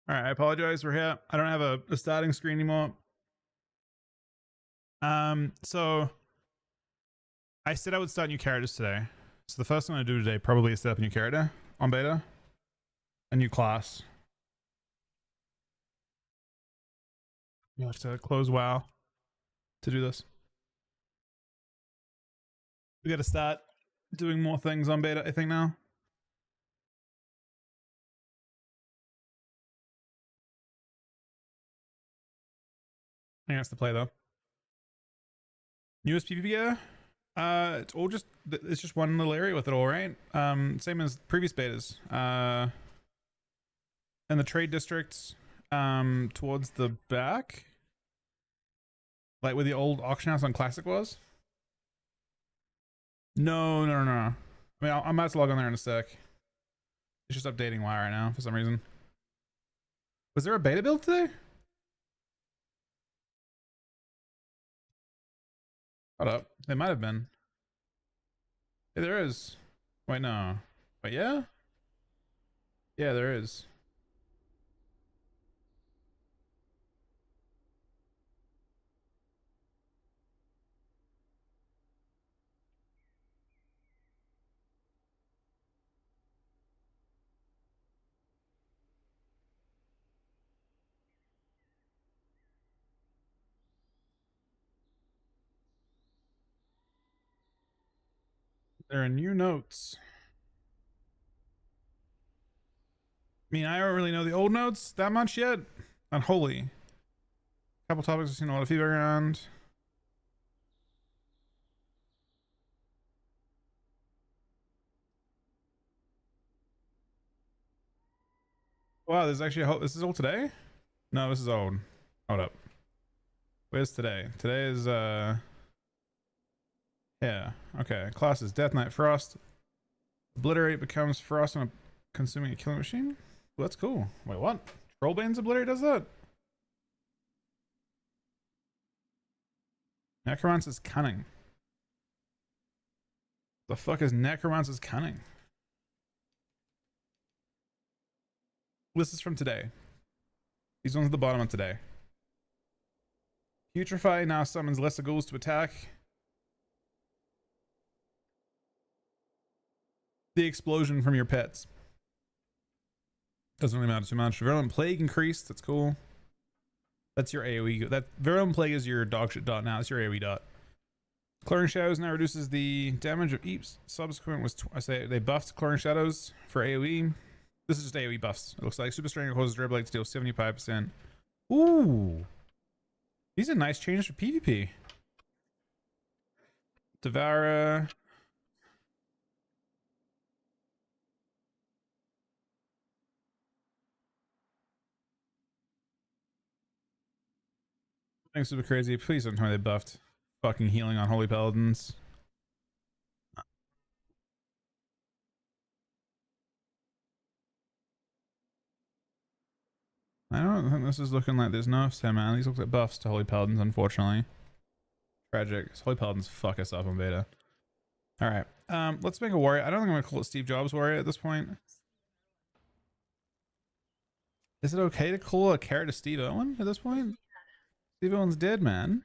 All right, I apologize. We're here. I don't have a starting screen anymore. So I said I would start new characters today. So the first thing I'm gonna do today probably is set up a new character on beta, a new class. You have to close WoW to do this. We got to start doing more things on beta, I think now. I think that's the play though. Newest PvP gear? It's all just one little area with it all, right? Same as previous betas. And the trade districts towards the back, like where the old auction house on Classic was. No. I mean, I'm about to log on there in a sec. It's just updating WoW right now for some reason. Was there a beta build today? Hold up. There might have been. Hey, there is. Wait, no. Wait, yeah? Yeah, there is. There are new notes. I mean, I don't really know the old notes that much yet. Unholy. A couple topics I've seen a lot of feedback around. Wow, there's actually a whole, this is all today? No, this is old. Hold up. Where's today? Today is yeah, okay. Classes Death Knight Frost. Obliterate becomes Frost on consuming a killing machine. Well, that's cool. Wait, what? Trollbane's Obliterate does that? Necromancer's Cunning. The fuck is Necromancer's Cunning? This is from today. These ones at the bottom of today. Putrefy now summons lesser ghouls to attack. The explosion from your pets. Doesn't really matter too much. Virulent Plague increased. That's cool. That's your AoE. That Virulent Plague is your dog shit dot now. That's your AoE dot. Clearing Shadows now reduces the damage of each subsequent was I say they buffed Clearing Shadows for AoE. This is just AoE buffs. It looks like Super Strain causes Red Blade to deal 75%. Ooh. These are nice changes for PvP. Devourer. Things super crazy. Please don't tell me they buffed fucking healing on Holy Paladins. I don't think this is looking like there's nerfs here, man. These look like buffs to Holy Paladins, unfortunately. Tragic. Holy Paladins fuck us up on beta. Alright. Let's make a warrior. I don't think I'm gonna call it Steve Jobs warrior at this point. Is it okay to call a character Steve Owen at this point? Steve Owen's dead, man.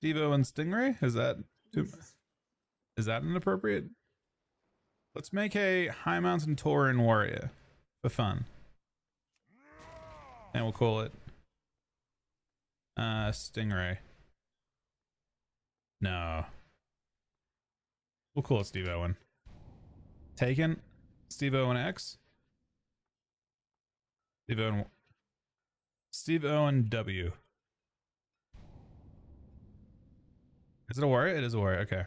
Steve Owen Stingray? Is that inappropriate? Let's make a High Mountain Tauren warrior for fun. And we'll call it Stingray. No. We'll call it Steve Owen. Taken. Steve Owen X. Steve Owen W. Is it a warrior? It is a warrior. Okay.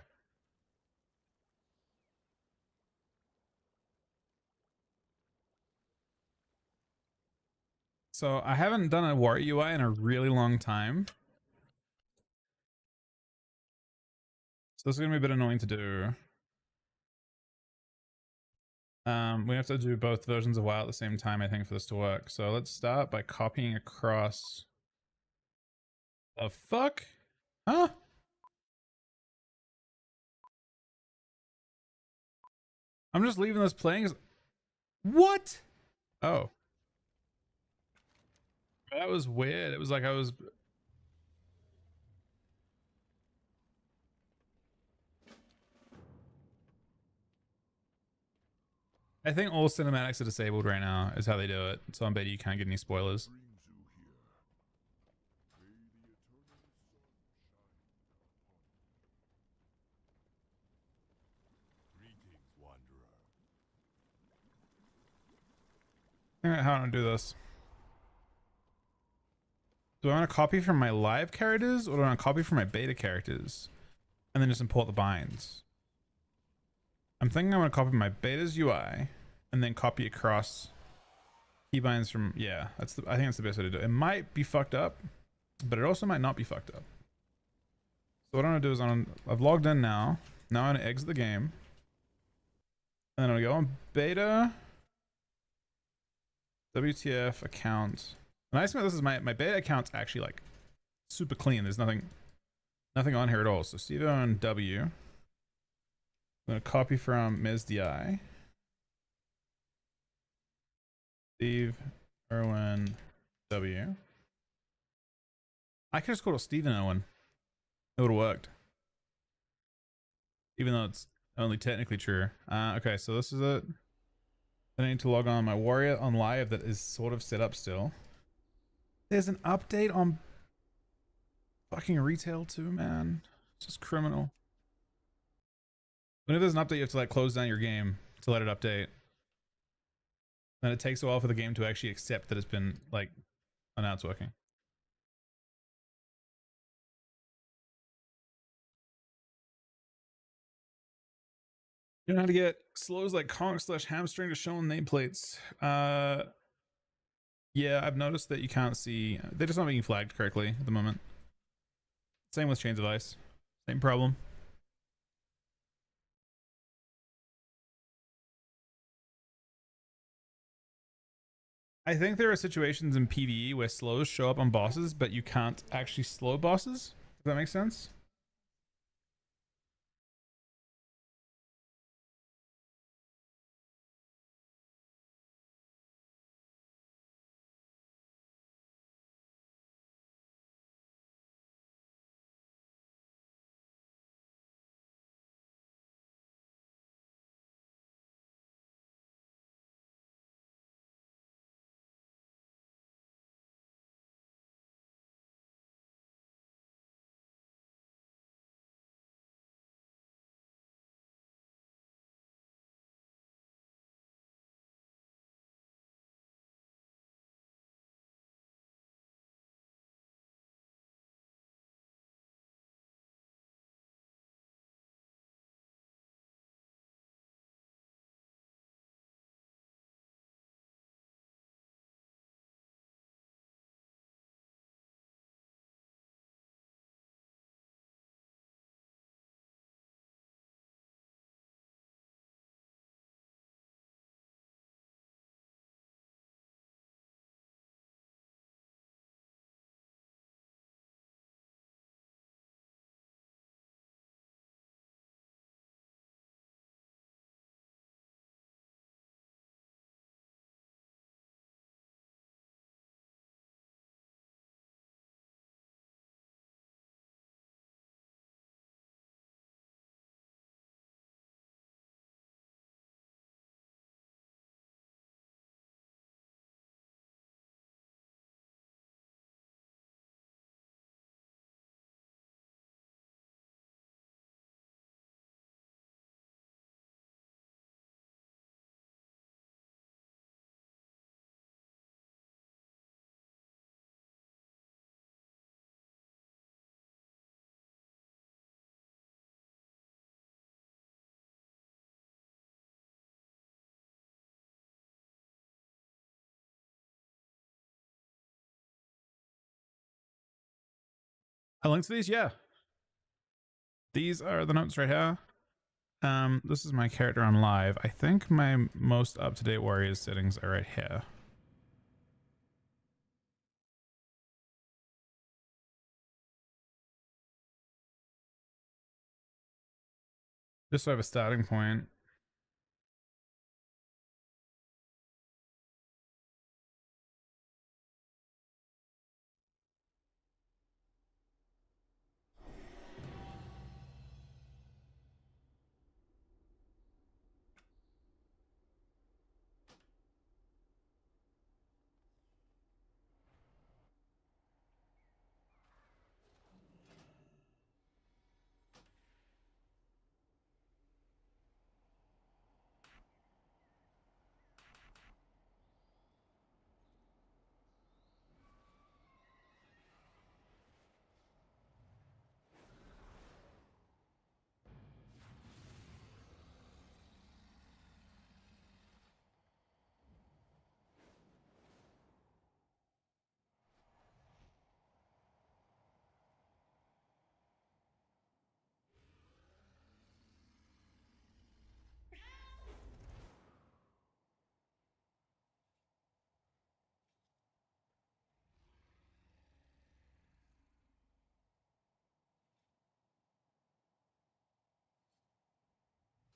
So I haven't done a warrior UI in a really long time. So this is gonna be a bit annoying to do. We have to do both versions of WoW at the same time, I think, for this to work. So let's start by copying across. The fuck? Huh? I'm just leaving this playing. What? Oh. That was weird. It was like I think all cinematics are disabled right now is how they do it. So I bet you can't get any spoilers. Alright, how do I do this? Do I want to copy from my live characters or do I want to copy from my beta characters? And then just import the binds. I'm thinking I want to copy my beta's UI and then copy across keybinds from, yeah, I think that's the best way to do it. It might be fucked up, but it also might not be fucked up. So what I'm gonna do is I've logged in now. Now I'm gonna exit the game. And then I'm gonna go on beta, WTF account. The nice thing about this is my beta account's actually like super clean. There's nothing on here at all. So Steve Owen W. I'm gonna copy from Ms. DI. Steve Irwin W. I could just call it Stephen Owen. It would have worked. Even though it's only technically true. Okay, so this is it. I need to log on my Warrior on live that is sort of set up still. There's an update on fucking retail too, man. It's just criminal. Whenever there's an update, you have to like close down your game to let it update. And it takes a while for the game to actually accept that it's been like, oh, now it's working. You know how to get slows like conch / hamstring to show on nameplates. Yeah, I've noticed that you can't see. They're just not being flagged correctly at the moment. Same with Chains of Ice. Same problem. I think there are situations in PvE where slows show up on bosses, but you can't actually slow bosses. Does that make sense? I linked to these, yeah. These are the notes right here. This is my character on live. I think my most up-to-date Warriors settings are right here. Just so I have a starting point.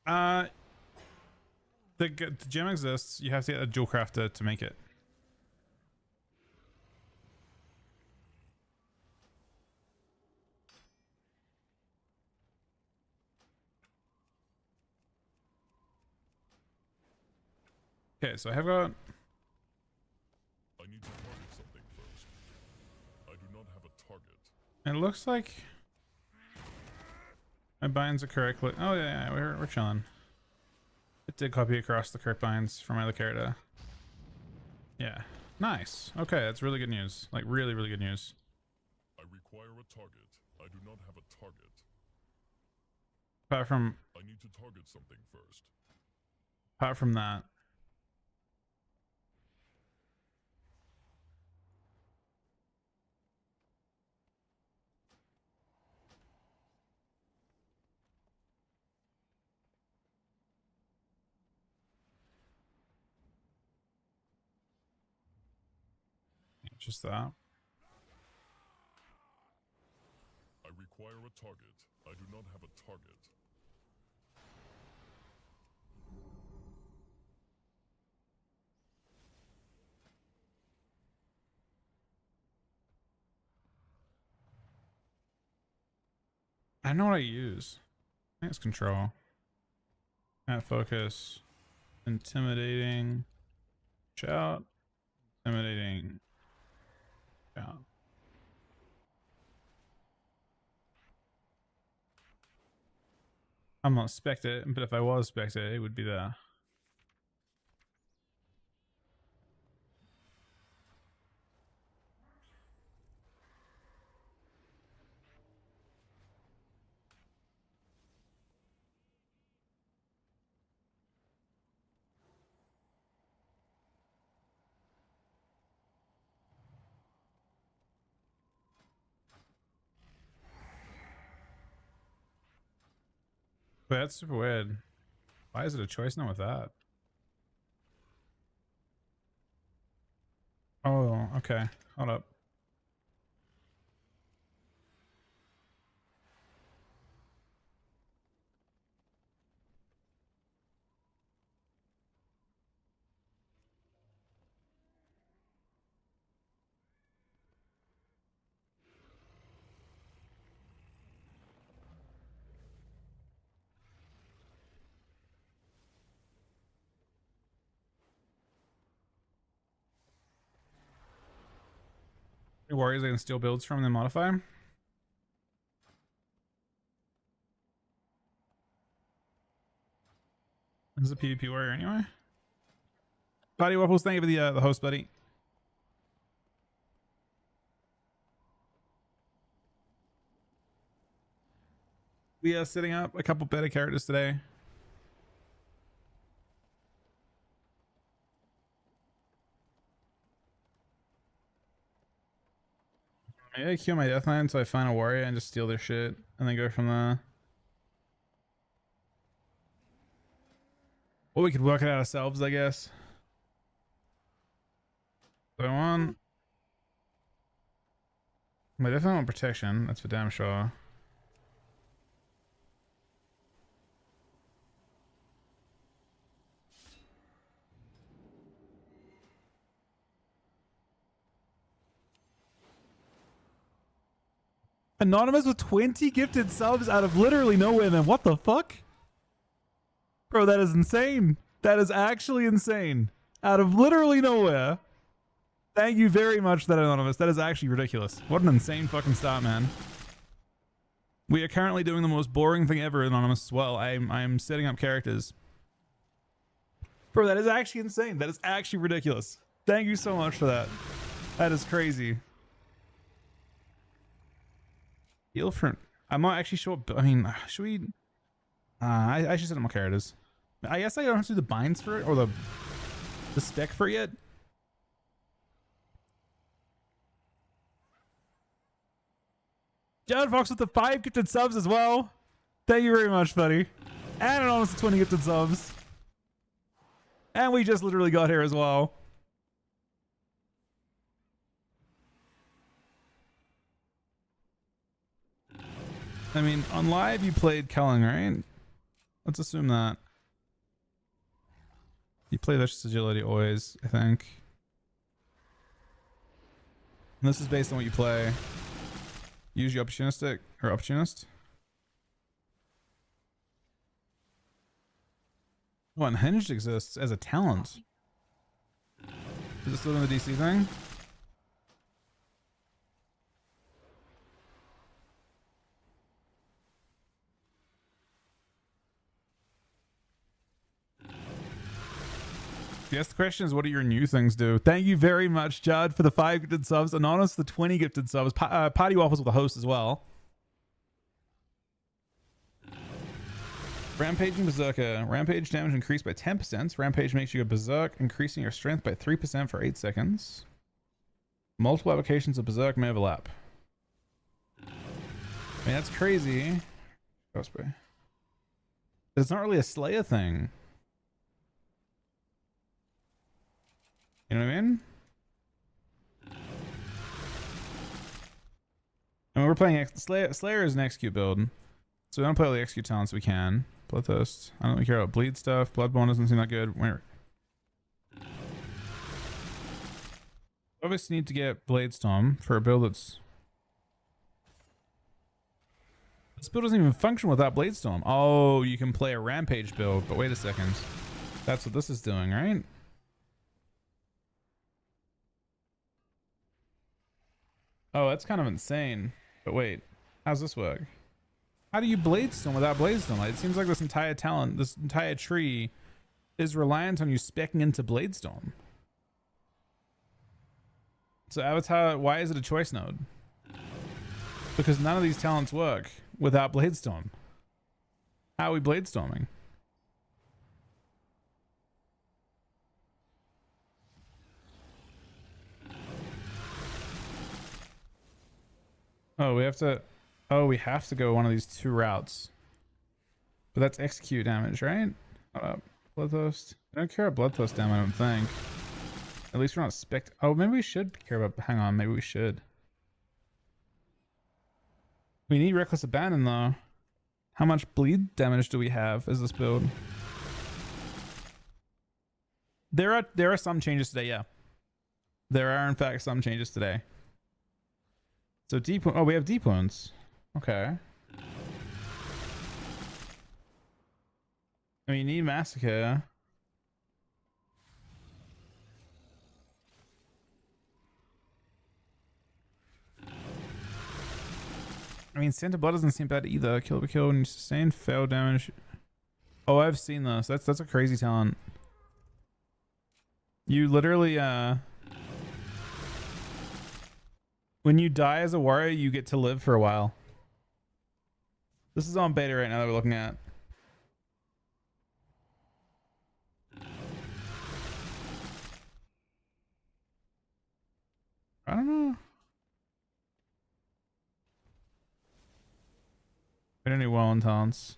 Uh, the gem exists. You have to get a dual crafter to make it. Okay, so I have got. I need to target something first. I do not have a target. It looks like my binds are correctly. Oh yeah, we're chilling. It did copy across the correct binds for my other character. Yeah, nice. Okay, that's really good news. Like really good news. I require a target. I do not have a target. Apart from I need to target something first. that. Just that. I require a target. I do not have a target. I know what I use. I think it's control. At focus. Intimidating. Shout. Intimidating. Shout. I'm not spectate, but if I was spectate, it would be there. But that's super weird. Why is it a choice now with that? Oh, okay. Hold up. Warriors I can steal builds from and then modify. This is a PvP warrior anyway. Buddy Waffles, thank you for the host, buddy. We are setting up a couple better characters today. Maybe I kill my deathline so I find a warrior and just steal their shit and then go from there. Well, we could work it out ourselves, I guess. So I want... I definitely want protection. That's for damn sure. Anonymous with 20 gifted subs out of literally nowhere, man. What the fuck? Bro, that is insane. That is actually insane. Out of literally nowhere. Thank you very much for that, Anonymous. That is actually ridiculous. What an insane fucking start, man. We are currently doing the most boring thing ever, Anonymous, as well. I'm setting up characters. Bro, that is actually insane. That is actually ridiculous. Thank you so much for that. That is crazy. Heal for... I'm not actually sure... I mean, should we... I should set up more characters. I guess I don't have to do the binds for it, or the spec for it yet. John Fox with the 5 gifted subs as well. Thank you very much, buddy. And an almost 20 gifted subs. And we just literally got here as well. I mean, on live you played Cullen, right? Let's assume that. You play vicious agility always, I think. And this is based on what you play. Use your opportunistic or opportunist. Oh, unhinged exists as a talent. Is it still in the DC thing? Yes, the question is, what do your new things do? Thank you very much, Judd, for the 5 gifted subs. Anonymous, the 20 gifted subs. Party Waffles with the host as well. Rampaging Berserker. Rampage damage increased by 10%. Rampage makes you go berserk, increasing your strength by 3% for 8 seconds. Multiple applications of berserk may overlap. I mean, that's crazy. It's not really a Slayer thing. You know what I mean? And we're playing Slayer is an execute build. So we don't play all the execute talents we can. Bloodthirst. I don't really care about bleed stuff. Bloodborne doesn't seem that good. Where? Obviously need to get Bladestorm for a build that's... This build doesn't even function without Bladestorm. Oh, you can play a Rampage build, but wait a second. That's what this is doing, right? Oh, that's kind of insane. But wait, how's this work? How do you Bladestorm without Bladestorm? It seems like this entire talent, this entire tree is reliant on you speccing into Bladestorm. So Avatar, why is it a choice node? Because none of these talents work without Bladestorm. How are we Bladestorming? Oh, we have to... Oh, we have to go one of these 2 routes. But that's execute damage, right? Bloodthirst. I don't care about Bloodthirst damage, I don't think. At least we're not spec... Oh, maybe we should care about... Hang on, maybe we should. We need Reckless Abandon, though. How much bleed damage do we have as this build? There are some changes today, yeah. There are, in fact, some changes today. So deep... Oh, we have deep wounds. Okay. I mean, you need Massacre. I mean, Scent of Blood doesn't seem bad either. Kill by kill and you sustain fail damage. Oh, I've seen this. That's a crazy talent. You literally when you die as a warrior, you get to live for a while. This is on beta right now that we're looking at. I don't know. We don't need Wallen taunts.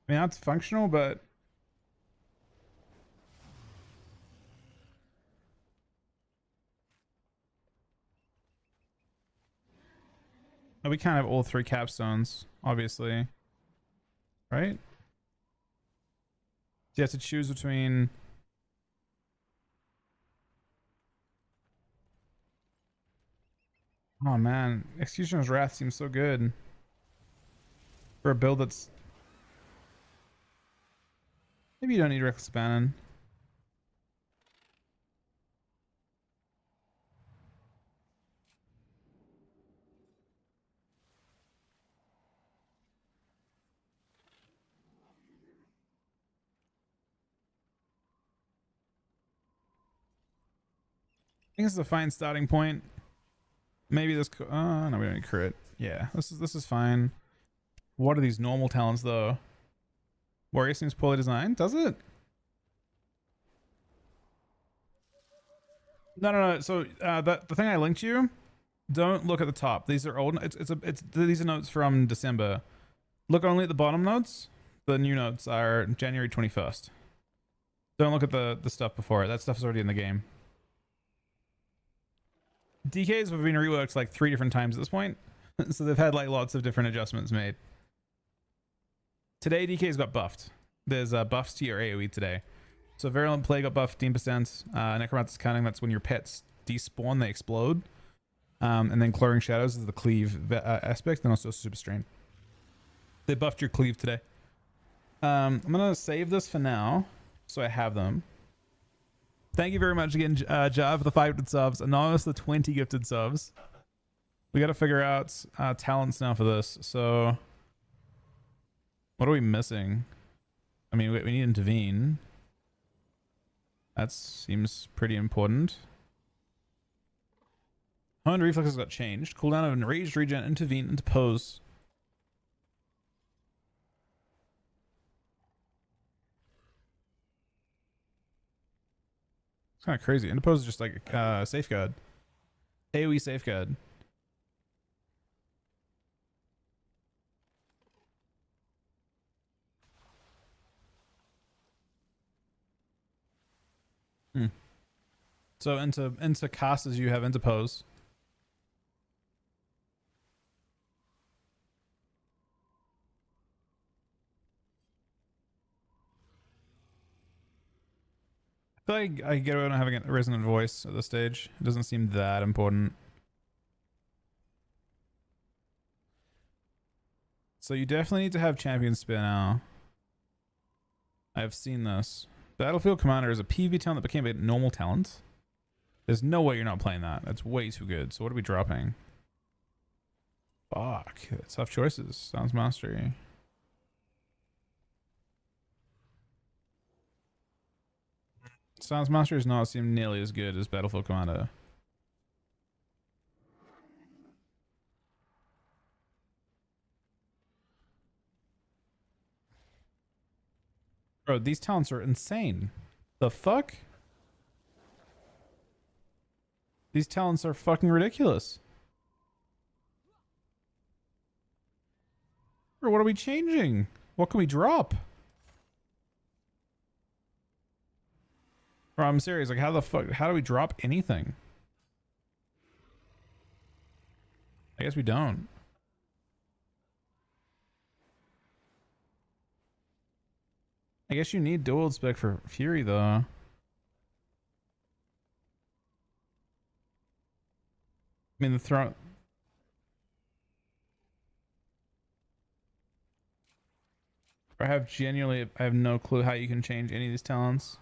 I mean, that's functional, but we can't have all 3 capstones, obviously. Right? You have to choose between... Oh man, Executioner's Wrath seems so good. For a build that's... Maybe you don't need Reckless Abandon. I think this is a fine starting point. Maybe this... no, we don't need crit. Yeah, this is fine. What are these normal talents though? Warrior seems poorly designed. Does it? No. So the thing I linked you, Don't look at the top. These are old. These are notes from December. Look only at the bottom notes. The new notes are January 21st. Don't look at the stuff before it. That stuff's already in the game. DKs have been reworked like 3 different times at this point. So they've had like lots of different adjustments made. Today DKs got buffed. There's buffs to your AoE today. So Virulent Plague got buffed 15%. Necromancer's Cunning, that's when your pets despawn, they explode. And then Cloring Shadows is the cleave aspect, and also Super Strain. They buffed your cleave today. I'm gonna save this for now, so I have them. Thank you very much again, Jar, for the 500 subs. Anonymous, the 20 gifted subs. We got to figure out talents now for this. So, what are we missing? I mean, we need to intervene. That seems pretty important. Honed reflexes got changed. Cooldown of enraged, regen, intervene, interpose. It's kind of crazy. Interpose is just like safeguard. AoE safeguard. So into casters you have interpose. I feel like I get around having a resonant voice at this stage. It doesn't seem that important. So you definitely need to have champion spin now. I've seen this. Battlefield Commander is a PvP talent that became a normal talent. There's no way you're not playing that. That's way too good. So what are we dropping? Fuck. Tough choices. Sounds Mastery. Sounds Mastery does not seem nearly as good as Battlefield Commander. Bro, these talents are insane. The fuck? These talents are fucking ridiculous. Bro, what are we changing? What can we drop? Bro, I'm serious. Like, how the fuck? How do we drop anything? I guess we don't. I guess you need dual spec for Fury, though. I mean, the throne. I have no clue how you can change any of these talents.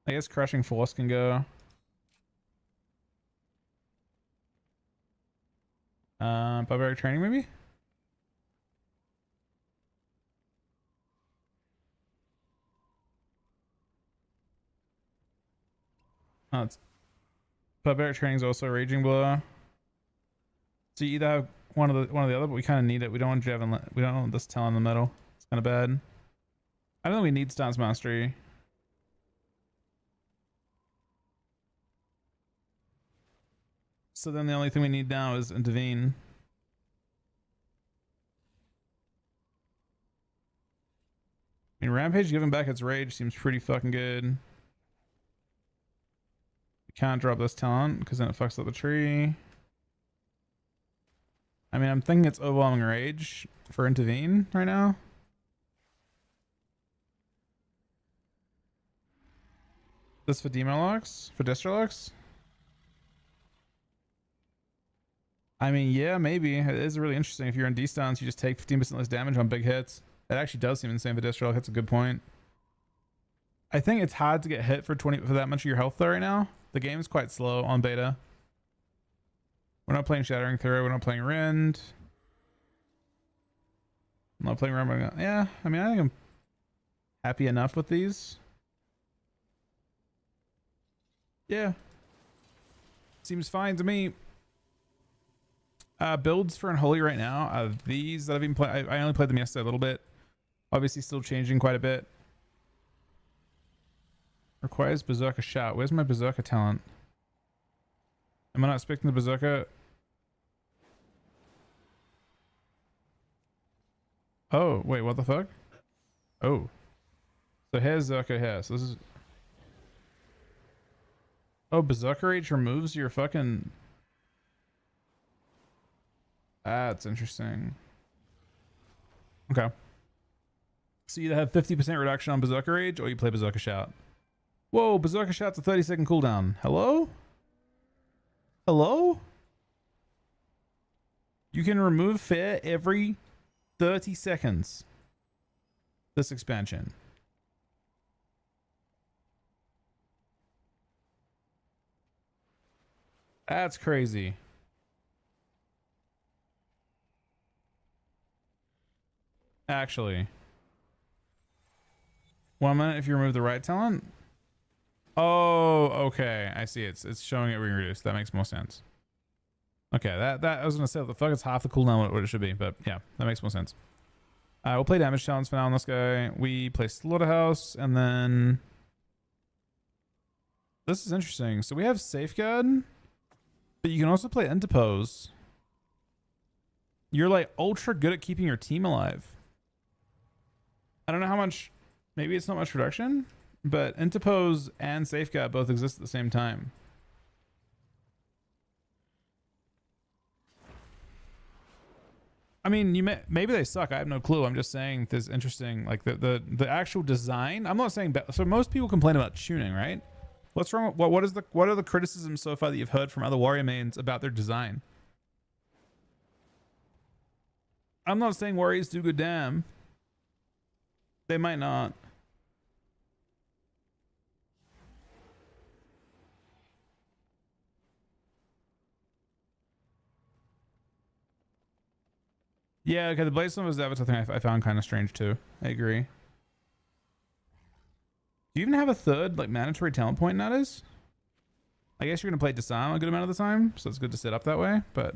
I guess Crushing Force can go. Barbaric Training, maybe? Oh, it's Barbaric Training is also Raging Blow. So you either have one of the other, but we kind of need it. We don't want we don't want this talent in the middle. It's kind of bad. I don't think we need Stance Mastery. So then the only thing we need now is Intervene. I mean, Rampage giving back its rage seems pretty fucking good. We can't drop this talent because then it fucks up the tree. I mean, I'm thinking it's Overwhelming Rage for Intervene right now. This for Demolux? For Destrolux? I mean, yeah, maybe. It is really interesting. If you're in D-stance, you just take 15% less damage on big hits. That actually does seem insane for Destrolux. That's a good point. I think it's hard to get hit for that much of your health though right now. The game is quite slow on beta. We're not playing Shattering Throw. We're not playing Rend. I'm not playing Rend. Yeah, I mean, I think I'm happy enough with these. Yeah. Seems fine to me. Builds for Unholy right now. These that I've been playing, I only played them yesterday a little bit. Obviously still changing quite a bit. Requires berserker shout. Where's my berserker talent? Am I not expecting the berserker? Oh, wait, what the fuck? Oh. So here's Zerker here. So this is... Oh, berserker rage removes your fucking... That's interesting. Okay. So you either have 50% reduction on berserker rage or you play berserker shout. Whoa, berserker shout's a 30-second cooldown. Hello? Hello? You can remove fear every 30 seconds. This expansion. That's crazy. Actually. 1 minute if you remove the right talent? Oh, okay. I see. It's showing it being reduced. That makes more sense. Okay, that I was gonna say what the fuck, it's half the cooldown what it should be, but yeah, that makes more sense. We'll play damage challenge for now on this guy. We play Slaughterhouse, and then this is interesting. So we have Safeguard, but you can also play Interpose. You're like ultra good at keeping your team alive. I don't know how much, maybe it's not much reduction, but Interpose and Safeguard both exist at the same time. I mean, maybe they suck. I have no clue. I'm just saying this interesting, like the actual design. I'm not saying so. Most people complain about tuning, right? What's wrong? What are the criticisms so far that you've heard from other warrior mains about their design? I'm not saying warriors do good damn. They might not. Yeah, okay, the Blaze Avatar thing I found kind of strange too. I agree. Do you even have a third, like, mandatory talent point nowadays? I guess you're going to play Disarm a good amount of the time, so it's good to set up that way, but...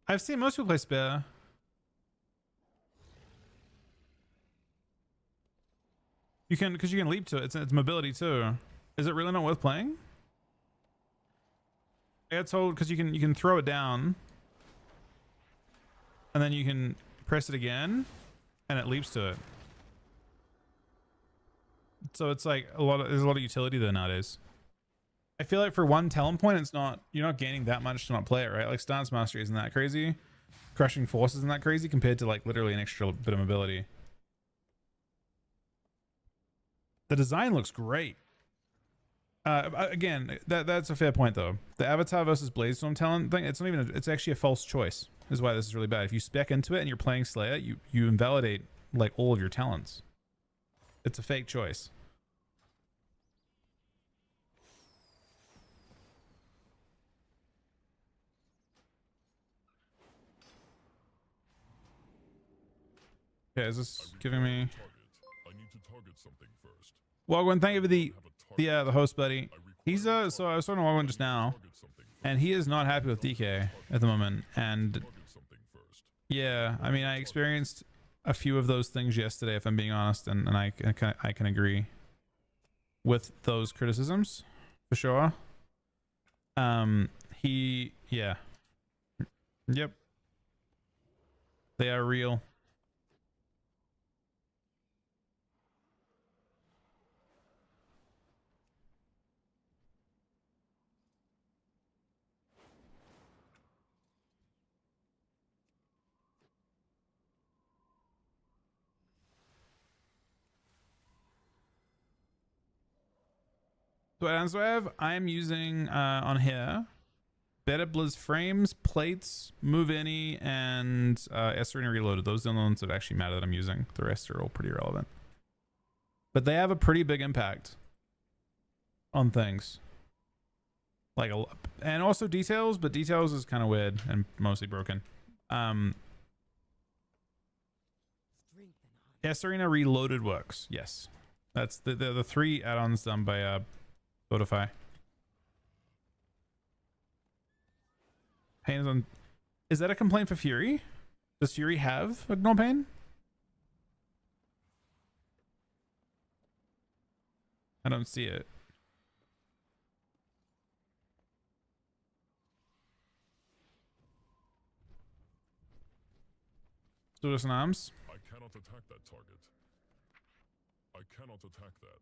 I've seen most people play Spear. You can, because you can leap to it. It's mobility too. Is it really not worth playing? I got told because you can throw it down, and then you can press it again, and it leaps to it. So it's like there's a lot of utility there nowadays. I feel like for one talent point, you're not gaining that much to not play it, right? Like Stance Mastery isn't that crazy. Crushing Force isn't that crazy compared to like literally an extra bit of mobility. The design looks great. Again, that's a fair point though. The Avatar versus Bladestorm talent thing, it's actually a false choice, is why this is really bad. If you spec into it and you're playing Slayer, you invalidate like all of your talents. It's a fake choice. Okay, is this giving me... I need to target something first. Wagwan, thank you for the host, buddy. He's so I was talking to Wagwan just now, and he is not happy with DK at the moment. And yeah, I mean, I experienced a few of those things yesterday, if I'm being honest, and I can agree with those criticisms for sure. Yeah, yep, they are real. So what else do I have? I'm using on here Better Blizz frames, plates, move any, and Estarina Reloaded. Those are the only ones that actually matter that I'm using. The rest are all pretty irrelevant. But they have a pretty big impact on things. Like and also details, but details is kind of weird and mostly broken. Estarina Reloaded works. Yes. That's the 3 add-ons done by Bodify. Pain is on. Is that a complaint for Fury? Does Fury have Ignore Pain? I don't see it. Students in Arms. I cannot attack that target. I cannot attack that.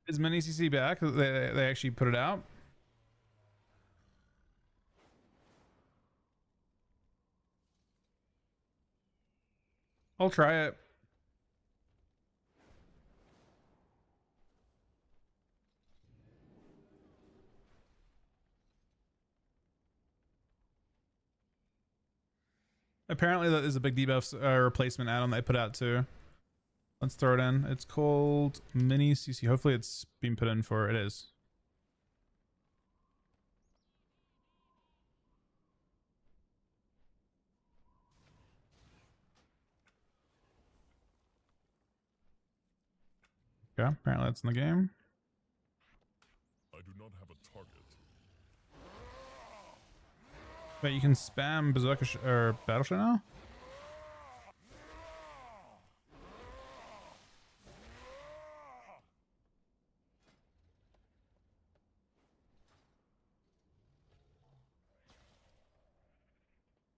Is Mini CC back? They actually put it out. I'll try it. Apparently that is a big debuff replacement add-on they put out too. Let's throw it in. It's called Mini CC. Hopefully it's being put in for it is. Okay, apparently that's in the game. I do not have a target. Wait, you can spam Berserker or Battle Shot now?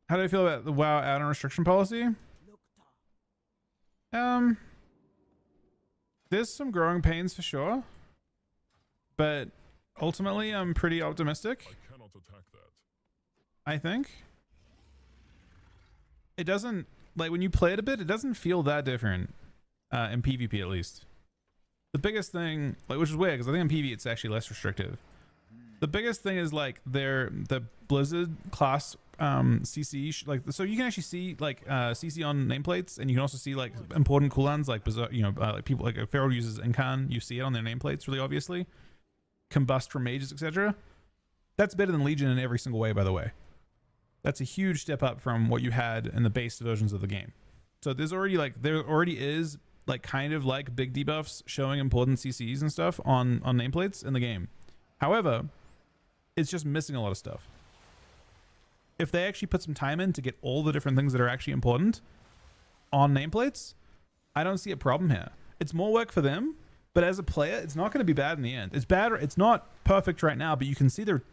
How do I feel about the WoW add-on restriction policy? There's some growing pains for sure, but ultimately I'm pretty optimistic. I cannot attack that. I think it doesn't, like, when you play it a bit, it doesn't feel that different in PvP at least. The biggest thing, like, which is weird because I think in PvP it's actually less restrictive. The biggest thing is like the Blizzard class CC, like, so you can actually see like CC on nameplates, and you can also see like important cooldowns, like like people like if Pharaoh uses Incan, you see it on their nameplates really obviously. Combust from mages, etc. That's better than Legion in every single way, by the way. That's a huge step up from what you had in the base versions of the game. So there already is like kind of like big debuffs showing important CCs and stuff on nameplates in the game. However, it's just missing a lot of stuff. If they actually put some time in to get all the different things that are actually important on nameplates, I don't see a problem here. It's more work for them, but as a player, it's not going to be bad in the end. It's bad. It's not perfect right now, but you can see they're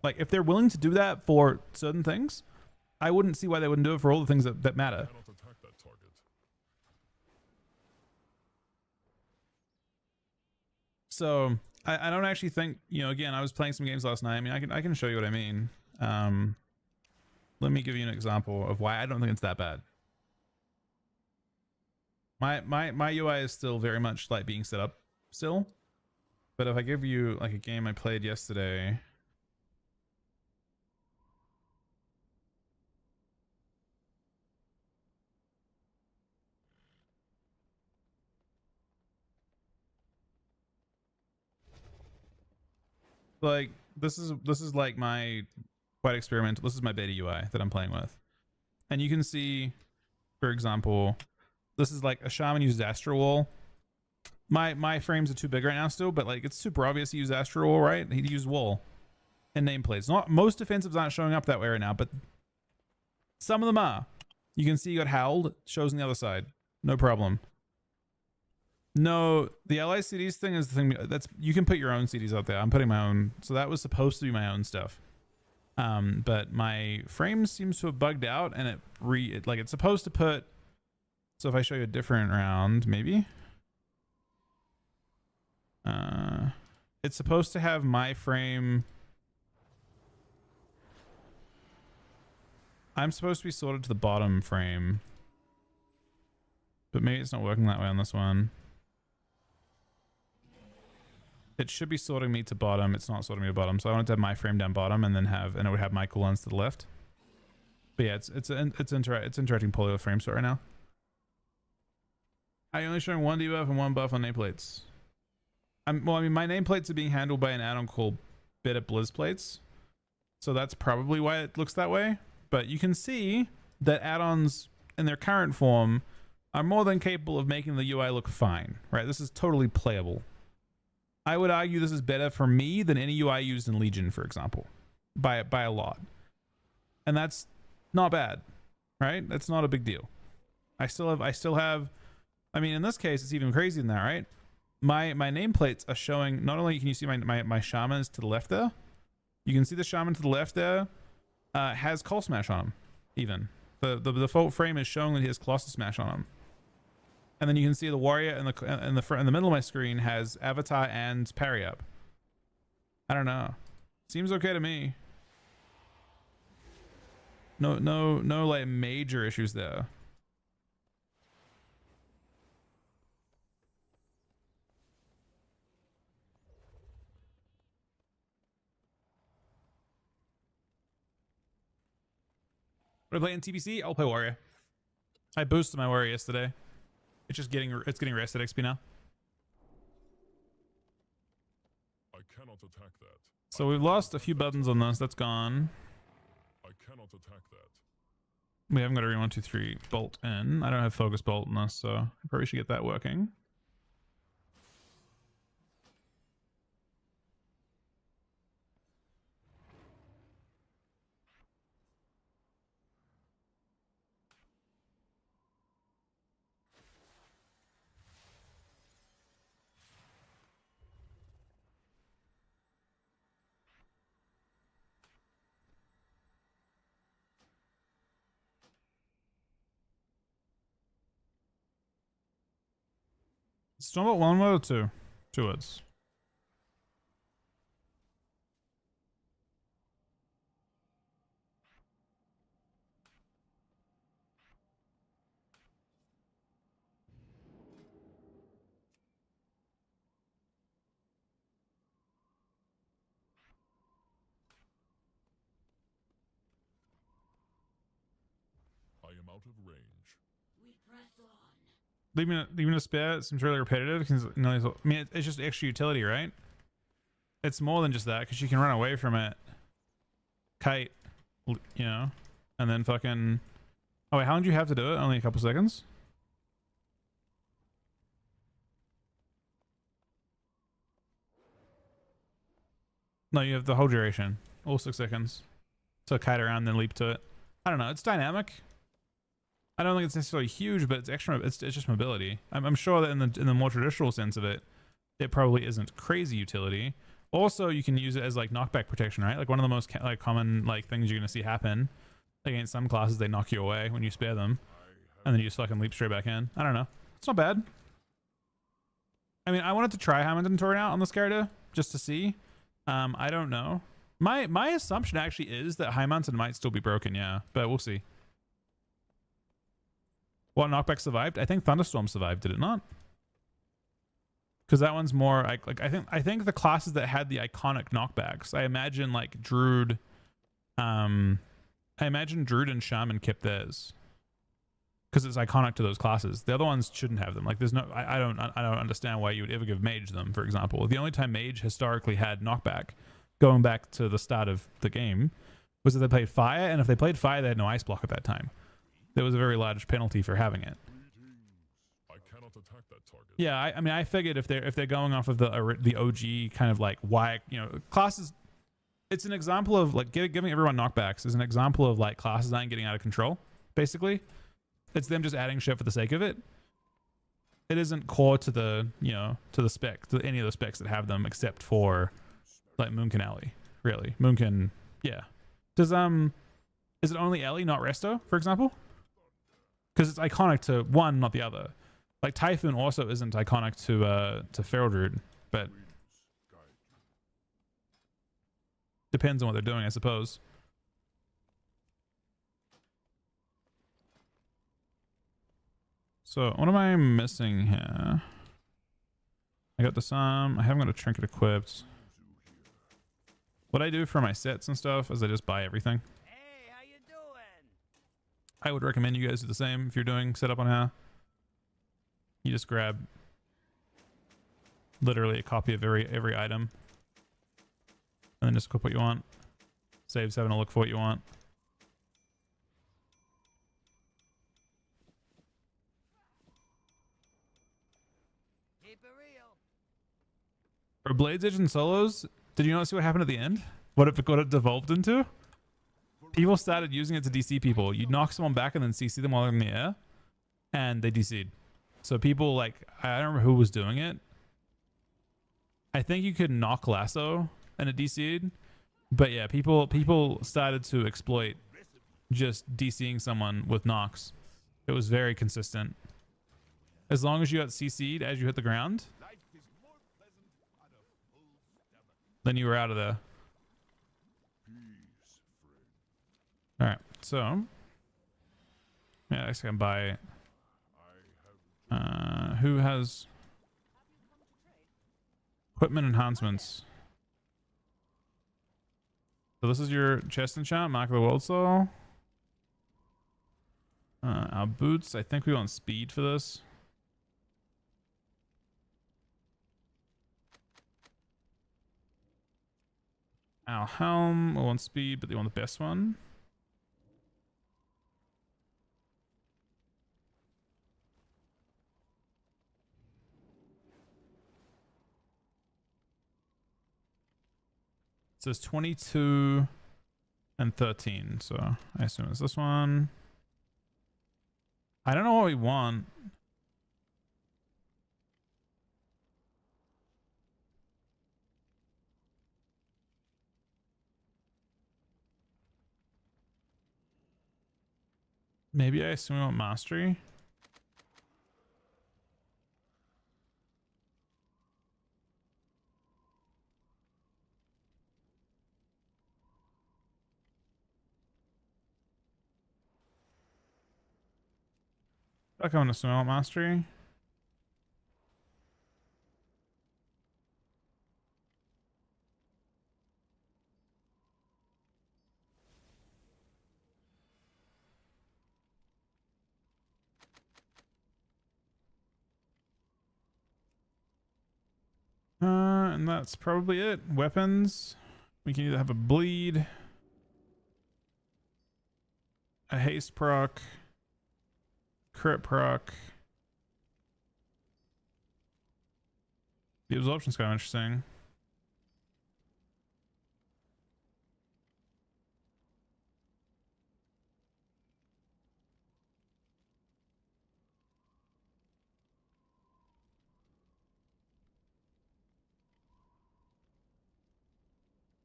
like, if they're willing to do that for certain things, I wouldn't see why they wouldn't do it for all the things that matter. I cannot attack that target. So I don't actually think, again, I was playing some games last night. I mean, I can show you what I mean. Let me give you an example of why I don't think it's that bad. My UI is still very much like being set up still. But if I give you like a game I played yesterday. Like this is like my quite experimental. This is my beta UI that I'm playing with. And you can see, for example, this is like a shaman uses Astral Wall. My frames are too big right now still, but like it's super obvious he used Astral Wall, right? He'd use wall and nameplates. Not most defensives aren't showing up that way right now, but some of them are. You can see you got Howled, shows on the other side. No problem. No, the LI CDs thing is the thing that's, you can put your own CDs out there. I'm putting my own, so that was supposed to be my own stuff. But my frame seems to have bugged out, and it's supposed to put, so if I show you a different round, maybe. It's supposed to have my frame I'm supposed to be sorted to the bottom frame, but maybe it's not working that way on this one. It should be sorting me to bottom. It's not sorting me to bottom. So I wanted to have my frame down bottom and then it would have my cooldowns to the left. But yeah, it's interacting poorly with frame sort right now. I'm only showing one debuff and one buff on nameplates. Well, I mean, my nameplates are being handled by an add-on called Better Blizz Plates. So that's probably why it looks that way. But you can see that add-ons in their current form are more than capable of making the UI look fine, right? This is totally playable. I would argue this is better for me than any UI used in Legion, for example, by a lot. And that's not bad, right? That's not a big deal. I still have, I mean, in this case, it's even crazier than that, right? My nameplates are showing, not only can you see my shamans to the left there, you can see the shaman to the left there has Coal Smash on him, even. The default frame is showing that he has Colossus Smash on him. And then you can see the warrior in the middle of my screen has Avatar and Parry up. I don't know. Seems okay to me. No like major issues there. What do I play in TBC? I'll play warrior. I boosted my warrior yesterday. It's just getting rested XP now. I cannot attack that. So we've lost a few buttons on this. That's gone. I cannot attack that. We haven't got a 1, 2, 3 bolt in. I don't have focus bolt in this, so I probably should get that working. Stormbolt 1 word or 2? 2 words. I am out of range. Leaving a spare seems really repetitive. I mean, it's just extra utility, right? It's more than just that, because you can run away from it. Kite, you know, and then fucking... Oh wait, how long do you have to do it? Only a couple seconds? No, you have the whole duration. All 6 seconds. So kite around, then leap to it. I don't know, it's dynamic. I don't think it's necessarily huge, but it's extra. It's just mobility. I'm sure that in the more traditional sense of it, it probably isn't crazy utility. Also, you can use it as like knockback protection, right? Like one of the most like common like things you're gonna see happen against some classes, they knock you away when you spare them, and then you just fucking leap straight back in. I don't know. It's not bad. I mean, I wanted to try Hamilton inventory out on this character just to see. I don't know. My assumption actually is that High Mountain might still be broken, yeah, but we'll see. What knockback survived? I think Thunderstorm survived, did it not? Because that one's more like I think the classes that had the iconic knockbacks, I imagine like Druid, I imagine Druid and Shaman kept theirs because it's iconic to those classes. The other ones shouldn't have them. Like there's no, I don't understand why you would ever give Mage them, for example. The only time Mage historically had knockback, going back to the start of the game, was if they played Fire, and if they played Fire, they had no ice block at that time. There was a very large penalty for having it. I cannot attack that target. Yeah, I mean, I figured if they're going off of the OG kind of like why, you know, classes, it's an example of like giving everyone knockbacks is an example of like classes aren't getting out of control. Basically, it's them just adding shit for the sake of it. It isn't core to the, you know, to the spec, to any of the specs that have them, except for like Moonkin Alley. Really, Moonkin, yeah. Does is it only Ellie, not Resto, for example? Because it's iconic to one, not the other. Like Typhoon also isn't iconic to Feral Druid, but depends on what they're doing, I suppose. So what am I missing here? I got the I haven't got a trinket equipped. What I do for my sets and stuff is I just buy everything. Hey, how you doing? I would recommend you guys do the same if you're doing setup on how. You just grab literally a copy of every item and then just equip what you want. Saves having to look for what you want. Keep it real. For Blades Edge and solos, did you not see what happened at the end? What it devolved into? People started using it to DC people. You'd knock someone back and then CC them while they're in the air, and they DC'd. So people, like, I don't remember who was doing it. I think you could knock lasso and it DC'd, but yeah, people started to exploit just DCing someone with knocks. It was very consistent. As long as you got CC'd as you hit the ground, then you were out of there. All right, so yeah, I guess I can buy. Who has equipment enhancements? So this is your chest enchant, Mark of the World Soul. Our boots, I think we want speed for this. Our helm, we want speed, but they want the best one. It says 22 and 13, so I assume it's this one. I don't know what we want. Maybe I assume we want mastery. I want to assume I want mastery. And that's probably it. Weapons. We can either have a bleed, a haste proc, crit proc. The absorption's kind of interesting.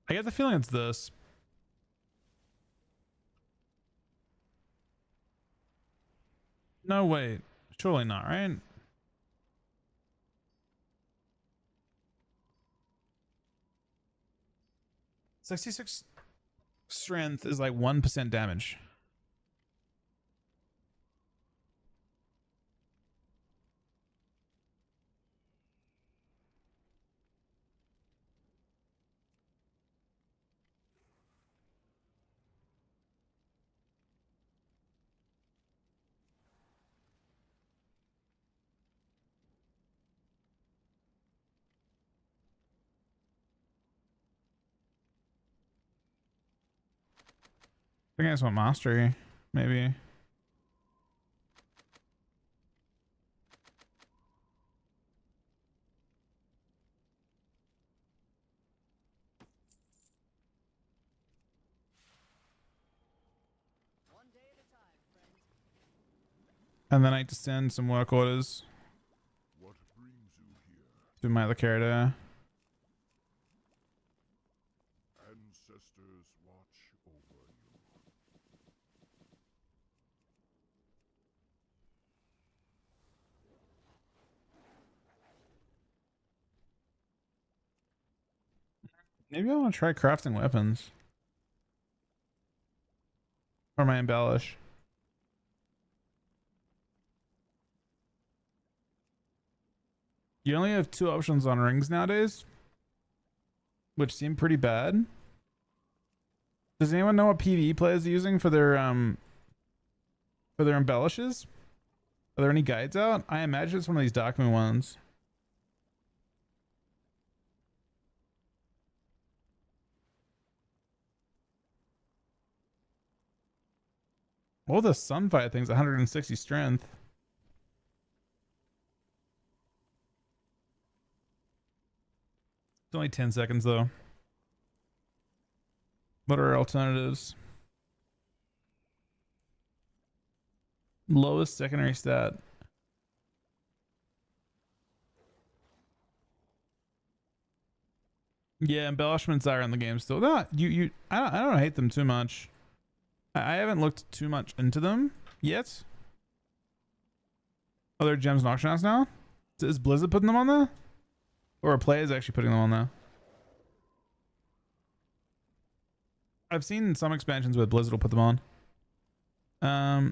I get the feeling it's this. No, wait. Surely not, right? 66 strength is like 1% damage. I think I just want mastery, maybe. One day at a time, friends. And then I just send some work orders What brings you here? to my other character. Ancestors watch over you. Maybe I want to try crafting weapons. Or my embellish. You only have 2 options on rings nowadays, which seem pretty bad. Does anyone know what PvE players are using for their embellishes? Are there any guides out? I imagine it's one of these document ones. Oh, the sunfight thing's 160 strength. It's only 10 seconds though. What are alternatives? Lowest secondary stat. Yeah, embellishments are in the game still. No, I don't hate them too much. I haven't looked too much into them yet. Oh, they're gems and auction house now? Is Blizzard putting them on there? Or are players actually putting them on there? I've seen some expansions where Blizzard will put them on.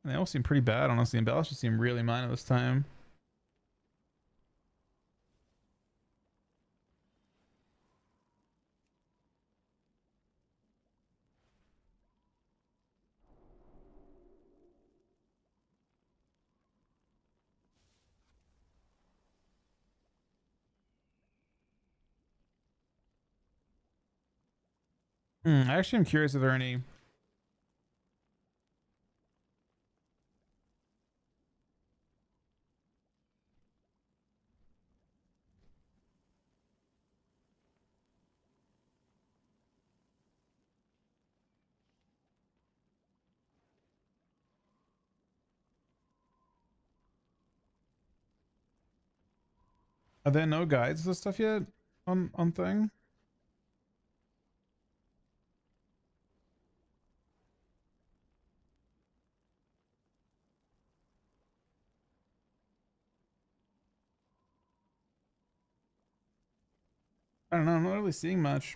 They all seem pretty bad, honestly. Embellishes seem really minor this time. Actually, I'm curious if there are any. Are there no guides to this stuff yet on thing? I don't know. I'm not really seeing much.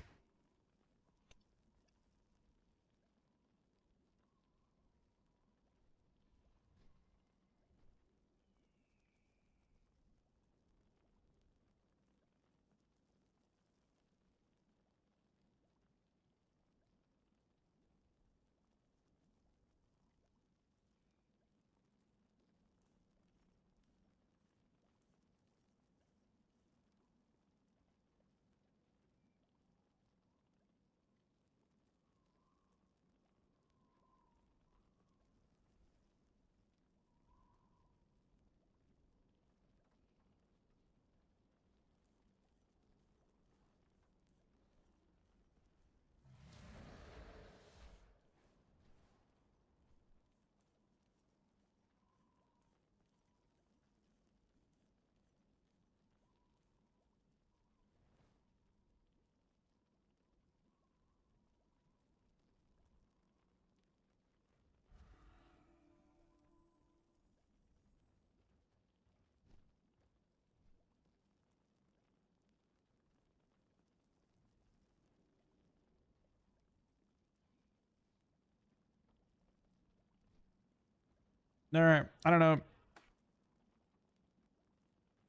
All right. I don't know.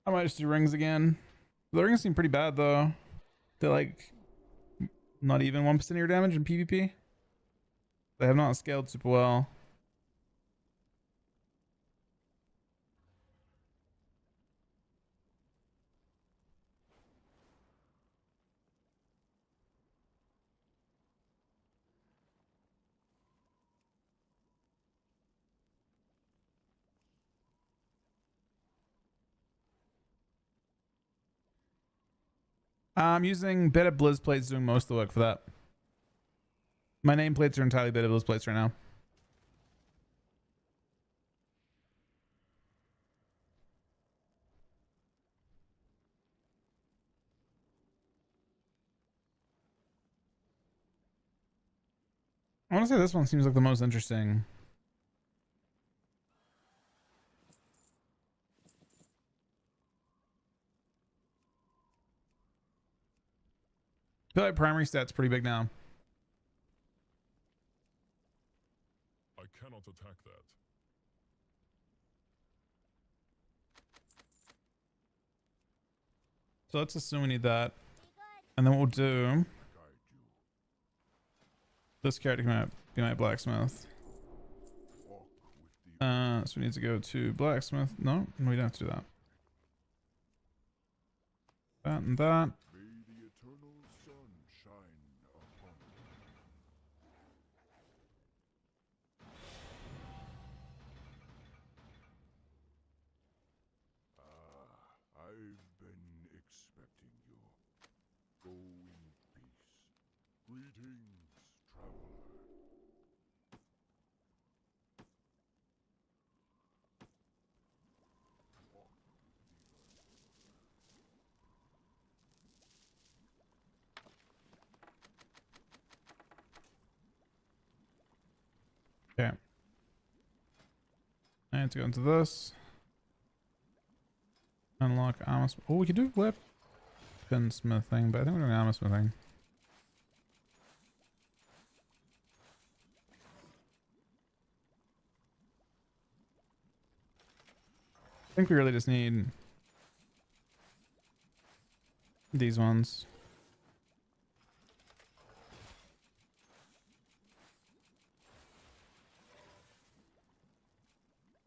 I might just do rings again. The rings seem pretty bad though. They're like not even 1% of your damage in PvP. They have not scaled super well. I'm using Beta Blizz plates doing most of the work for that. My nameplates are entirely Beta Blizz plates right now. I want to say this one seems like the most interesting. I feel like primary stat's pretty big now. I cannot attack that. So let's assume we need that. And then what we'll do, this character can be my blacksmith. So we need to go to blacksmith. No, we don't have to do that. That and that. May the eternal sun shine upon you. I've been expecting you. Go in peace. Greetings, traveler. Okay. I need to go into this. Unlock armor. Oh, we could do weapon smithing, but I think we're doing armor smithing. I think we really just need these ones.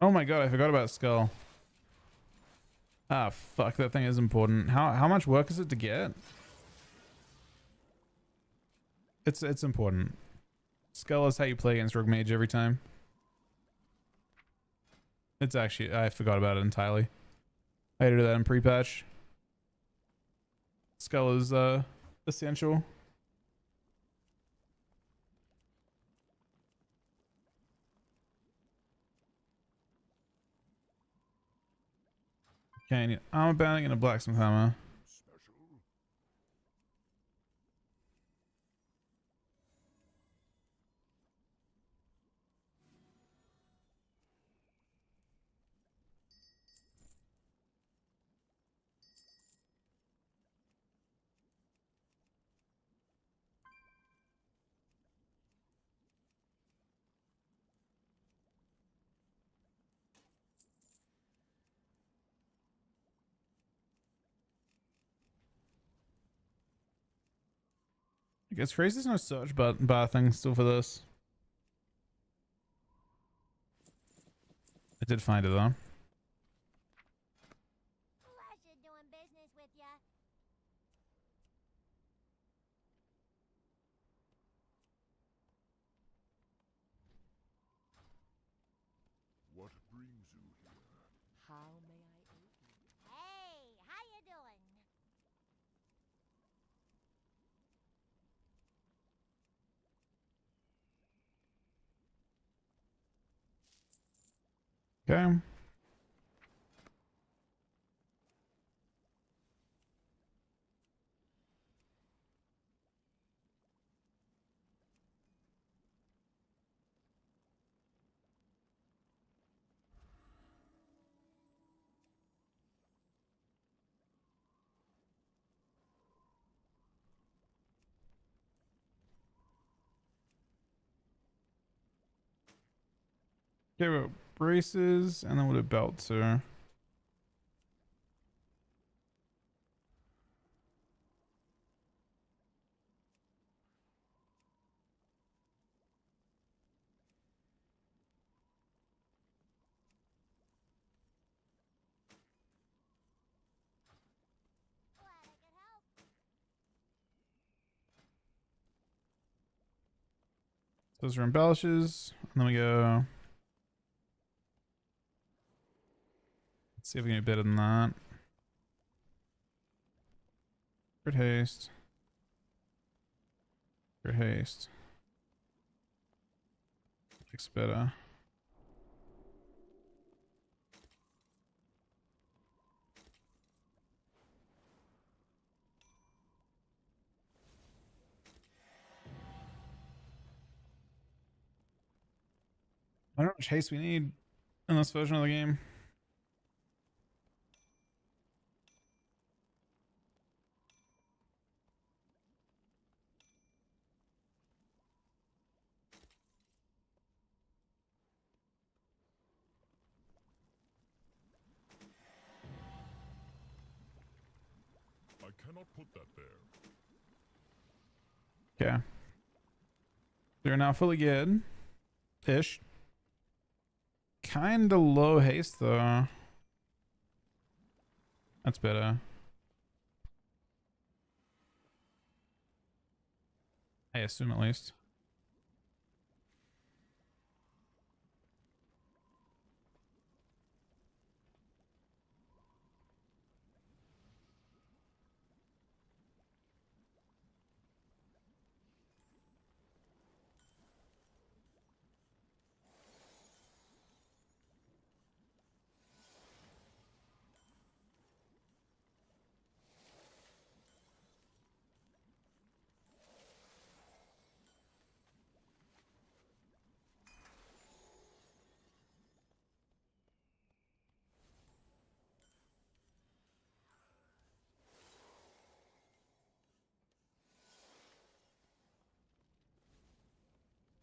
Oh my god, I forgot about skull. Ah, fuck, that thing is important. How much work is it to get? It's important. Skull is how you play against Rogue Mage every time. It's actually, I forgot about it entirely. I had to do that in pre-patch. Skull is essential. Okay, I need armor banding and a blacksmith hammer. Special. It's crazy there's no search bar thing still for this. I did find it though. Pleasure doing business with ya. What brings you here? How may I aid you? Hey, how you doing? Okay. Okay, we'll braces and then we'll do belts here. Glad I could help. Those are embellishes. And then we go. Let's see if we can do better than that. Crit haste. Crit haste. Looks better. I don't know how much haste we need in this version of the game. cannot put that there. Okay. They're now fully good. Ish. Kinda low haste though. That's better. I assume at least.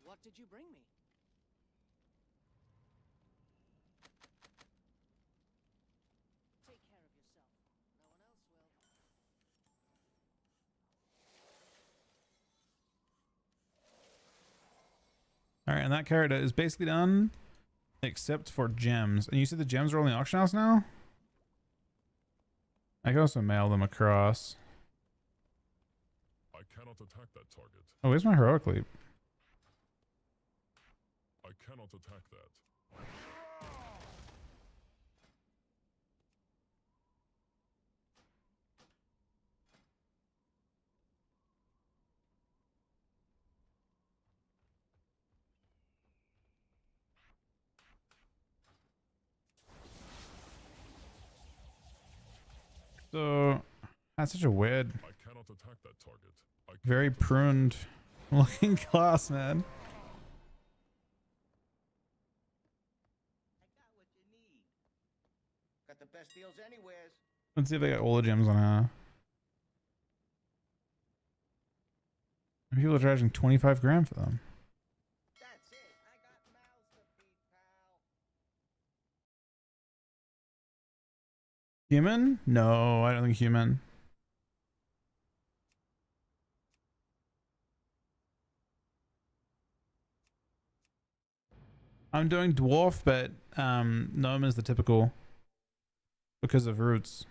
What did you bring me? Take care of yourself. No one else will. Alright, and that character is basically done. Except for gems. And you said the gems are only auction house now? I can also mail them across. I cannot attack that target. Oh, where's my heroic leap? I cannot attack that. So that's such a weird, I cannot attack that target. I cannot very attack pruned looking class, man. I got what you need. Got the best deals anywheres. Let's see if they got all the gems on her. People are charging 25 grand for them. That's it. I got mouths to feed, pal. Human? No, I don't think human. I'm doing dwarf, but gnome is the typical because of roots.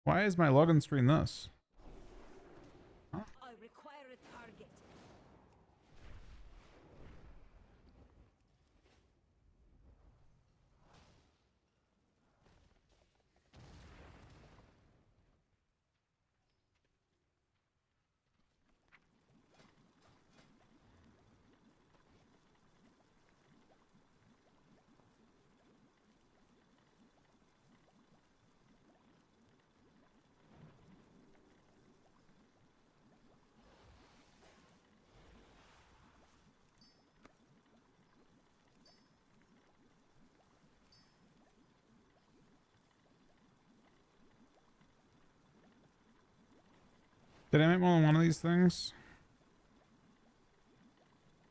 Why is my login screen this? I require a target. Did I make more than one of these things?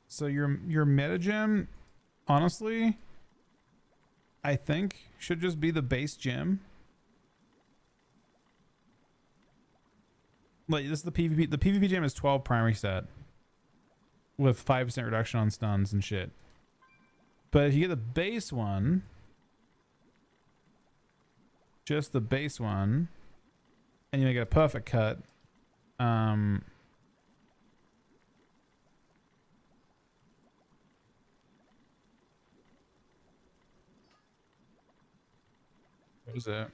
So your meta gem, honestly, I think should just be the base gem. Like this is the PvP. The PvP gem is 12 primary set with 5% reduction on stuns and shit. But if you get the base one, just the base one, and you make it a perfect cut, what was it?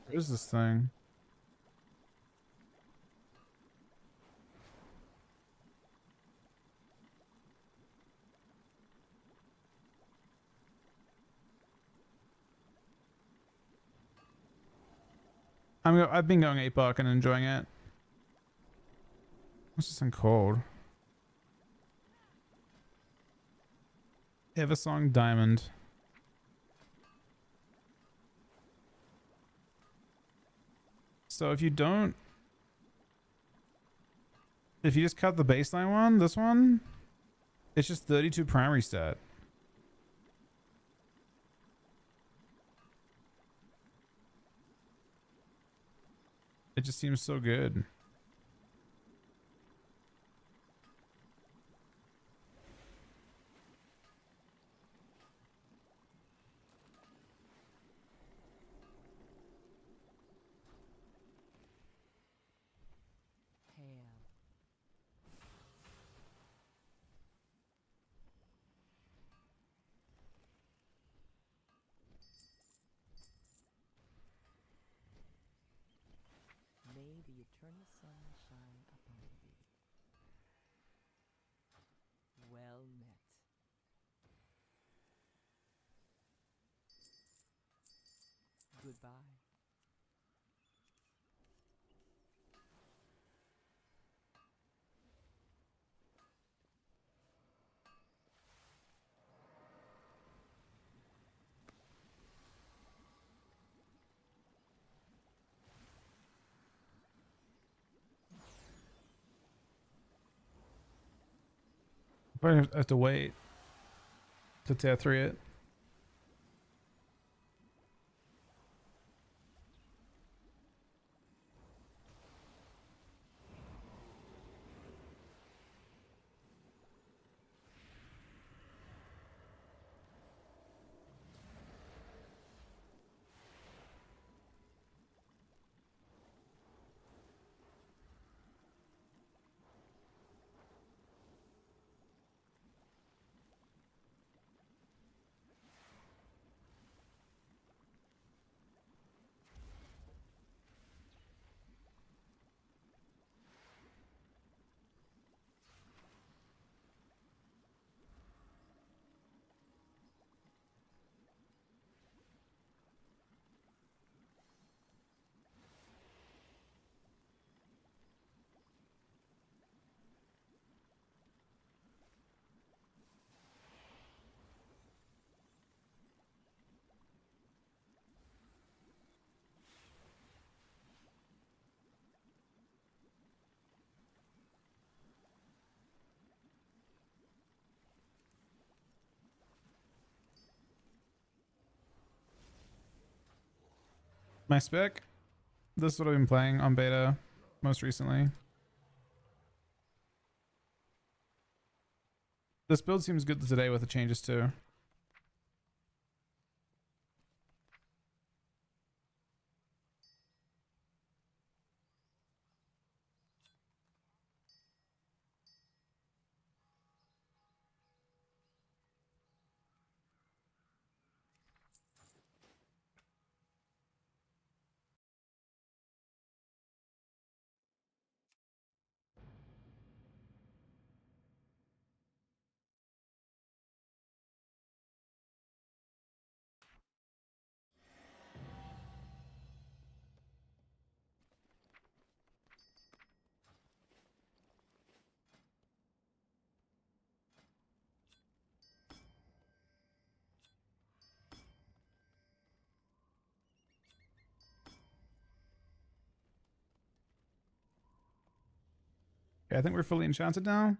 What is this thing? I've been going 8 buck and enjoying it. What's this thing called? Eversong Diamond. So if you don't If you just cut the baseline one, this one, it's just 32 primary stat. It just seems so good. Hail. May the eternal sun shine upon thee. Well met. Goodbye. But I have to wait to tier 3 it. My spec? This is what I've been playing on beta most recently. This build seems good today with the changes too. Okay, I think we're fully enchanted now.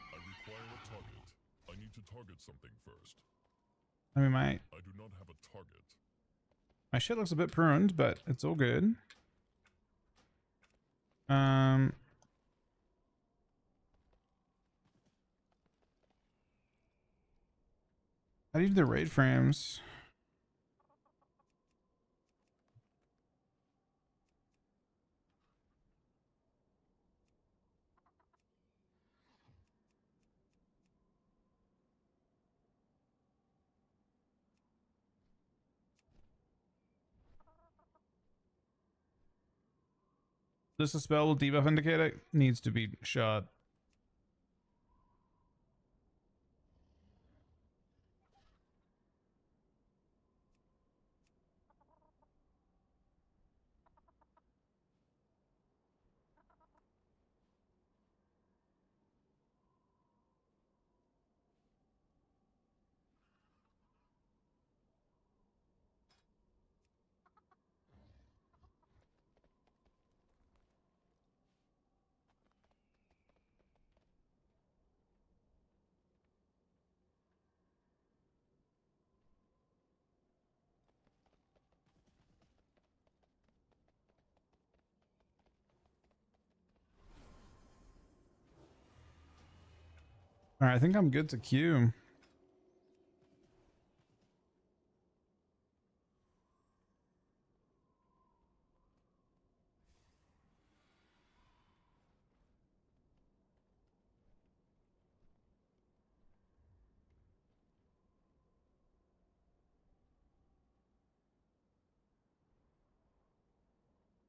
I require a target. I need to target something first. I mean, my I do not have a target. shit looks a bit pruned, but it's all good. How do you do the raid frames? Does a spell will debuff indicator needs to be shot. All right, I think I'm good to queue.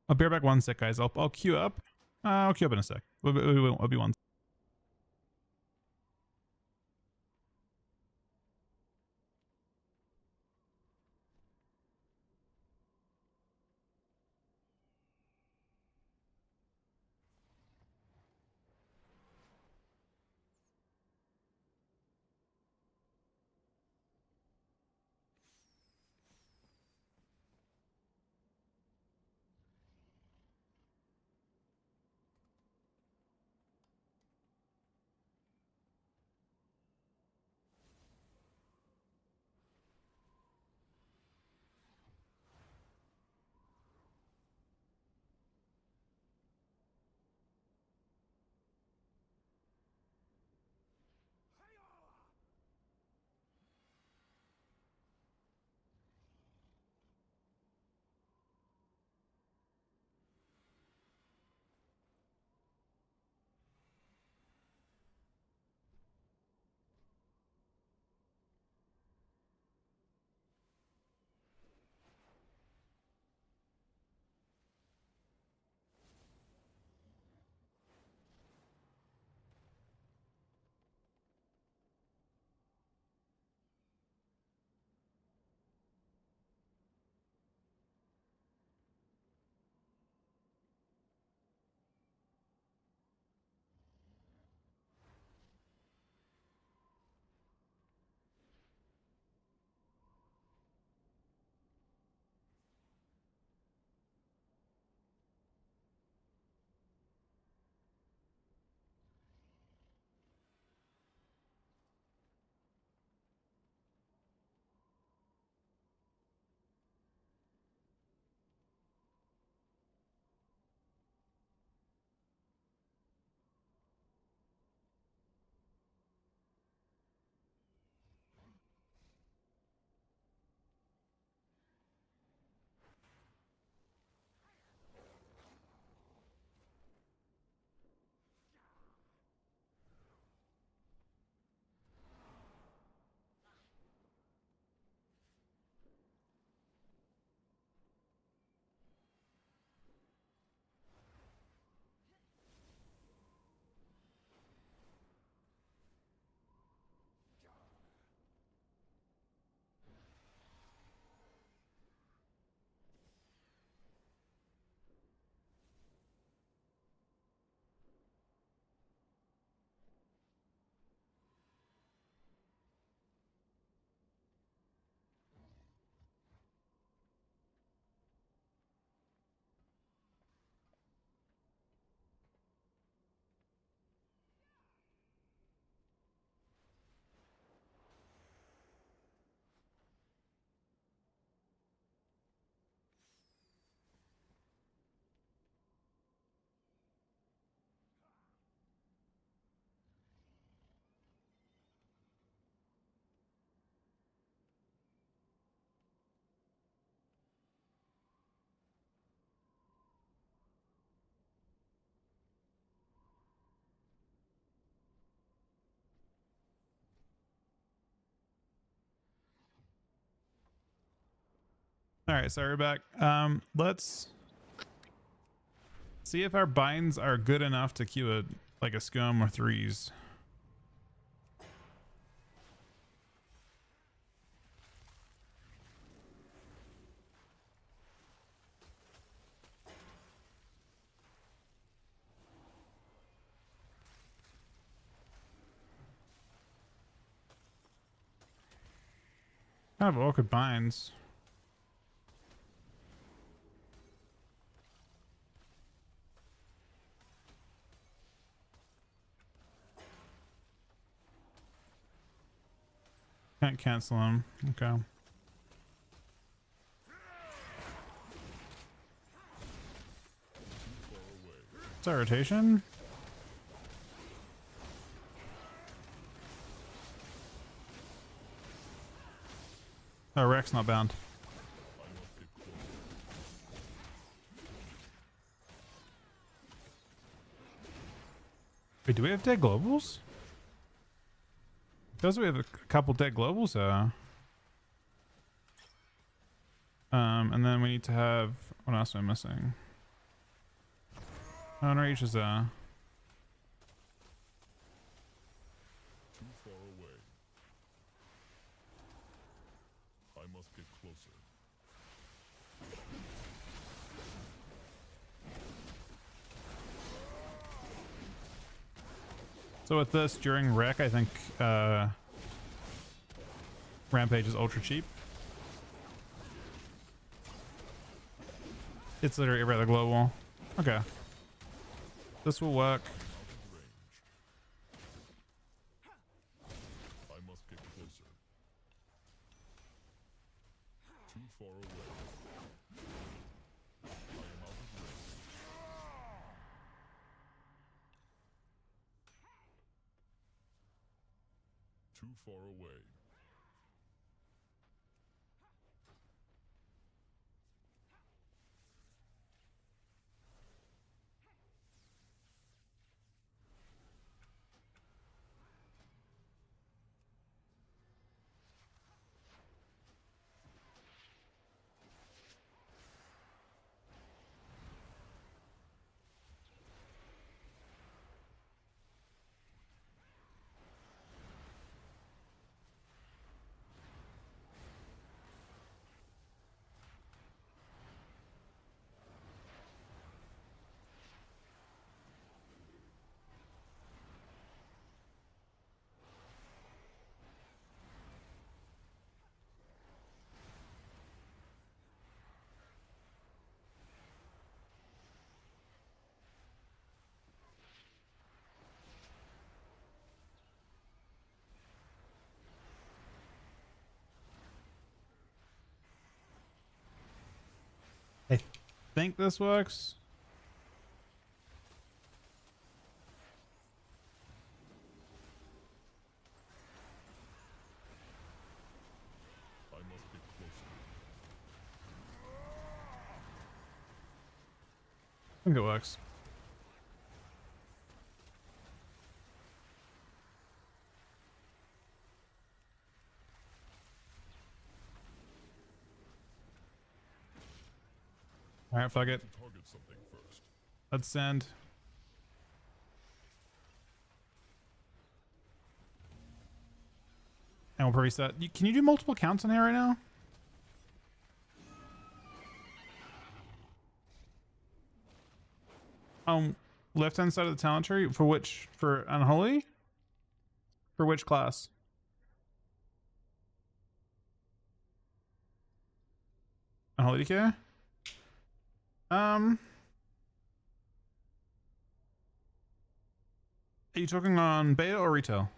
I'll be right back 1 sec, guys. I'll queue up. I'll queue up in a sec. I'll be 1 sec. All right, so we're back. Let's see if our binds are good enough to queue a like a scum or threes. Kind of awkward binds. Can't cancel them. Okay. Is that rotation? Oh, Rex not bound. I must get closer. Wait, do we have dead globals? Feels we have a couple dead globals. And then we need to have, what else am I missing? Oh, Enrage is Too far away. I must get closer. So with this during rec, I think Rampage is ultra cheap. It's literally every other global. Okay. This will work. I must get closer. Too far away. I am out of range. Too far away. I think this works. I must get closer. I think it works. All right, fuck it. To target something first. Let's send. And we'll reset. Can you do multiple counts in here right now? Left hand side of the talent tree for which? For Unholy? For which class? Unholy DK? Are you talking on beta or retail?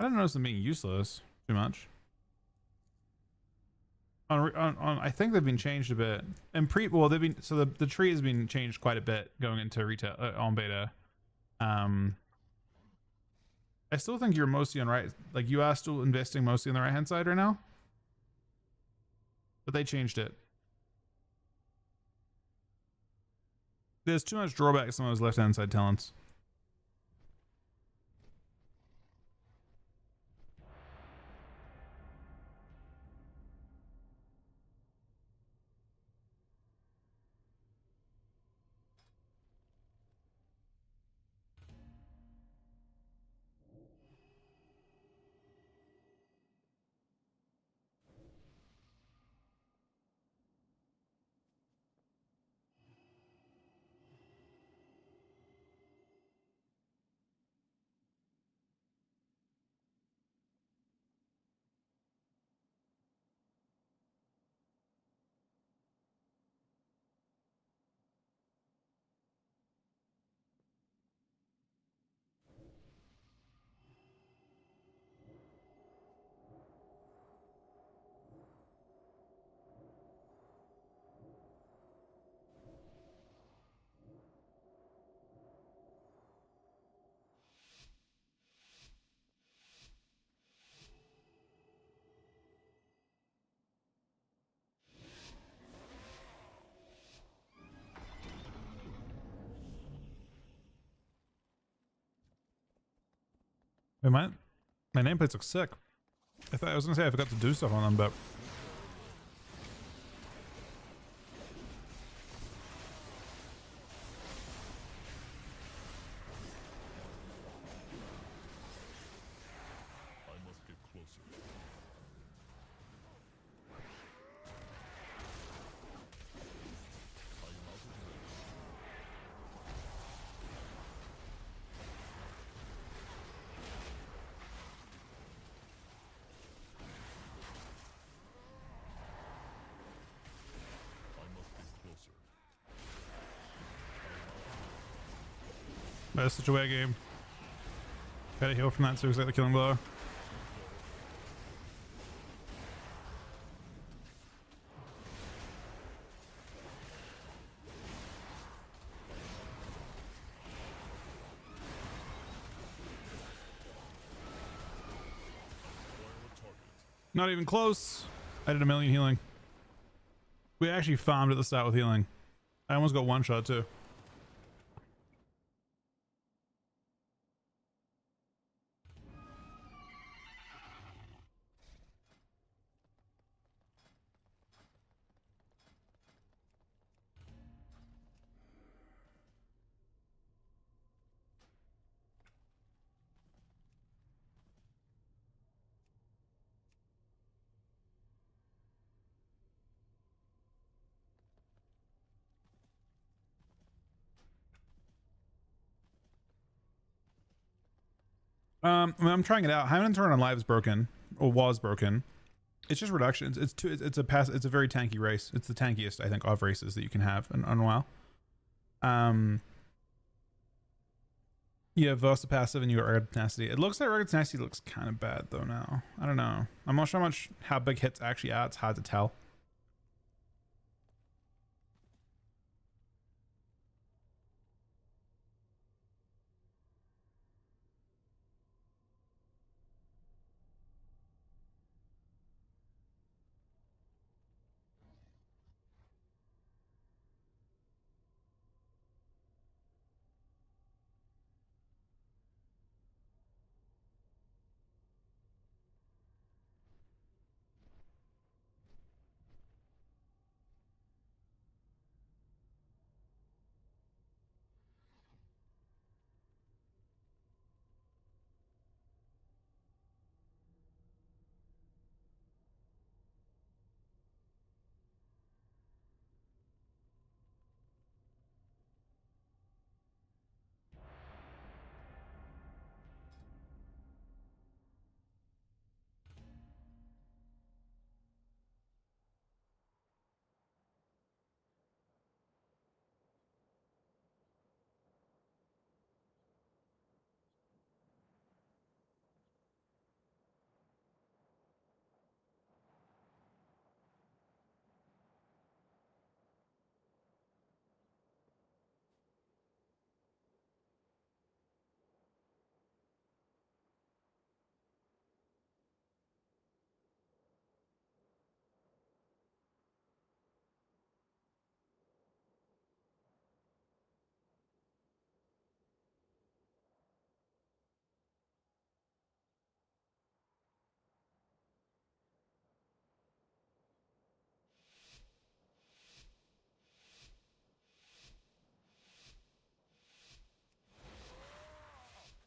I didn't notice them being useless too much. On I think they've been changed a bit. And well, they've been, so the tree has been changed quite a bit going into retail on beta. I still think you're mostly on right, like you are still investing mostly on the right hand side right now. But they changed it. There's too much drawback to some of those left hand side talents. Wait, my nameplates look sick. I was gonna say I forgot to do stuff on them, but I must get closer. I am out of range. I must get closer. that's such a way game. Gotta heal from that, so it's like the killing blow. Not even close. I did 1,000,000 healing. We actually farmed at the start with healing. I almost got one shot too. I'm trying it out. Hyman turn on live is broken, or was broken. It's just reductions. It's a very tanky race. It's the tankiest, I think, of races that you can have on WoW. You have Versa passive and you got Rugged Tenacity. It looks like Rugged Tenacity looks kind of bad though now. I don't know. I'm not sure how big hits actually are. It's hard to tell.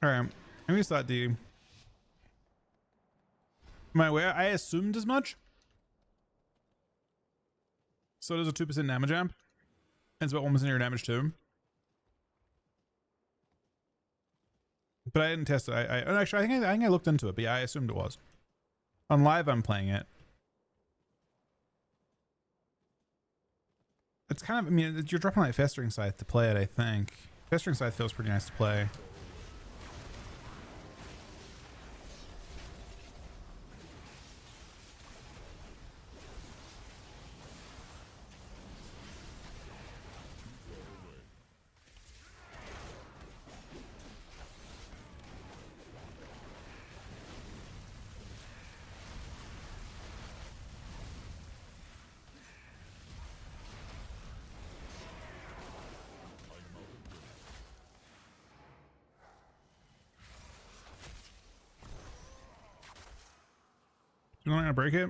All right, let me start the. My way, I assumed as much. So there's a 2% damage amp. And it's about 1% of your damage too. But I didn't test it. Actually, I think I looked into it, but yeah, I assumed it was. On live, I'm playing it. It's kind of, I mean, you're dropping like Festering Scythe to play it, I think. Festering Scythe feels pretty nice to play. I'm not gonna break it.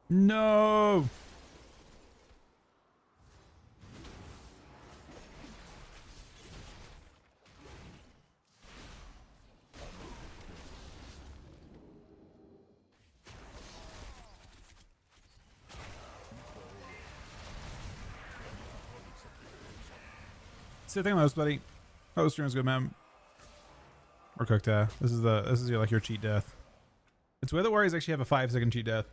No. See, I think most buddy. Oh, stream is good, man. We're cooked. This is your, like your cheat death. It's weird that Warriors actually have a 5-second cheat death.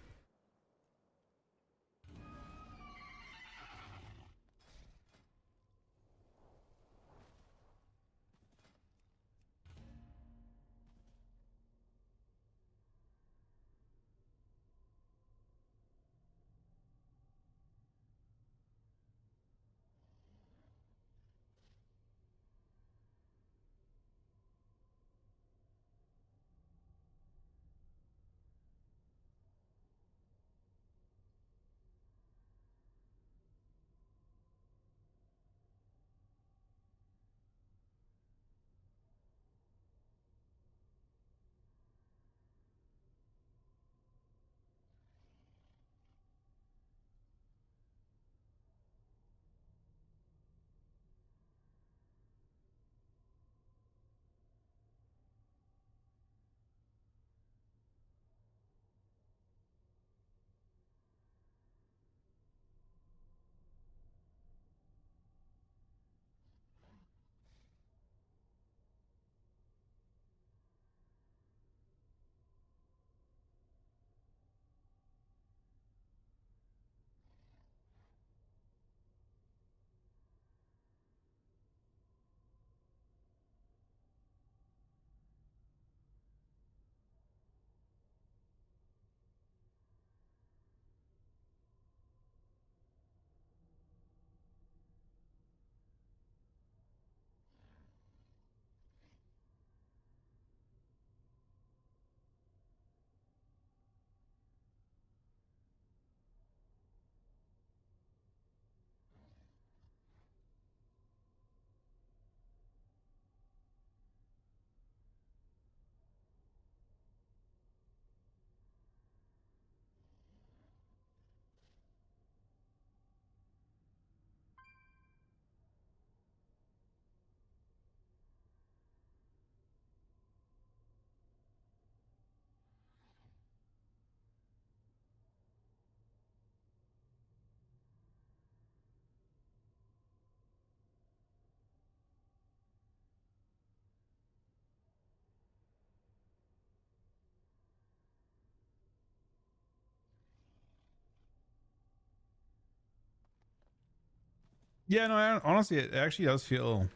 Yeah, no, honestly, it actually does feel.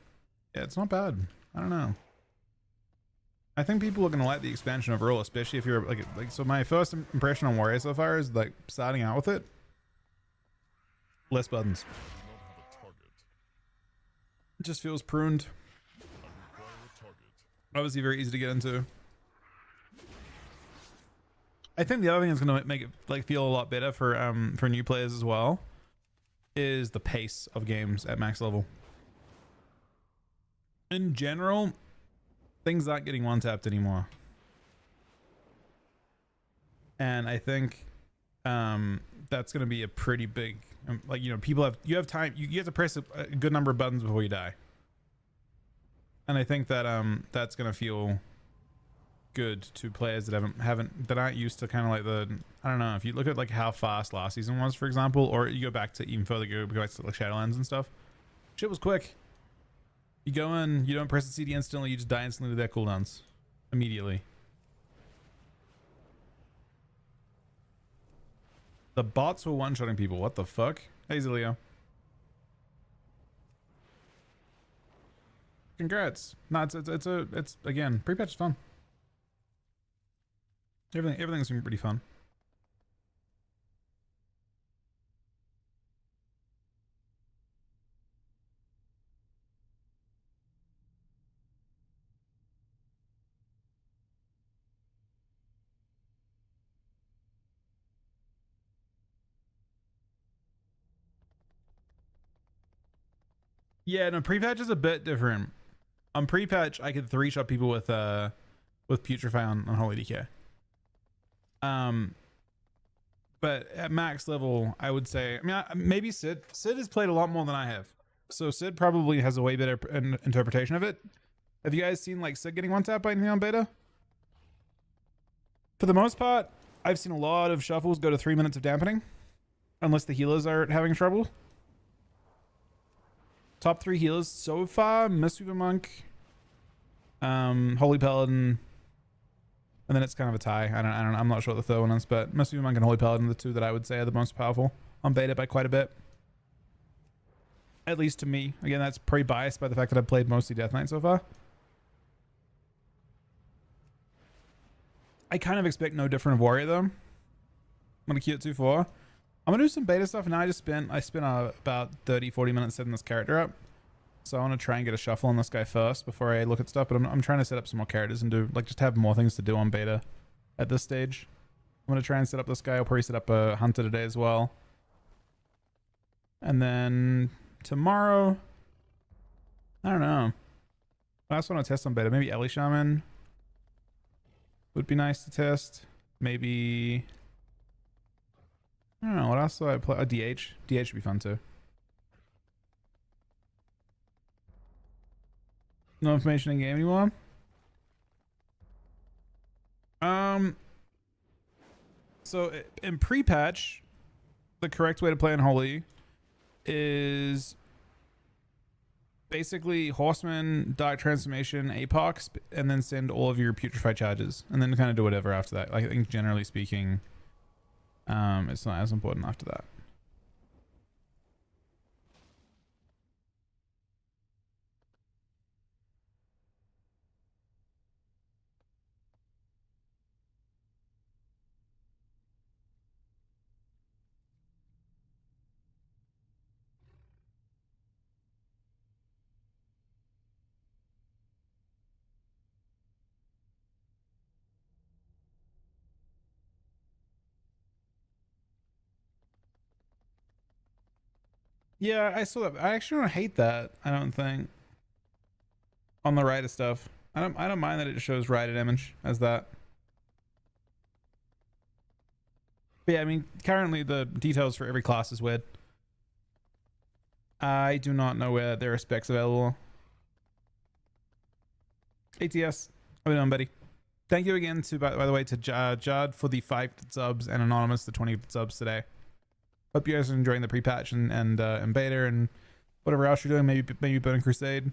Yeah, it's not bad. I don't know. I think people are gonna like the expansion overall, especially if you're like. So my first impression on Warrior so far is like starting out with it. Less buttons. I do not have a target. It just feels pruned. I require a target. Obviously, very easy to get into. I think the other thing that's gonna make it like feel a lot better for new players as well is the pace of games at max level. In general, things aren't getting one-tapped anymore. And I think that's going to be a pretty big like, you know, you have time, you have to press a good number of buttons before you die. And I think that that's going to feel good to players that that aren't used to kind of like I don't know, if you look at like how fast last season was, for example, or you go back to even further, go back to like Shadowlands and stuff, shit was quick. You go in, you don't press the CD instantly, you just die instantly to their cooldowns immediately. The bots were one-shotting people. What the fuck? Hey, Zilio. Congrats. No, it's again, pre-patch is fun. Everything's been pretty fun. Yeah, no, pre-patch is a bit different. On pre-patch, I could 3-shot people with Putrefy on Holy DK. But at max level, I would say, I mean, maybe Sid has played a lot more than I have, so Sid probably has a way better interpretation of it. Have you guys seen like Sid getting one tap by anything on beta? For the most part, I've seen a lot of shuffles go to 3 minutes of dampening, unless the healers are having trouble. Top 3 healers so far: Mistweaver Monk, Holy Paladin, and then it's kind of a tie. I'm not sure what the third one is, but Mistweaver Monk and Holy Paladin are the 2 that I would say are the most powerful on beta by quite a bit. At least to me. Again, that's pretty biased by the fact that I've played mostly Death Knight so far. I kind of expect no different of Warrior though. I'm gonna queue at 2-4. I'm gonna do some beta stuff, and I spent about 30-40 minutes setting this character up. So I want to try and get a shuffle on this guy first before I look at stuff. But I'm trying to set up some more characters and do like just have more things to do on beta at this stage. I'm gonna try and set up this guy. I'll probably set up a hunter today as well. And then tomorrow, I don't know. I also want to test on beta. Maybe Ellie Shaman would be nice to test. Maybe, I don't know, what else do I play? A DH. DH would be fun too. No information in game anymore. So in pre-patch, the correct way to play in Holy is basically Horseman, Dark Transformation, Apox, and then send all of your Putrefy charges, and then kind of do whatever after that. I think generally speaking, it's not as important after that. Yeah, I saw that. I actually don't hate that. I don't think on the Rida stuff. I don't mind that it shows Rida image as that. But yeah, I mean, currently the details for every class is weird. I do not know where there are specs available. ATS, how are we doing, buddy? Thank you again to, by the way, to Jad for the 5 subs and Anonymous the 20 subs today. Hope you guys are enjoying the pre-patch and beta and whatever else you're doing. Maybe Burning Crusade.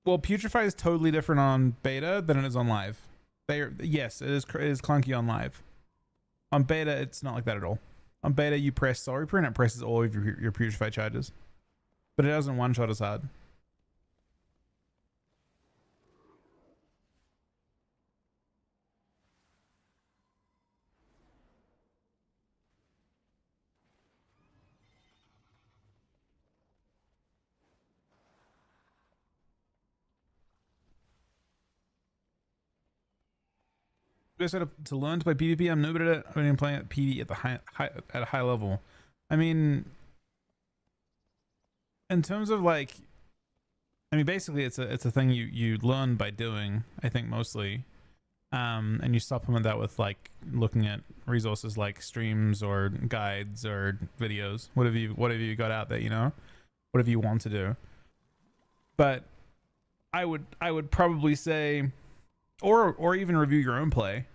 Well, Putrefy is totally different on beta than it is on live. Yes, it is clunky on live. On beta, it's not like that at all. On beta, you press Sorry Print, it presses all of your Putrefy charges, but it doesn't one-shot as hard. I said to learn to play PvP. I'm new at it. I've been playing PvP at a high level. I mean, in terms of like, I mean, basically it's a thing you learn by doing. I think mostly, and you supplement that with like looking at resources like streams or guides or videos. Whatever you got out there, you know, whatever you want to do. But I would probably say, or even review your own play.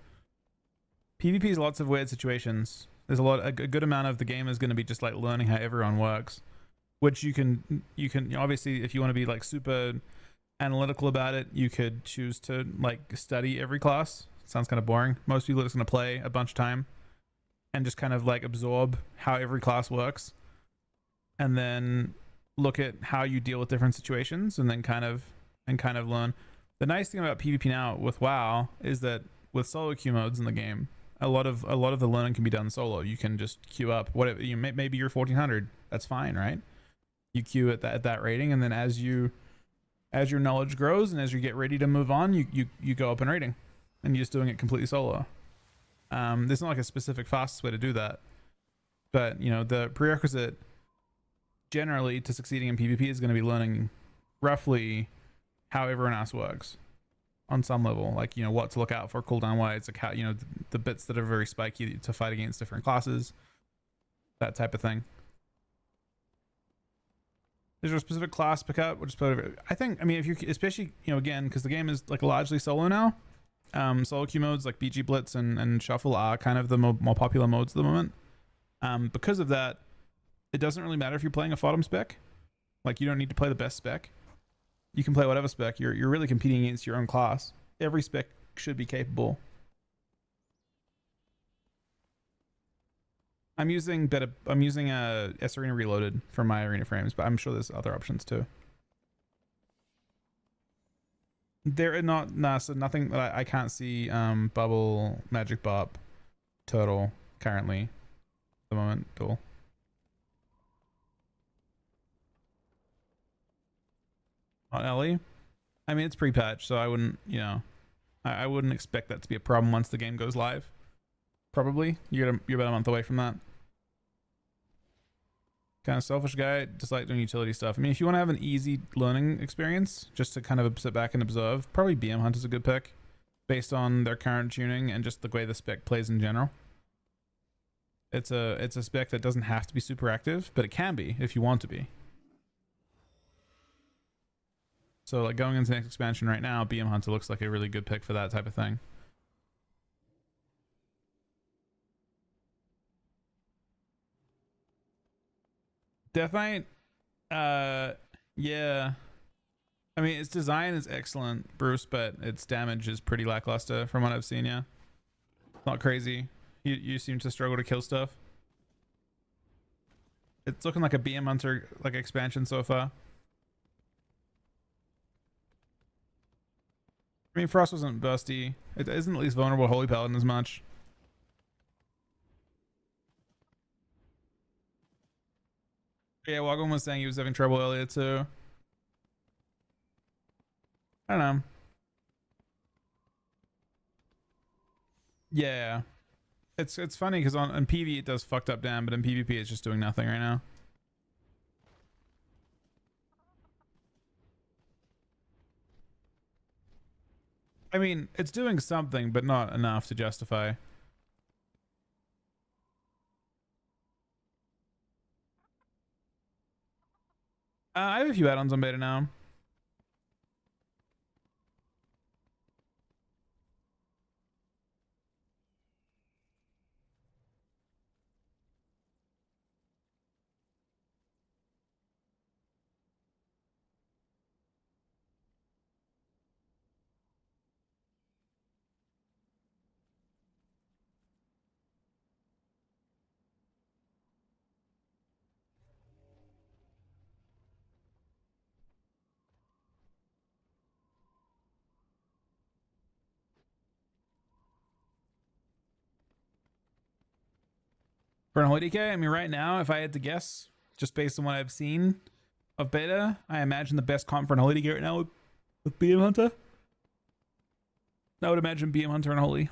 PvP is lots of weird situations. There's a good amount of the game is going to be just like learning how everyone works, which you can obviously, if you want to be like super analytical about it, you could choose to like study every class. Sounds kind of boring. Most people are just going to play a bunch of time and just kind of like absorb how every class works, and then look at how you deal with different situations, and then kind of learn. The nice thing about PvP now with WoW is that with solo queue modes in the game, a lot of the learning can be done solo. You can just queue up whatever maybe you're 1400. That's fine, right? You queue at that rating, and then as your knowledge grows and as you get ready to move on, you go up in rating, and you're just doing it completely solo. There's not like a specific fastest way to do that, but you know the prerequisite generally to succeeding in PvP is going to be learning roughly how everyone else works on some level. Like, you know, what to look out for cooldown wise, like how, you know, the bits that are very spiky to fight against different classes, that type of thing. Is there a specific class pick up? Which is, I think, I mean, if you, especially, you know, again, because the game is like largely solo now. Solo queue modes like BG Blitz and Shuffle are kind of the more popular modes at the moment. Because of that, it doesn't really matter if you're playing a fodom spec. Like, you don't need to play the best spec. You can play whatever spec. You're really competing against your own class. Every spec should be capable. I'm using S Arena Reloaded for my arena frames, but I'm sure there's other options too. There are not, nah, so nothing that I can't see. Bubble, Magic Bop, Turtle currently at the moment. Cool. On Ellie, I mean, it's pre-patch, so I wouldn't, you know, I wouldn't expect that to be a problem once the game goes live. Probably you're about a month away from that. Kind of selfish guy, just like doing utility stuff. I mean, if you want to have an easy learning experience, just to kind of sit back and observe, probably BM Hunt is a good pick, based on their current tuning and just the way the spec plays in general. It's a spec that doesn't have to be super active, but it can be if you want to be. So like going into the next expansion right now, BM Hunter looks like a really good pick for that type of thing. Death Knight, yeah. I mean, its design is excellent, Bruce, but its damage is pretty lackluster from what I've seen. Yeah, not crazy. You seem to struggle to kill stuff. It's looking like a BM Hunter like expansion so far. I mean, Frost wasn't busty. It isn't at least vulnerable to Holy Paladin as much. Yeah, Wagwan was saying he was having trouble earlier too. I don't know. Yeah. It's funny because on PV it does fucked up damn, but in PvP it's just doing nothing right now. I mean, it's doing something, but not enough to justify. I have a few add-ons on beta now. For an Holy DK, I mean, right now, if I had to guess, just based on what I've seen of beta, I imagine the best comp for an Holy DK right now with BM Hunter. I would imagine BM Hunter and Holy.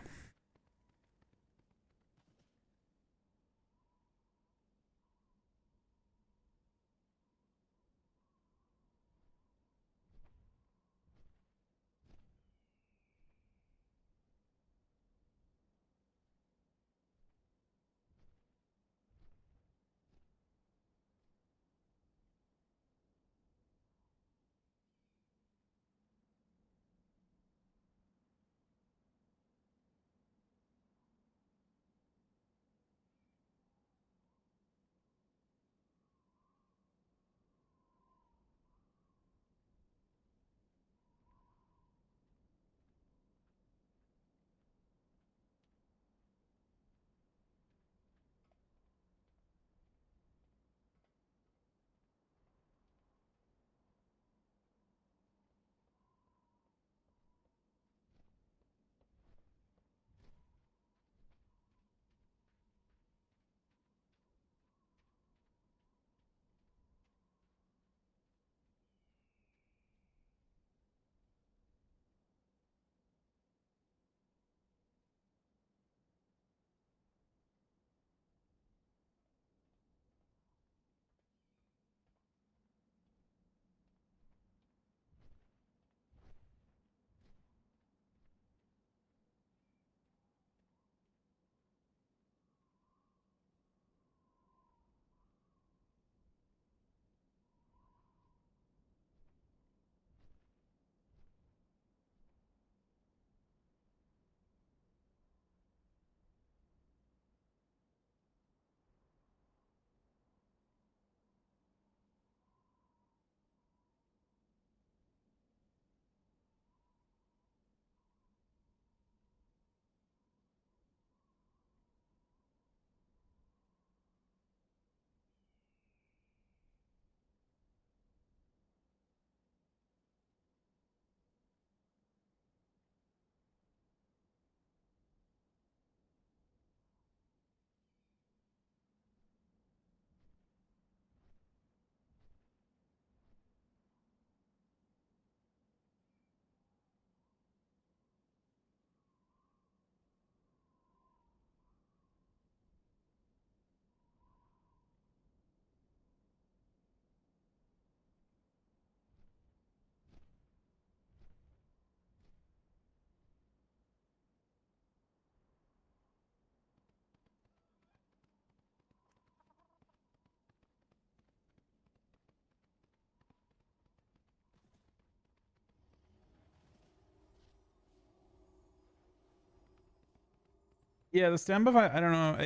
Yeah, the stem buff. I don't know.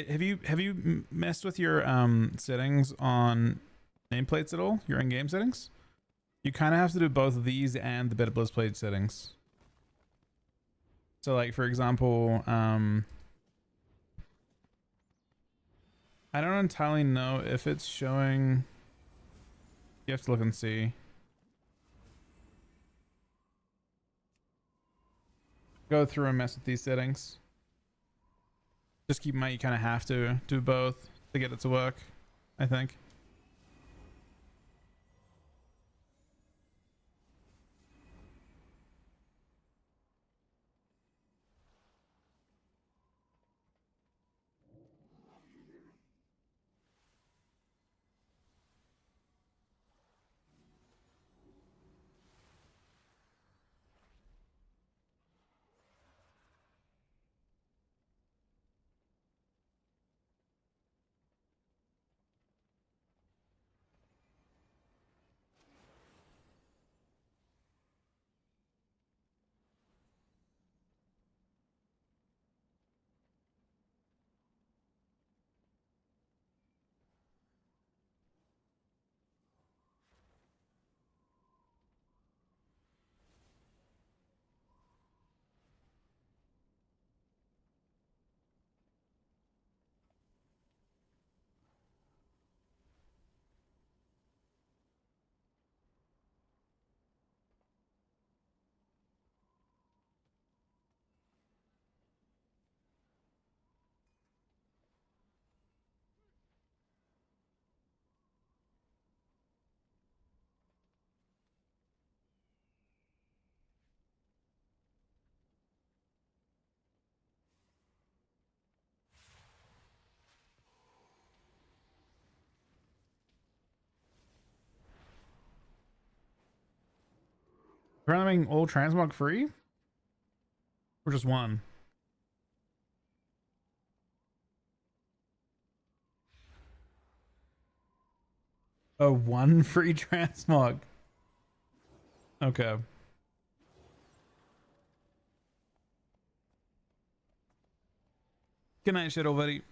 Have you messed with your settings on nameplates at all? Your in-game settings? You kind of have to do both of these and the Better Bliss Blade settings. So, like for example, I don't entirely know if it's showing. You have to look and see. Go through and mess with these settings. Just keep in mind you kind of have to do both to get it to work, I think. Running all transmog free? Or just one? Oh, one free transmog. Okay. Good night, Shadow Buddy.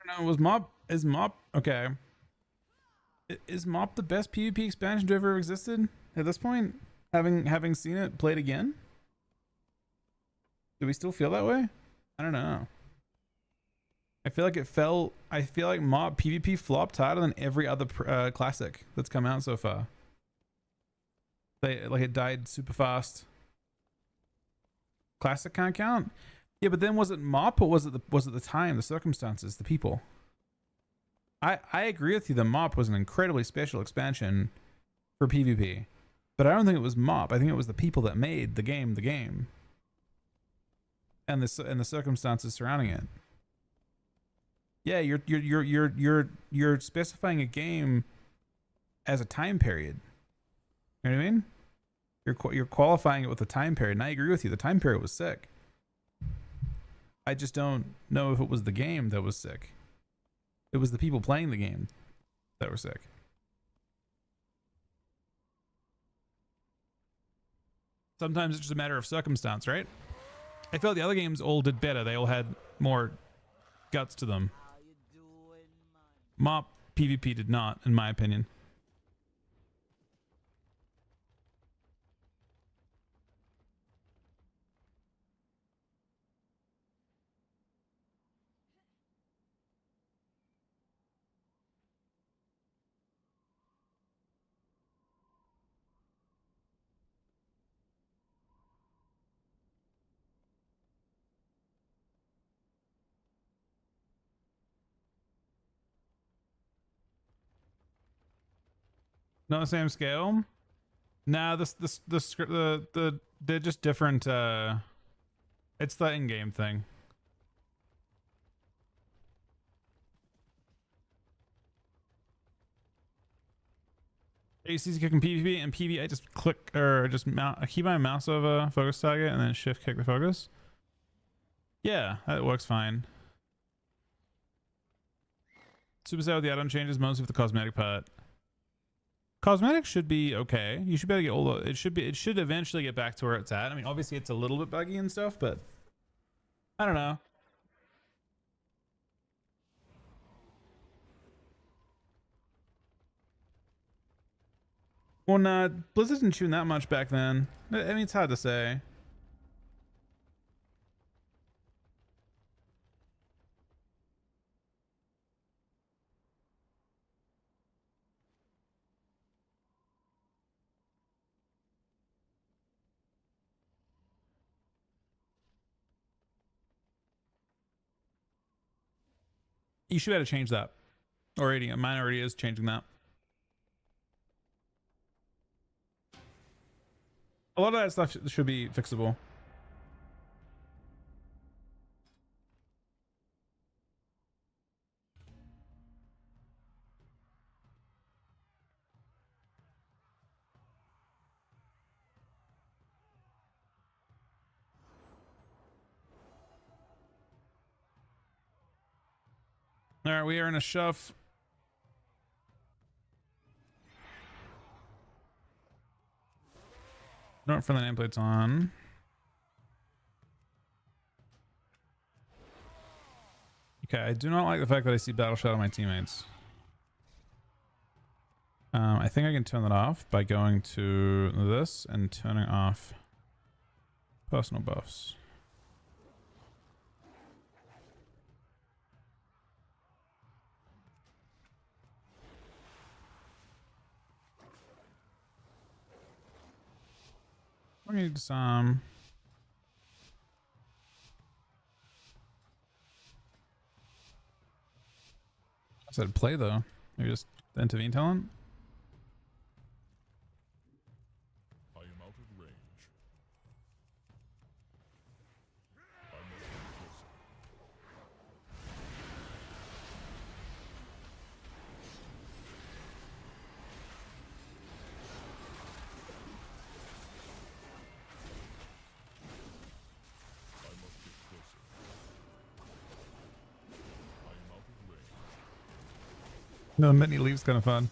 No, was Mop is Mop okay. Is Mop the best PvP expansion to ever existed at this point? Having seen it played again? Do we still feel that way? I don't know. I feel like I feel like Mop PvP flopped harder than every other classic that's come out so far. It died super fast. Classic can't count. Yeah, but then was it Mop or was it the time, the circumstances, the people? I agree with you that Mop was an incredibly special expansion for PvP. But I don't think it was Mop. I think it was the people that made the game. And the circumstances surrounding it. Yeah, you're specifying a game as a time period. You know what I mean? You're qualifying it with a time period, and I agree with you. The time period was sick. I just don't know if it was the game that was sick. It was the people playing the game that were sick. Sometimes it's just a matter of circumstance, right? I felt the other games all did better. They all had more guts to them. Mop PvP did not, in my opinion. Not the same scale. Nah, they're just different. It's the in-game thing. AC's kicking PvP and PvE. I just click or just I keep my mouse over focus target and then shift kick the focus. Yeah, that works fine. Super sad with the add-on changes, mostly with the cosmetic part. Cosmetics should be okay. You should be able to get all the, it should eventually get back to where it's at. I mean, obviously it's a little bit buggy and stuff, but I don't know. Well, nah, Blizzard didn't tune that much back then. I mean, it's hard to say. You should be able to change that already. Mine already is changing that. A lot of that stuff should be fixable. All right, we are in a shove. Don't for the nameplates on. Okay, I do not like the fact that I see battle shot on my teammates. I think I can turn that off by going to this and turning off personal buffs. We need some. I said play though. Maybe just the intervene talent. I am out of range. I must get closer. I must get closer. I am out of range. No, mini leaves kind of fun.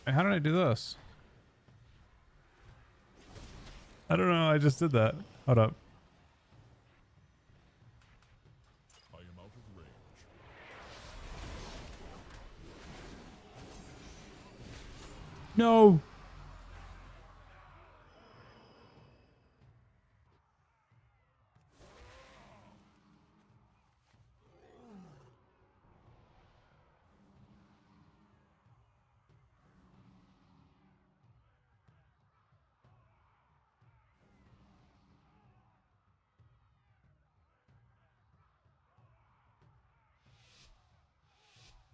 Hey, how did I do this? I don't know. I just did that. Hold up. I am out of range. No.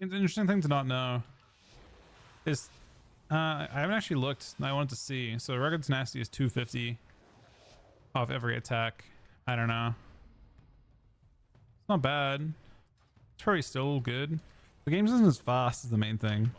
It's an interesting thing to not know. Is I haven't actually looked. I wanted to see. So Rugged Tenacity is 250 off every attack. I don't know. It's not bad. It's probably still good. The game isn't as fast is the main thing.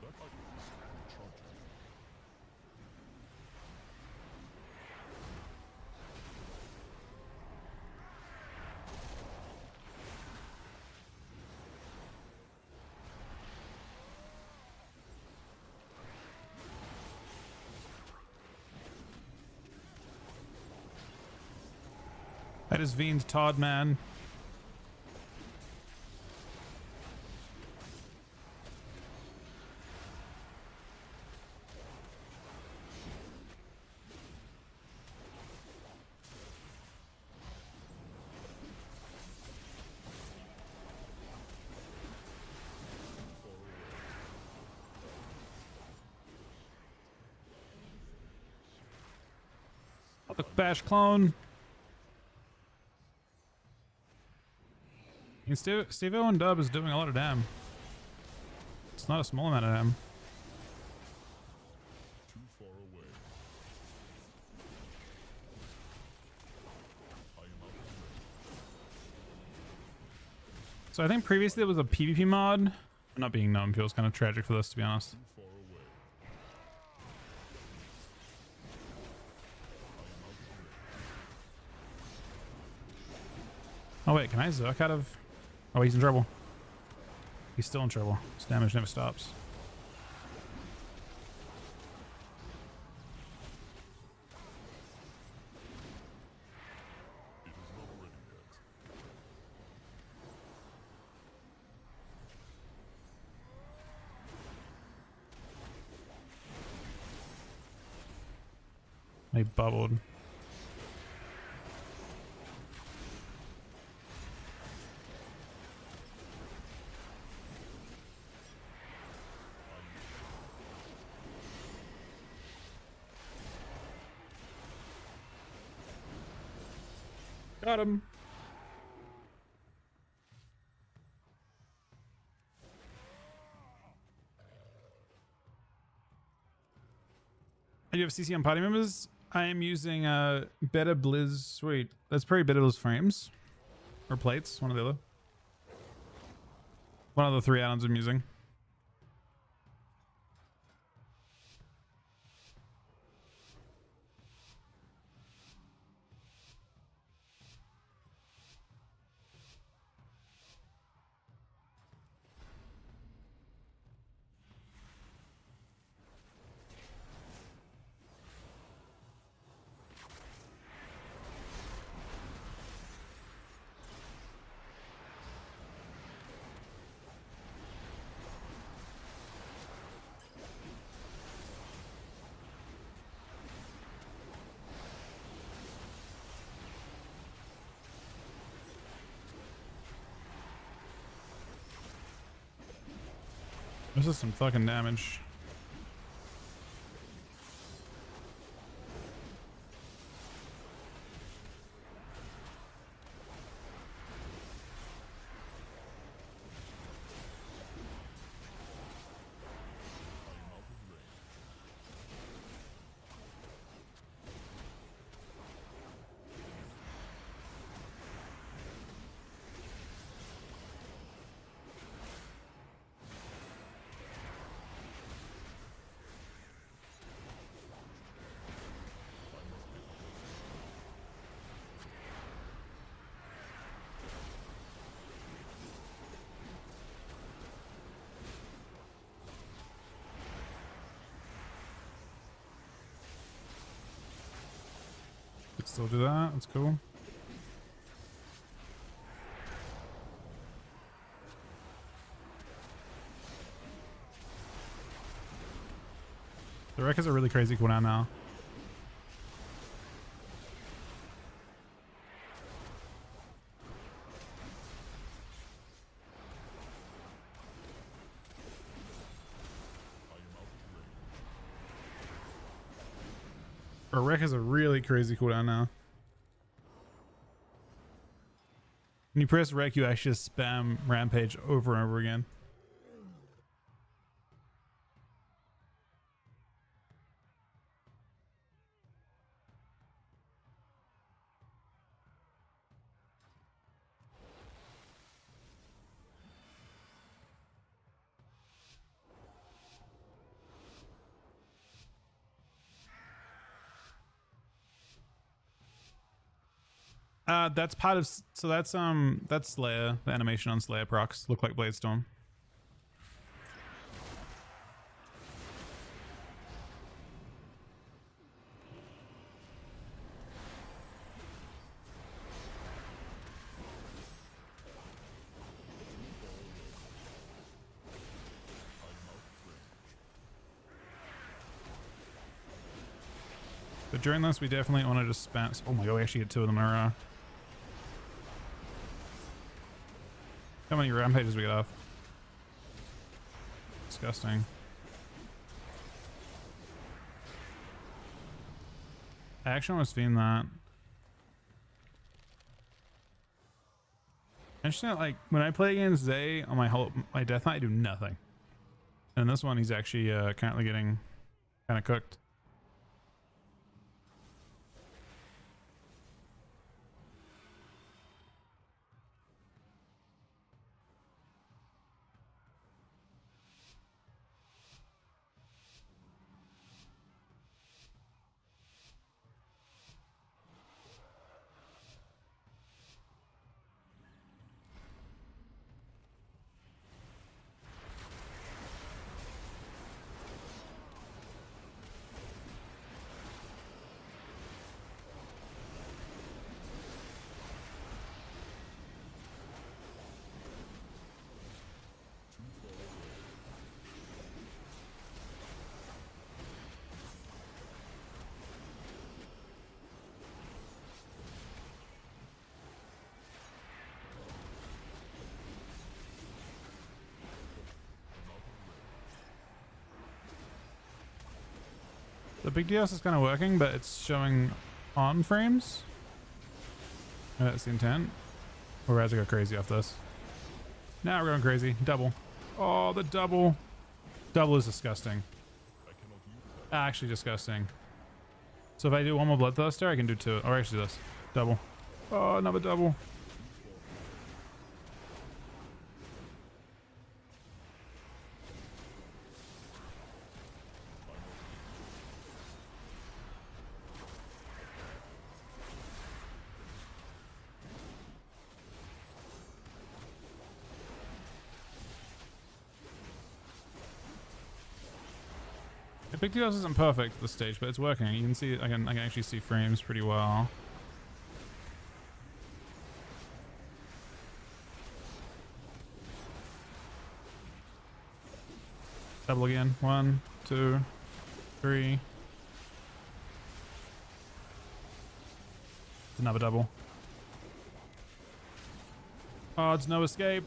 That item is recharging. I just veined Todd, man. Look, bash clone. I mean, Steve-O and Dub is doing a lot of damn. It's not a small amount of damn. Too far away. I am out of range. So I think previously there was a PvP mod. Not being gnome feels kind of tragic for this, to be honest. Too far away. Oh wait, can I Zerk out of... Oh, he's in trouble. He's still in trouble. His damage never stops. It is not ready yet. He bubbled. Got him. Do you have CC on party members? I am using Better Blizz. Sweet. That's pretty Better Blizz frames. Or plates, one or the other. One of the 3 add-ons I'm using. This is some fucking damage. Still do that. That's cool. The wreck is a really crazy cooldown now. Or wreck is a really crazy cooldown now. When you press wreck, you actually just spam rampage over and over again. That's part of, so that's Slayer, the animation on Slayer procs look like Bladestorm. But during this, we definitely want to just spam. Oh my god, we actually get 2 of them in a row. How many rampages we get off? Disgusting. I actually almost fiend that. Interesting, like when I play against Zay on my death knight, I do nothing. And this one, he's actually currently getting kind of cooked. The big DS is kind of working, but it's showing on frames. That's the intent. Or as I go crazy off this. Now we're going crazy. Double. Oh, the double. Double is disgusting. Actually disgusting. So if I do one more Bloodthirster, I can do two. Or actually this. Double. Oh, another double. Big DS isn't perfect at this stage, but it's working. You can see, I can actually see frames pretty well. Double again. 1, 2, 3. It's another double. Oh, it's no escape.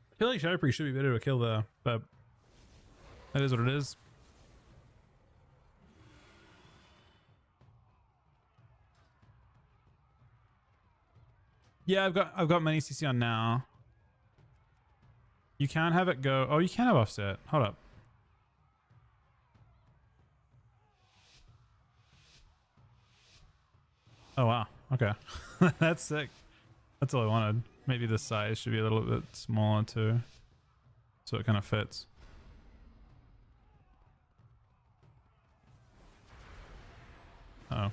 I feel like Shadowpriest should be better to kill though, but that is what it is. Yeah, I've got many CC on now. You can have it go. Oh, you can have offset. Hold up. Oh wow. Okay. That's sick. That's all I wanted. Maybe the size should be a little bit smaller too, so it kind of fits. Oh.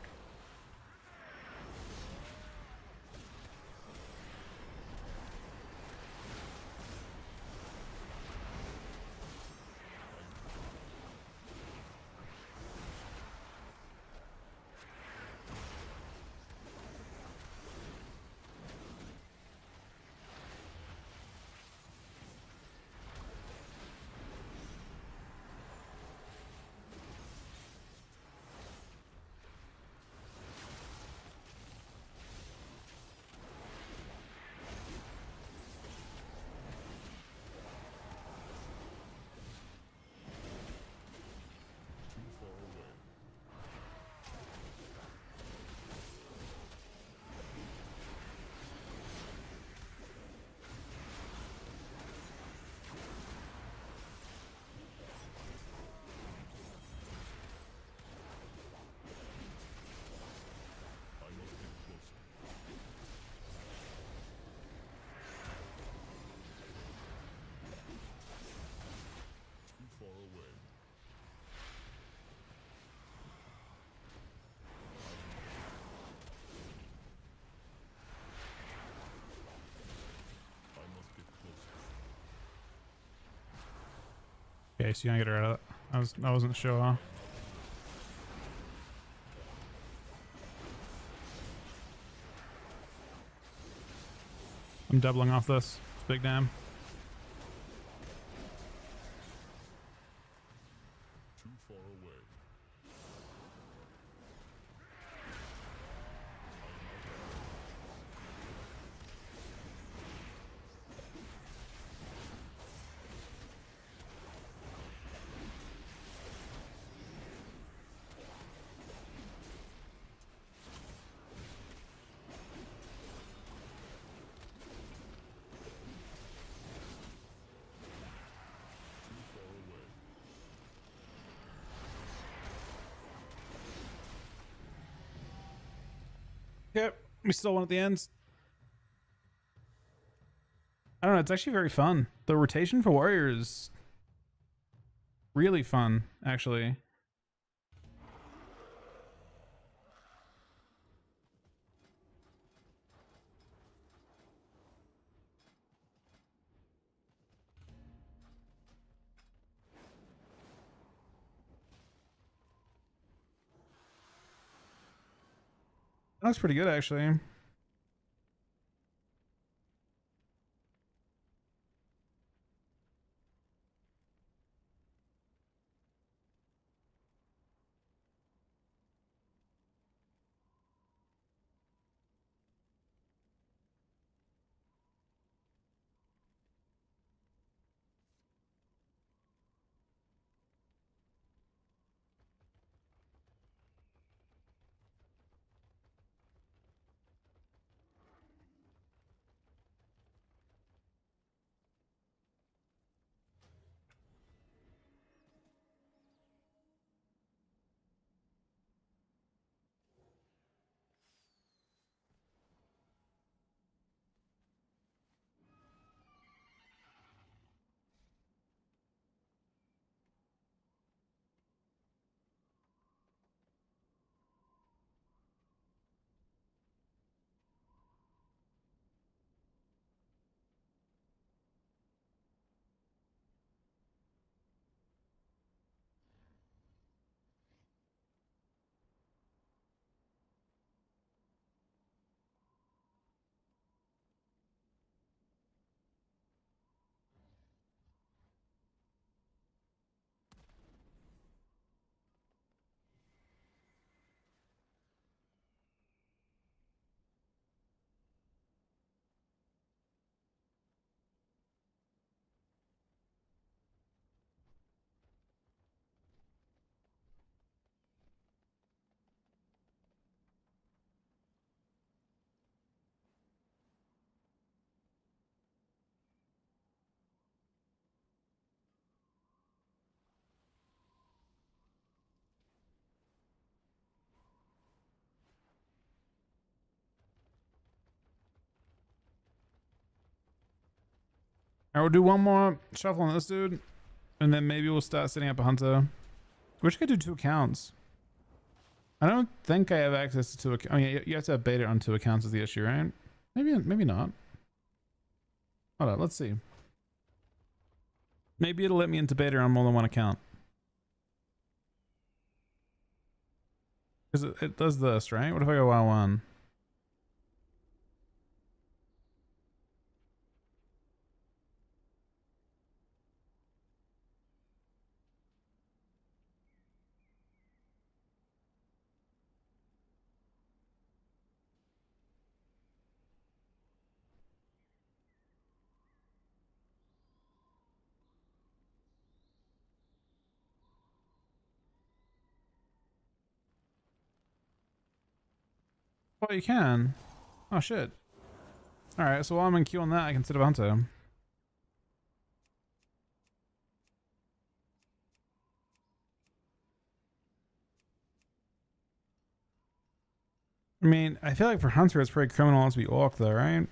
Okay, so you gotta get her out of that. I wasn't sure. Huh? I'm doubling off this. It's big damn. Too far away. Yep, we still won at the end. I don't know, it's actually very fun. The rotation for warrior is really fun, actually. That looks pretty good, actually. Alright, we'll do one more shuffle on this dude, and then maybe we'll start setting up a hunter. Wish I could do 2 accounts. I don't think I have access to 2 accounts. Oh yeah, you have to have beta on 2 accounts is the issue, right? Maybe not. Hold on, let's see. Maybe it'll let me into beta on more than 1 account. Because it does this, right? What if I go Y1? Well, you can. Oh shit. Alright, so while I'm in queue on that, I can set up a hunter. I mean, I feel like for hunter it's pretty criminal to be orc though, right?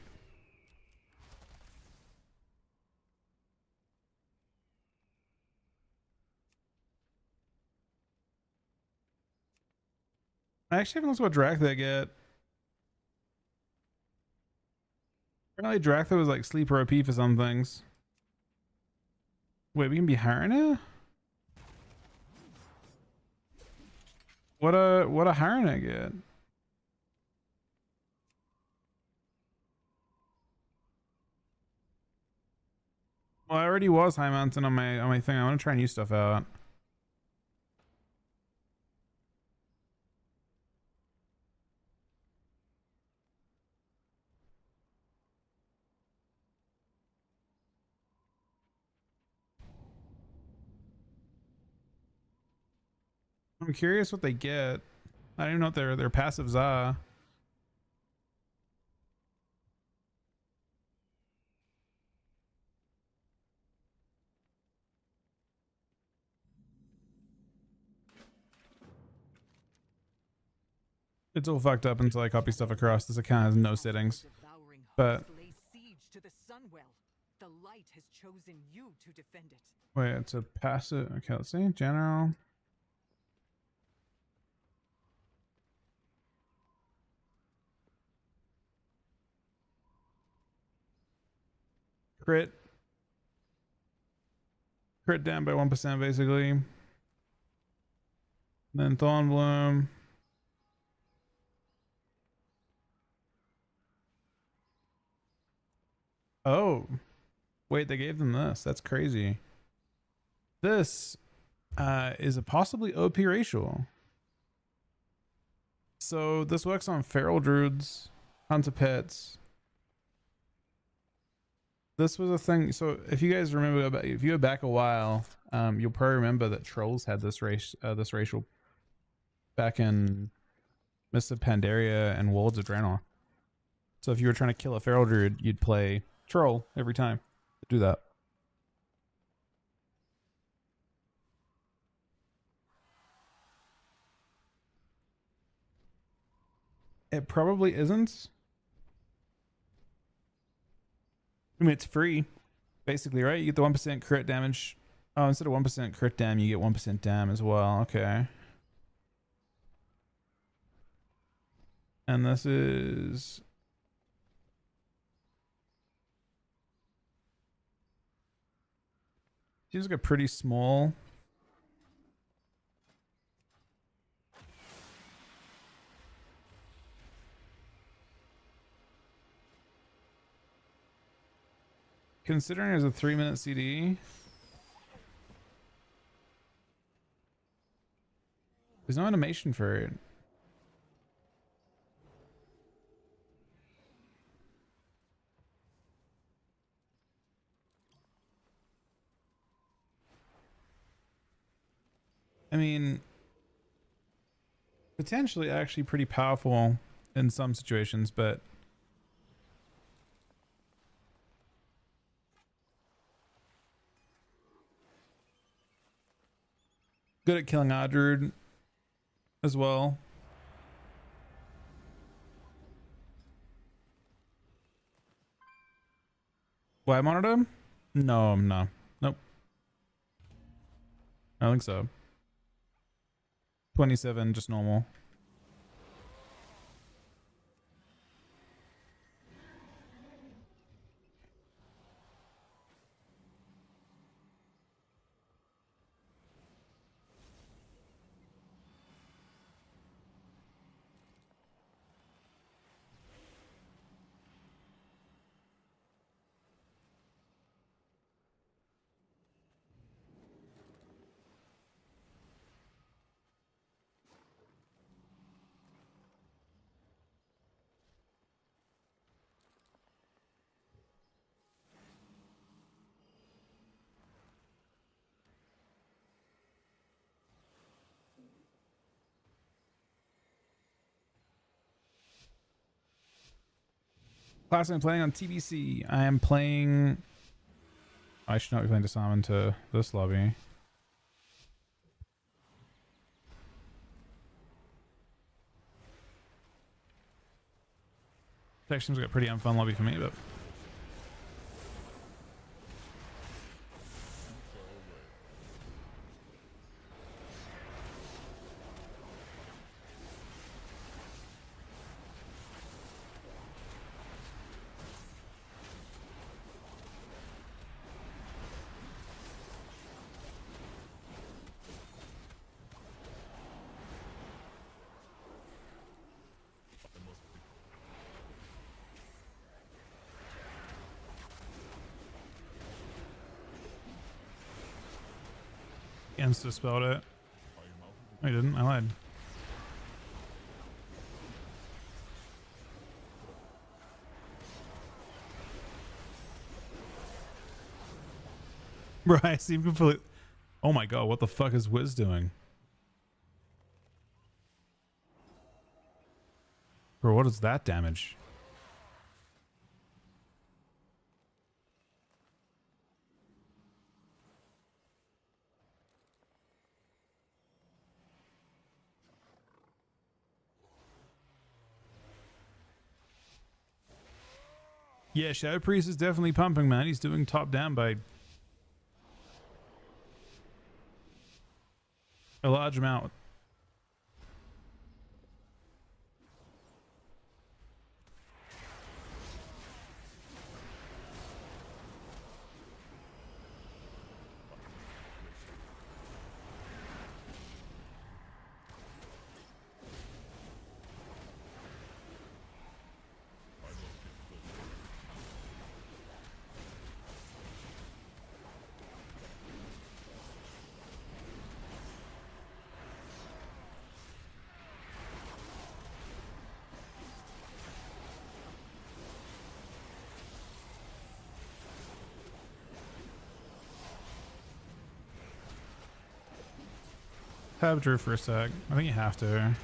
I actually haven't looked at what Drac they get. Apparently Dractha was like sleeper OP for some things. Wait, we can be higher now? What a hiring I get. Well, I already was high mountain on my thing. I want to try new stuff out. I'm curious what they get. I don't even know what their passives are. It's all fucked up until I copy stuff across. This account has no settings. Devouring But- host lays siege to the Sunwell. The light has chosen you to defend it. Wait, it's a passive. Okay, let's see. General. Crit. Crit down by 1% basically. Then Thornbloom. Oh. Wait, they gave them this. That's crazy. This is a possibly OP racial. So this works on feral druids, hunter pets. This was a thing. So if you guys remember, if you go back a while, you'll probably remember that trolls had this racial back in Mists of Pandaria and Wolves of Draenor. So if you were trying to kill a feral druid, you'd play troll every time to do that. It probably isn't. I mean, it's free, basically, right? You get the 1% crit damage. Oh, instead of 1% crit dam, you get 1% dam as well. Okay. And this is... Seems like a pretty small... Considering it's a 3-minute CD, there's no animation for it. I mean, potentially actually pretty powerful in some situations, but good at killing Adrude as well. Why monitor him? No, no. Nope. I don't think so. 27, just normal. Class I'm playing on TBC. I am playing... I should not be playing Disarm into this lobby. It actually seems like a pretty unfun lobby for me, but... insta spelled it. I am out of I didn't. I lied. Bro, I seem completely. Oh my god, what the fuck is Wiz doing? Bro, what is that damage? Yeah, Shadow Priest is definitely pumping, man. He's doing top down by a large amount. Tab Drew for a sec. I think you have to.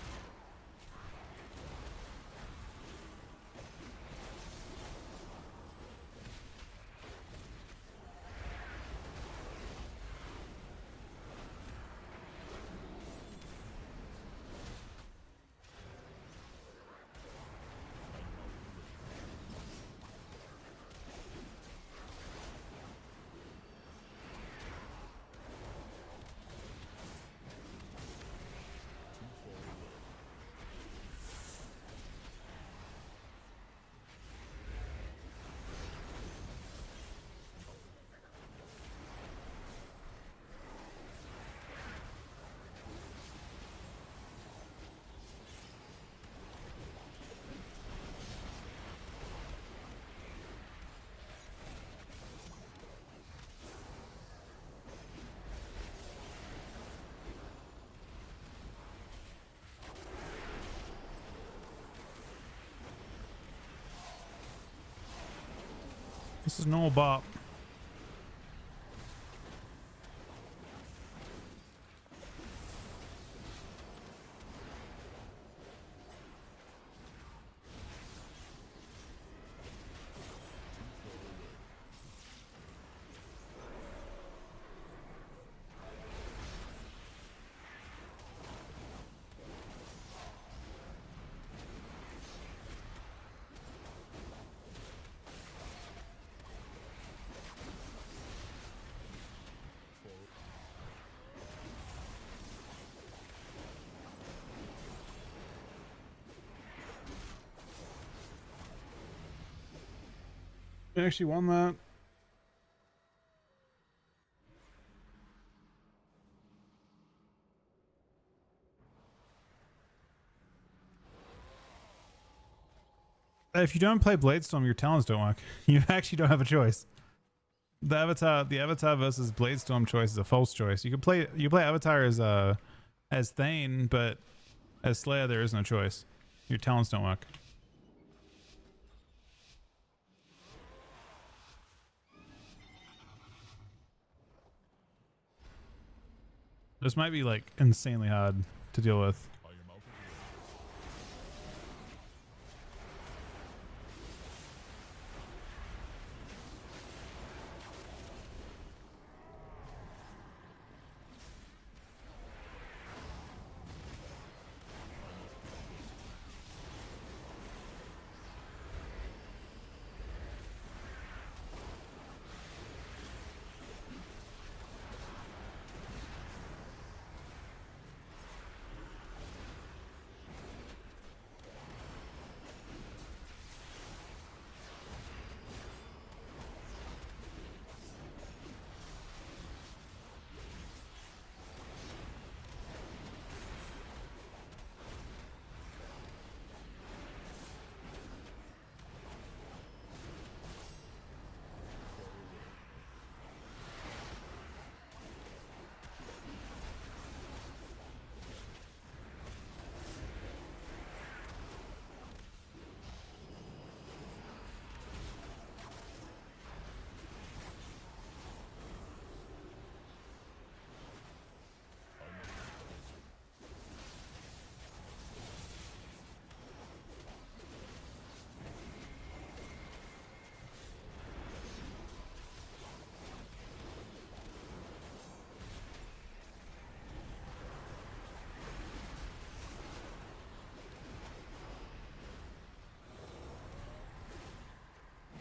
This is no bop. You actually won that. If you don't play Bladestorm, your talents don't work. You actually don't have a choice. The Avatar versus Bladestorm choice is a false choice. You play Avatar as Thane, but as Slayer there is no choice. Your talents don't work. This might be like insanely hard to deal with. I am out of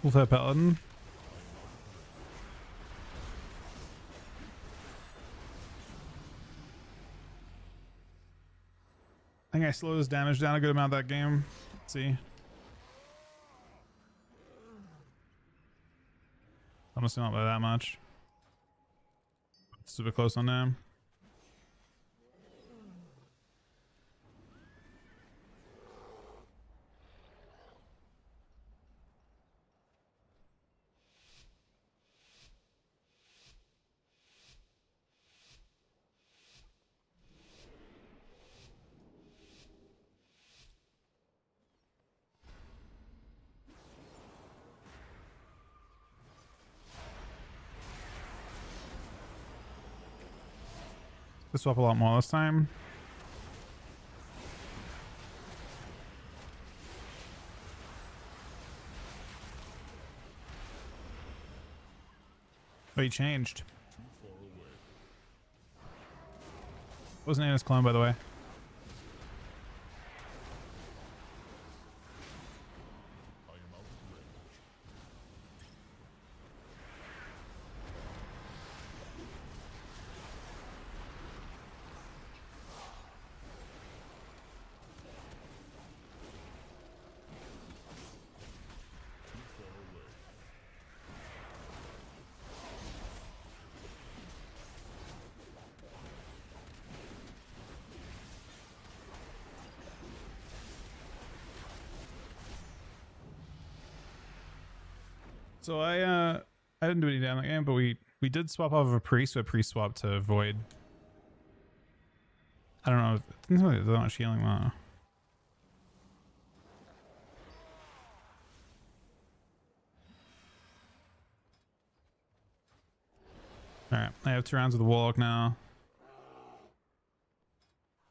Full fat paladin. I think I slowed his damage down a good amount that game. Let's see. Honestly, not by that much. Super close on them. They swap a lot more this time. Oh, he changed. Too far away. What was the name of his clone, by the way? I am out of range. Too far away. So I didn't do any damage that game, but we did swap off of a priest, so a priest swap to void. I don't know. It's not that much healing though. Alright, I have 2 rounds of the Warlock now.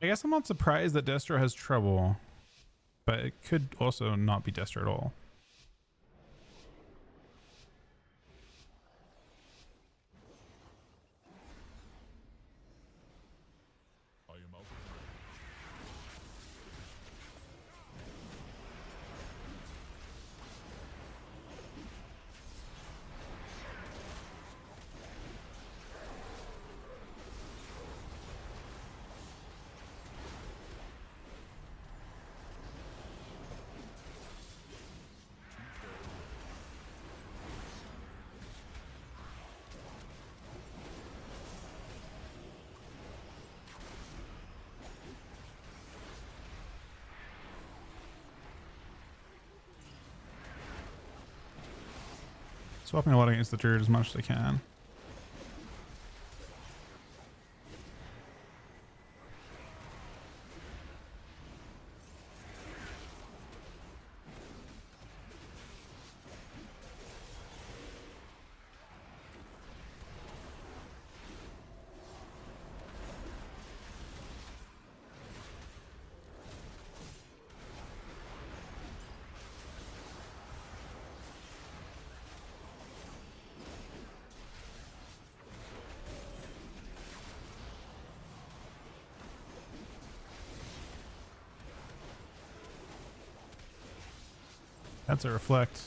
I guess I'm not surprised that Destro has trouble, but it could also not be Destro at all. I am out of range. Swapping a lot against the Druid as much as I can. That's a reflect.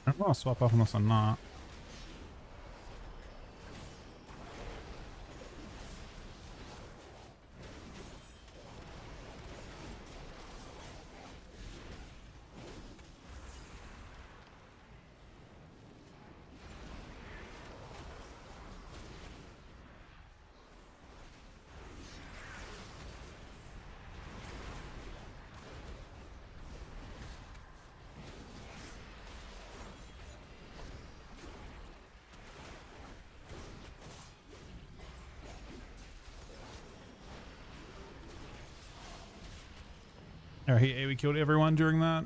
I'm gonna swap off unless I'm not. Or he AoE killed everyone during that.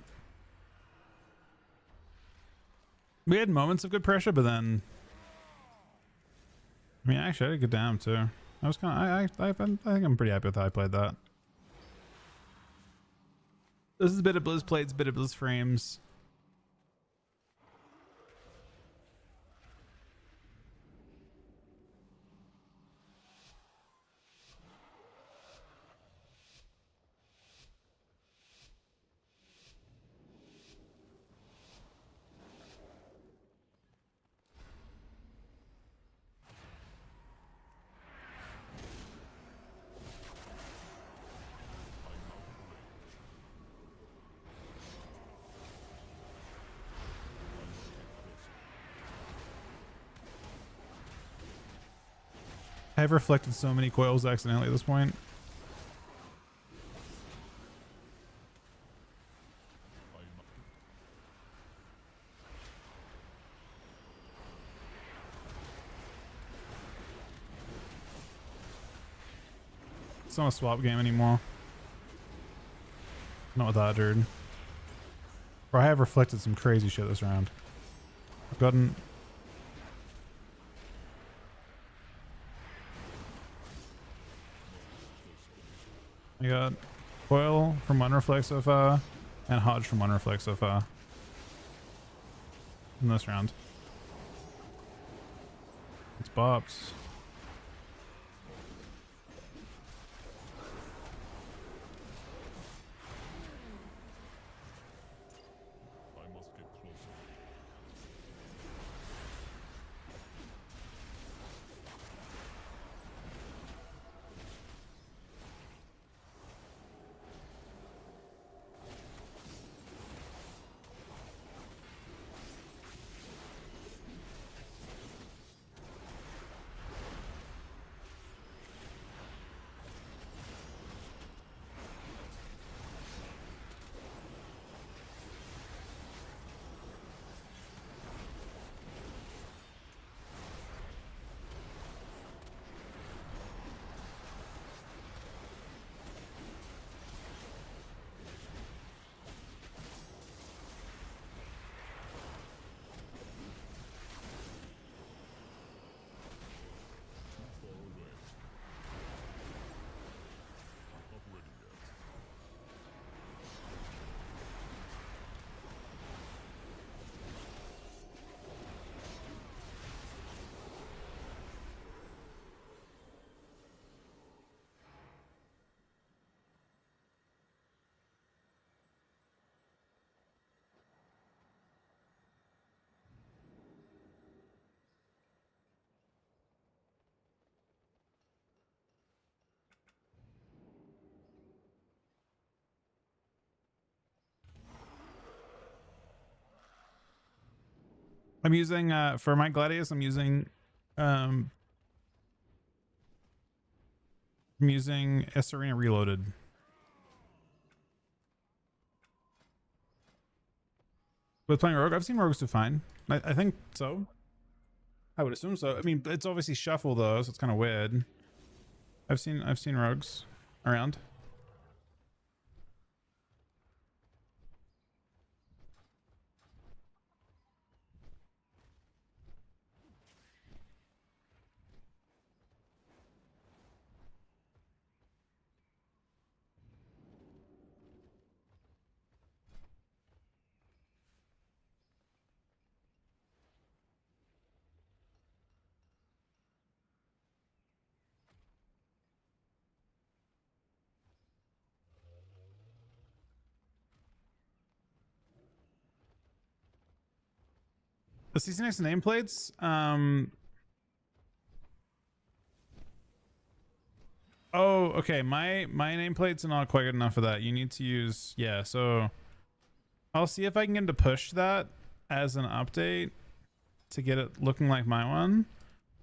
We had moments of good pressure, but then, I mean, actually, I did get down too. I was kind of, I think I'm pretty happy with how I played that. This is a bit of Blizz plates, a bit of Blizz frames. I've reflected so many coils accidentally at this point. It's not a swap game anymore. Not with that, dude. Or I have reflected some crazy shit this round. I've gotten... I got Coil from one reflect so far, and Hodge from one reflect so far. In this round. It's bops. I must get closer. Not ready yet. I'm using, for my Gladius, I'm using S Arena Reloaded. With playing Rogue, I've seen Rogues do fine. I think so. I would assume so. I mean, it's obviously shuffle though, so it's kind of weird. I've seen Rogues around. The CCNX nameplates, oh, okay. My nameplates are not quite good enough for that. You need to use, yeah. So I'll see if I can get to push that as an update to get it looking like my one.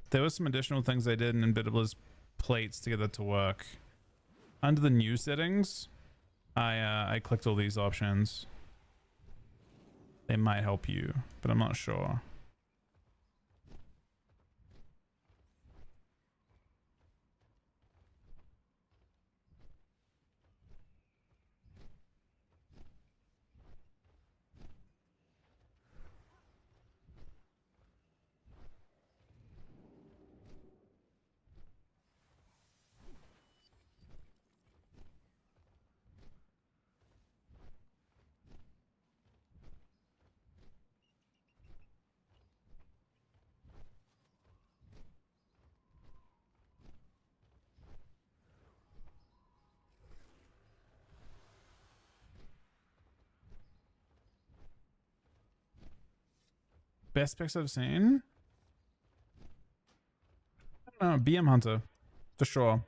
There was some additional things I did in Bitablizz plates to get that to work. Under the new settings, I clicked all these options. They might help you, but I'm not sure. Best picks I've seen? I don't know, BM Hunter. For sure.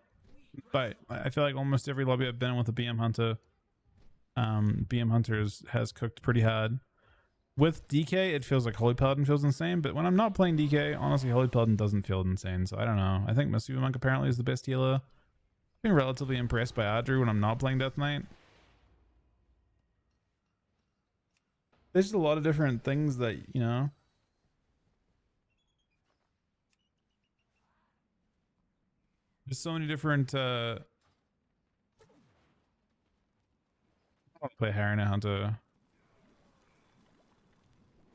But I feel like almost every lobby I've been in with a BM Hunter, BM Hunter has cooked pretty hard. With DK, it feels like Holy Paladin feels insane, but when I'm not playing DK, honestly, Holy Paladin doesn't feel insane, so I don't know. I think Masuva Monk apparently is the best healer. I've been relatively impressed by Adru when I'm not playing Death Knight. There's just a lot of different things that, you know. There's so many different, I want to play Harina Hunter.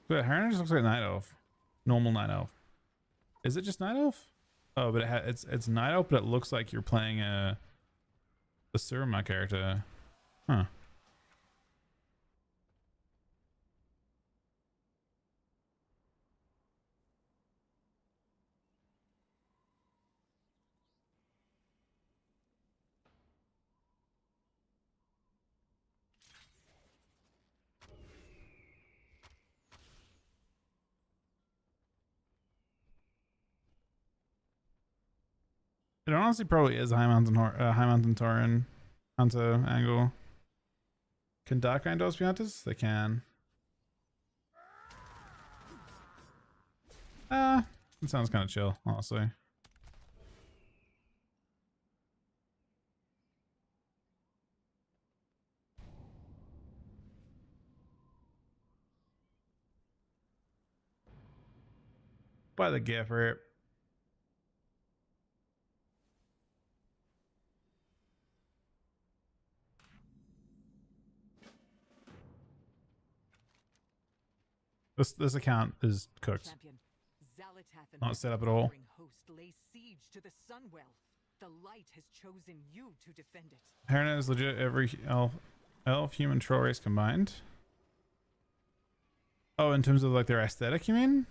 But Harina just looks like Night Elf. Normal Night Elf. Is it just Night Elf? Oh, but it's Night Elf, but it looks like you're playing the Surma character. Huh. It honestly probably is a High Mountain Tauren Hunter angle. Can Dark Doors be hunters? They can. It sounds kind of chill, honestly. Buy the gift for it. This account is cooked. Champion, Zalatath and Not her set up at all. devouring host lay siege to the Sunwell. The light has chosen you to defend it. Harina is legit every elf, human, troll race combined. Oh, in terms of like their aesthetic, you mean?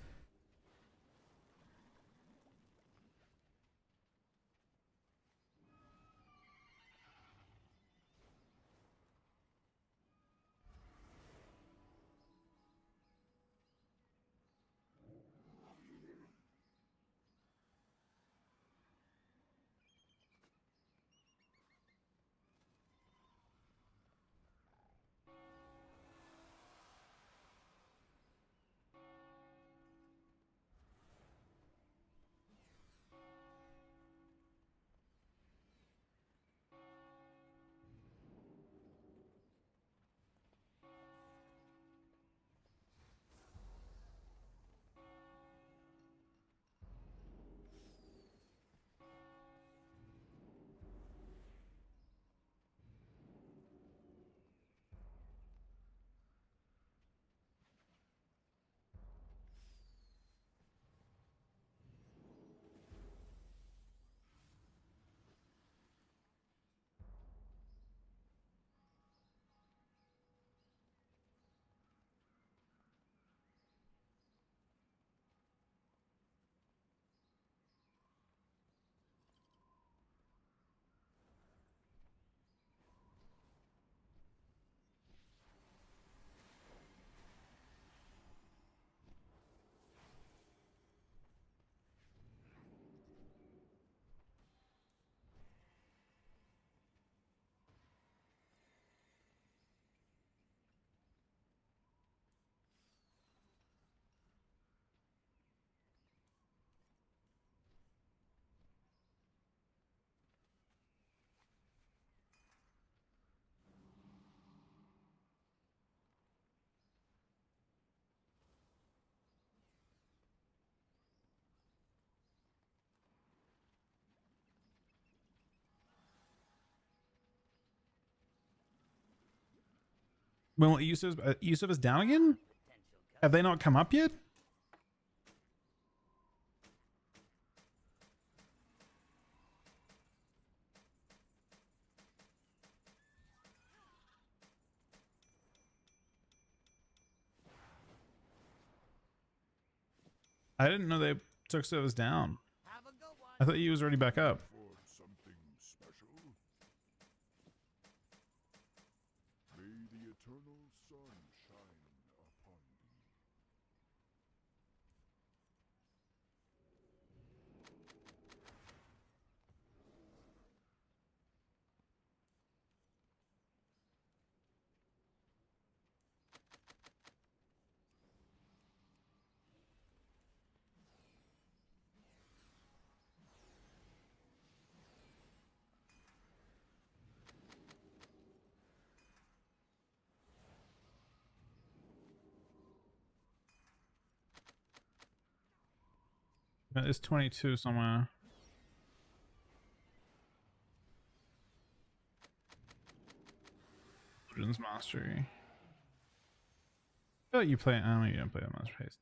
Well, Yusuf is down again? Have they not come up yet? I didn't know they took service down. Have a good one. I thought he was already back up. For something special? May the eternal sun shine upon thee. It's 22 somewhere. Legends Mastery. I feel like you play. I don't know, you don't play that much pace.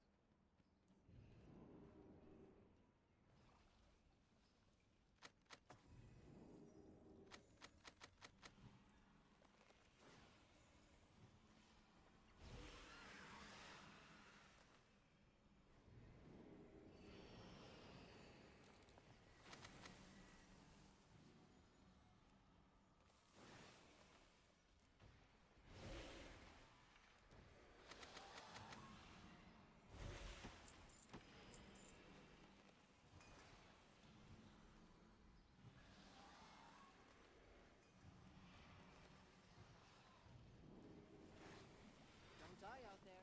Don't die out there.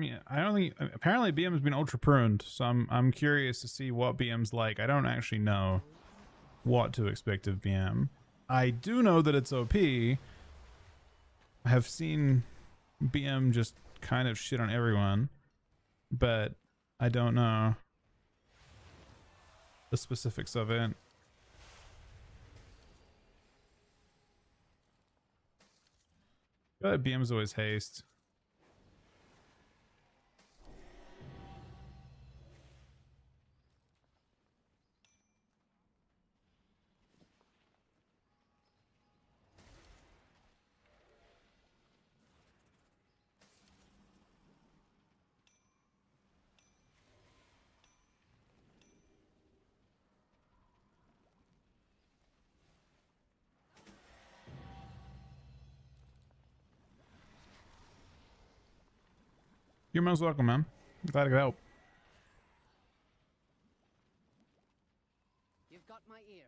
Yeah, I don't think apparently BM's been ultra pruned, so I'm curious to see what BM's like. I don't actually know what to expect of BM. I do know that it's OP. I have seen BM just kind of shit on everyone, but I don't know the specifics of it. I feel like BM's always haste. You're most welcome, man. Glad I could help. You've got my ear.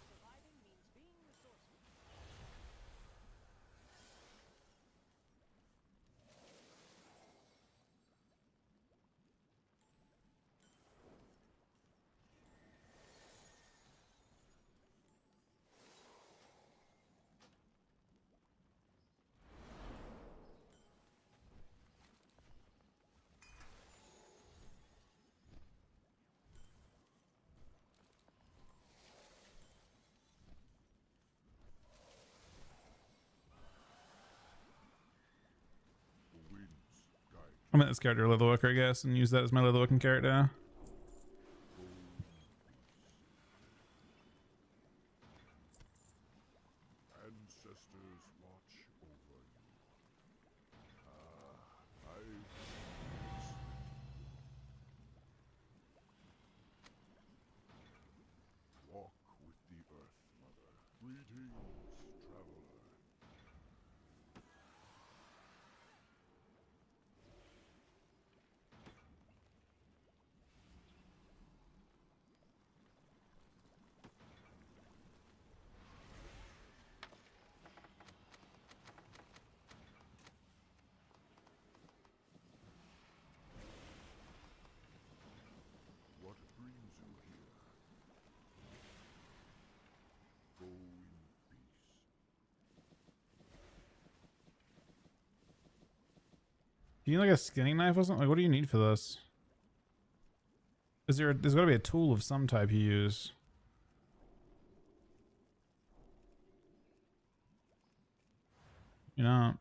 Surviving means being resourceful. The winds guide I'm at this character Leatherworker, I guess, and use that as my Leatherworking character. ancestors watch over you. I walk with the earth, mother. Greetings, traveler. What brings you here? Go in peace. Do you need like a skinning knife or something? Like, what do you need for this? There's gotta be a tool of some type you use. You know.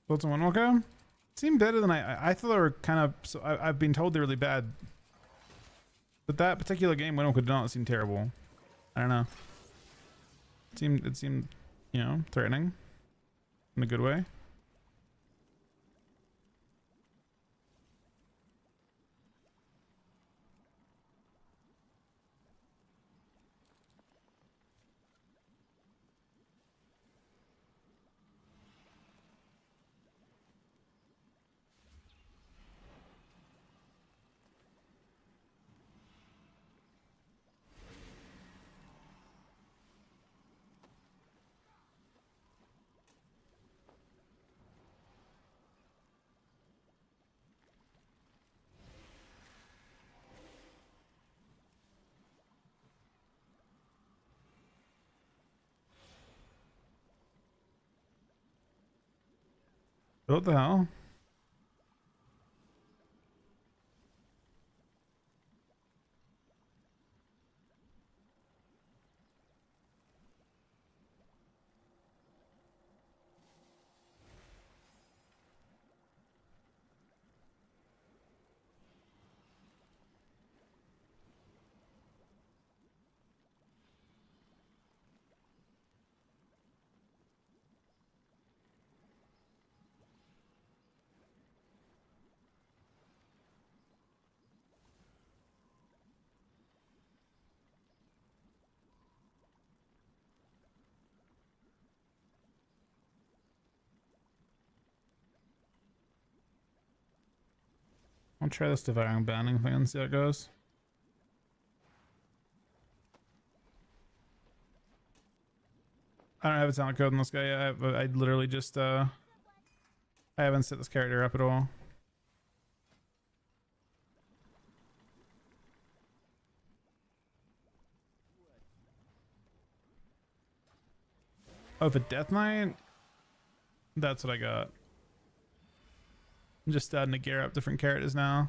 What's a one walker? seemed better than I thought they were kind of. So I've been told they're really bad. But that particular game, Winnow could not seem terrible. I don't know. It seemed, you know, threatening in a good way. What the hell? I'll try this devouring banning thing and see how it goes. I don't have a talent code on this guy yet. I literally just I haven't set this character up at all. Oh, for Death Knight? That's what I got. I'm just starting to gear up different characters now.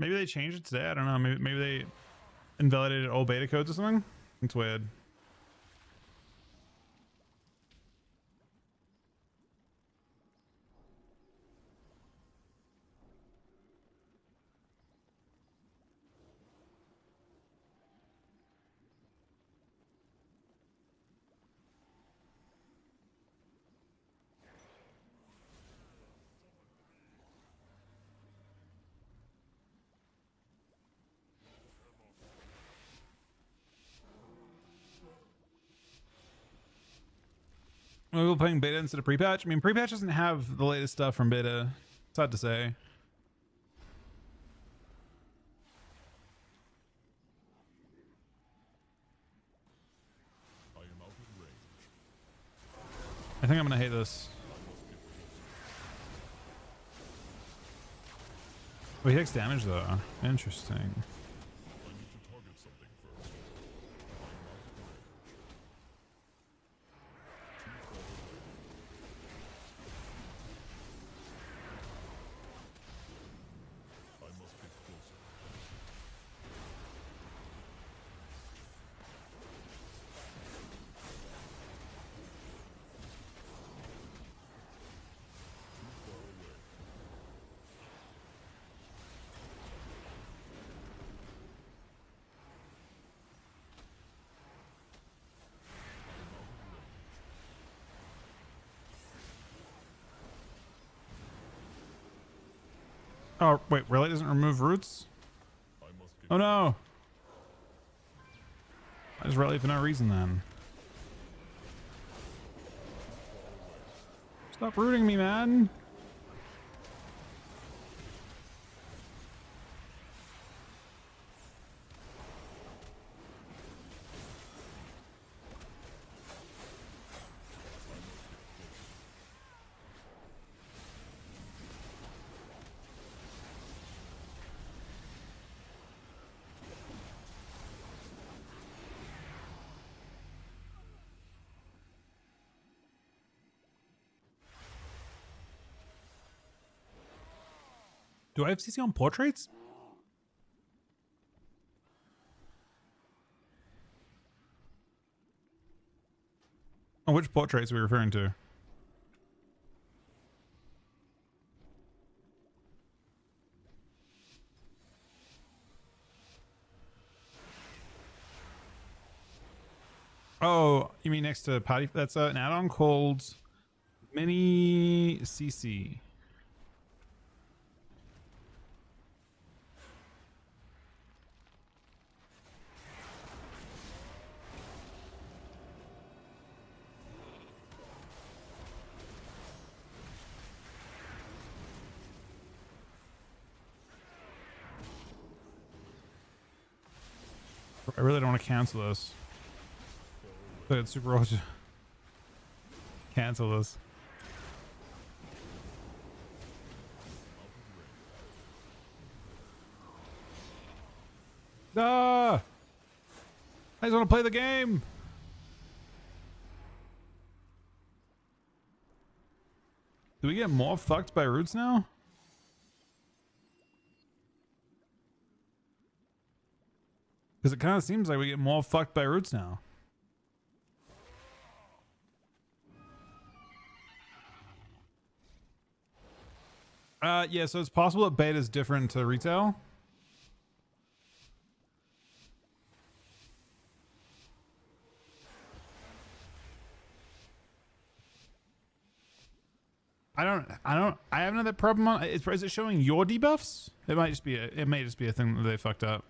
Maybe they changed it today. I don't know. Maybe they invalidated old beta codes or something. It's weird. Are we playing beta instead of pre-patch? I mean, pre-patch doesn't have the latest stuff from beta. It's hard to say. I am out of range. I think I'm gonna hate this. Oh, he takes damage though. Interesting. I need to target something first. I am out of range. I must get closer. Oh wait, really doesn't remove roots? I must get Oh no! I just rally for no reason then. Stop rooting me, man! Do I have CC on portraits? Oh, which portraits are we referring to? Oh, you mean next to party? That's an add-on called Mini CC. I really don't want to cancel this. But it's super hard to cancel this. Ah! I just want to play the game. Do we get more fucked by roots now? Because it kind of seems like we get more fucked by roots now. Yeah, so it's possible that beta is different to retail. I have another problem on is it showing your debuffs? It might just be a thing that they fucked up.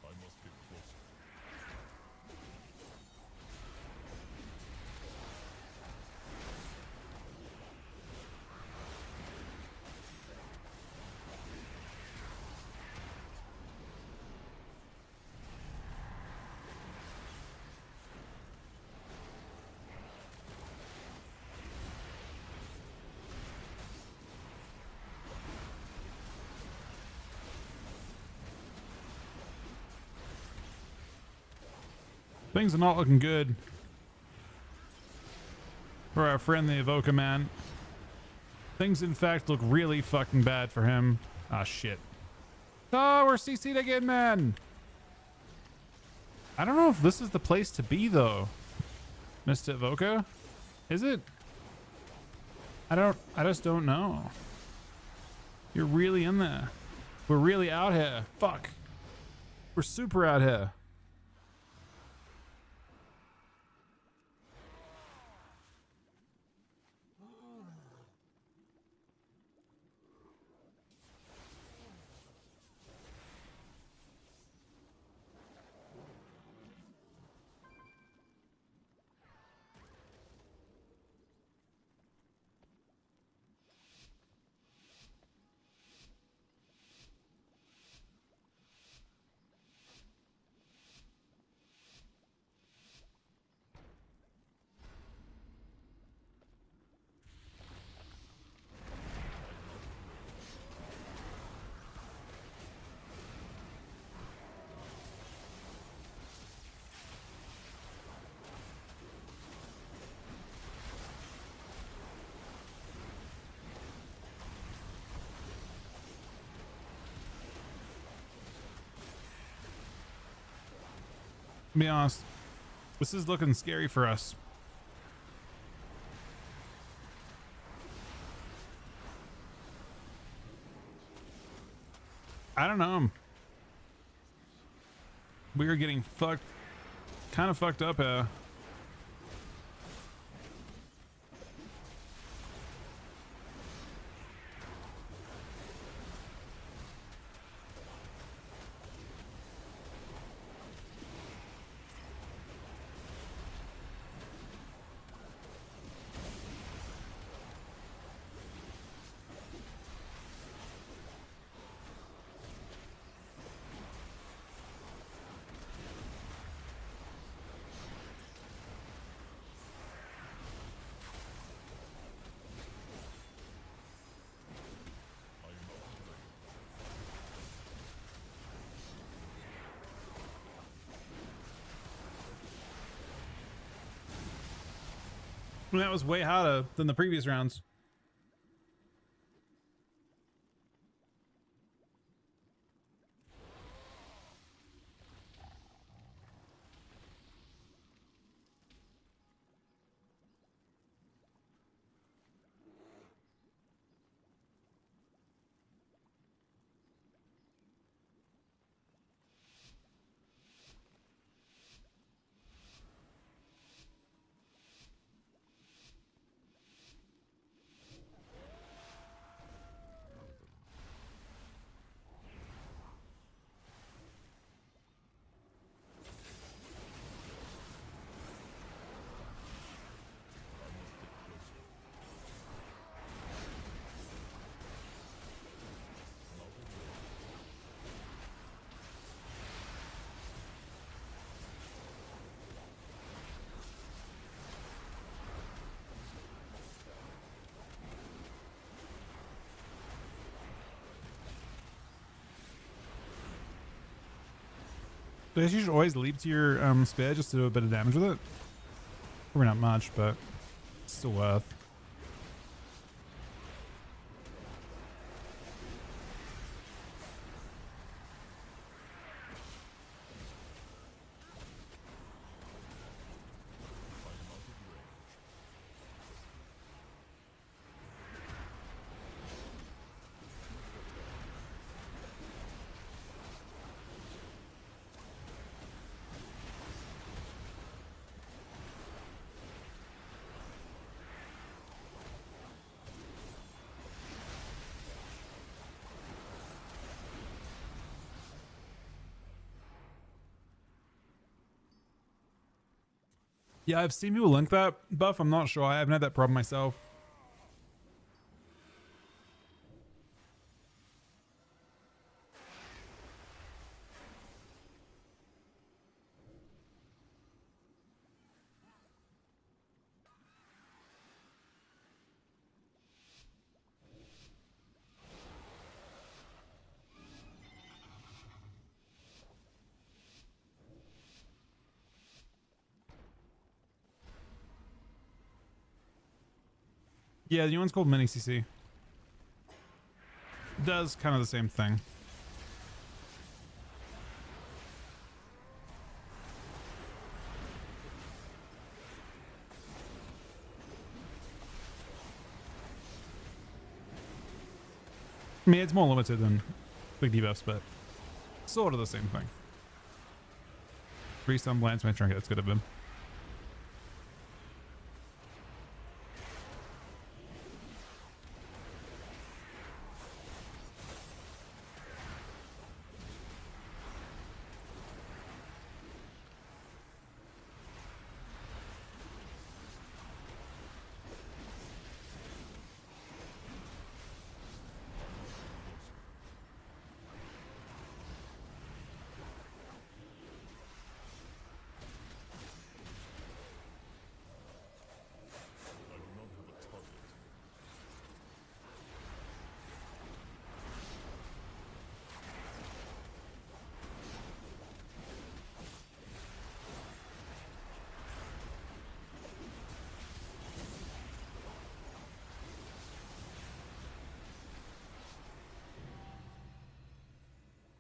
I must get closer. Things are not looking good for our friend the Evoker man. Things in fact look really fucking bad for him. Ah shit. Oh, we're CC'd again, man. I don't know if this is the place to be though, Mr. Evoker. Is it? I just don't know. You're really in there. We're really out here. Fuck. We're super out here. To be honest, this is looking scary for us. I don't know. We are getting kind of fucked up here. That was way harder than the previous rounds. I guess you should always leap to your spear just to do a bit of damage with it. Probably not much, but it's still worth. Yeah, I've seen people link that buff. I'm not sure. I haven't had that problem myself. Yeah, the new one's called Mini CC. Does kind of the same thing. I mean, it's more limited than big debuffs, but sort of the same thing. 3 stun blades, my trinket, that's good of him. I do not have a target.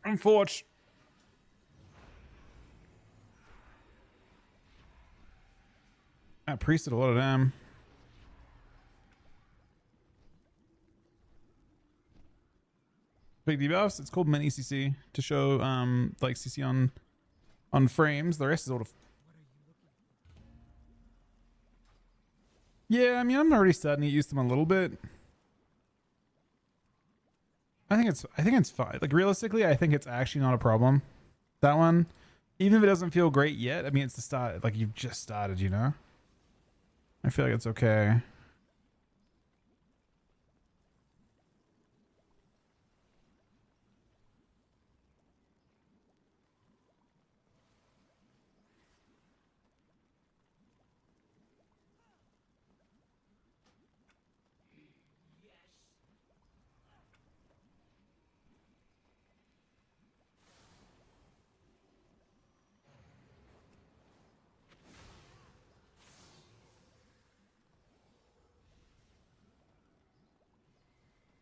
Unfortunate. That priest did a lot of damn. Big debuffs. It's called mini CC to show like CC on frames. The rest is all. Yeah, I mean I'm already starting to use them a little bit. I think it's fine. Like realistically, I think it's actually not a problem. That one, even if it doesn't feel great yet, I mean it's the start. Like you've just started, you know. I feel like it's okay.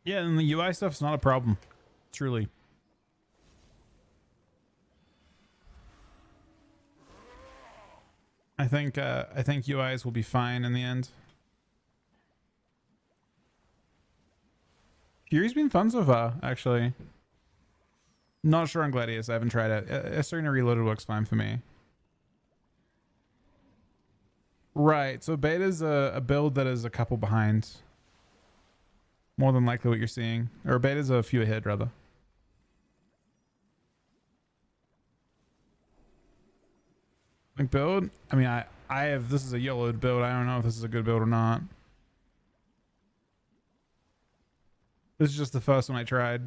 Yeah, and the UI stuff's not a problem. Truly. I think UIs will be fine in the end. Fury's been fun so far, actually. Not sure on Gladius. I haven't tried it. Astarina Reloaded works fine for me. Right. So beta's a build that is a couple behind. More than likely what you're seeing. Or beta's a few ahead, rather. Like build? I mean, I have, this is a yellowed build. I don't know if this is a good build or not. This is just the first one I tried.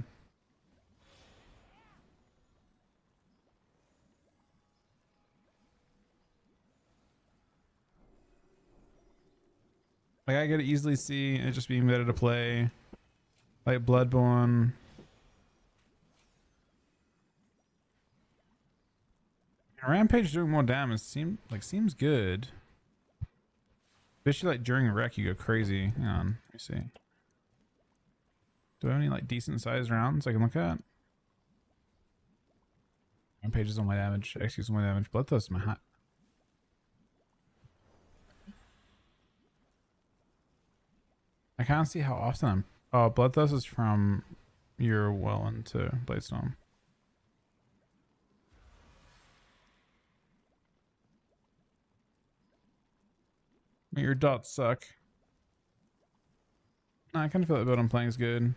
Like I could easily see it just being better to play like Bloodborne. Rampage doing more damage seems good. Especially like during a wreck you go crazy. Hang on, let me see. Do I have any like decent sized rounds I can look at? Rampage is on my damage. Excuse my damage. Bloodthirst is my hot. I can't see how often I'm. Oh, Bloodthirst is from your well into Bladestorm. Your dots suck. I kind of feel like the build I'm playing is good.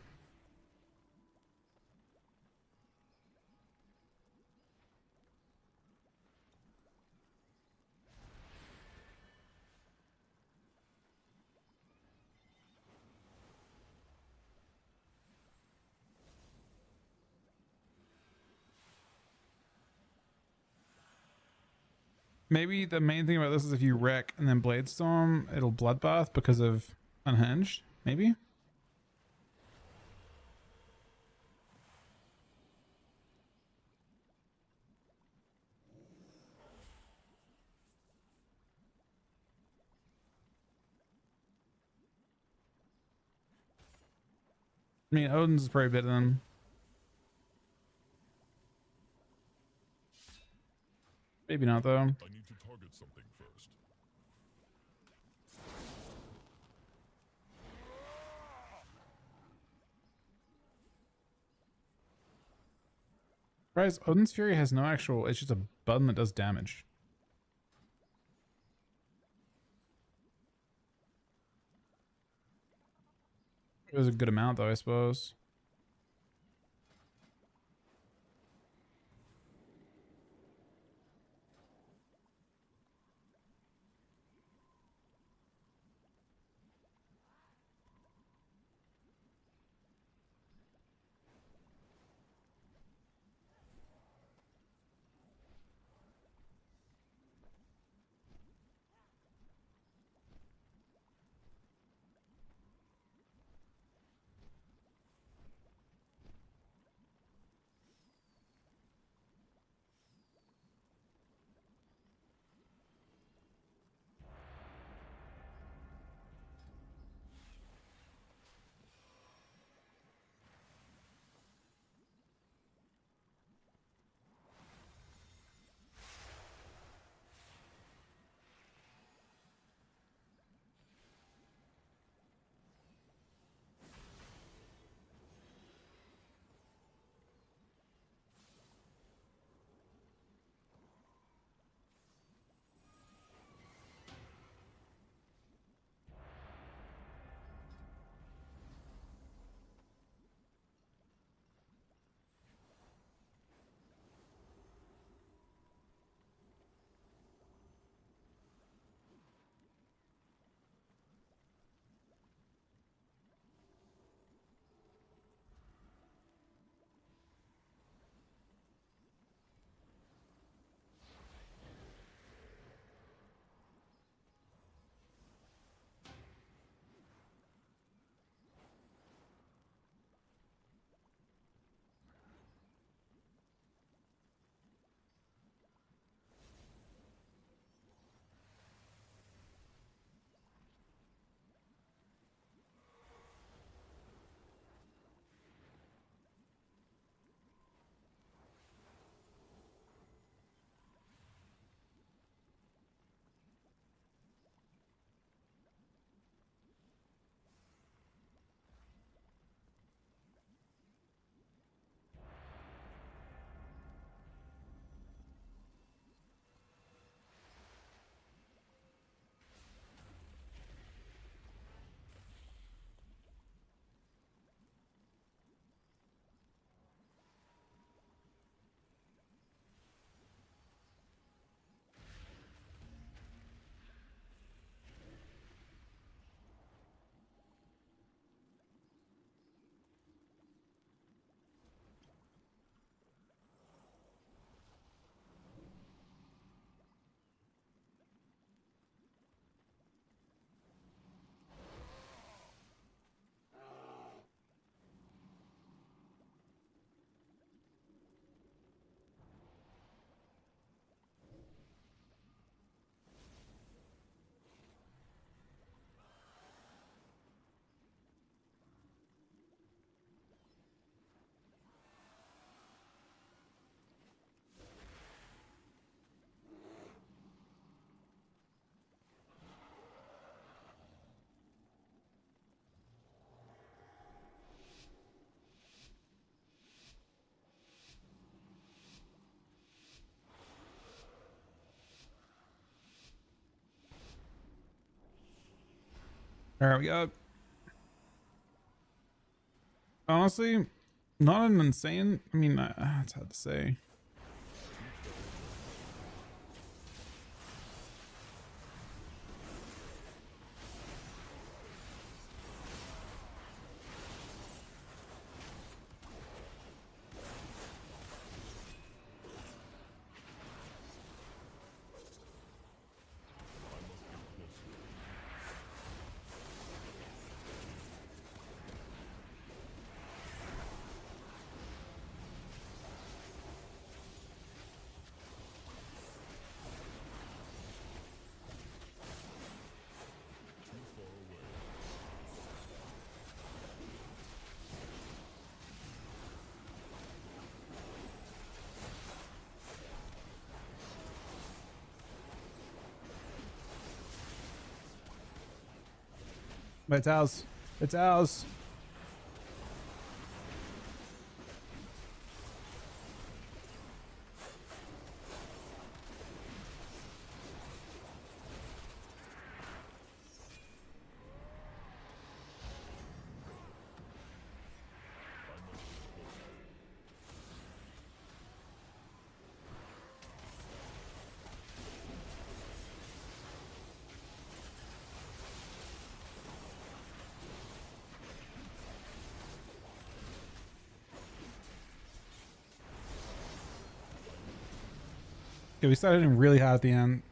Maybe the main thing about this is if you wreck and then Bladestorm, it'll Bloodbath because of Unhinged. Maybe? I mean, Odin's is probably better than. Maybe not though. I need to target something first. Surprise, Odin's Fury has no actual, it's just a button that does damage. It was a good amount though, I suppose. All right, we got, honestly, not an insane. I mean, it's hard to say. But it's ours. It's ours. Okay, we started hitting really hard at the end.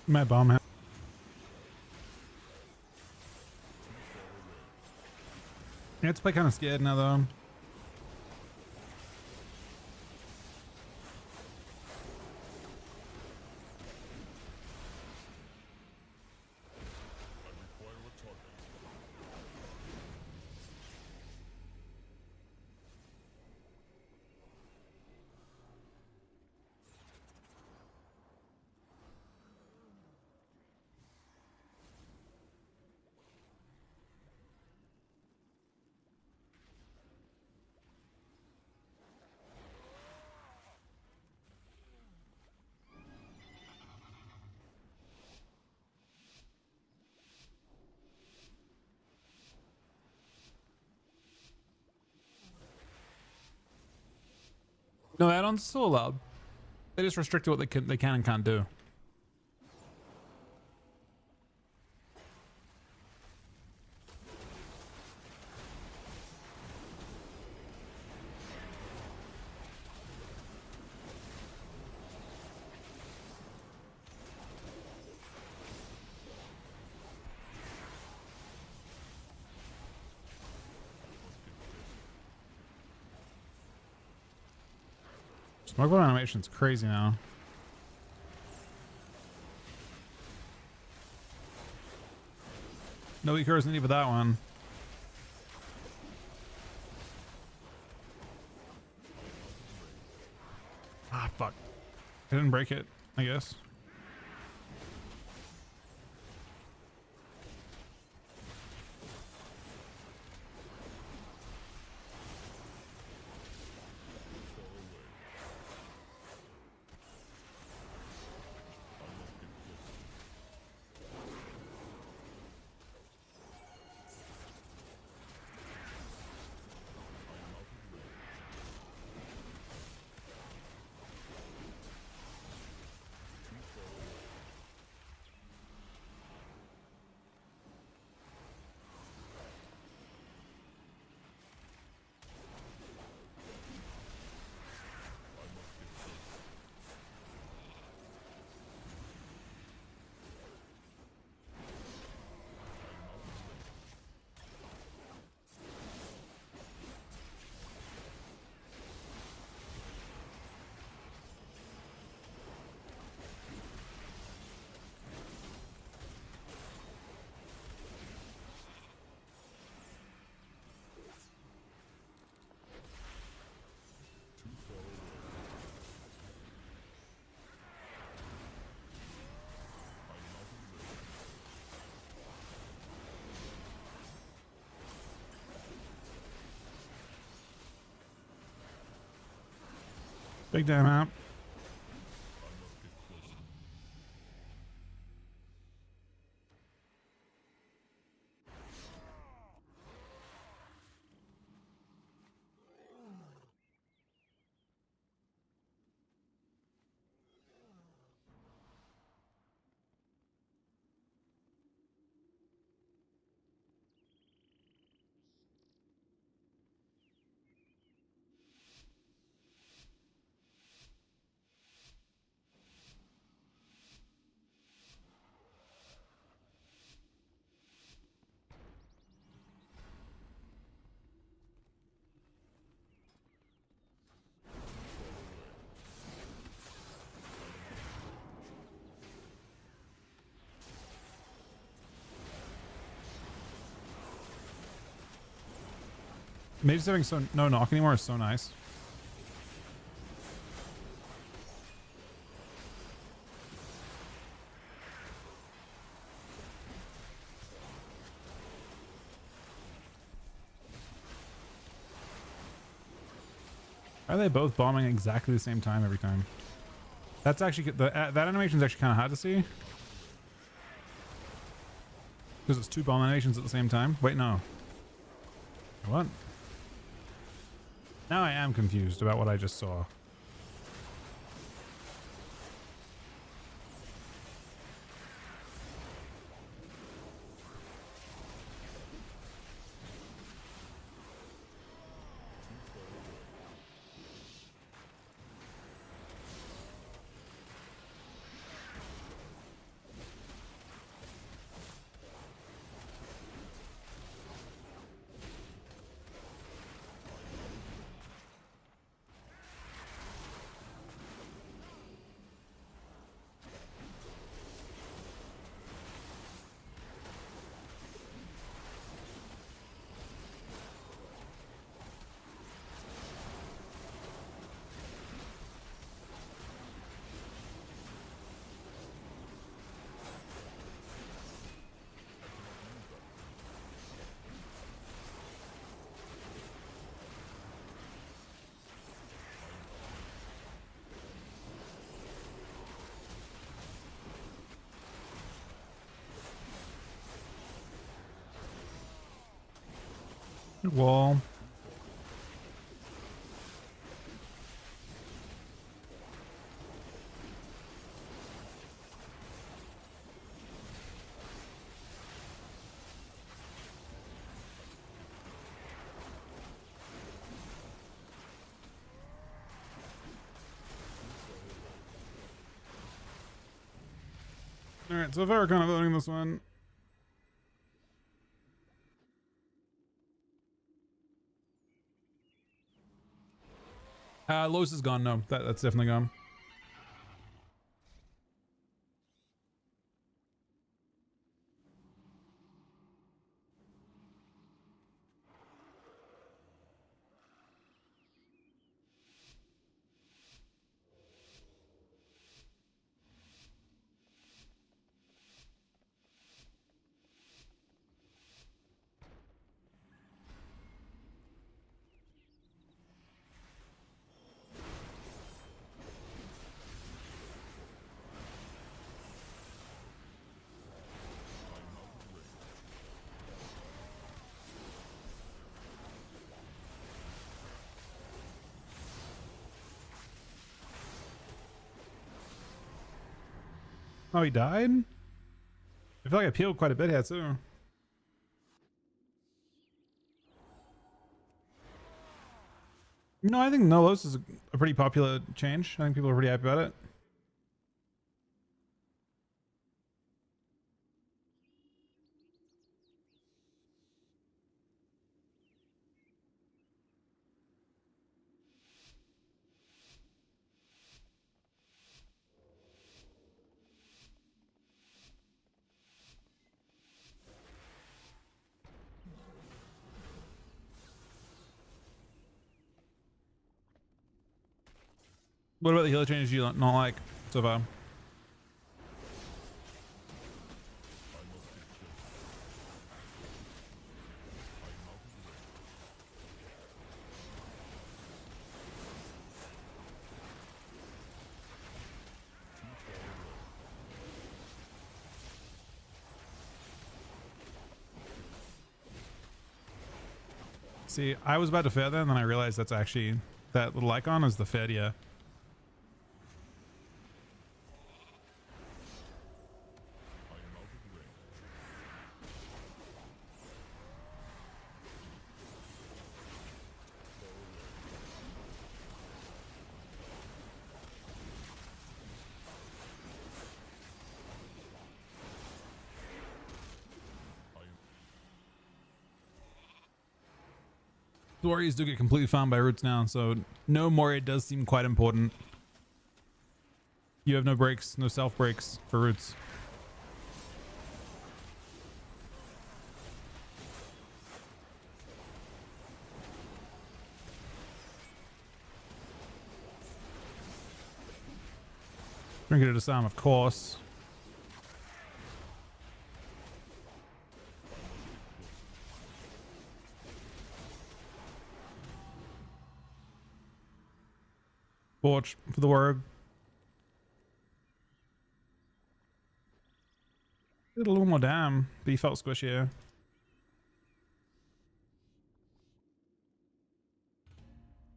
My bomb. Yeah, it's play kind of scared now though. No, add-ons still allowed. They just restricted what they can and can't do. Smoke bomb animation's crazy now. No E-curves needed for that one. Ah, fuck. I didn't break it, I guess. Big damn out. Maybe just having no knock anymore is so nice. Are they both bombing exactly the same time every time? That's actually that animation is actually kind of hard to see because it's two bomb animations at the same time. Wait, no. What? Now I am confused about what I just saw. Wall. Alright, so far we're kind of voting this one. Los is gone. No, that's definitely gone. Oh, he died? I feel like I peeled quite a bit here too. No, I think Nolos is a pretty popular change. I think people are pretty happy about it. What about the healer changes you not like so far? See, I was about to fed then, and then I realized that's actually that little icon is the fed. Yeah. I am out of range. Warriors do get completely farmed by roots now, so no Moria does seem quite important. You have no breaks, no self breaks for roots. Drink it to disarm, of course. Forge for the word. Did a little more damn, but he felt squishier.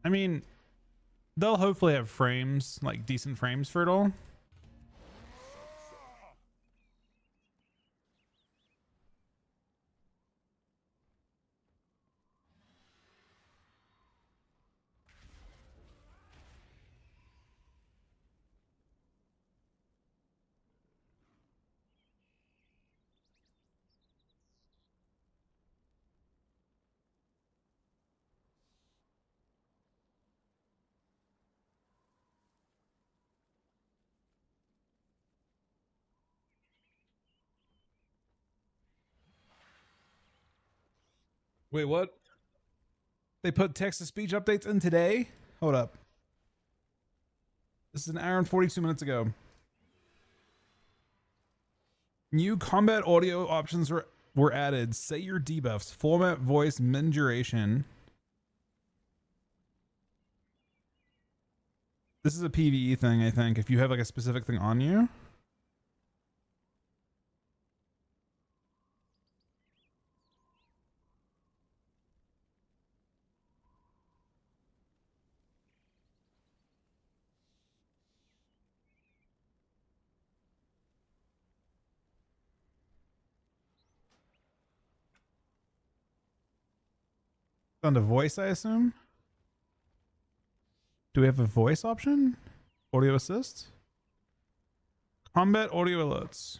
I mean, they'll hopefully have frames, like decent frames for it all. Wait, what? They put text-to-speech updates in today? Hold up. This is an hour and 42 minutes ago. New combat audio options were added. Say your debuffs. Format, voice, min duration. This is a PvE thing, I think. If you have like a specific thing on you. On the voice, I assume. Do we have a voice option? Audio assist? Combat audio alerts.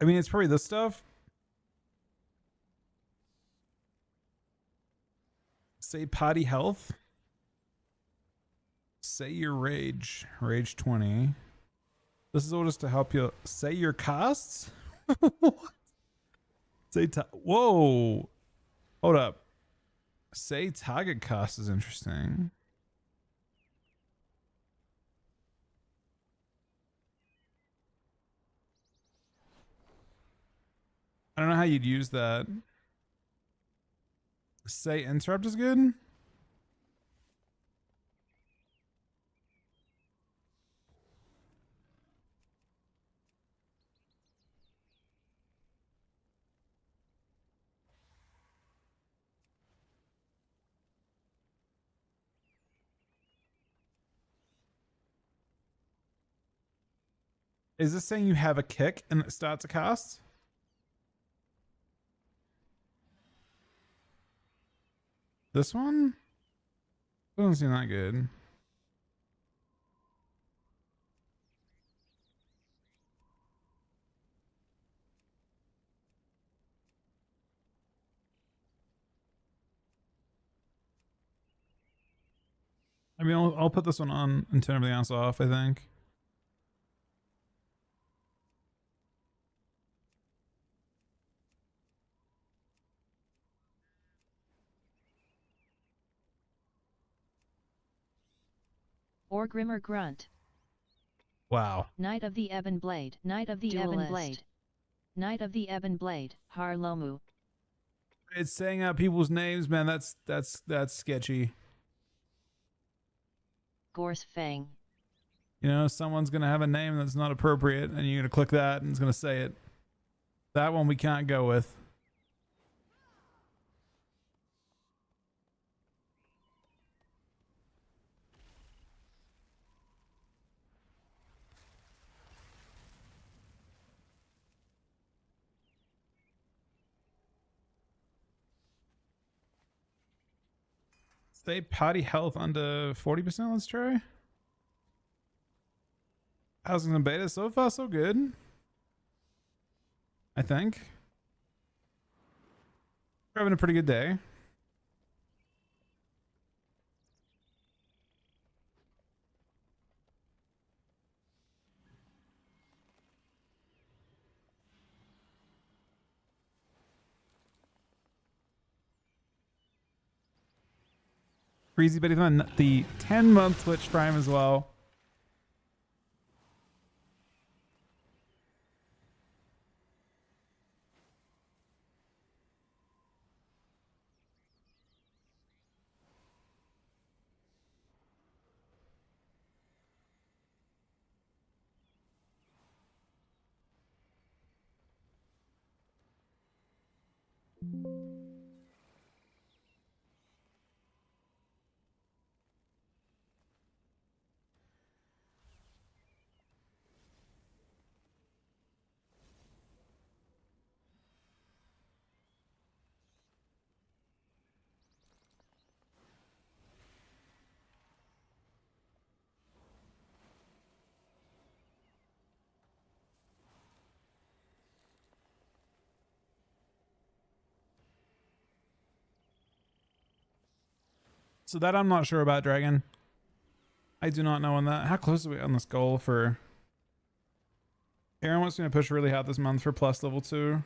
I mean, it's probably this stuff. Say party health. Say your rage. Rage 20. This is all just to help you. Say your costs? What? Say whoa. Hold up. Say target cost is interesting. I don't know how you'd use that. Say interrupt is good. Is this saying you have a kick and it starts a cast? This one? Doesn't seem that good. I mean, I'll put this one on and turn everything else off, I think. Orgrimmer Grunt. Wow. Knight of the Ebon Blade. Knight of the Ebon Blade. Knight of the Ebon Blade. Harlomu. It's saying out people's names, man. That's sketchy. Gorse Fang. You know, someone's gonna have a name that's not appropriate, and you're gonna click that, and it's gonna say it. That one we can't go with. Stay party health under 40%. Let's try. How's it in beta? So far, so good. I think. We're having a pretty good day. Breezy Betty the 10-month Twitch Prime as well. So that I'm not sure about, Dragon. I do not know on that. How close are we on this goal for... Aaron wants me to push really hard this month for plus level 2.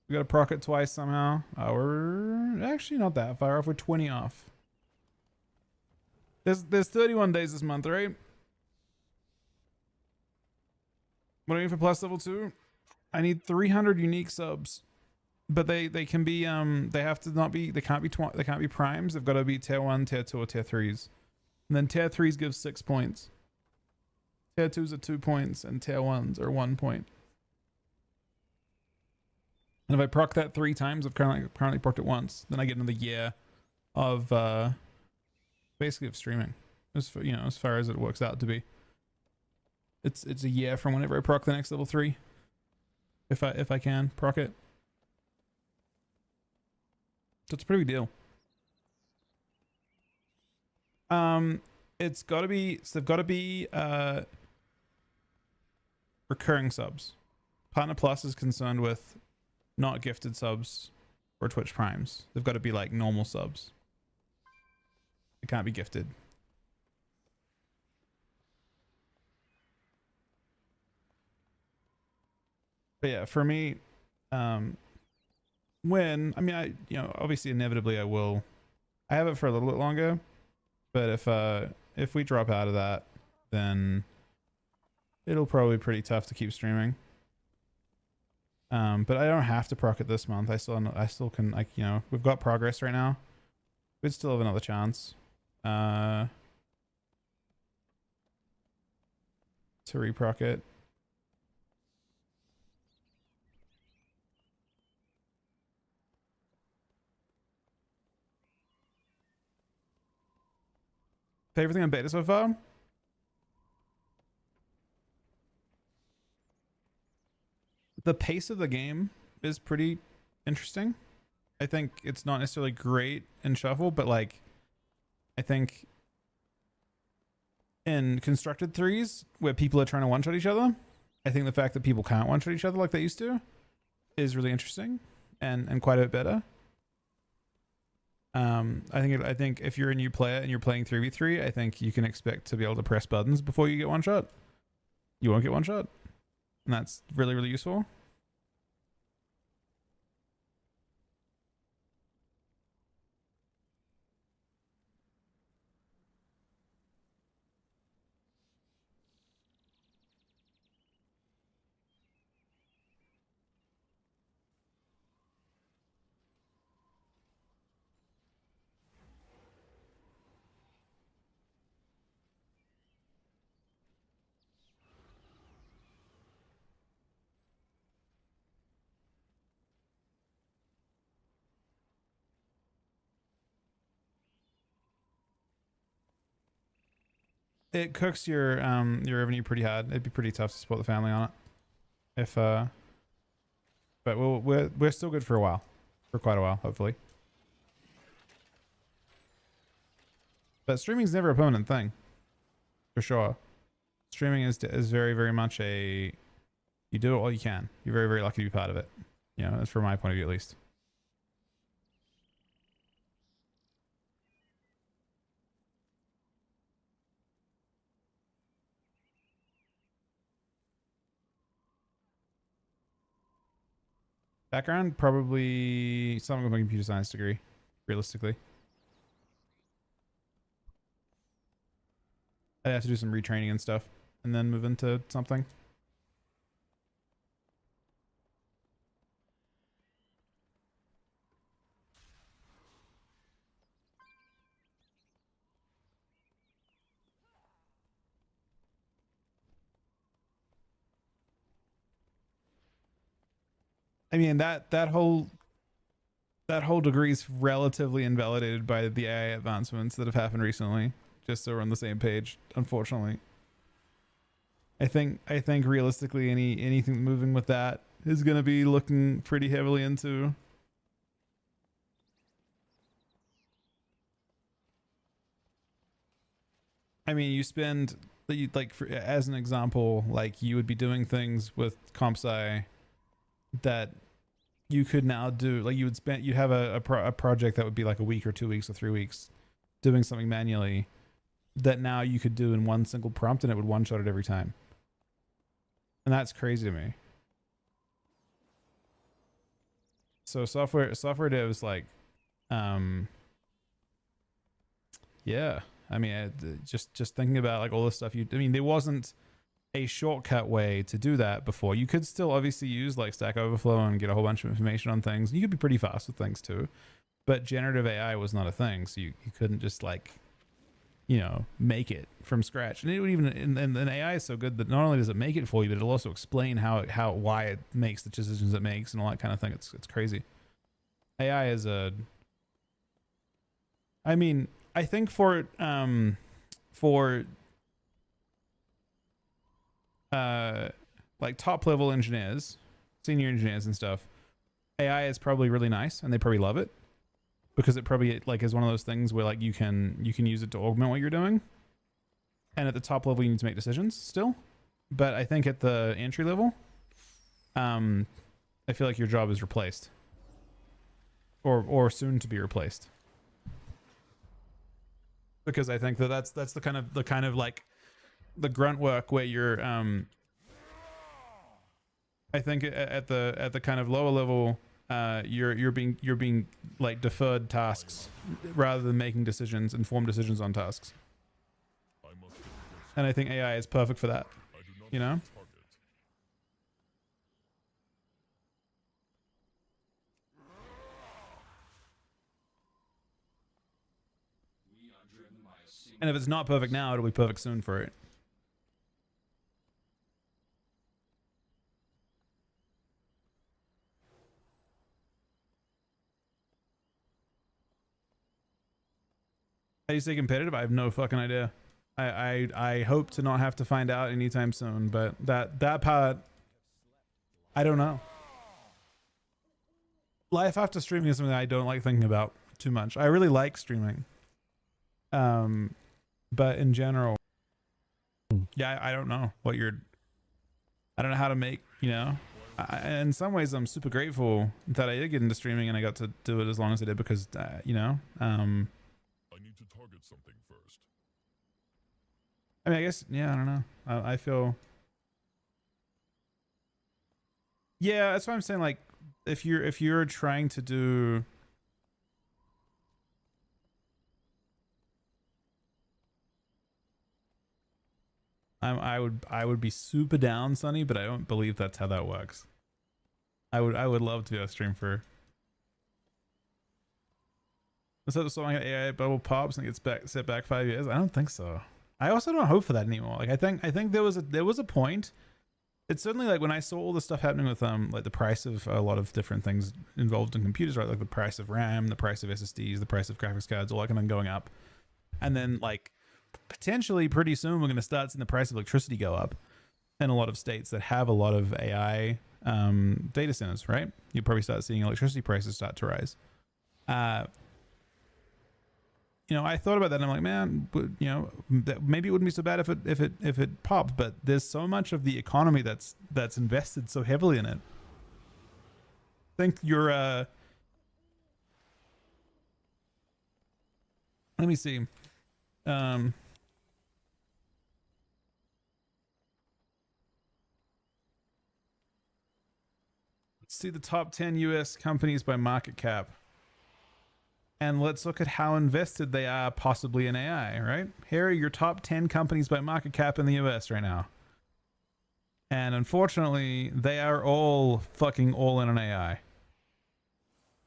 We got to proc it twice somehow. We're actually not that far off. We're 20 off. There's 31 days this month, right? What do I need for plus level 2? I need 300 unique subs. But they can be they have to not be, they can't be primes. They've got to be tier 1, tier 2, or tier 3s. And then tier 3s give 6 points. Tier 2s are 2 points and tier 1s are 1 point. And if I proc that 3 times, I've currently procced it once, then I get another year of basically of streaming. As for, as far as it works out to be. It's a year from whenever I proc the next level 3. If I can proc it. So it's a pretty big deal. It's got to be, so they've got to be recurring subs. Partner Plus is concerned with not gifted subs or Twitch Primes. They've got to be like normal subs. They can't be gifted. But yeah, for me, obviously inevitably I will. I have it for a little bit longer, but if we drop out of that, then it'll probably be pretty tough to keep streaming. But I don't have to proc it this month. I still can, like, we've got progress right now. We'd still have another chance to reproc it. Everything on beta so far? The pace of the game is pretty interesting. I think it's not necessarily great in shuffle, but like, I think in constructed threes where people are trying to one-shot each other, I think the fact that people can't one-shot each other like they used to is really interesting and quite a bit better. I think if you're a new player and you're playing 3v3, I think you can expect to be able to press buttons before you get one shot. You won't get one shot. And that's really, really useful. it cooks your revenue pretty hard. It'd be pretty tough to support the family on it. If but we're still good for a while, for quite a while, hopefully. But streaming's never a permanent thing, for sure. Streaming is very, very much a, you do it all you can. You're very, very lucky to be part of it. You know, that's from my point of view at least. Background, probably something with my computer science degree, realistically. I'd have to do some retraining and stuff and then move into something. I mean, that whole degree is relatively invalidated by the AI advancements that have happened recently. Just so we're on the same page, unfortunately. I think realistically anything moving with that is going to be looking pretty heavily into. I mean, you spend, like, as an example, like you would be doing things with comp sci that you could now do, like you'd have a project that would be like a week or 2 weeks or 3 weeks doing something manually that now you could do in one single prompt and it would one-shot it every time. And that's crazy to me. So software devs, like, yeah, I mean, just thinking about like all the stuff I mean, there wasn't a shortcut way to do that before. You could still obviously use like Stack Overflow and get a whole bunch of information on things. You could be pretty fast with things too, but generative AI was not a thing. So you couldn't just like, you know, make it from scratch. And it would even, and AI is so good that not only does it make it for you, but it'll also explain why it makes the decisions it makes and all that kind of thing. It's crazy. AI is I mean, I think for like top level engineers, senior engineers and stuff, AI is probably really nice and they probably love it because it probably like is one of those things where like you can use it to augment what you're doing. And at the top level you need to make decisions still. But I think at the entry level, I feel like your job is replaced or soon to be replaced. Because I think that's the kind of like the grunt work where you're I think at the kind of lower level you're being like deferred tasks rather than making decisions, informed decisions on tasks. And I think AI is perfect for that. You know? And if it's not perfect now, it'll be perfect soon for it. How do you say competitive? I have no fucking idea. I hope to not have to find out anytime soon, but that part, I don't know. Life after streaming is something I don't like thinking about too much. I really like streaming. But in general, yeah, I don't know what I don't know how to make, you know, in some ways I'm super grateful that I did get into streaming and I got to do it as long as I did because, you know, I need to target something first. I mean, I guess, yeah, I don't know. I feel, yeah, that's why I'm saying, like, if you're trying to do, I would be super down, Sonny, but I don't believe that's how that works. I would love to be able to stream for. Is that the song AI bubble pops and gets set back 5 years? I don't think so. I also don't hope for that anymore. Like I think there was a point. It's certainly like when I saw all the stuff happening with like the price of a lot of different things involved in computers, right? Like the price of RAM, the price of SSDs, the price of graphics cards, all that kind of going up. And then like potentially pretty soon we're going to start seeing the price of electricity go up in a lot of states that have a lot of AI data centers, right? You'll probably start seeing electricity prices start to rise. You know, I thought about that and I'm like, man, you know, maybe it wouldn't be so bad if it popped, but there's so much of the economy that's invested so heavily in it. I think you're let me see. Let's see the top 10 US companies by market cap. And let's look at how invested they are possibly in AI, right? Here are your top 10 companies by market cap in the US right now. And unfortunately, they are all fucking all in on AI.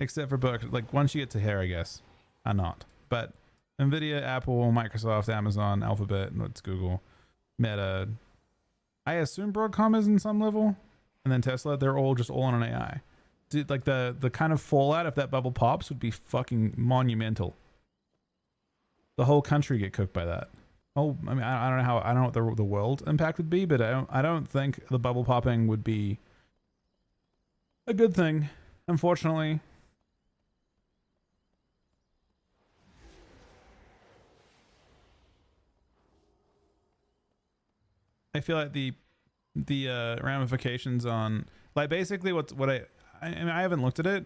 Except for Berkshire. Like, once you get to here, I guess, are not. But Nvidia, Apple, Microsoft, Amazon, Alphabet, it's Google, Meta. I assume Broadcom is in some level. And then Tesla, they're all just all in on AI. Dude, like the kind of fallout if that bubble pops would be fucking monumental. The whole country get cooked by that. Oh, I mean, I don't know how, I don't know what the world impact would be, but I don't think the bubble popping would be a good thing, unfortunately. I feel like the ramifications on, like, basically what I mean, I haven't looked at it.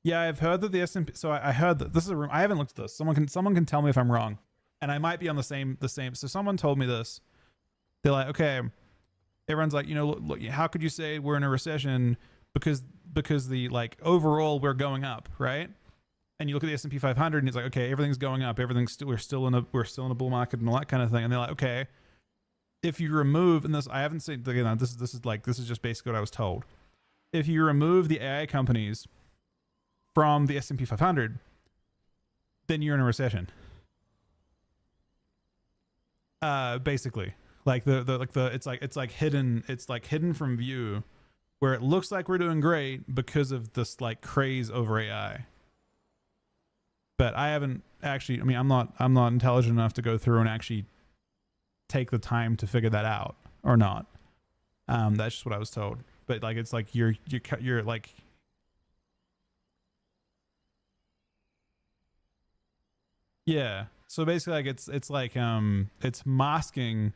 Yeah, I've heard that the S&P. So I heard that this is a room. I haven't looked at this. Someone can tell me if I'm wrong, and I might be on the same. So someone told me this. They're like, okay, everyone's like, you know, look, how could you say we're in a recession because the, like, overall we're going up, right? And you look at the S&P 500 and it's like, okay, everything's going up. We're still in a bull market and all that kind of thing. And they're like, okay, if you remove, and this, I haven't seen, you know, this is just basically what I was told. If you remove the AI companies from the S&P 500, then you're in a recession. Basically, like it's like hidden from view, where it looks like we're doing great because of this, like, craze over AI. But I haven't actually, I mean, I'm not intelligent enough to go through and actually take the time to figure that out or not. That's just what I was told. But, like, it's like you're like, yeah. So basically, like, it's like it's masking,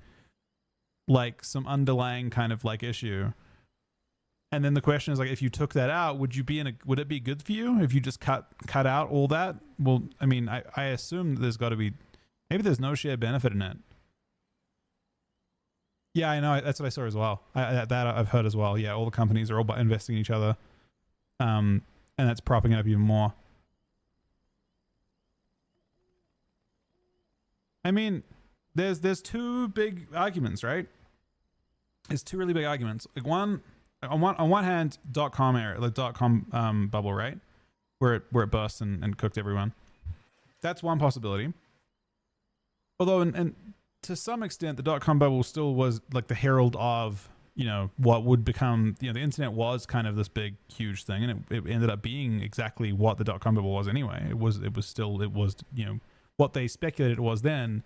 like, some underlying kind of, like, issue. And then the question is, like, if you took that out, would it be good for you if you just cut out all that? Well, I mean, I assume there's got to be, maybe there's no shared benefit in it. Yeah, I know. That's what I saw as well. That I've heard as well. Yeah, all the companies are all investing in each other, and that's propping it up even more. I mean, there's two big arguments, right? There's two really big arguments. Like, on one hand, .com era, the .com bubble, right, where it burst and cooked everyone. That's one possibility. Although, and to some extent, the .com bubble still was like the herald of, you know, what would become, you know, the internet was kind of this big, huge thing, and it ended up being exactly what the .com bubble was anyway. It was, you know, what they speculated it was then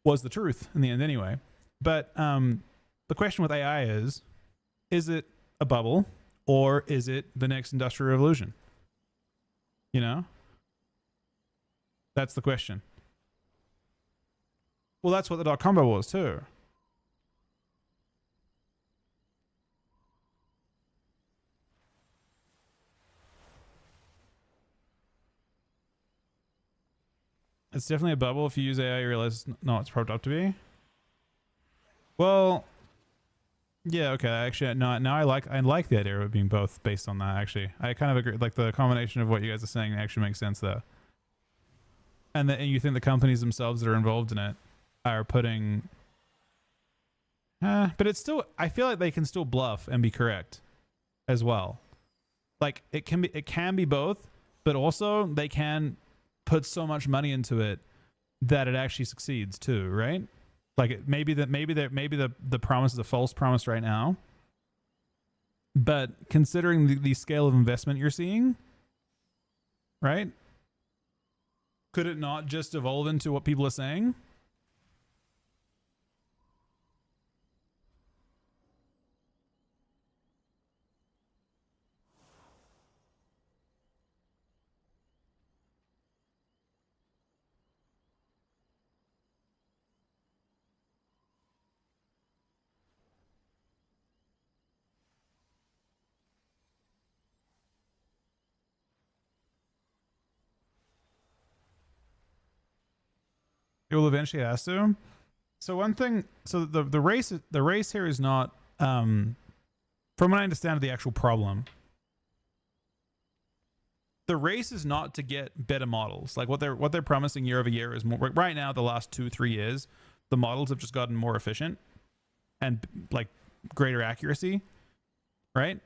was the truth in the end anyway. But the question with AI is it a bubble or is it the next industrial revolution? You know? That's the question. Well, that's what the .com bubble was too. It's definitely a bubble. If you use AI, you realize no, it's propped up to be. Well, yeah, okay. Actually, no. Now I like the idea of it being both based on that. Actually, I kind of agree. Like, the combination of what you guys are saying actually makes sense though. And you think the companies themselves that are involved in it are putting, but it's still, I feel like they can still bluff and be correct as well. Like, it can be both, but also they can put so much money into it that it actually succeeds too, right? Like, maybe the promise is a false promise right now, but considering the scale of investment you're seeing, right? Could it not just evolve into what people are saying? It will eventually have to. So one thing, so the race here is not, from what I understand of the actual problem, the race is not to get better models. Like what they're promising year over year is more. Right now, the last 2-3 years, the models have just gotten more efficient and like greater accuracy, right?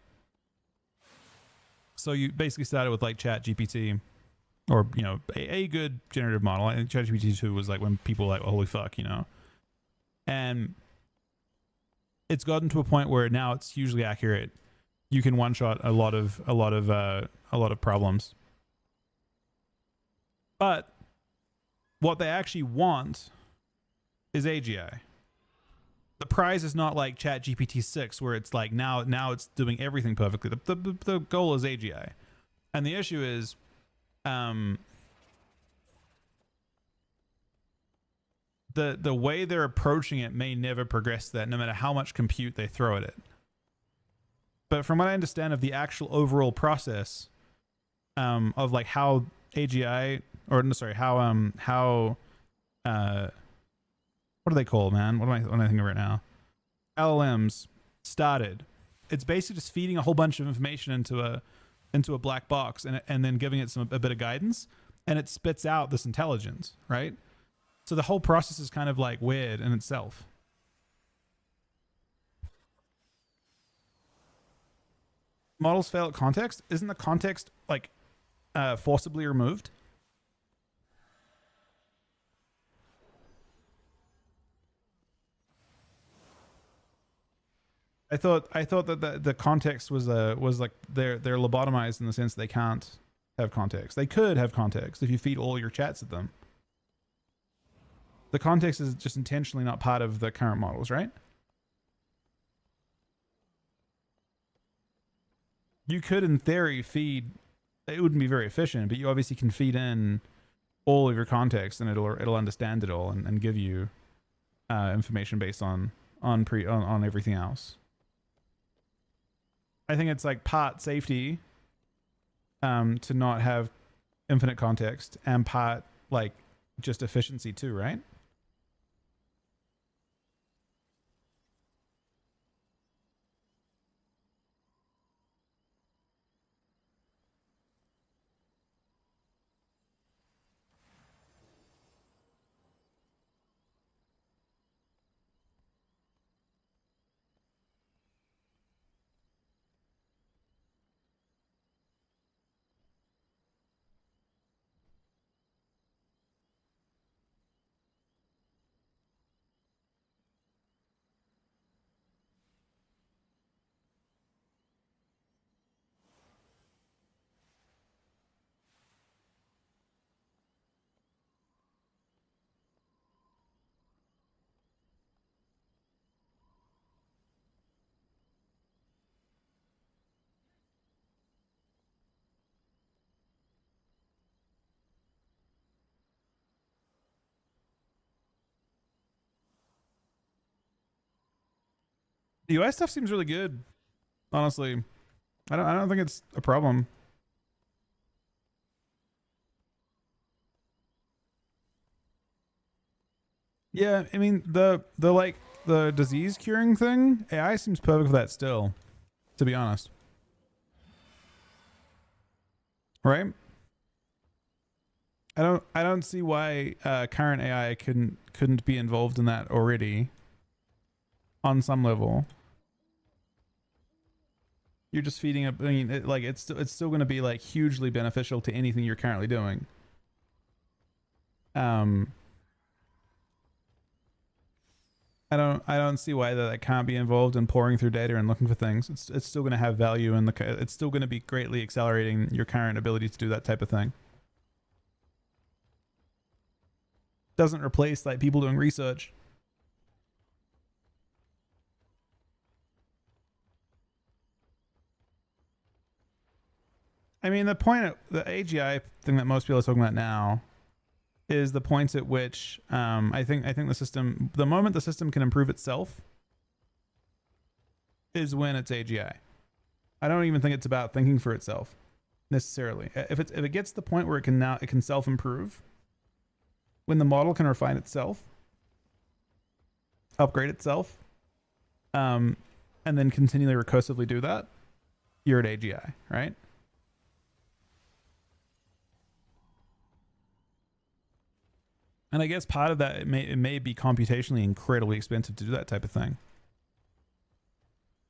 So you basically started with like Chat GPT, or you know, a good generative model. I think Chat GPT 2 was like when people were like, oh, holy fuck, you know. And it's gotten to a point where now it's hugely accurate. You can one shot a lot of problems. But what they actually want is AGI. The prize is not like Chat GPT 6 where it's like now it's doing everything perfectly. The goal is AGI. And the issue is the way they're approaching it may never progress to that, no matter how much compute they throw at it. But from what I understand of the actual overall process of like how AGI, or no, sorry, how what are they called, man? What am I thinking of right now? LLMs started. It's basically just feeding a whole bunch of information into a black box and then giving it a bit of guidance, and it spits out this intelligence, right? So the whole process is kind of like weird in itself. Models fail at context. Isn't the context like forcibly removed? I thought that the context was like they're lobotomized in the sense they can't have context. They could have context if you feed all your chats at them. The context is just intentionally not part of the current models, right? You could, in theory, feed. It wouldn't be very efficient, but you obviously can feed in all of your context, and it'll understand it all and give you information based on everything else. I think it's like part safety to not have infinite context, and part like just efficiency too, right? The UI stuff seems really good, honestly. I don't think it's a problem. Yeah, I mean the like the disease curing thing, AI seems perfect for that still, to be honest. Right? I don't see why current AI couldn't be involved in that already on some level. You're just feeding up. I mean, it's still going to be like hugely beneficial to anything you're currently doing. I don't see why that can't be involved in pouring through data and looking for things. It's still going to have value in it's still going to be greatly accelerating your current ability to do that type of thing. Doesn't replace like people doing research. I mean, the AGI thing that most people are talking about now is the points at which I think the system, the moment the system can improve itself, is when it's AGI. I don't even think it's about thinking for itself necessarily. If it gets to the point where it can self improve, when the model can refine itself, upgrade itself, and then continually recursively do that, you're at AGI, right? And I guess part of that, it may be computationally incredibly expensive to do that type of thing.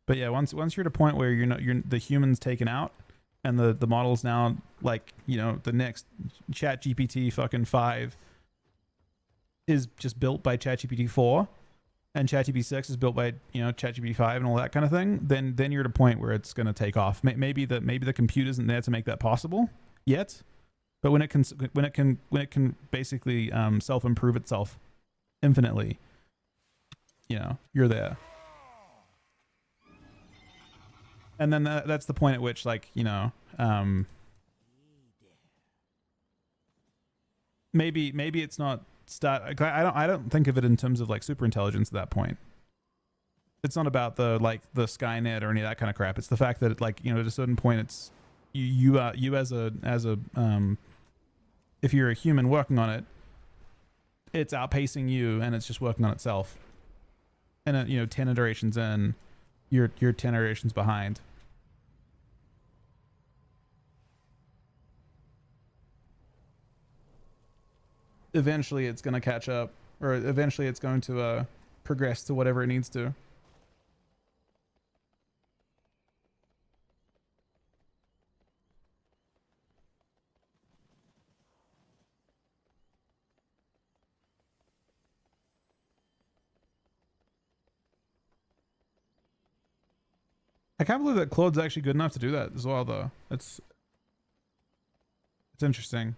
But yeah, once you're at a point where you're the human's taken out, and the model's now like, you know, the next ChatGPT fucking 5 is just built by ChatGPT 4, and ChatGPT 6 is built by, you know, ChatGPT 5 and all that kind of thing, then you're at a point where it's going to take off. Maybe the compute isn't there to make that possible yet. But when it can basically self improve itself infinitely, you know, you're there. And then that's the point at which, like, you know, maybe it's not I don't think of it in terms of like super intelligence at that point. It's not about the Skynet or any of that kind of crap. It's the fact that, like, you know, at a certain point, it's you as a if you're a human working on it, it's outpacing you, and it's just working on itself. And you know, 10 iterations in, you're 10 iterations behind. Eventually, it's going to catch up, or eventually, it's going to progress to whatever it needs to. I can't believe that Claude's actually good enough to do that as well, though. It's interesting.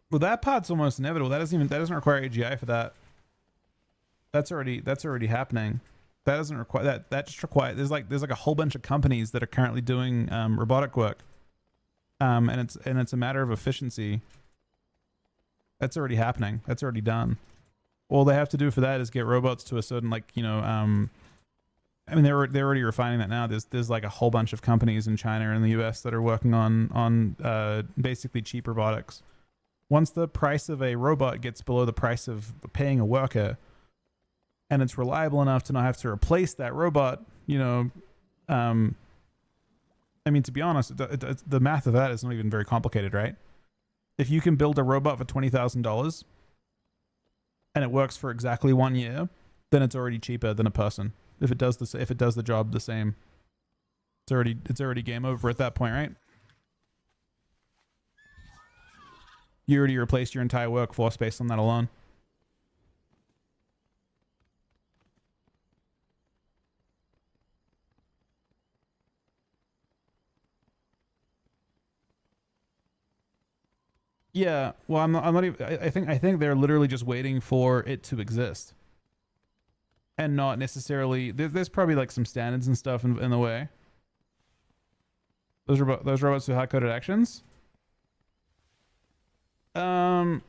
Well, that part's almost inevitable. That doesn't require AGI for that. That's already happening. That doesn't require that just requires there's like a whole bunch of companies that are currently doing robotic work. And it's a matter of efficiency. That's already happening. That's already done. All they have to do for that is get robots to a certain, like, you know, I mean, they're already refining that now. There's like a whole bunch of companies in China and the US that are working on basically cheap robotics. Once the price of a robot gets below the price of paying a worker, and it's reliable enough to not have to replace that robot, you know, I mean, to be honest, the math of that is not even very complicated, right? If you can build a robot for $20,000 and it works for exactly 1 year, then it's already cheaper than a person. If it does the job the same, it's already game over at that point, right? You already replaced your entire workforce based on that alone. Yeah, well, I'm not even. I think they're literally just waiting for it to exist, and not necessarily. There's probably like some standards and stuff in the way. Those robots with hard coded actions. I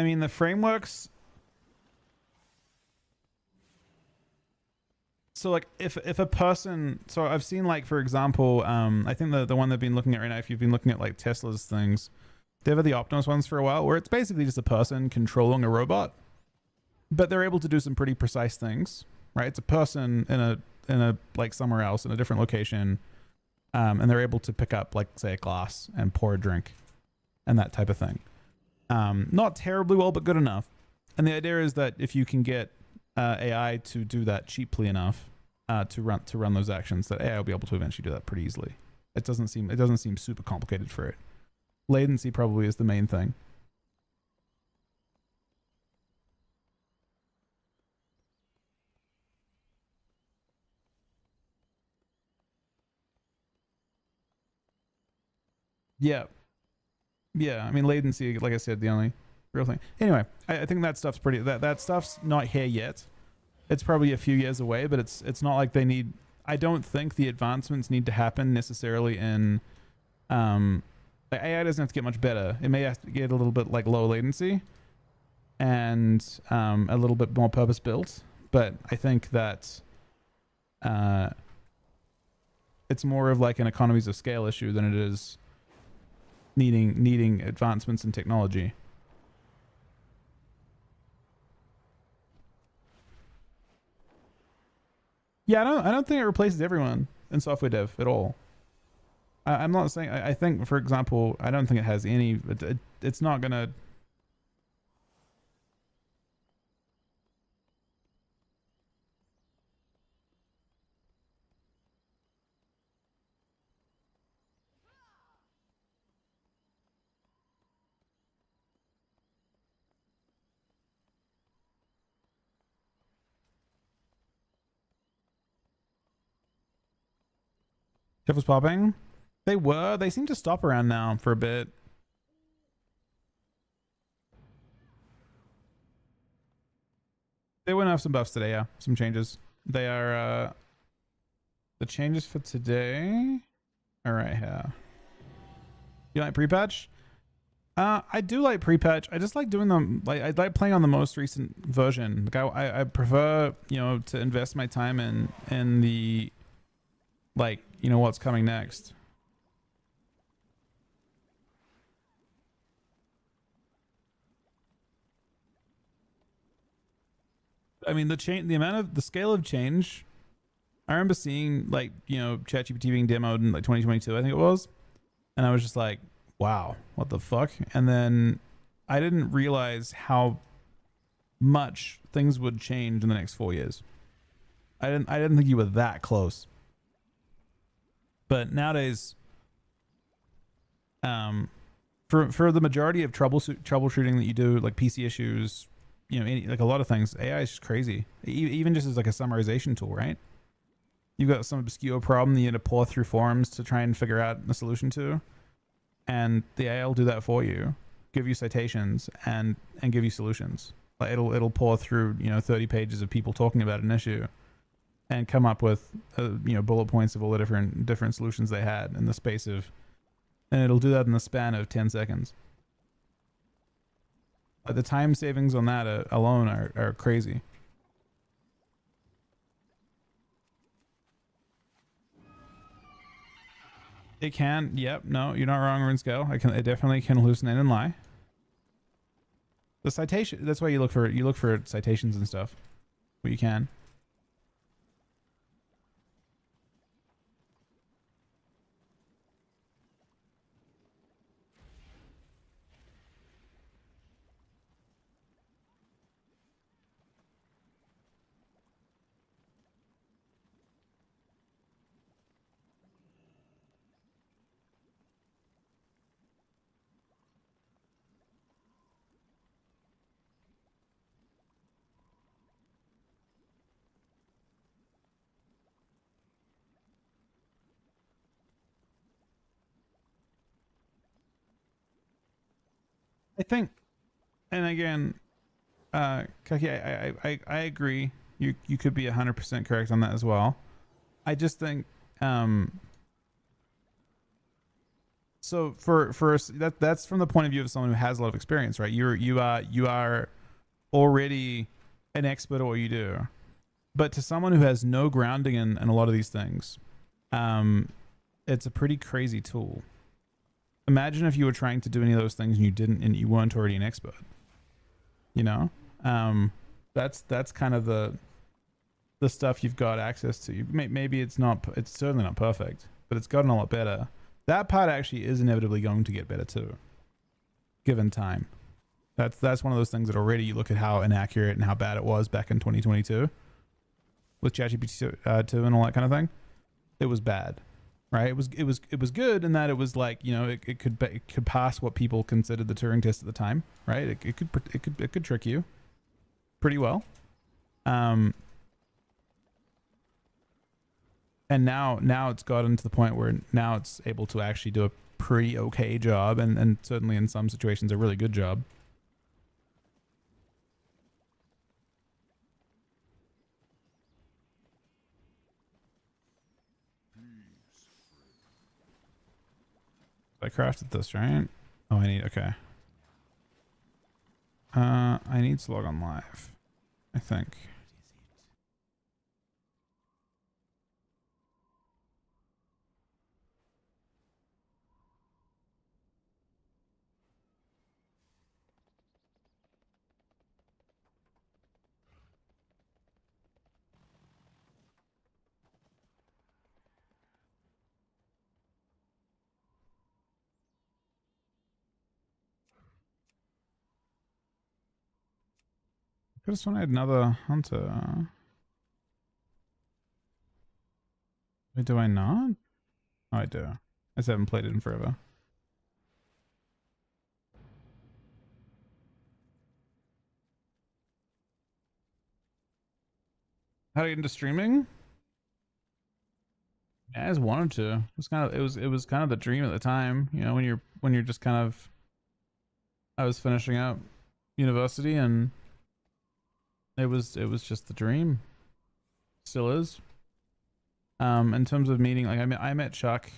mean, the frameworks. So like if a person, so I've seen, like, for example, I think the one they've been looking at right now, if you've been looking at like Tesla's things, they've had the Optimus ones for a while, where it's basically just a person controlling a robot, but they're able to do some pretty precise things, right? It's a person in a like somewhere else in a different location, and they're able to pick up, like, say, a glass and pour a drink and that type of thing. Not terribly well, but good enough. And the idea is that if you can get AI to do that cheaply enough, to run those actions, that AI will be able to eventually do that pretty easily. It doesn't seem super complicated for it. Latency probably is the main thing. Yeah. Yeah. I mean, latency, like I said, the only real thing. Anyway, I think that stuff's pretty. That stuff's not here yet. It's probably a few years away, but it's not like they need. I don't think the advancements need to happen necessarily in. Like AI doesn't have to get much better. It may have to get a little bit like low latency, and a little bit more purpose built. But I think that it's more of like an economies of scale issue than it is needing advancements in technology. Yeah, I don't think it replaces everyone in software dev at all. I'm not saying. I think, for example, I don't think it has any. It's not gonna. Jeff was popping. They were. They seem to stop around now for a bit. They went off some buffs today, yeah. Some changes. They are the changes for today. All right, yeah. You like pre-patch? I do like pre-patch. I just like doing them. Like I like playing on the most recent version. Like I prefer, you know, to invest my time in the, like, you know, what's coming next. I mean, the scale of change. I remember seeing, like, you know, ChatGPT being demoed in like 2022, I think it was, and I was just like, wow, what the fuck? And then I didn't realize how much things would change in the next 4 years. I didn't think you were that close. But nowadays, for the majority of troubleshooting that you do, like PC issues, you know, like a lot of things, AI is just crazy. Even just as like a summarization tool, right? You've got some obscure problem that you had to pull through forums to try and figure out a solution to, and the AI will do that for you, give you citations and give you solutions. Like it'll pull through, you know, 30 pages of people talking about an issue, and come up with you know, bullet points of all the different solutions they had in the space of, and it'll do that in the span of 10 seconds. Like the time savings on that alone are crazy. It can. Yep. No, you're not wrong, RuneScale. It definitely can hallucinate and lie. The citation. That's why you look for citations and stuff. Where you can. I think, and again, Kaki, I agree. You could be 100% correct on that as well. I just think, so for that's from the point of view of someone who has a lot of experience, right? You are already an expert at what you do, but to someone who has no grounding in a lot of these things, it's a pretty crazy tool. Imagine if you were trying to do any of those things and you weren't already an expert. You know, that's kind of the stuff you've got access to. Maybe it's certainly not perfect, but it's gotten a lot better. That part actually is inevitably going to get better too, given time. That's one of those things that already you look at how inaccurate and how bad it was back in 2022 with ChatGPT 2 and all that kind of thing. It was bad. Right, it was good in that it was like, you know, it could pass what people considered the Turing test at the time, right? It could trick you pretty well, and now it's gotten to the point where now it's able to actually do a pretty okay job, and certainly in some situations a really good job. I crafted this, right? Oh, I need, okay. I need to log on live, I think. I just wanted another hunter. Wait, do I not? Oh, I do. I just haven't played it in forever. How to get into streaming? Yeah, I just wanted to. It was kind of it was kind of the dream at the time, you know, when you're just kind of, I was finishing up university and it was just the dream. Still is. In terms of meeting, like I met Chuck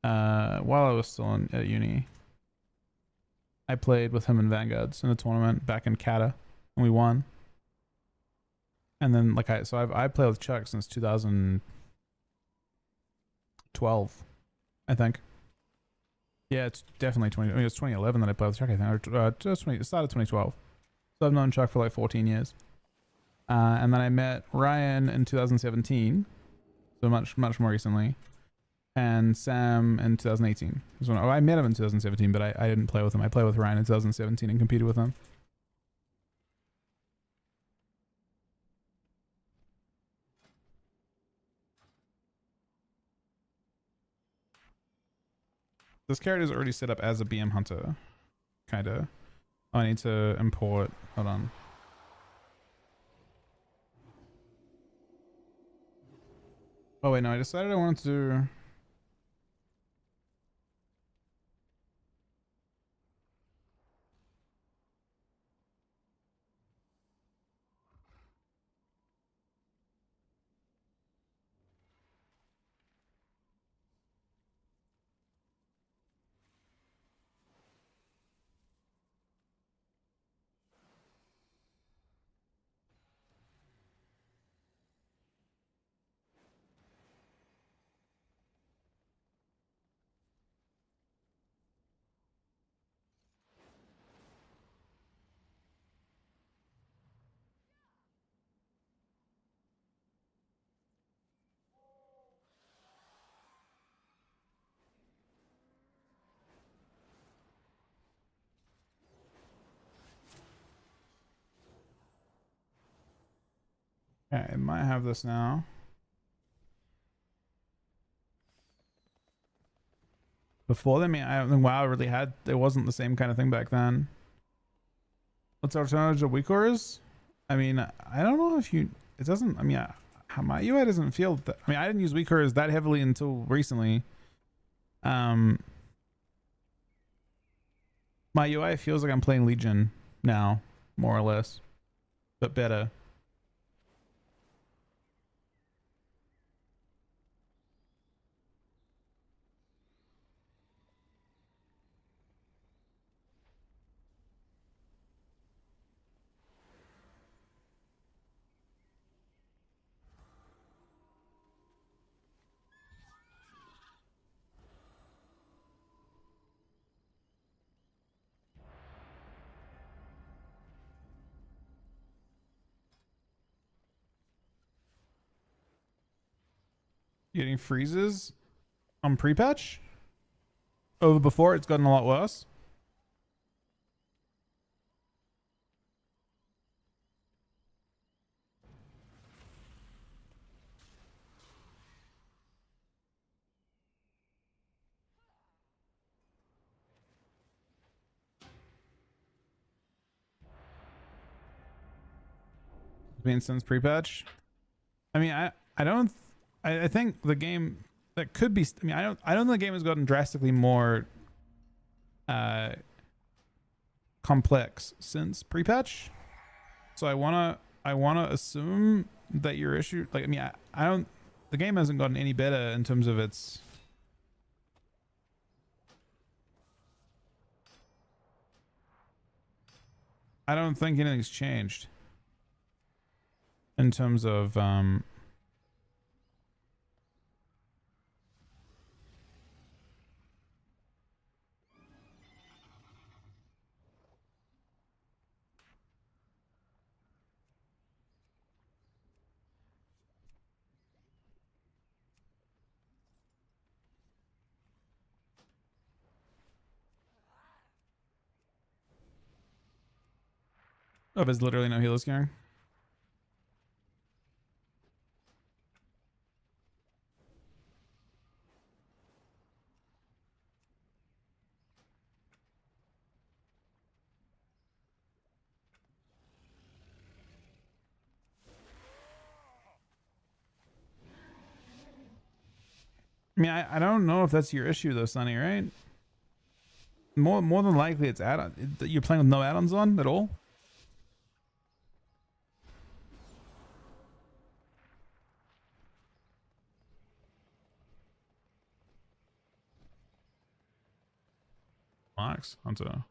while I was still at uni. I played with him in Vanguards in a tournament back in Cata and we won. And then like I played with Chuck since 2012, I think. Yeah, it's definitely 20. I mean, it was 2011 that I played with Chuck, I think. Or, it started 2012. So I've known Chuck for like 14 years. And then I met Ryan in 2017, so much more recently, and Sam in 2018. I met him in 2017, but I didn't play with him. I played with Ryan in 2017 and competed with him. This character is already set up as a BM hunter, kinda. Oh, I need to import. Hold on. Oh wait, no, I decided I wanted to do. Okay, I might have this now. Before then, I mean, I don't think WoW really had. It wasn't the same kind of thing back then. What's our alternative to weak cores? I mean, I don't know if you. It doesn't. I mean, my UI doesn't feel that. I mean, I didn't use weak cores that heavily until recently. My UI feels like I'm playing Legion now, more or less, but better. Getting freezes on pre-patch? Over before, it's gotten a lot worse. Been since pre-patch. I mean, I don't. I think the game that could be. I mean, I don't think the game has gotten drastically more complex since pre-patch. So I wanna assume that your issue, like, I mean, I don't. The game hasn't gotten any better in terms of its. I don't think anything's changed in terms of oh, there's literally no healer scaring. I mean, I don't know if that's your issue though, Sonny, right? More than likely it's add-on. You're playing with no add-ons on at all? Max, Hunter.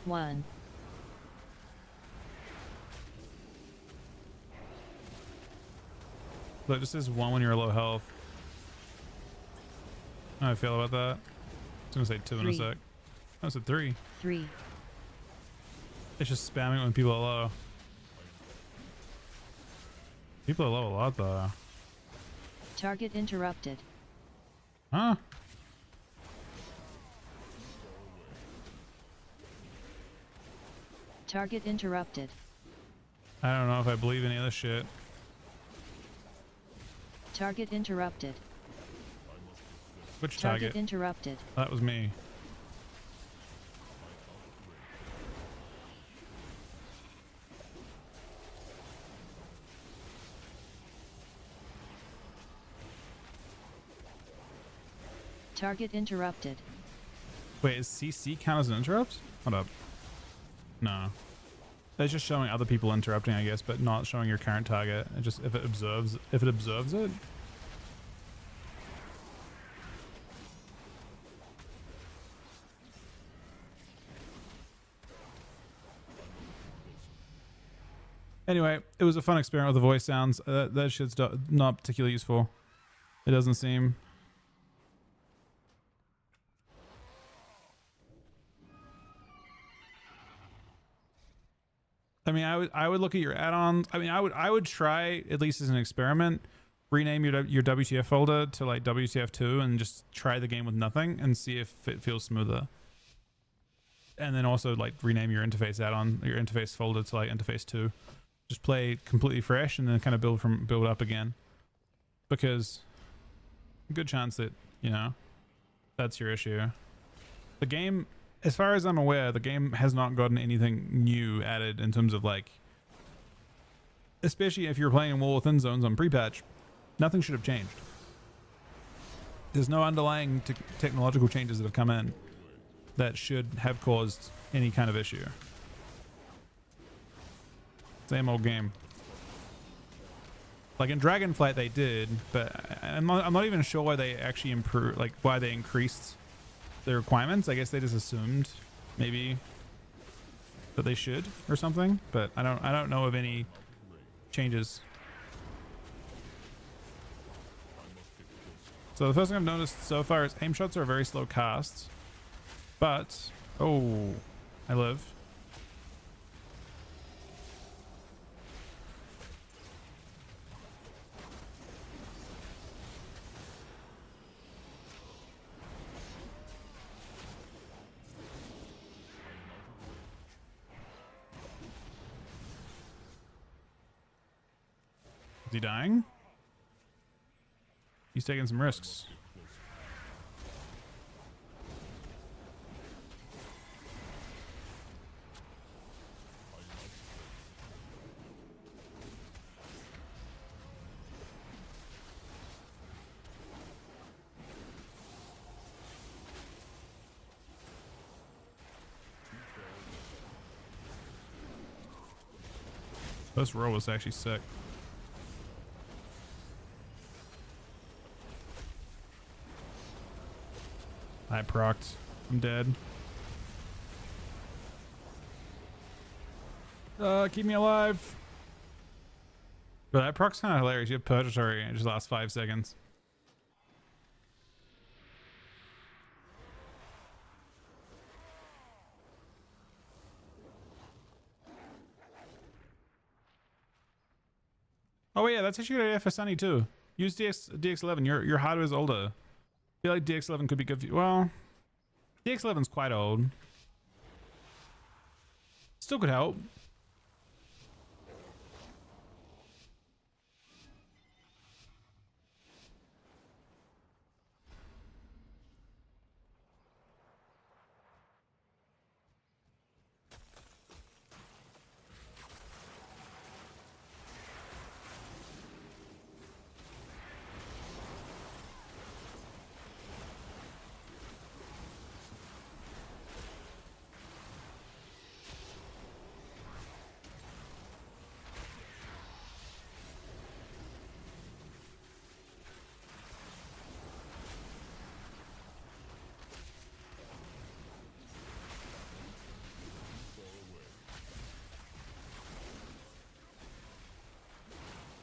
One. Look, this is one when you're low health. How I feel about that? I was gonna say 2 in a 3. sec. I said 3. 3. It's just spamming when people are low. People are low a lot though. Target interrupted. Huh? Target interrupted. I don't know if I believe any of this shit. Target interrupted. Which Target target? interrupted. That was me. Target interrupted. Wait, is CC count as an interrupt? Hold up. No. It's just showing other people interrupting, I guess, but not showing your current target. It just if it observes it. Anyway, it was a fun experiment with the voice sounds. That shit's not particularly useful. It doesn't seem. I mean, I would look at your add-ons. I mean, I would try, at least as an experiment, rename your WTF folder to like WTF2 and just try the game with nothing and see if it feels smoother. And then also like rename your interface add-on, your interface folder to like interface 2. Just play completely fresh and then kind of build up again. Because good chance that, you know, that's your issue. The game, as far as I'm aware, the game has not gotten anything new added in terms of like, especially if you're playing in War Within Zones on pre-patch, nothing should have changed. There's no underlying technological changes that have come in that should have caused any kind of issue. Same old game. Like in Dragonflight they did, but I'm not even sure why they actually improved, like why they increased the requirements. I guess they just assumed maybe that they should or something, but I don't know of any changes. So the first thing I've noticed so far is aim shots are a very slow cast, but oh, I live. Is he dying? He's taking some risks. This roll was actually sick. I procced. I'm dead. Keep me alive. But that proc's kind of hilarious. You have Purgatory and it just lasts 5 seconds. Oh yeah, that's actually a good idea for Sunny too. Use DX11. Your hardware is older. I feel like DX11 could be good for you. Well, DX11's quite old. Still could help.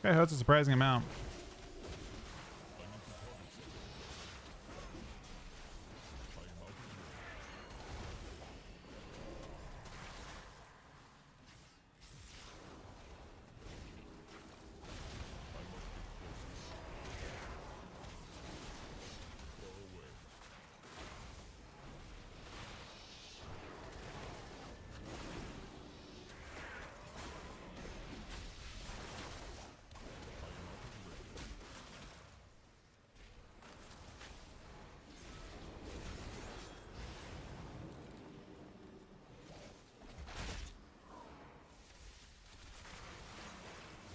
Guy hurts a surprising amount.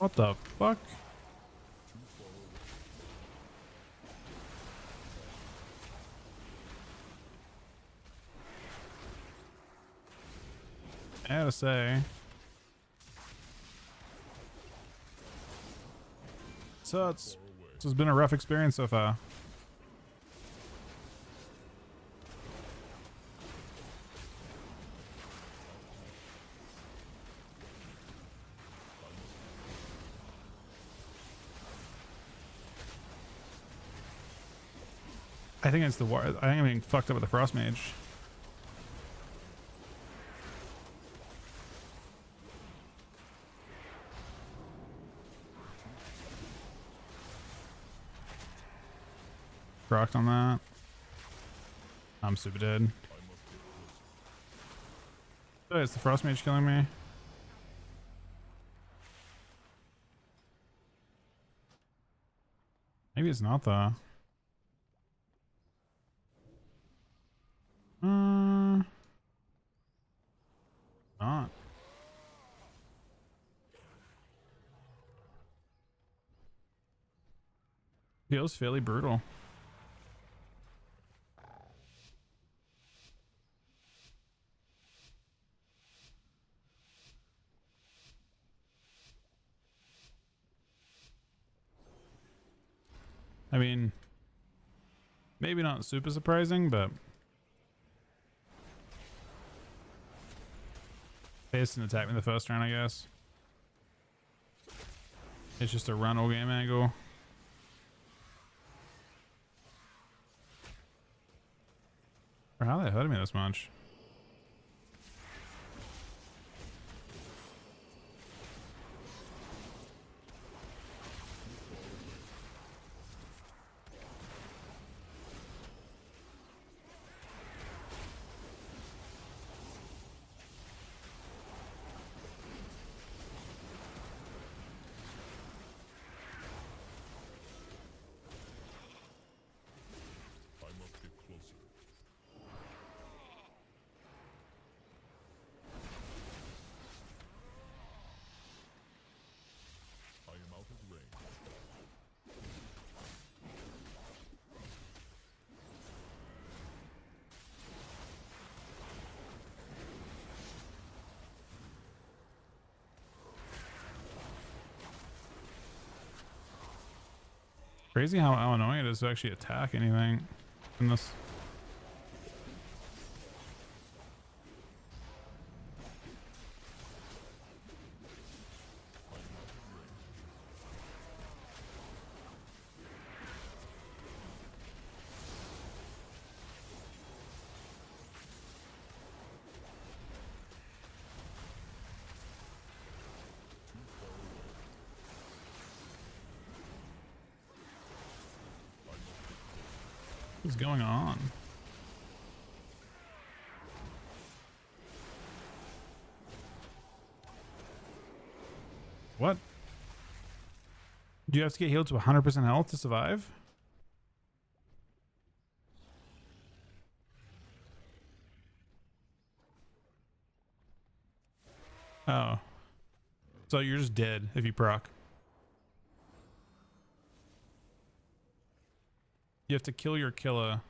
What the fuck? I gotta say, this has been a rough experience so far. I think it's the war. I think I'm getting fucked up with the Frost Mage. Rocked on that. I'm super dead. Oh, it's the Frost Mage killing me. Maybe it's not though. Not. Feels fairly brutal. I mean, maybe not super surprising, but Face didn't attack me the first round, I guess. It's just a run all game angle. Or how they hurting me this much? Crazy how annoying it is to actually attack anything in this. What's going on? What? Do you have to get healed to 100% health to survive? Oh. So you're just dead if you proc. You have to kill your killer.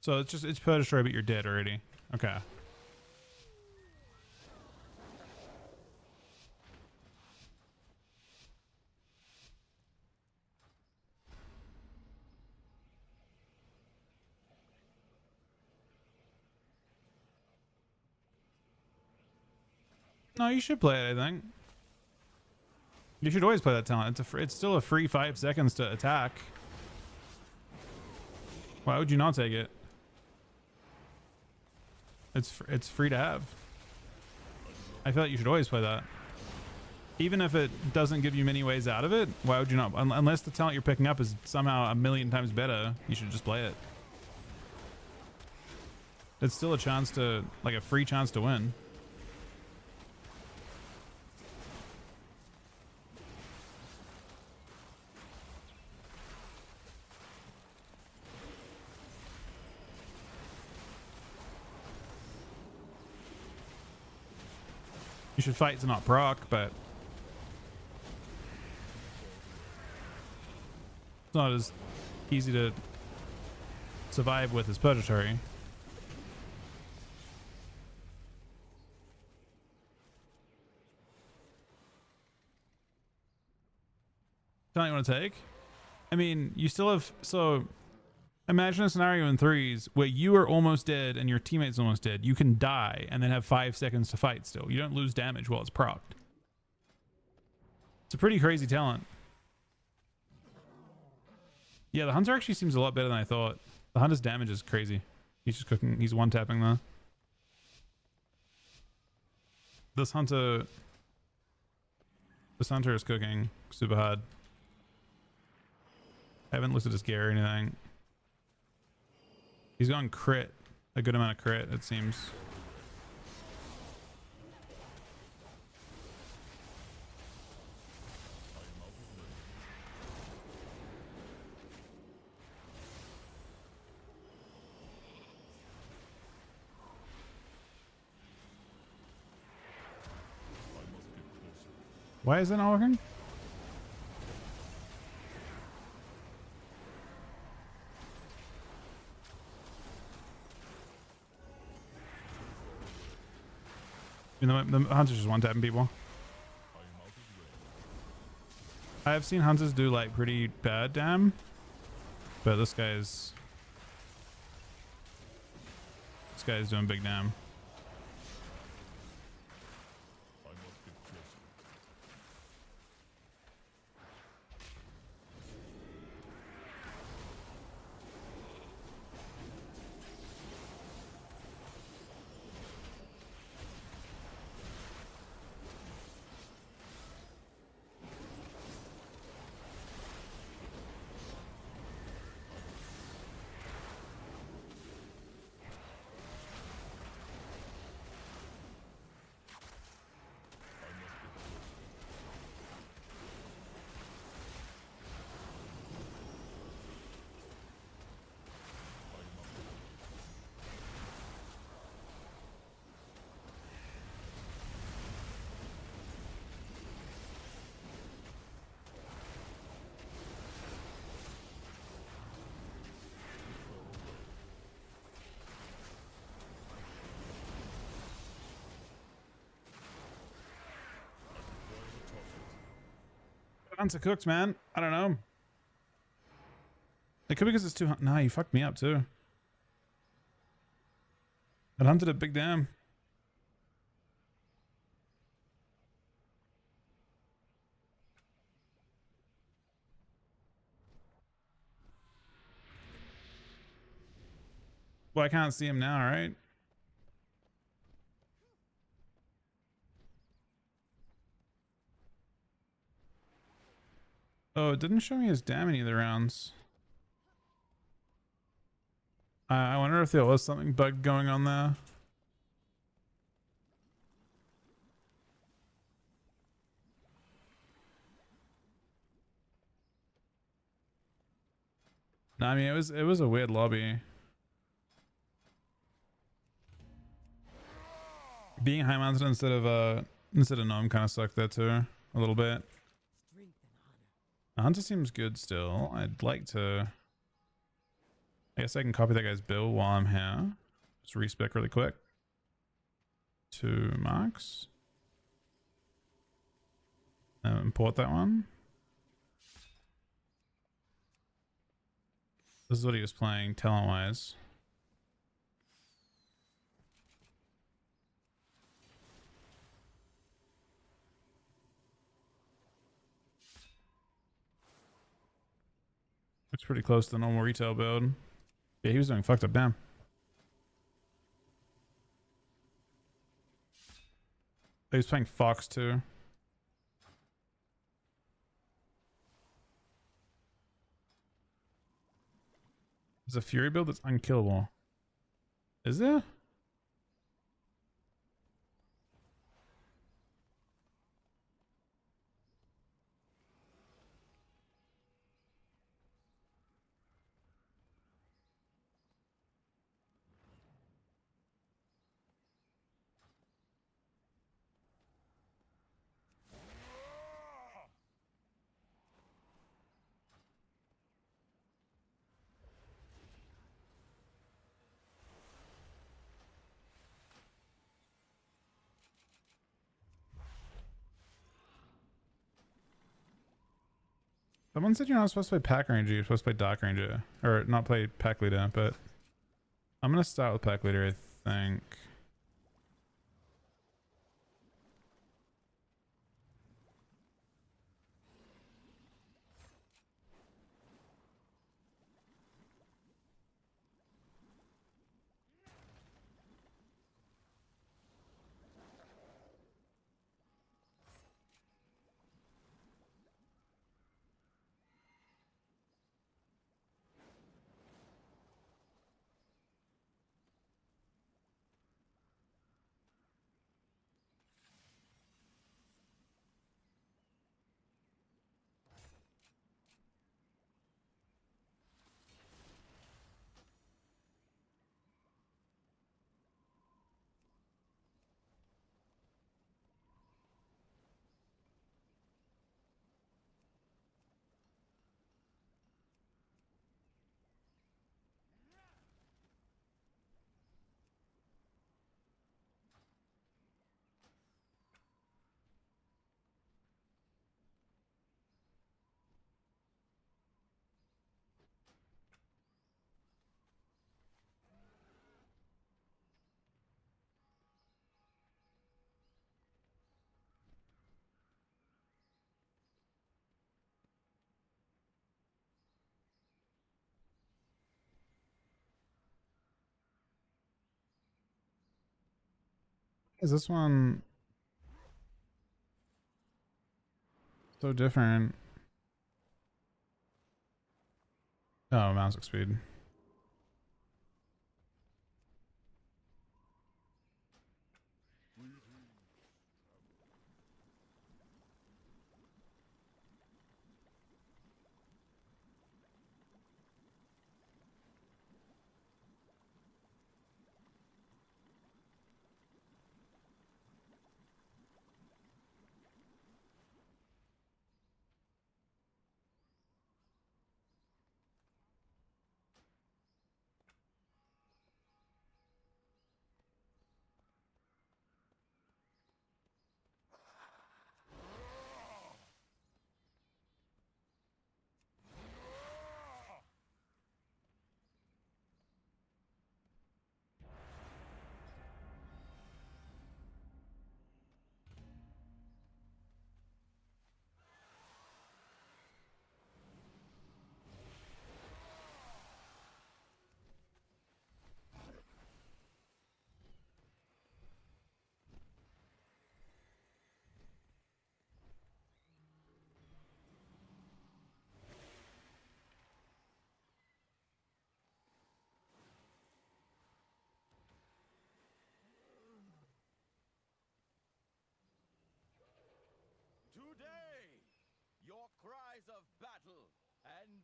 So it's per destroy, but you're dead already. Okay. No, you should play it, I think. You should always play that talent. It's still a free 5 seconds to attack. Why would you not take it? It's free to have. I feel like you should always play that. Even if it doesn't give you many ways out of it, why would you not? Unless the talent you're picking up is somehow a million times better, you should just play it. It's still a chance to, like a free chance to win. You should fight to not proc, but it's not as easy to survive with as Purgatory. Don't you want to take? I mean, you still have, so imagine a scenario in threes where you are almost dead and your teammate's almost dead. You can die and then have 5 seconds to fight still. You don't lose damage while it's procced. It's a pretty crazy talent. Yeah, the Hunter actually seems a lot better than I thought. The Hunter's damage is crazy. He's just cooking. He's one-tapping though. This Hunter is cooking super hard. I haven't looked at his gear or anything. He's gone crit, a good amount of crit, it seems. Why is that not working? You know, the Hunter's just one-tapping people. I have seen Hunters do like pretty bad damn, but this guy's doing big damn. Hunter cooked, man. I don't know. It could be because it's too... Nah, you fucked me up too. I hunted a big dam. Well, I can't see him now, right? Oh, it didn't show me his dam in either rounds. I wonder if there was something bugged going on there. No, I mean it was a weird lobby. Being high mounted instead of gnome kind of sucked there too a little bit. The hunter seems good still. I'd like to. I guess I can copy that guy's bill while I'm here. Just respec really quick. 2 marks. Import that one. This is what he was playing talent wise. Looks pretty close to the normal retail build. Yeah, he was doing fucked up damn. He was playing Fox too. There's a Fury build that's unkillable. Is there? Someone said you're not supposed to play Pack Ranger, you're supposed to play Dark Ranger. Or not play Pack Leader, but I'm gonna start with Pack Leader, I think. Is this one so different? Oh, mouse speed.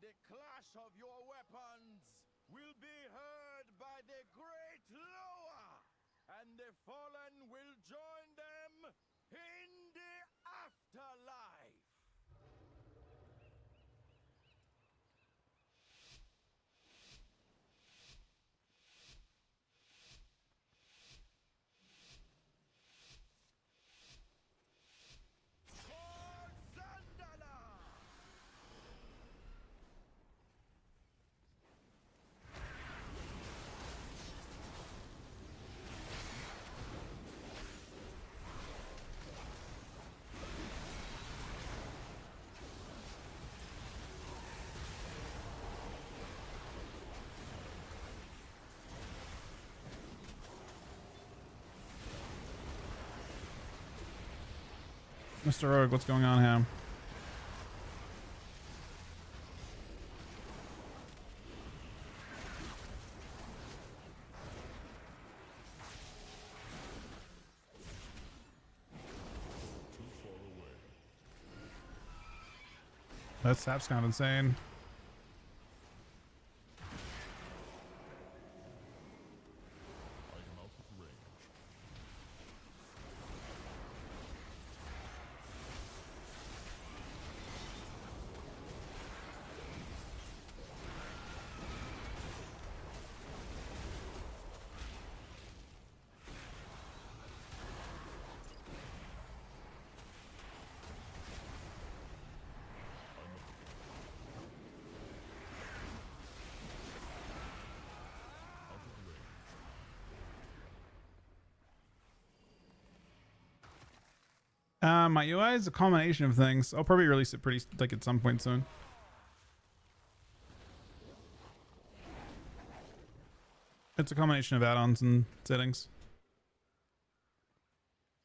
the clash of your weapons will be heard by the great Loa, and the fallen will join them in the afterlife. For Zandala! Mr. Rogue, what's going on here? Too far away. That sap's kind of insane. I am out of range. Out of range. My UI is a combination of things. I'll probably release it pretty like at some point soon. It's a combination of add-ons and settings.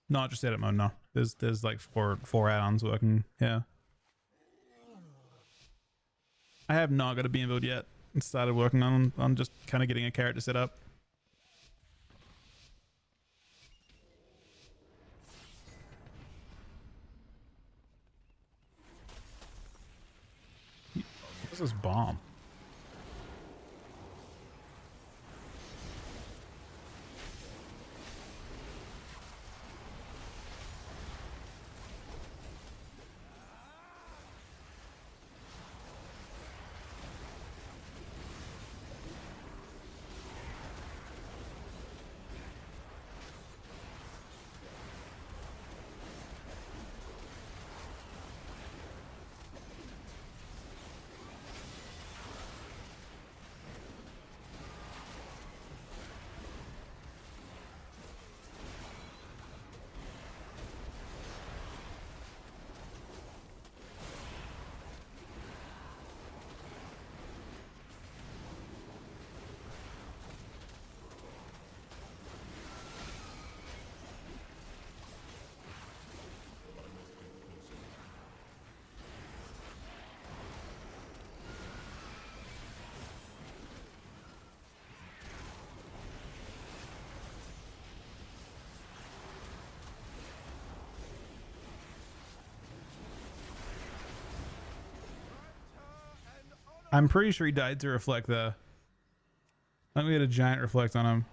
Not just edit mode, no. There's like four add-ons working. Yeah. I have not got a beam build yet. And started working on just kind of getting a character set up. What's this bomb? I'm pretty sure he died to reflect the. I think we had a giant reflect on him.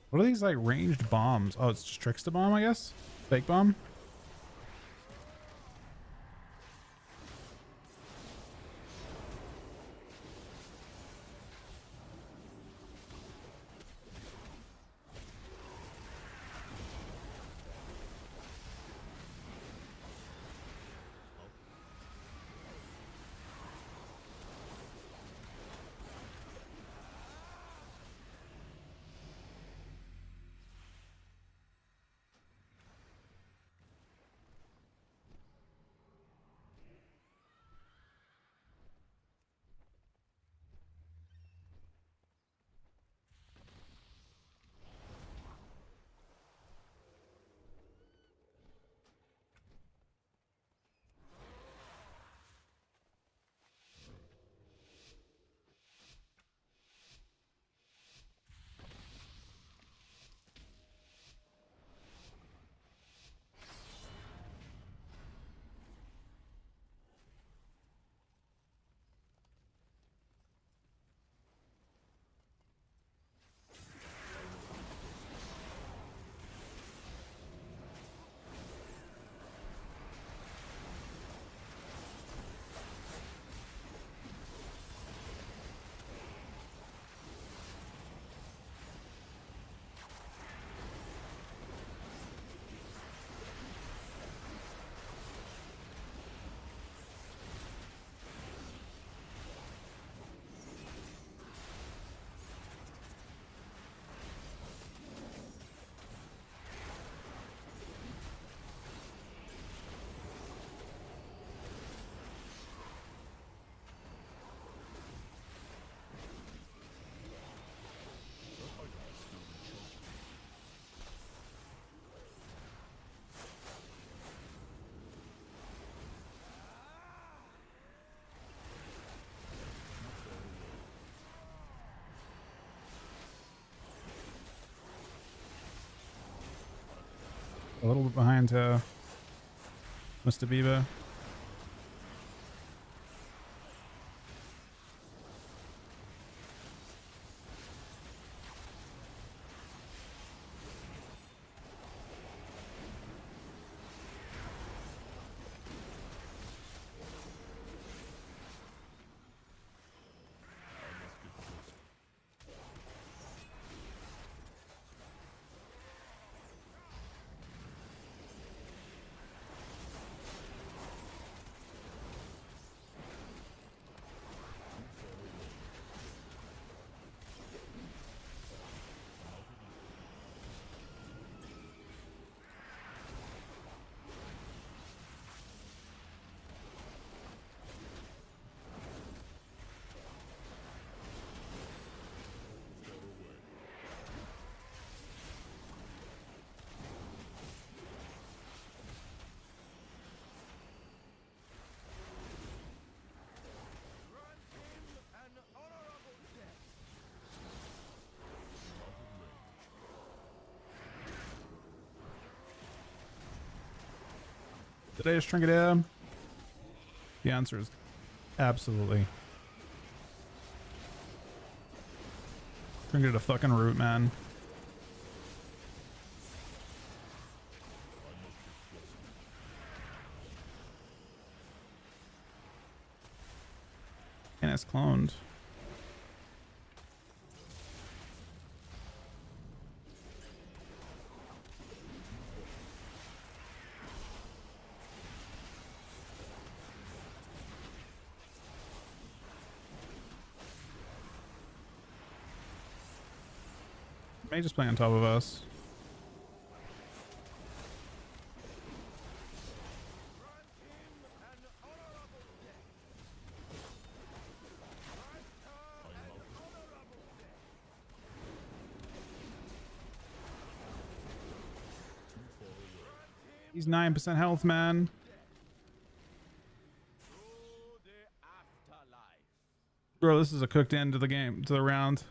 What are these like ranged bombs? Oh, it's just Trickster bomb, I guess. Fake bomb. A little bit behind Mr. Bieber. Did I just shrink it down? The answer is absolutely. Shrink it to fucking root, man. And it's cloned. May just play on top of us. He's 9% health, man. Bro, this is a cooked end to the game, to the round.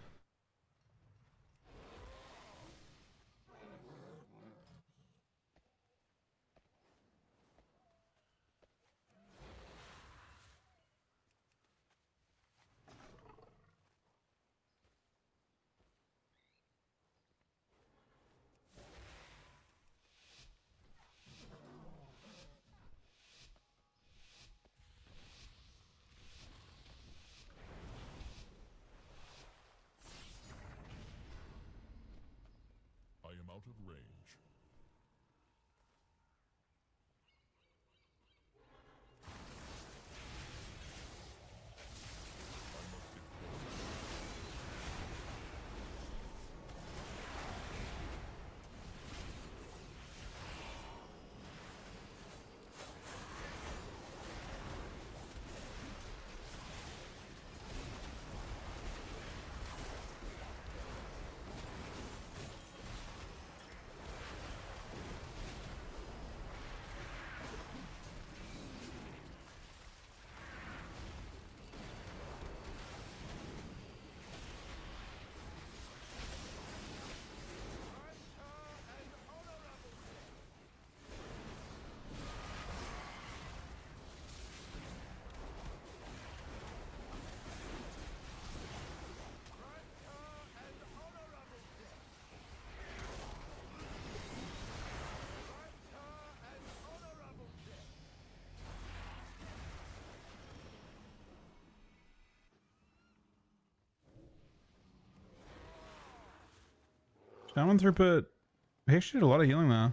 I am out of range. Shaman throughput. He actually did a lot of healing though.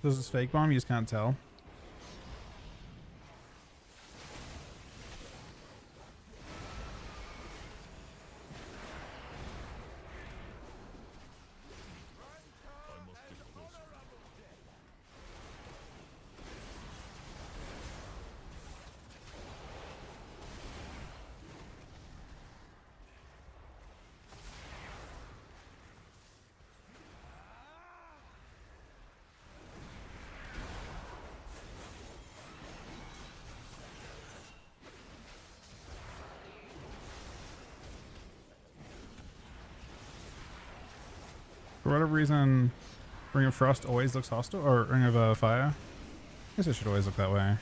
This is fake bomb, you just can't tell. whatever reason, Ring of Frost always looks hostile, or Ring of Fire. I guess it should always look that way.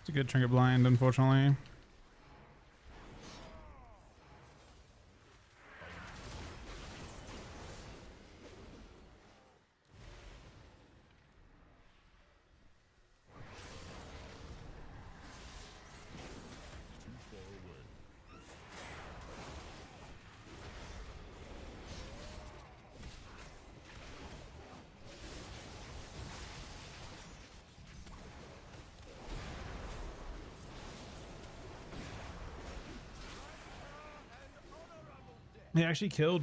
It's a good trinket blind, unfortunately. He actually killed.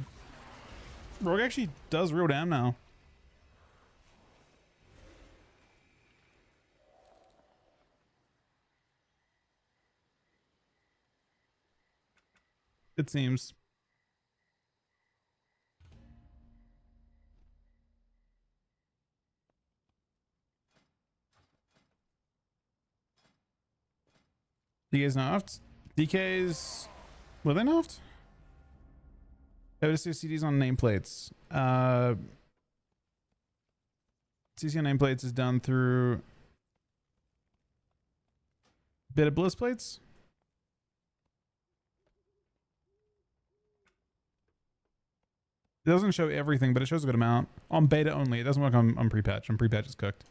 Rogue actually does real damn now. It seems. DK's nerfed. DK's. Were they nerfed? Notice CDs on nameplates. CC on nameplates is done through bit of bliss plates. It doesn't show everything, but it shows a good amount. On beta only. It doesn't work on pre-patch. On pre-patch, it's cooked.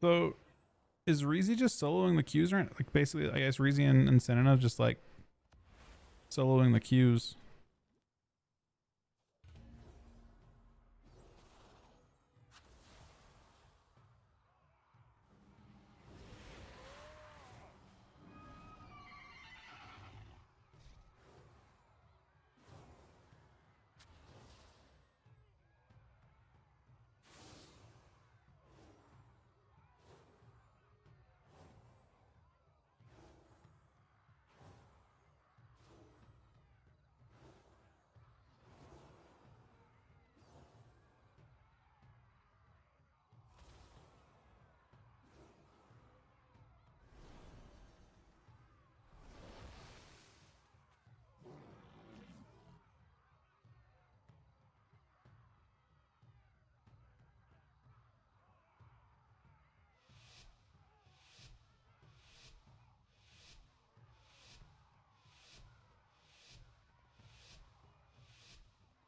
So, is Reezy just soloing the queues right? Like basically, I guess Reezy and Senina just like soloing the queues.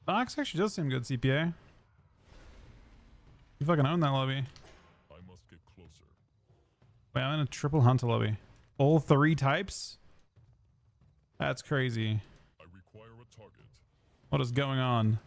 Fox actually does seem good CPA. You fucking own that lobby. I must get closer. Wait, I'm in a triple hunter lobby. All three types? That's crazy. I require a target. What is going on?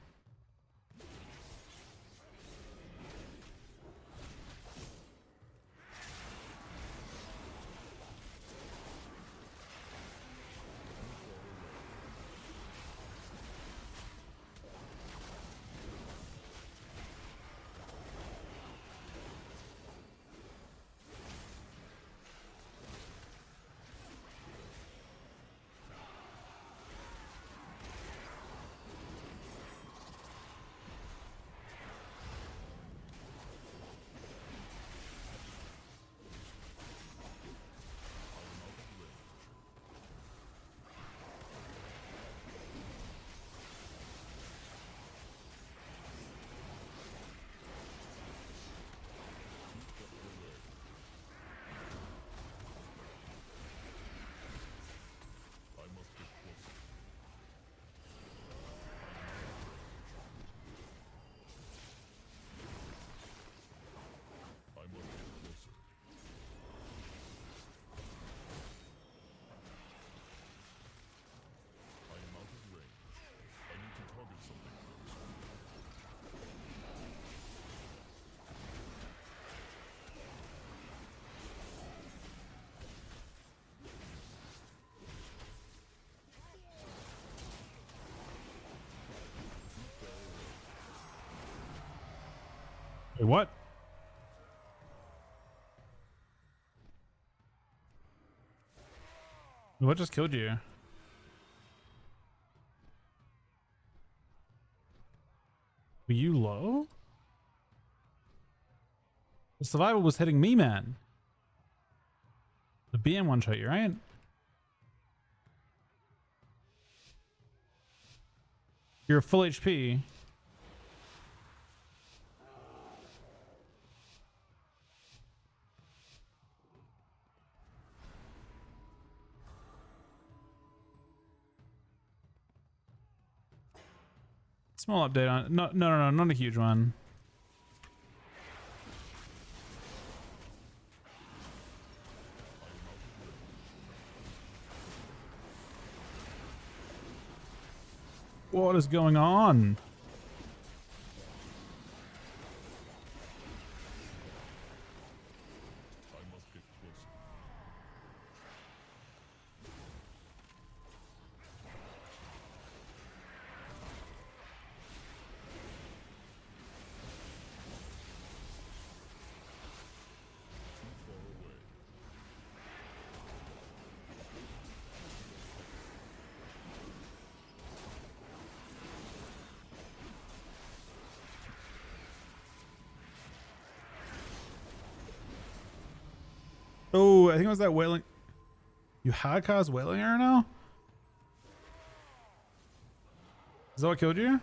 Wait, what? What just killed you? Were you low? The survival was hitting me, man. The BM one shot you, right? You're full HP. Small update on no, not a huge one. What is going on? I must get closer. Too far away. Oh, I think it was that wailing. You had cast wailing arrow now? Is that what killed you?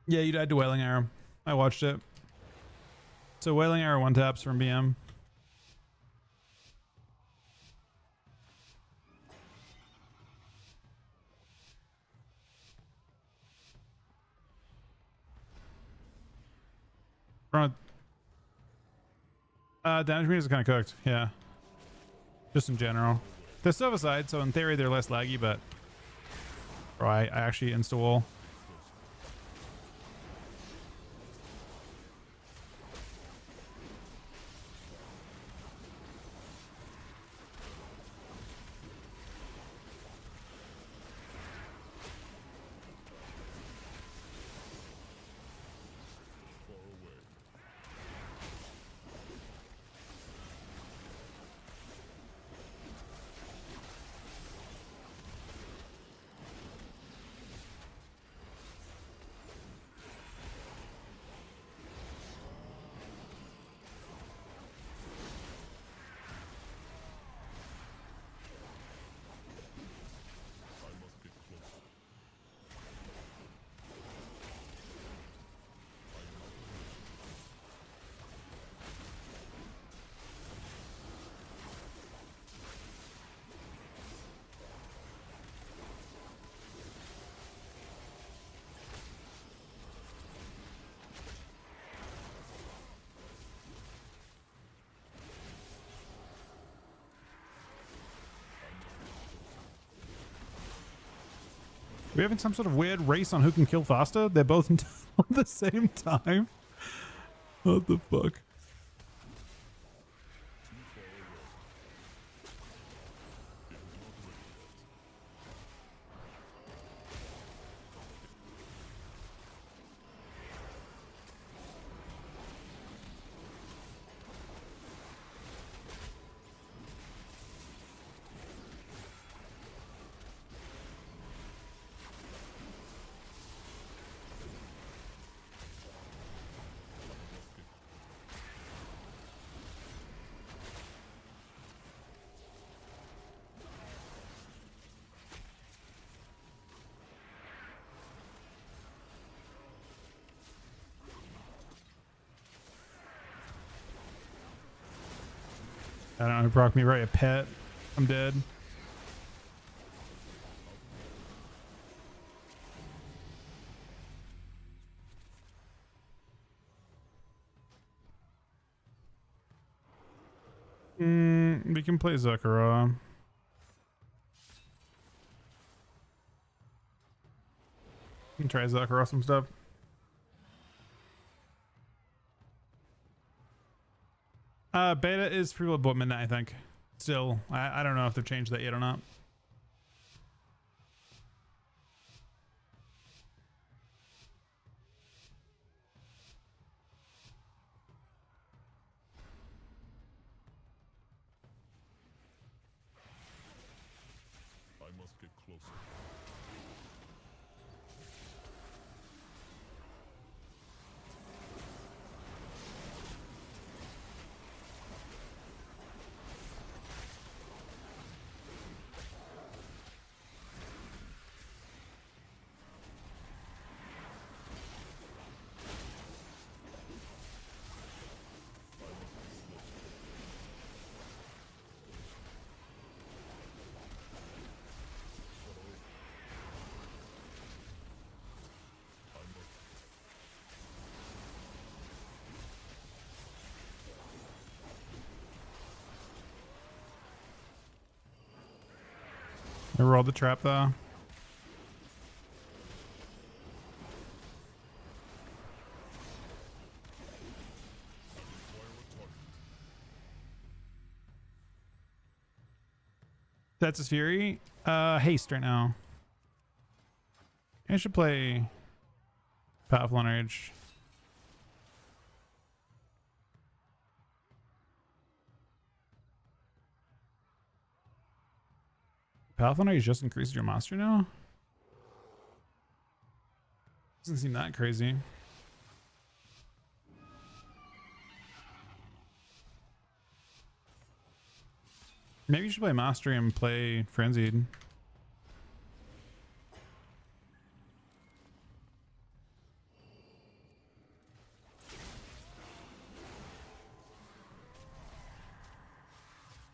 Yeah, you died to wailing arrow. I watched it. So wailing arrow one taps from BM. Front. Damage meters are kind of cooked. Yeah. Just in general. They're still aside, so in theory they're less laggy, but bro, I actually insta-wall. Far away. I must get closer. We're having some sort of weird race on who can kill faster. They're both at the same time. What the fuck? I don't know who proc me right. A pet. I'm dead. We can play Zakara. We can try Zakara some stuff. Beta is free about midnight, I think. Still, I don't know if they've changed that yet or not. I must get closer. I rolled the trap though. That's his fury. Haste right now. I should play Powerful Enrage. Powerful Enrage just increases your mastery now? Doesn't seem that crazy. Maybe you should play Mastery and play Frenzied.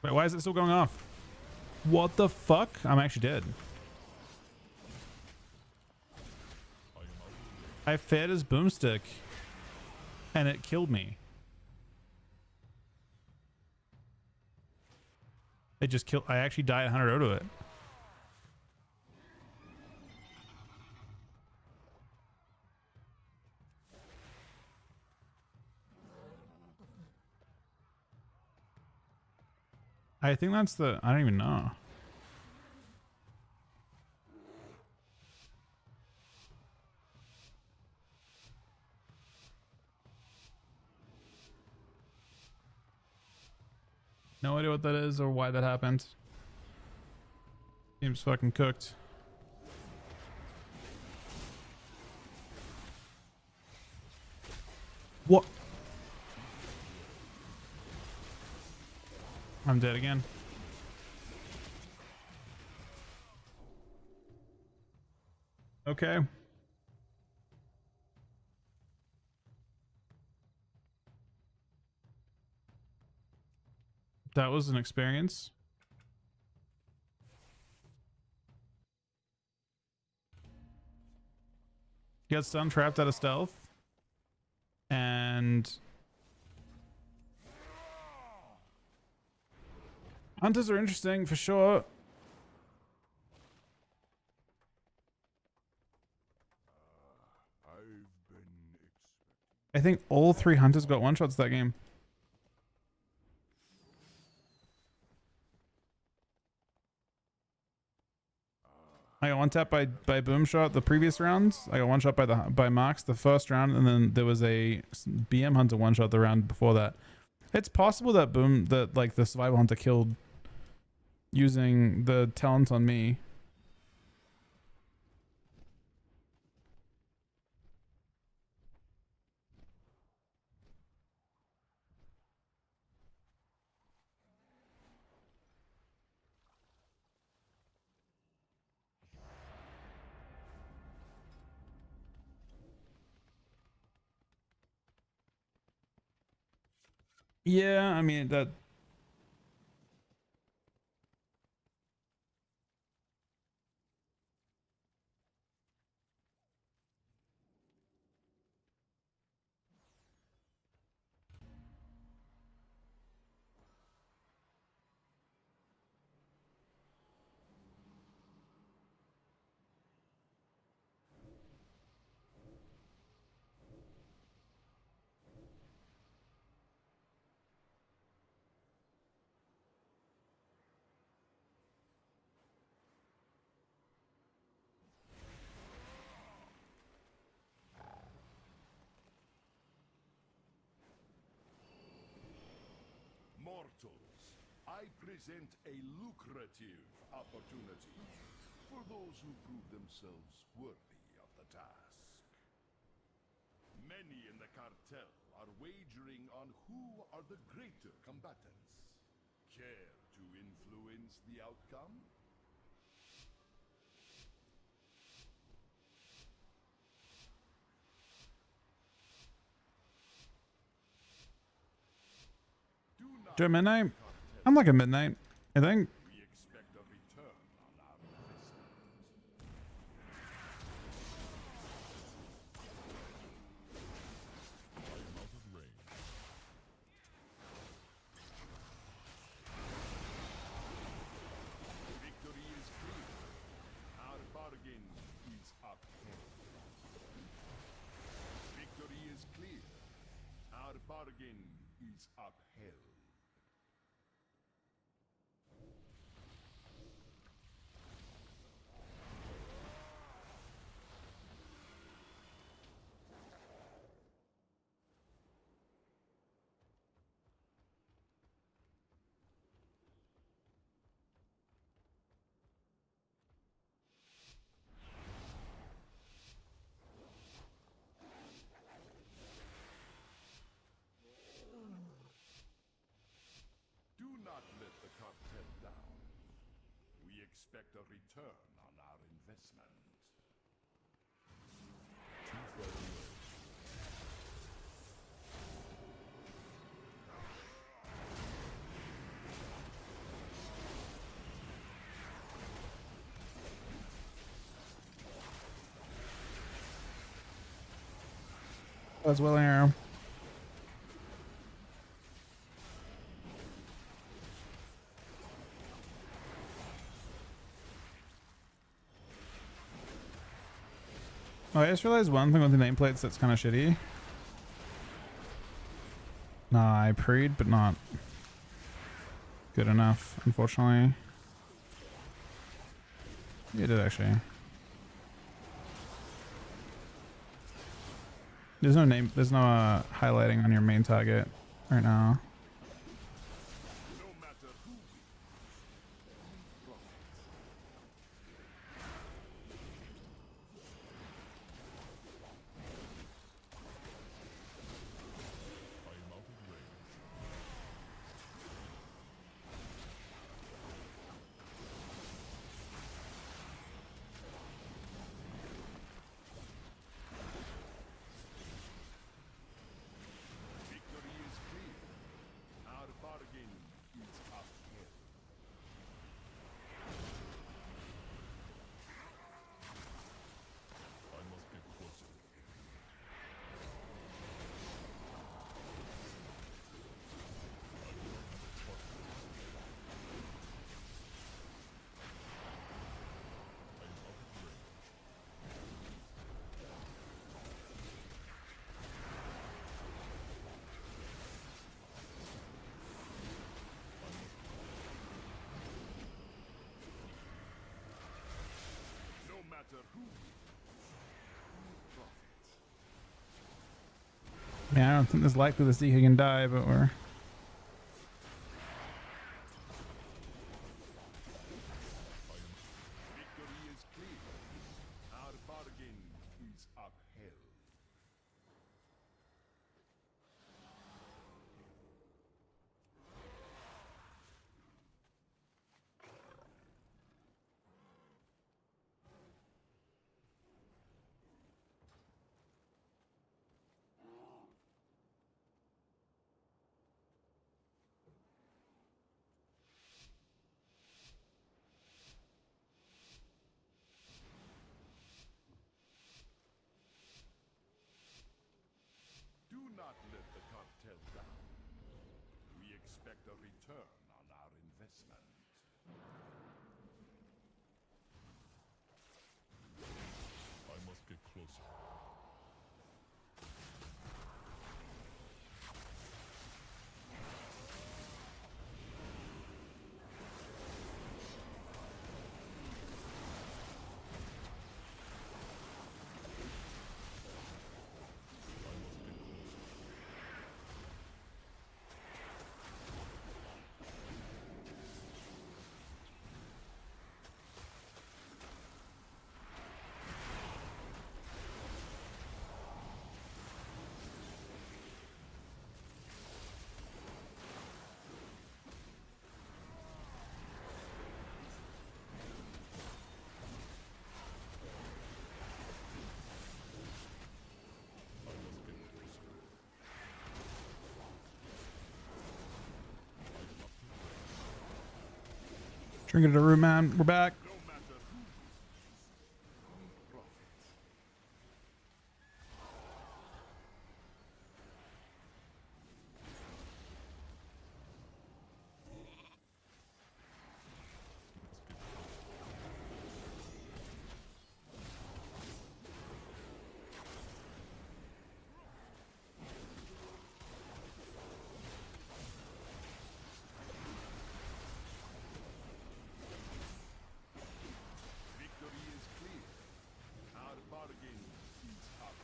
Wait, why is it still going off? What the fuck? I'm actually dead. I fed his boomstick and it killed me. It just killed. I actually died 100 out of it. I think that's the. I don't even know. No idea what that is or why that happened. Seems fucking cooked. What? I'm dead again. Okay. That was an experience. He got stun trapped out of stealth. And hunters are interesting for sure. I think all 3 hunters got one shots that game. I got one tap by boom shot the previous rounds. I got one shot by Marks the first round, and then there was a BM hunter one shot the round before that. It's possible that like the survival hunter killed using the talent on me. Yeah, I mean that. battles, I present a lucrative opportunity for those who prove themselves worthy of the task. Many in the cartel are wagering on who are the greater combatants. Care to influence the outcome? Do not Do a midnight? cartel. I'm like a midnight, I think. We expect a return on our investment. I am out of range. Victory is clear. Our bargain is upheld. Victory is clear. Our bargain is upheld. Do not let the cartel down. We expect a return on our investment. Too far away. That's well arrow. Oh, I just realized one thing with the nameplates that's kind of shitty. Nah, I preyed, but not good enough, unfortunately. Yeah, it did actually. There's no name, there's no highlighting on your main target right now. No matter who wins, profit. I am out of range. Victory is clear. Our bargain is upheld. I must get closer. I do not have a target. I am out of range. No matter who wins, profit. Man, I don't think there's likely the Zeke can die, but we're... Victory is clear. Our bargain is upheld. Do not let the cartel down. We expect a return on our investment. I must get closer. I must get closer. Trinket to room, man. We're back. No matter who profits. Victory is clear. Our bargain is up.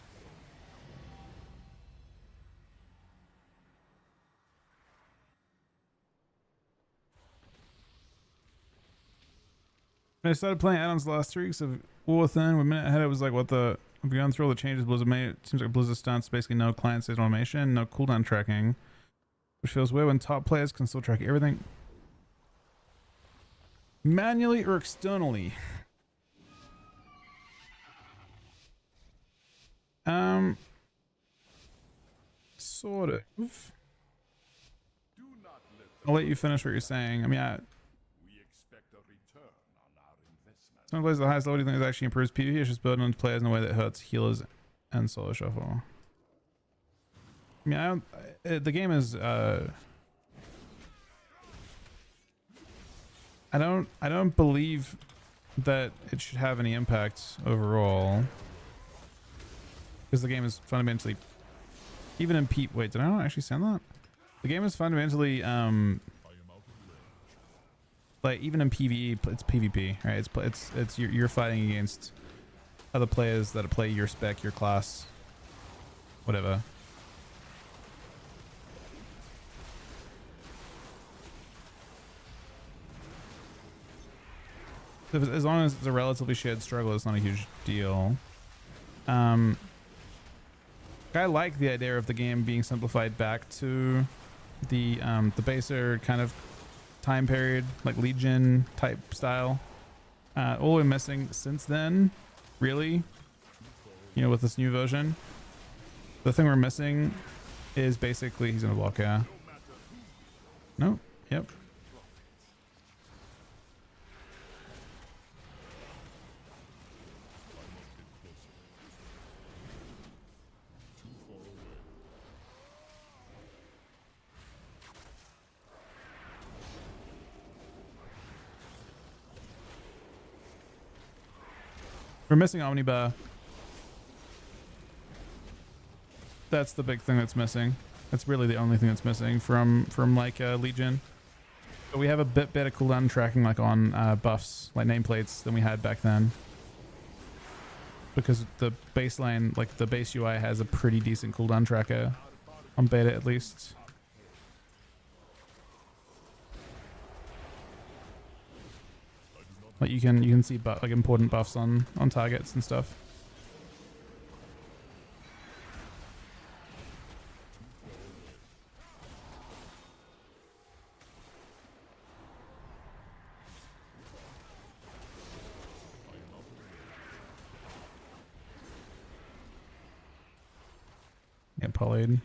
I started playing add-ons the last 3 weeks of War Within. One minute ahead, it was like, what the... I've gone through all the changes Blizzard made. It seems like Blizzard stance basically no client stage automation, no cooldown tracking, which feels weird when top players can still track everything manually or externally. Sort of. Do not let I'll let you finish what you're saying. I mean, we expect a return on our investment. some plays the highest level. Do you think it actually improves PvP? It's just burden on players in a way that hurts healers and solo shuffle. I mean, the game is I don't believe that it should have any impact overall, because the game is fundamentally, even in wait, did I not actually send that? The game is fundamentally like, even in PvE, it's PvP, right? It's you're fighting against other players that play your spec, your class, whatever. As long as it's a relatively shared struggle, it's not a huge deal. I like the idea of the game being simplified back to the baser kind of time period, like Legion type style. All we're missing since then, really, you know, with this new version, the thing we're missing is basically, he's gonna block, yeah. No, yep. We're missing Omnibar. That's the big thing that's missing. That's really the only thing that's missing from like Legion. But we have a bit better cooldown tracking, like on buffs, like nameplates, than we had back then. Because the baseline, like the base UI, has a pretty decent cooldown tracker on beta, at least. Like you can see like important buffs on targets and stuff. Yeah, polyed.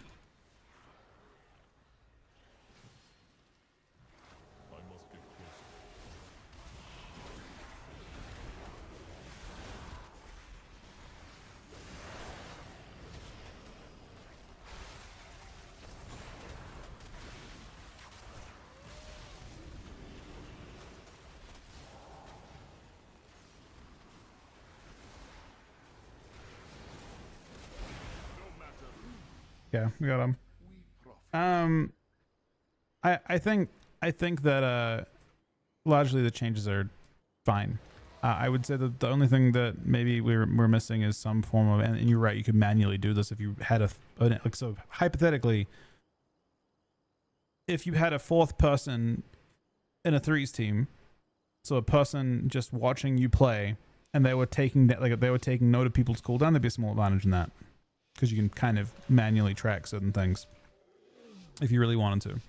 Yeah, we got him. I think that largely the changes are fine. I would say that the only thing that maybe we're missing is some form of, and you're right, you could manually do this if you had like, so hypothetically, if you had a fourth person in a threes team, so a person just watching you play, and they were taking note of people's cooldown, there'd be a small advantage in that. Because you can kind of manually track certain things if you really wanted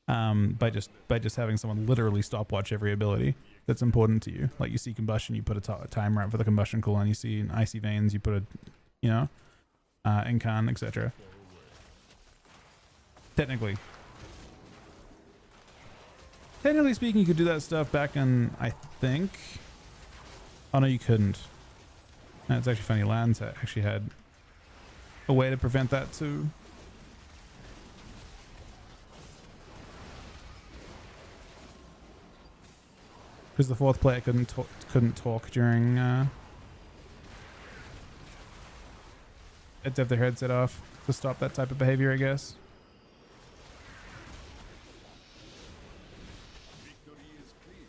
to, by just having someone literally stopwatch every ability that's important to you. Like you see combustion, you put a timer out for the combustion cooldown. You see icy veins, you put a, you know, incon, etc. Technically, Technically speaking, you could do that stuff back in, I think. Oh no, you couldn't. That's actually funny. Lands actually had a way to prevent that too. Because the fourth player couldn't talk during had to have their headset off to stop that type of behavior, I guess. Victory is clear.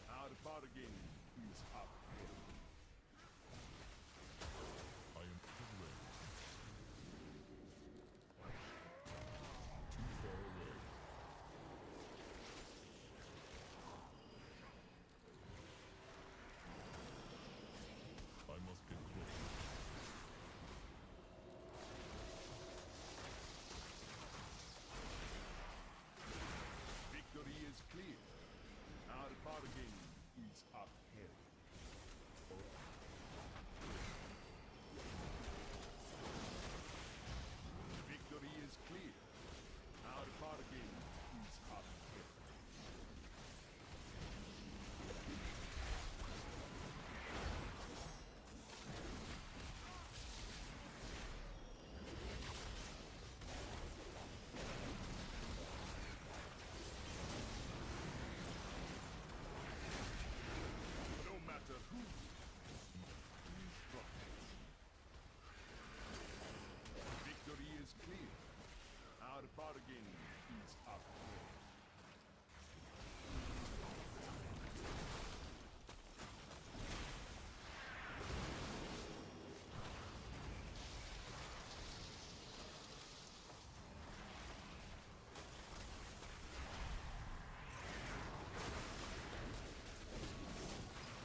Our bargain is up. I am privileged. Too far away. I must get closer. Victory is clear. Our bargain is upheld. Victory is clear. Our bargain is upheld. No matter who, we profit. Victory is clear. Our bargain is upheld.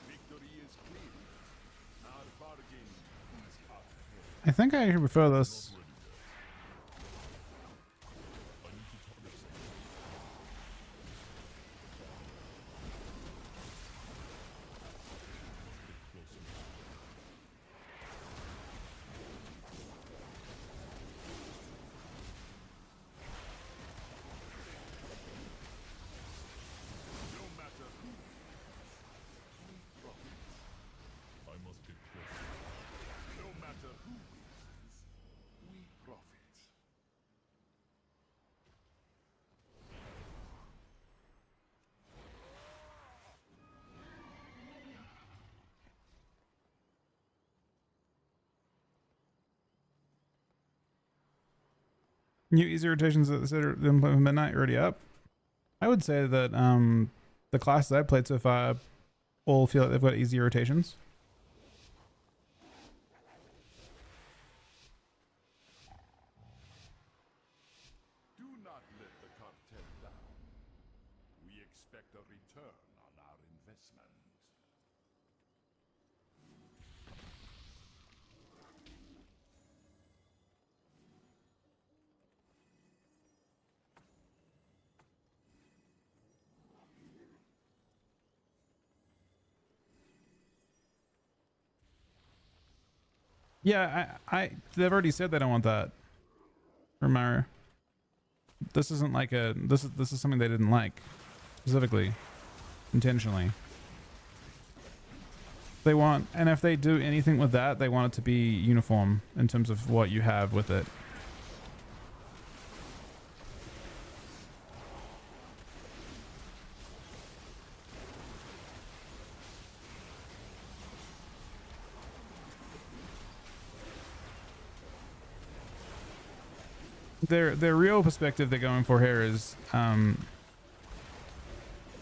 Victory is clear. Our bargain is upheld. I think I actually prefer this. I need to target something. Get closer. No matter who, we profit. I must get closer. No matter who wins, we profit. New easy rotations that are implemented midnight already up. I would say that the classes I've played so far all feel like they've got easy rotations. Do not let the cartel down. We expect a return on our investment. Yeah, they've already said they don't want that. Remember, this isn't like this is something they didn't like specifically, intentionally. They want, and if they do anything with that, they want it to be uniform in terms of what you have with it. Their real perspective they're going for here is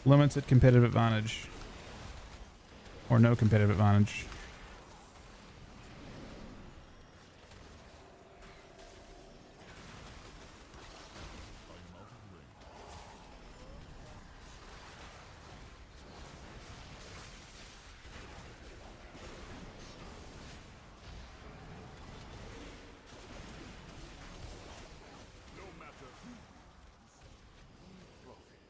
limited competitive advantage or no competitive advantage. I am out of range. No matter who wins, we profit.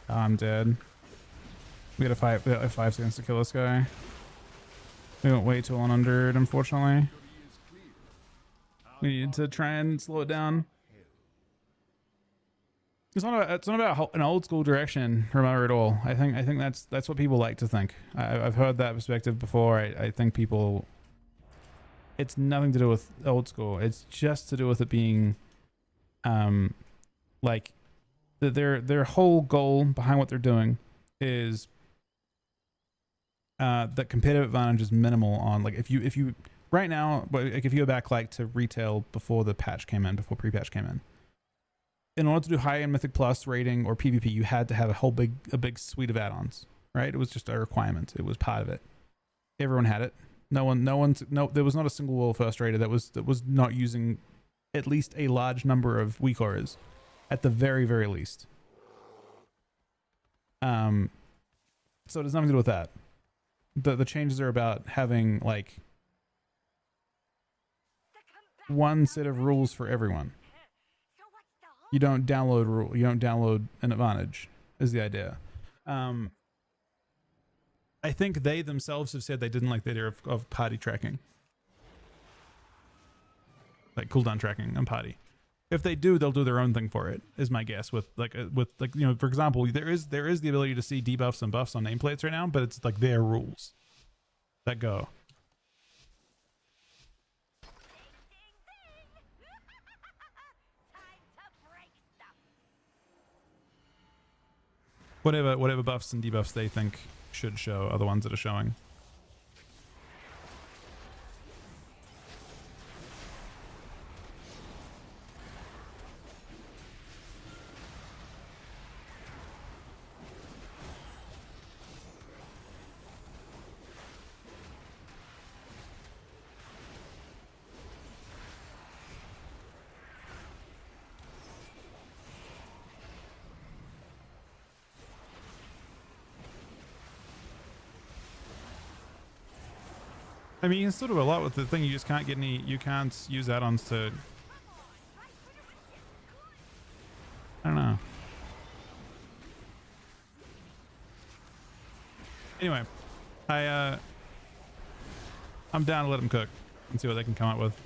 I'm dead. We gotta fight. We got like 5 seconds to kill this guy. We went way too 100, unfortunately. We need to try and slow it down. It's not about an old school direction, remember at all. I think that's what people like to think. I've heard that perspective before. I think people, it's nothing to do with old school. It's just to do with it being, like, their whole goal behind what they're doing is that competitive advantage is minimal on, like, if you right now, like, if you go back like to retail before the patch came in, before pre-patch came in order to do high-end Mythic Plus rating or PvP, you had to have a big suite of add-ons, right? It was just a requirement. It was part of it. Everyone had it. There was not a single world first rater that was not using at least a large number of weak auras, at the very, very least. So it has nothing to do with that. The changes are about having like one set of rules for everyone. You don't download an advantage is the idea. I think they themselves have said they didn't like the idea of party tracking, like cooldown tracking on party. If they do, they'll do their own thing for it, is my guess. With like you know, for example, there is the ability to see debuffs and buffs on nameplates right now, but it's like their rules that go. Whatever buffs and debuffs they think should show are the ones that are showing. I mean, you can still do a lot with the thing. You just can't get any. You can't use add-ons to. I don't know. Anyway, I'm down to let them cook and see what they can come up with.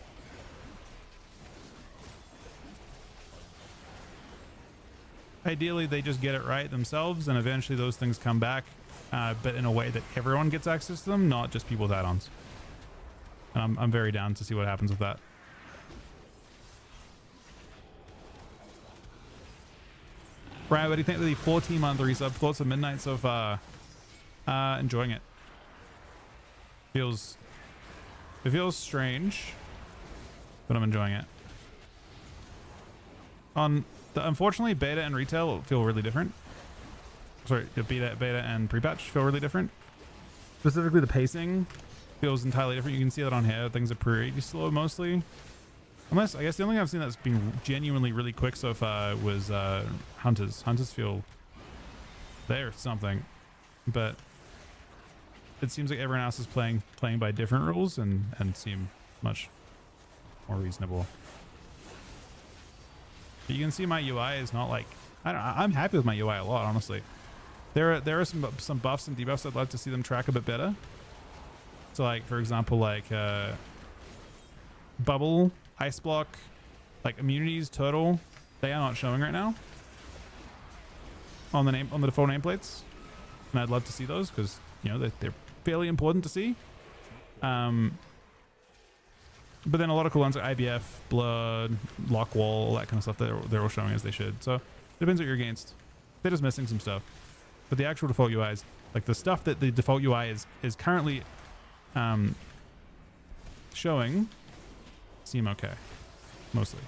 Ideally, they just get it right themselves, and eventually those things come back, but in a way that everyone gets access to them, not just people with add-ons. I'm very down to see what happens with that. Brian, what do you think of the 14-month resub? Thoughts of Midnight so far? Enjoying it. It feels strange, but I'm enjoying it. Unfortunately, beta and retail feel really different. Sorry, beta and pre-patch feel really different. Specifically, the pacing feels entirely different. You can see that on here. Things are pretty slow mostly. Unless, I guess the only thing I've seen that's been genuinely really quick so far was Hunters. Hunters feel they're something, but it seems like everyone else is playing by different rules and seem much more reasonable. But you can see my UI is not like, I'm happy with my UI a lot, honestly. There are some buffs and debuffs I'd like to see them track a bit better. So like, for example, like bubble, ice block, like immunities, turtle, they are not showing right now on the default nameplates, and I'd love to see those because, you know, they're fairly important to see. But then a lot of cool ones like IBF, blood, lock wall, all that kind of stuff, they're all showing as they should. So it depends what you're against. They're just missing some stuff, but the actual default UI is like the stuff that the default UI is currently showing seem okay mostly.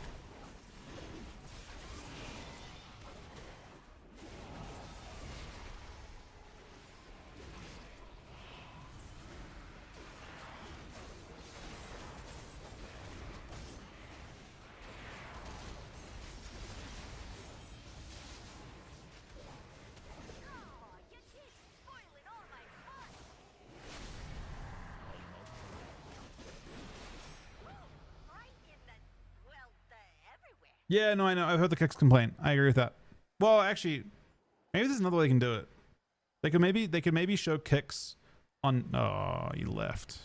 Yeah, no, I know. I've heard the Kicks complaint. I agree with that. Well, actually, Maybe there's another way they can do it. They could maybe show kicks on. Oh, you left.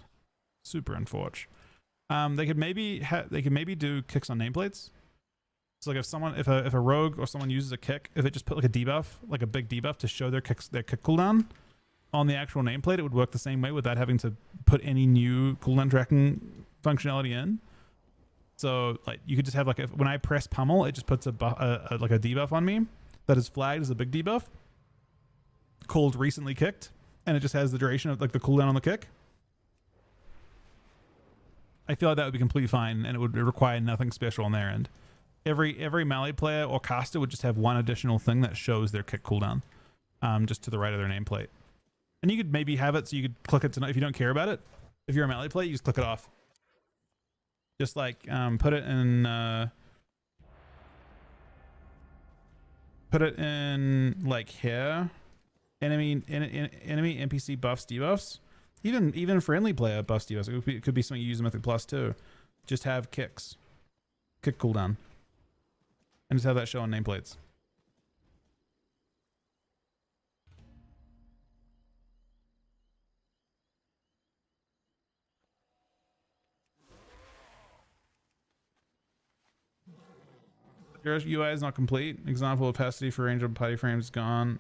Super unfortunate. They could maybe do kicks on nameplates. So like if a rogue or someone uses a kick, if it just put like a debuff, like a big debuff to show their kick cooldown on the actual nameplate, it would work the same way without having to put any new cooldown tracking functionality in. So like you could just have like when I press pummel, it just puts like a debuff on me that is flagged as a big debuff called recently kicked, and it just has the duration of like the cooldown on the kick. I feel like that would be completely fine, and it would require nothing special on their end. Every melee player or caster would just have one additional thing that shows their kick cooldown, just to the right of their nameplate. And you could maybe have it so you could click it tonight if you don't care about it. If you're a melee player, you just click it off. Just like put it in like here. Enemy NPC buffs debuffs. Even friendly player buffs debuffs. It could be something you use in Mythic Plus too. Just have kicks. Kick cooldown. And just have that show on nameplates. Your UI is not complete. Example: opacity for range of party frames gone.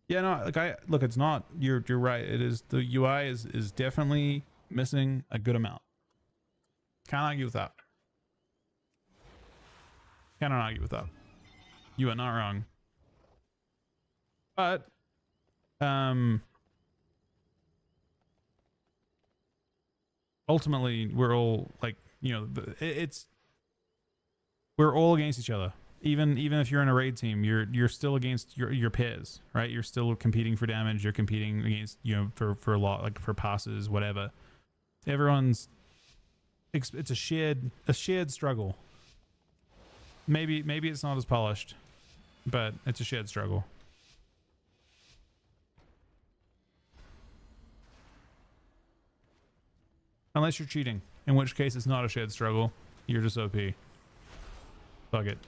Yeah, no, like it's not. You're right. It is, the UI is definitely missing a good amount. Can't argue with that. Cannot argue with that. You are not wrong. But ultimately, we're all like, you know, we're all against each other. Even if you're in a raid team, you're still against your peers, right? You're still competing for damage. You're competing against, you know, for a lot, like for passes, whatever. Everyone's, it's a shared struggle. Maybe it's not as polished, but it's a shared struggle. Unless you're cheating, in which case it's not a shared struggle. You're just OP. Fuck it.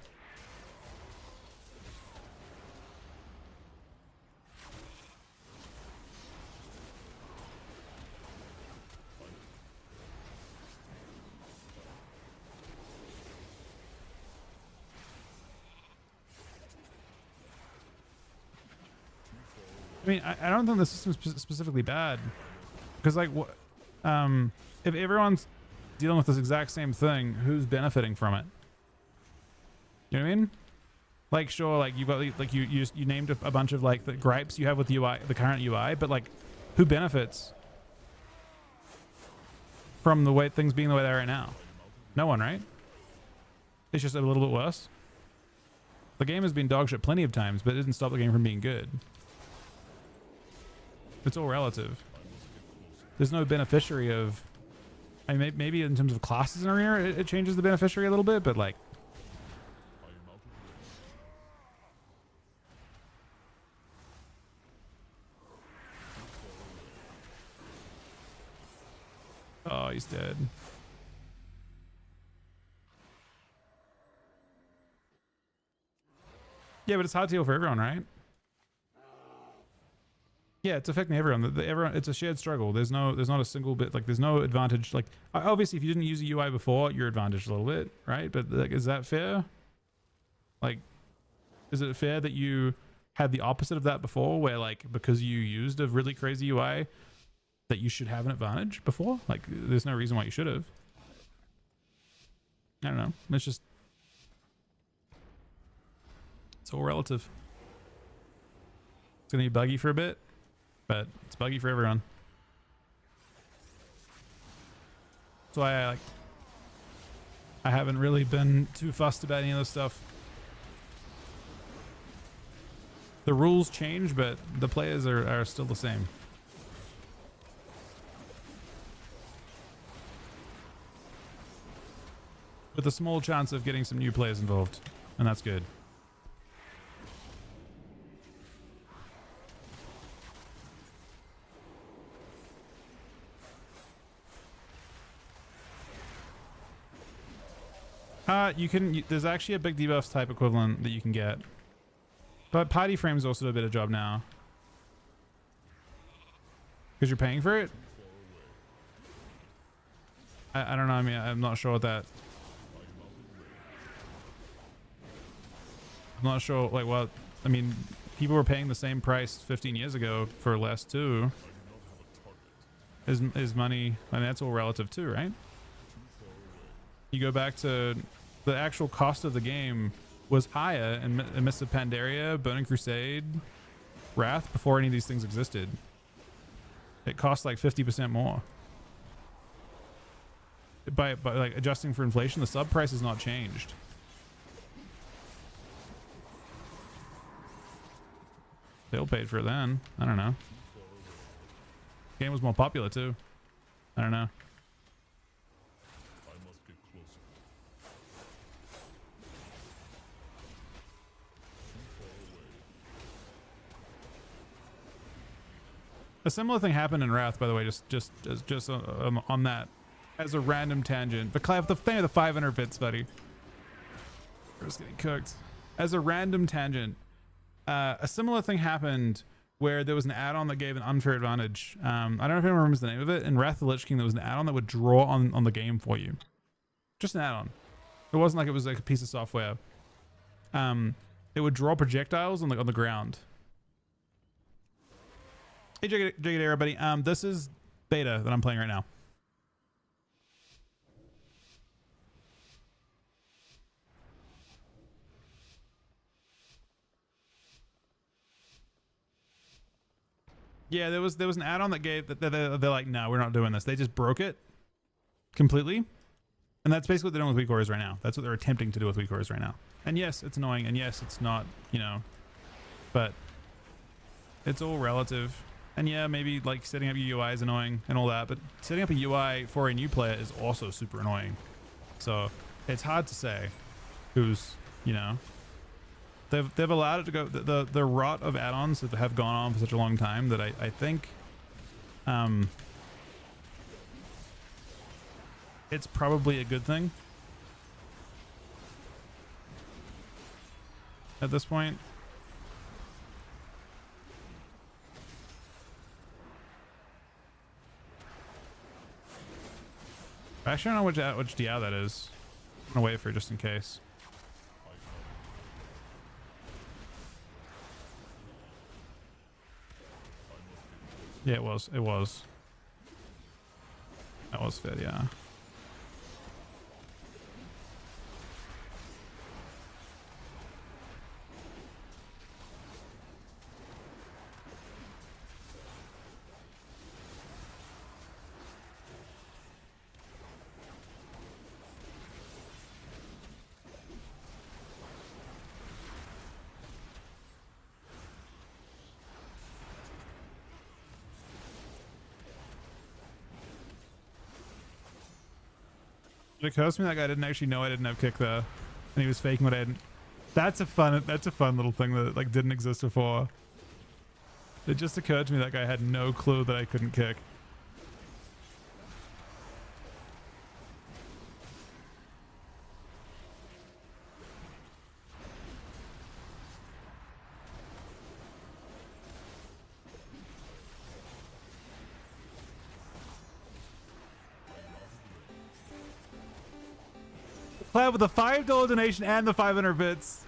I mean, I don't think the system's specifically bad, because like, if everyone's dealing with this exact same thing, who's benefiting from it? You know what I mean? Like, sure, like you've got like you named a bunch of like the gripes you have with the UI, the current UI, but like, who benefits from the way things being the way they are right now? No one, right? It's just a little bit worse. The game has been dog shit plenty of times, but it didn't stop the game from being good. It's all relative. There's no beneficiary of, I mean, maybe in terms of classes in Arena, it changes the beneficiary a little bit, but like, oh, he's dead. Yeah, but it's hard to heal for everyone, right? Yeah, it's affecting everyone. Everyone, it's a shared struggle. There's not a single bit, like there's no advantage. Like obviously, if you didn't use a UI before, you're advantaged a little bit, right? But like, is that fair? Like, is it fair that you had the opposite of that before, where like because you used a really crazy UI, that you should have an advantage before? Like, there's no reason why you should have. I don't know. It's just, it's all relative. It's gonna be buggy for a bit, but it's buggy for everyone. That's why I haven't really been too fussed about any of this stuff. The rules change, but the players are still the same. With a small chance of getting some new players involved, and that's good. You can, there's actually a big debuffs type equivalent that you can get. But Party Frame's also a bit of job now. Because you're paying for it? I don't know. I mean, I'm not sure what that... I'm not sure, like, what... I mean, people were paying the same price 15 years ago for less, too. Is money... I mean, that's all relative, too, right? You go back to... The actual cost of the game was higher in Mists of Pandaria, Burning Crusade, Wrath, before any of these things existed. It cost like 50% more. By like adjusting for inflation, the sub price has not changed. They all paid for it then. I don't know. Game was more popular too. I don't know. I must get closer. A similar thing happened in Wrath, by the way, just on that, as a random tangent. But Clive, the thing of the 500 bits, buddy. We're just getting cooked. As a random tangent, a similar thing happened where there was an add-on that gave an unfair advantage. I don't know if anyone remembers the name of it. In Wrath of the Lich King, there was an add-on that would draw on the game for you. Just an add-on. It wasn't like it was like a piece of software. It would draw projectiles on the ground. Hey, Jagged everybody. This is beta that I'm playing right now. Yeah, there was an add-on that gave that they're like, no, we're not doing this. They just broke it completely, and that's basically what they're doing with WeakCores right now. That's what they're attempting to do with WeakCores right now. And yes, it's annoying, and yes, it's not, you know, but it's all relative. And yeah, maybe like setting up your UI is annoying and all that, but setting up a UI for a new player is also super annoying. So it's hard to say who's, you know, they've allowed it to go. The rot of add-ons that have gone on for such a long time that I think it's probably a good thing at this point. I actually don't know which DL that is. I'm gonna wait for it just in case. Yeah, it was. It was. That was fit, yeah. It occurs to me that guy didn't actually know I didn't have kick there, and he was faking what I hadn't. That's a fun little thing that like didn't exist before. It just occurred to me that guy had no clue that I couldn't kick. Cloud with a $5 donation and the 500 bits.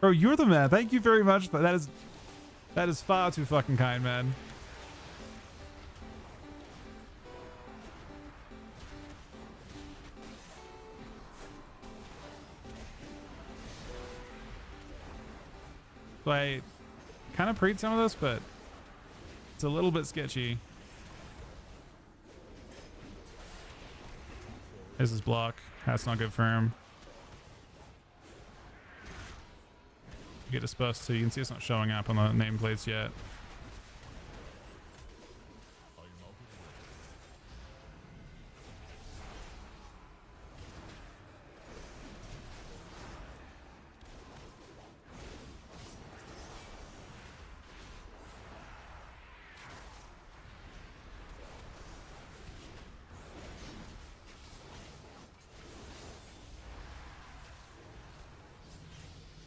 Bro, you're the man. Thank you very much. But that is far too fucking kind, man. So I kind of preed some of this, but it's a little bit sketchy. There's his block. That's not good for him. Get dispersed too. You can see it's not showing up on the nameplates yet.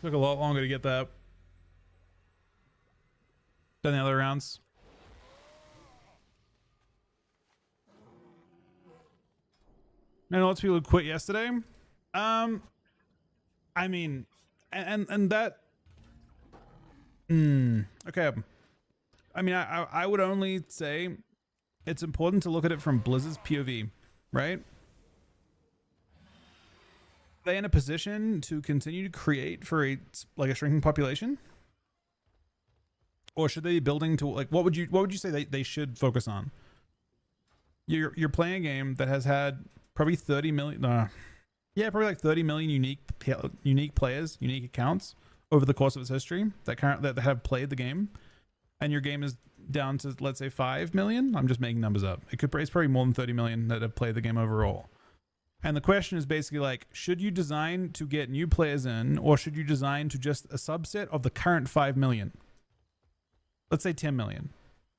Took a lot longer to get that. than the other rounds. I know lots of people who quit yesterday. I mean, and that. Okay. I mean, I would only say it's important to look at it from Blizzard's POV, right? They in a position to continue to create for a shrinking population, or should they be building to like what would you say they should focus on? You're playing a game that has had probably 30 million, probably like 30 million unique players, unique accounts over the course of its history that have played the game, and your game is down to, let's say, 5 million. I'm just making numbers up. It's probably more than 30 million that have played the game overall. And the question is basically like, should you design to get new players in, or should you design to just a subset of the current 5 million? Let's say 10 million.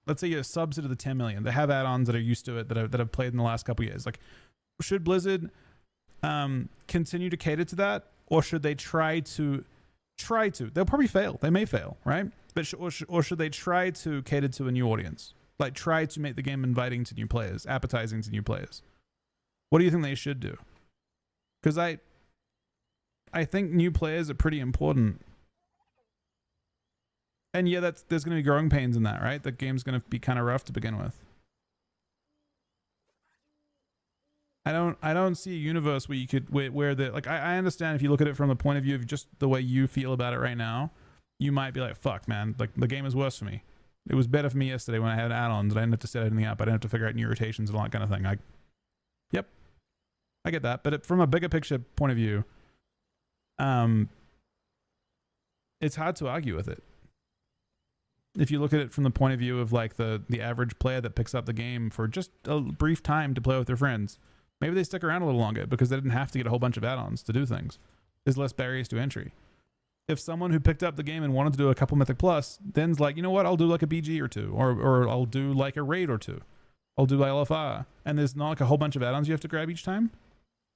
Let's say you're a subset of the 10 million that have add-ons that are used to it, that have played in the last couple of years. Like, should Blizzard continue to cater to that, or should they try to? They'll probably fail. They may fail, right? But or should they try to cater to a new audience? Like, try to make the game inviting to new players, appetizing to new players. What do you think they should do? Because I think new players are pretty important. And yeah, there's going to be growing pains in that, right? The game's going to be kind of rough to begin with. I don't see a universe where you could where the like I understand if you look at it from the point of view of just the way you feel about it right now, you might be like, fuck man, like the game is worse for me. It was better for me yesterday when I had add-ons and I didn't have to set anything up. I didn't have to figure out new rotations and all that kind of thing. Yep, I get that. But from a bigger picture point of view, it's hard to argue with it. If you look at it from the point of view of like the average player that picks up the game for just a brief time to play with their friends, maybe they stick around a little longer because they didn't have to get a whole bunch of add-ons to do things. There's less barriers to entry. If someone who picked up the game and wanted to do a couple Mythic Plus, then's like, you know what, I'll do like a BG or two, or I'll do like a raid or two. I'll do LFR. And there's not like a whole bunch of add-ons you have to grab each time.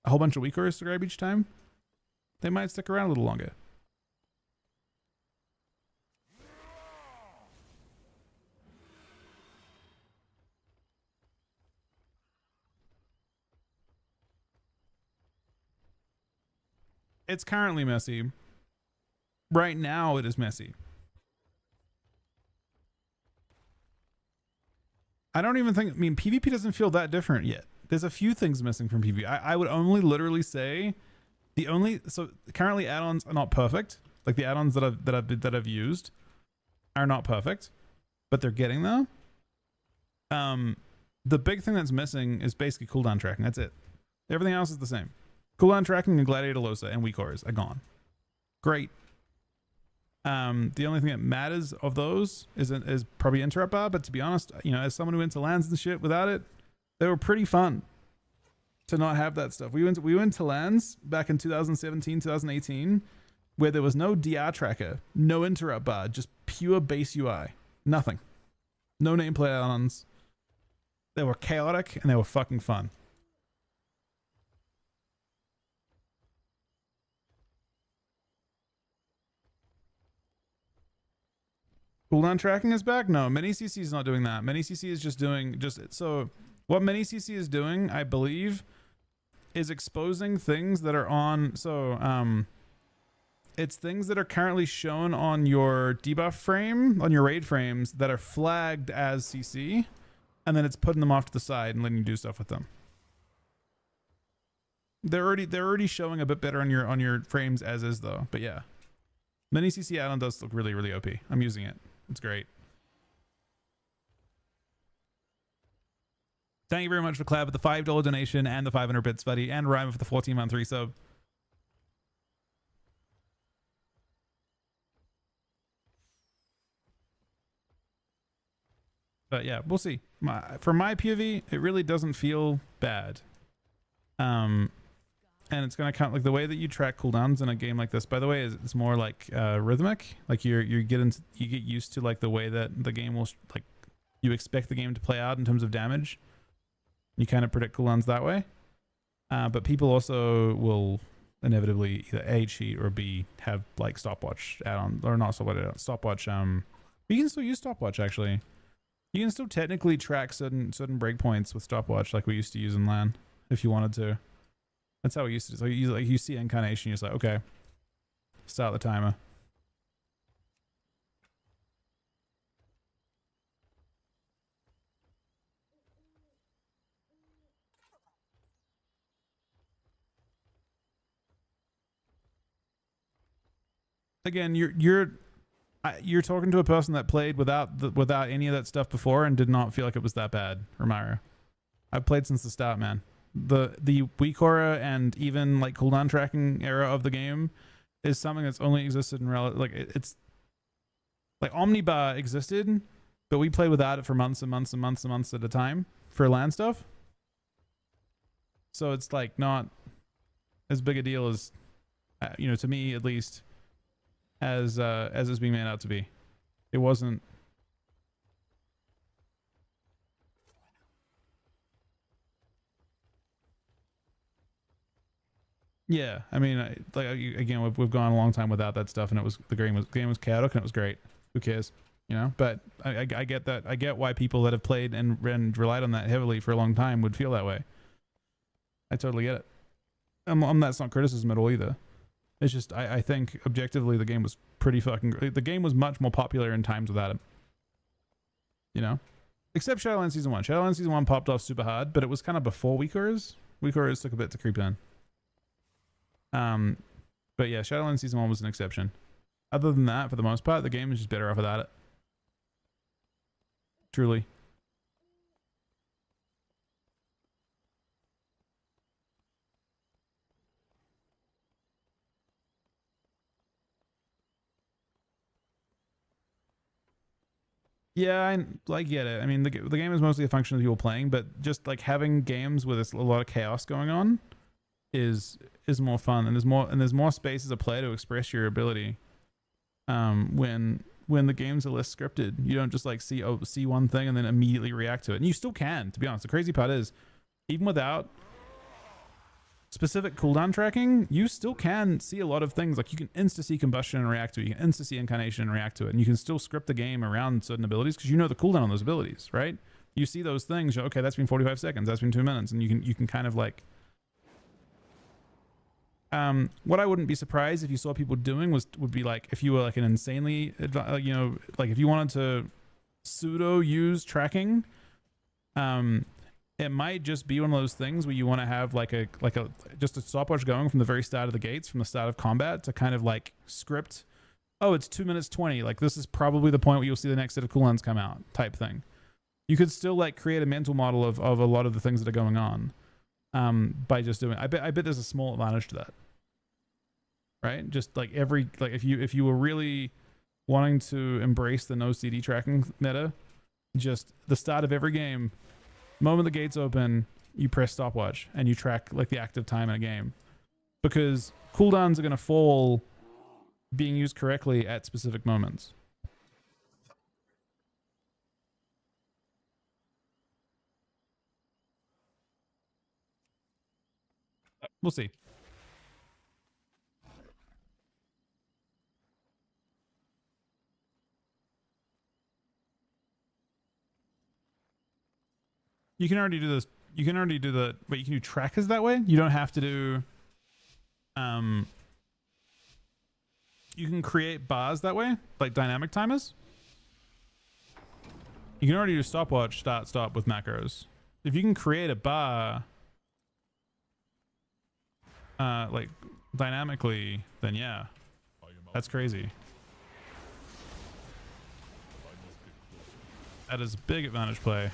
A whole bunch of weak cores to grab each time. They might stick around a little longer. It's currently messy. Right now it is messy. I don't even think, I mean, PvP doesn't feel that different yet. There's a few things missing from PvP. I would only literally say so currently add-ons are not perfect. Like the add-ons that I've used are not perfect, but they're getting there. The big thing that's missing is basically cooldown tracking. That's it. Everything else is the same. Cooldown tracking and Gladiator Losa and weak cores are gone. Great. The only thing that matters of those is probably interrupt bar, but to be honest, you know, as someone who went to lands and shit without it, they were pretty fun to not have that stuff. We went to lands back in 2017, 2018, where there was no DR tracker, no interrupt bar, just pure base UI. Nothing. No nameplate add-ons. They were chaotic and they were fucking fun. Cooldown tracking is back? No, Mini CC is not doing that. Mini CC is just doing so what Mini CC is doing, I believe, is exposing things that are on it's things that are currently shown on your debuff frame, on your raid frames that are flagged as CC, and then it's putting them off to the side and letting you do stuff with them. They're already showing a bit better on your frames as is though. But yeah. Mini CC add-on does look really, really OP. I'm using it. It's great. Thank you very much for Clab with the $5 donation and the 500 bits, buddy, and Rhyme for the 14-month resub. But yeah, we'll see. For my POV, it really doesn't feel bad. And it's gonna count like the way that you track cooldowns in a game like this. By the way, is it's more like rhythmic. Like you get used to like the way that the game will like you expect the game to play out in terms of damage. You kind of predict cooldowns that way. But people also will inevitably either A, cheat, or B, have like stopwatch add-on or not stopwatch You can still use stopwatch actually. You can still technically track certain breakpoints with stopwatch like we used to use in LAN if you wanted to. That's how we used to do. So you see incarnation, you're just like, okay, start the timer. Again, you're talking to a person that played without any of that stuff before and did not feel like it was that bad, Ramiro. I've played since the start, man. The weak aura and even like cooldown tracking era of the game is something that's only existed in it's like Omnibar existed, but we played without it for months and months and months and months at a time for LAN stuff. So it's like not as big a deal as to me at least, as it's being made out to be. It wasn't. Yeah, I mean, again, we've gone a long time without that stuff, and the game was chaotic and it was great. Who cares, But I get that. I get why people that have played and relied on that heavily for a long time would feel that way. I totally get it. That's not criticism at all either. It's just I think objectively the game was pretty fucking great. The game was much more popular in times without it. Except Shadowlands Season 1. Shadowlands Season 1 popped off super hard, but it was kind of before Weak Auras. Weak Auras took a bit to creep in. But yeah, Shadowlands Season 1 was an exception. Other than that, for the most part, the game is just better off without it. Truly. Yeah, I get it. I mean, the game is mostly a function of people playing, but just like having games with a lot of chaos going on is more fun, and there's more space as a player to express your ability. When the games are less scripted, you don't just like see one thing and then immediately react to it. And you still can, to be honest. The crazy part is, even without specific cooldown tracking, you still can see a lot of things. Like you can insta-see combustion and react to it. You can insta-see incarnation and react to it. And you can still script the game around certain abilities because you know the cooldown on those abilities, right? You see those things, okay, that's been 45 seconds, that's been 2 minutes, and you can kind of like. What I wouldn't be surprised if you saw people doing would be like if you were like an insanely, like if you wanted to pseudo use tracking, it might just be one of those things where you want to have like a just a stopwatch going from the very start of the gates, from the start of combat, to kind of like script. Oh, it's 2 minutes 20. Like this is probably the point where you'll see the next set of cooldowns come out, type thing. You could still like create a mental model of a lot of the things that are going on, by just doing. I bet there's a small advantage to that. Right? Just like if you were really wanting to embrace the no CD tracking meta, just the start of every game, moment the gates open, you press stopwatch and you track like the active time in a game, because cooldowns are going to fall being used correctly at specific moments. We'll see. You can already do this. You can already do the. Wait, you can do trackers that way? You don't have to do. You can create bars that way, like dynamic timers. You can already do stopwatch, start, stop with macros. If you can create a bar, like dynamically, then yeah, that's crazy. That is a big advantage play.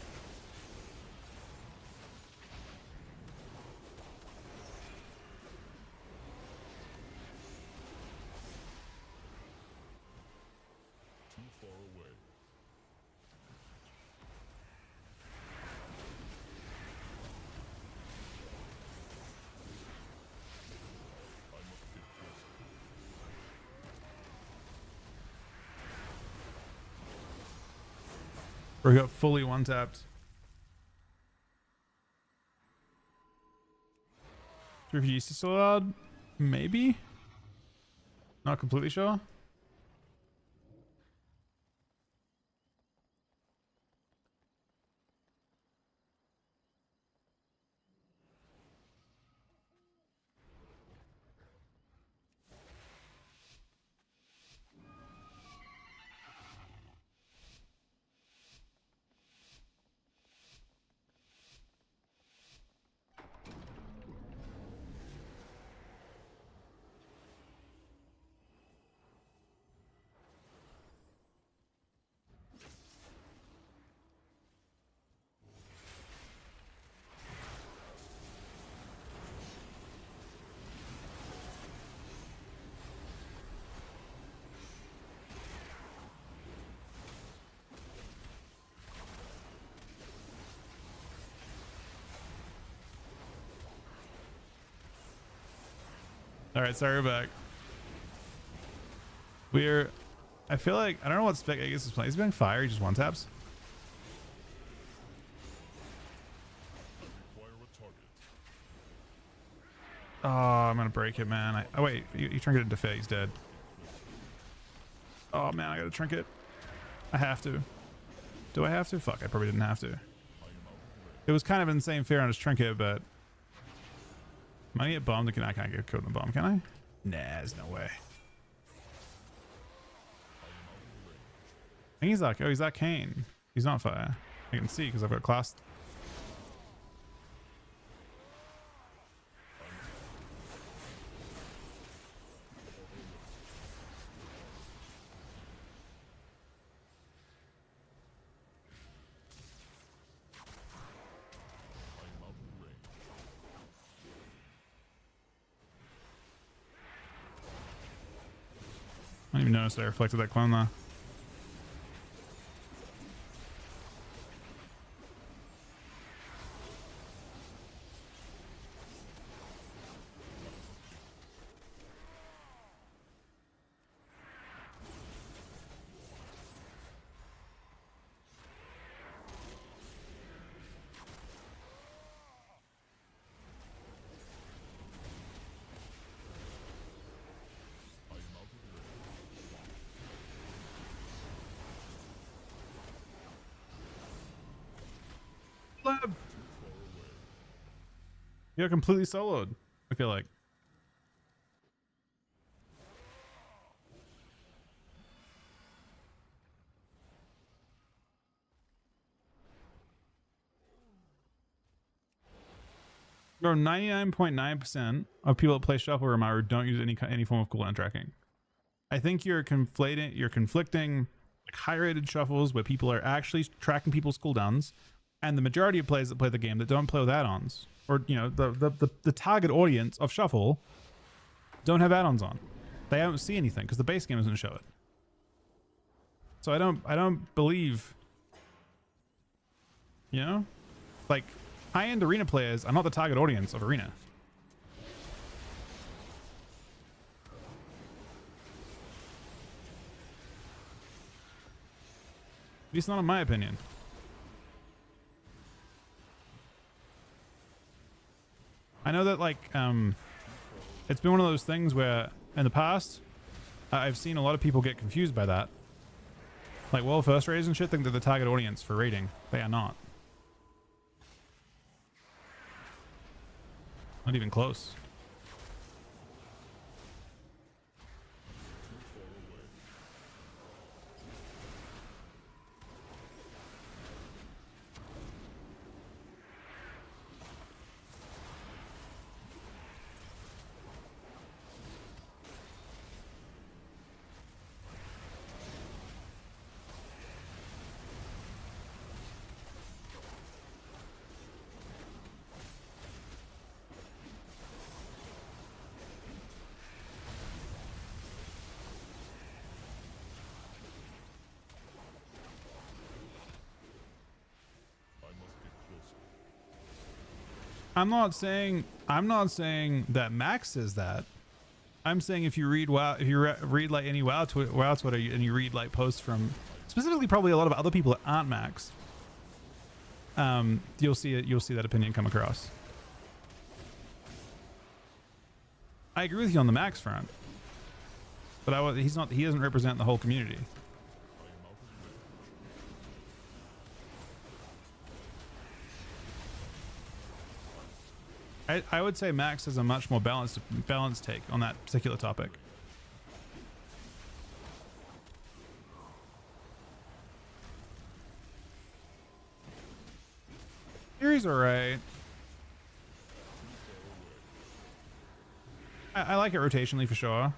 We got fully one tapped. Refugee still allowed? Maybe? Not completely sure. All right, sorry, we're back. I feel like I don't know what spec Aegis is playing. He's been fire. He just one taps. Acquire a target. Oh, I'm gonna break it, man. Oh wait, you trinket into Fae. He's dead. Oh man, I gotta trinket. I have to. Do I have to? Fuck, I probably didn't have to. It was kind of insane fear on his trinket, but am I gonna get bombed? I can't get killed in a bomb, can I? Nah, there's no way. I think he's like, oh, he's arcane. He's not fire. I can see because I've got class. I didn't even notice I reflected that clone there. You're completely soloed, I feel like. Bro, 99.9% of people that play Shuffle Reminder don't use any form of cooldown tracking. I think you're conflicting like high-rated shuffles where people are actually tracking people's cooldowns, and the majority of players that play the game that don't play with add-ons, or you know, the target audience of Shuffle don't have add-ons on. They don't see anything because the base game doesn't show it. So I don't believe, you know, like high-end arena players are not the target audience of arena. At least not in my opinion. I know that like it's been one of those things where in the past I've seen a lot of people get confused by that. Like world first raiders and shit think they're the target audience for raiding. They are not. Not even close. I'm not saying that Max says that. I'm saying if you read WoW, if you read like any WoW Twitter, and you read like posts from specifically probably a lot of other people that aren't Max, you'll see it. You'll see that opinion come across. I agree with you on the Max front, but he doesn't represent the whole community. I would say Max has a much more balanced take on that particular topic. Fury's alright. I like it rotationally for sure.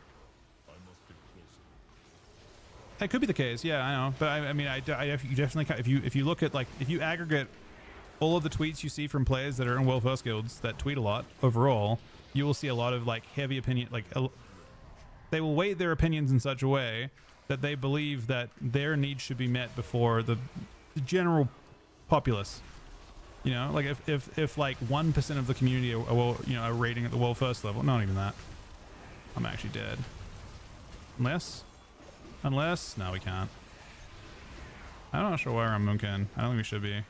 That could be the case, yeah, I know. But I mean, you definitely, if you look at like, if you aggregate all of the tweets you see from players that are in World First guilds that tweet a lot overall, you will see a lot of like heavy opinion, like they will weight their opinions in such a way that they believe that their needs should be met before the general populace. You know, like if like 1% of the community are rating at the World First level, not even that. I'm actually dead. Unless, no, we can't. I'm not sure why we're on Moonkin. I don't think we should be.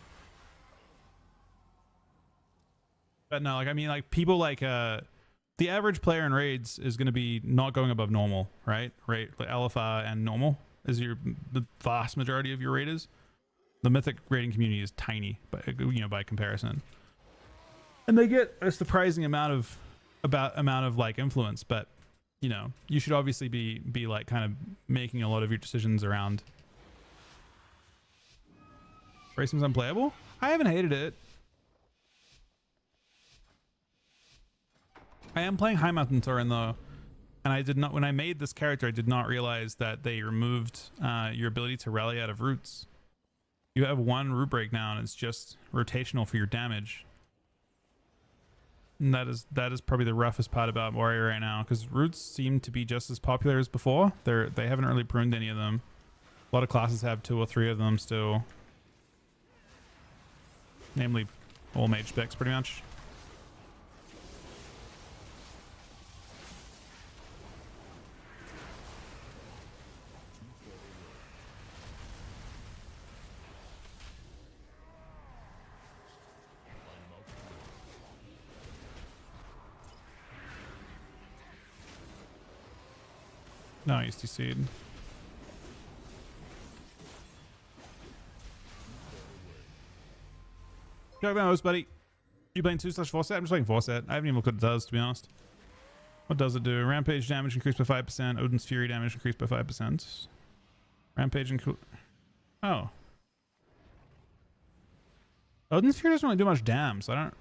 But no, like, I mean, like, people like, the average player in raids is going to be not going above normal, right? Right, like LFR and normal is the vast majority of your raiders. The mythic raiding community is tiny, but you know, by comparison, and they get a surprising amount of like influence. But you know, you should obviously be like kind of making a lot of your decisions around. Racing's unplayable. I haven't hated it. I am playing High Mountain Tauren though, and I did not, when I made this character, I did not realize that they removed your ability to rally out of roots. You have one root break now, and it's just rotational for your damage. And that is probably the roughest part about Warrior right now, because roots seem to be just as popular as before. They haven't really pruned any of them. A lot of classes have 2 or 3 of them still, namely all mage specs pretty much. No, I used to seed. Jack Mouse, buddy. You playing 2/4 set? I'm just playing 4 set. I haven't even looked what it does, to be honest. What does it do? Rampage damage increased by 5%. Odin's Fury damage increased by 5%. Rampage and oh. Odin's Fury doesn't really do much damage, so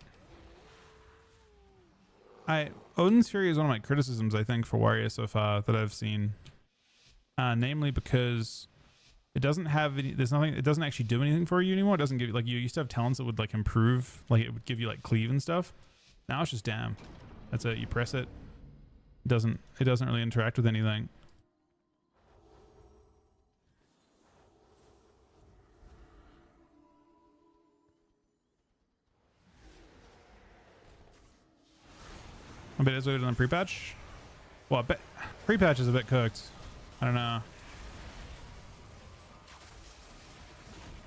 Odin's Fury is one of my criticisms, I think, for Warrior so far that I've seen. Namely because it doesn't have any, it doesn't actually do anything for you anymore. It doesn't give you, like, you used to have talents that would like improve, like it would give you like cleave and stuff. Now it's just damn. That's it. You press it. It doesn't really interact with anything. I bet it's better than pre-patch. Well, pre-patch is a bit cooked. I don't know.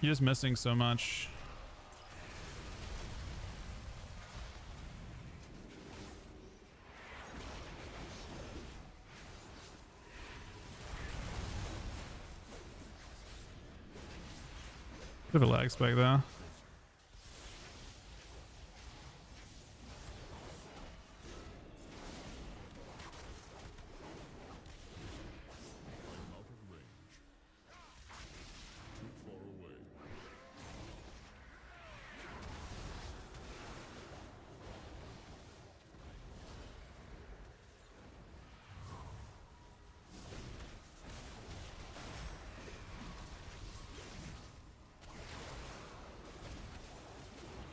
You're just missing so much. Bit of a lag spike though.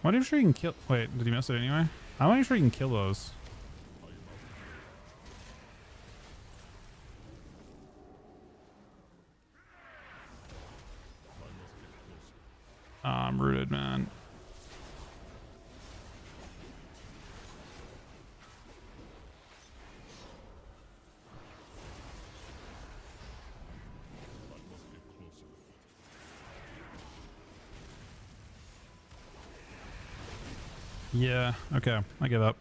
I'm not even sure you can kill. Wait, did he miss it anyway? I'm not even sure you can kill those. Oh, I'm rooted, man. Yeah, okay, I give up.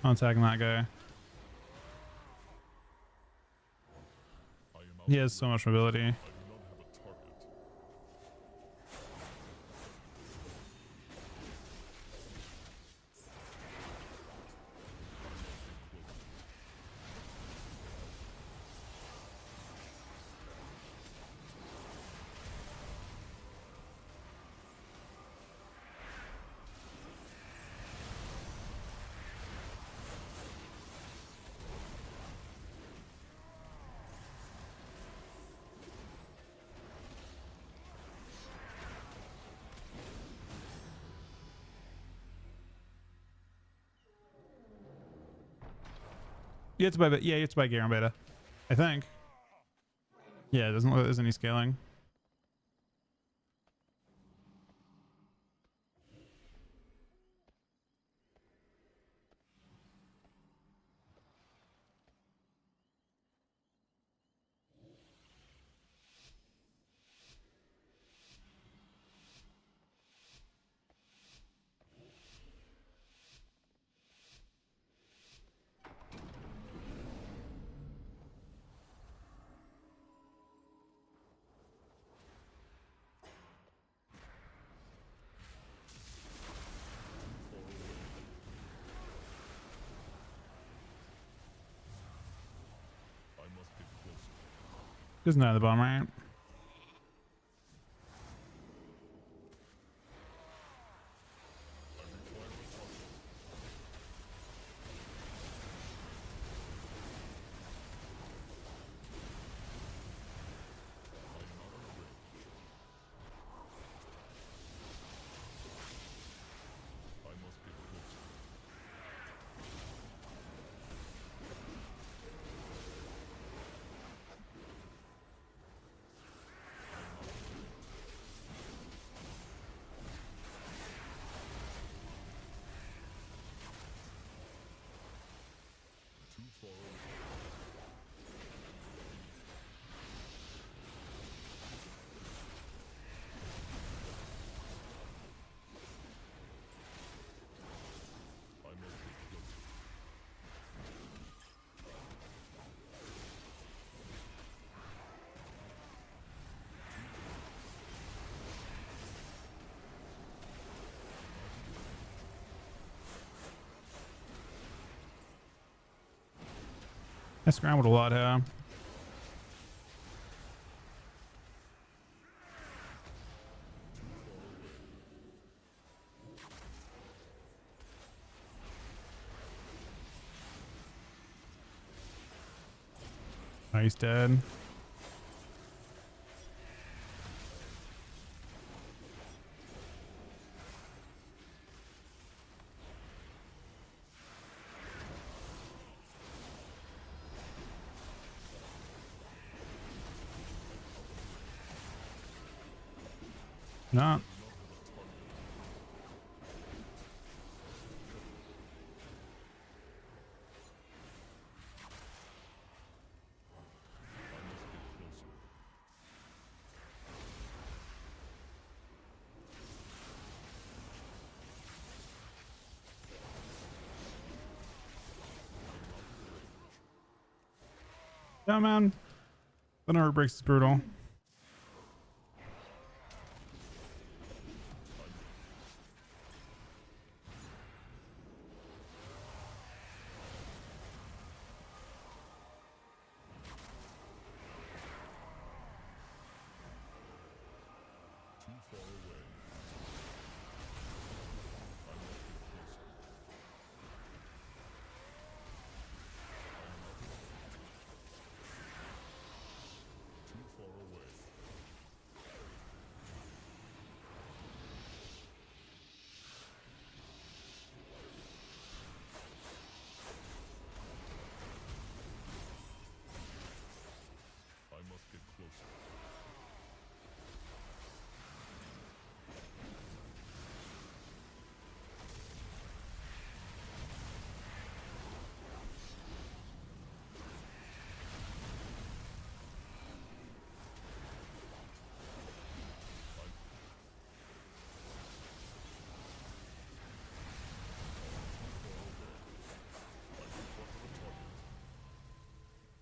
I'm attacking that guy. He has so much mobility. You have to buy, yeah, you have to buy Garen Beta, I think. Yeah, it doesn't look like there's any scaling. There's none at the bottom, right? Too far away. I must get closer. I scrambled a lot, huh? Oh, he's dead. Not. Yeah, man. The number breaks is brutal. Too far away. I must get closer. Too far away. I must get closer.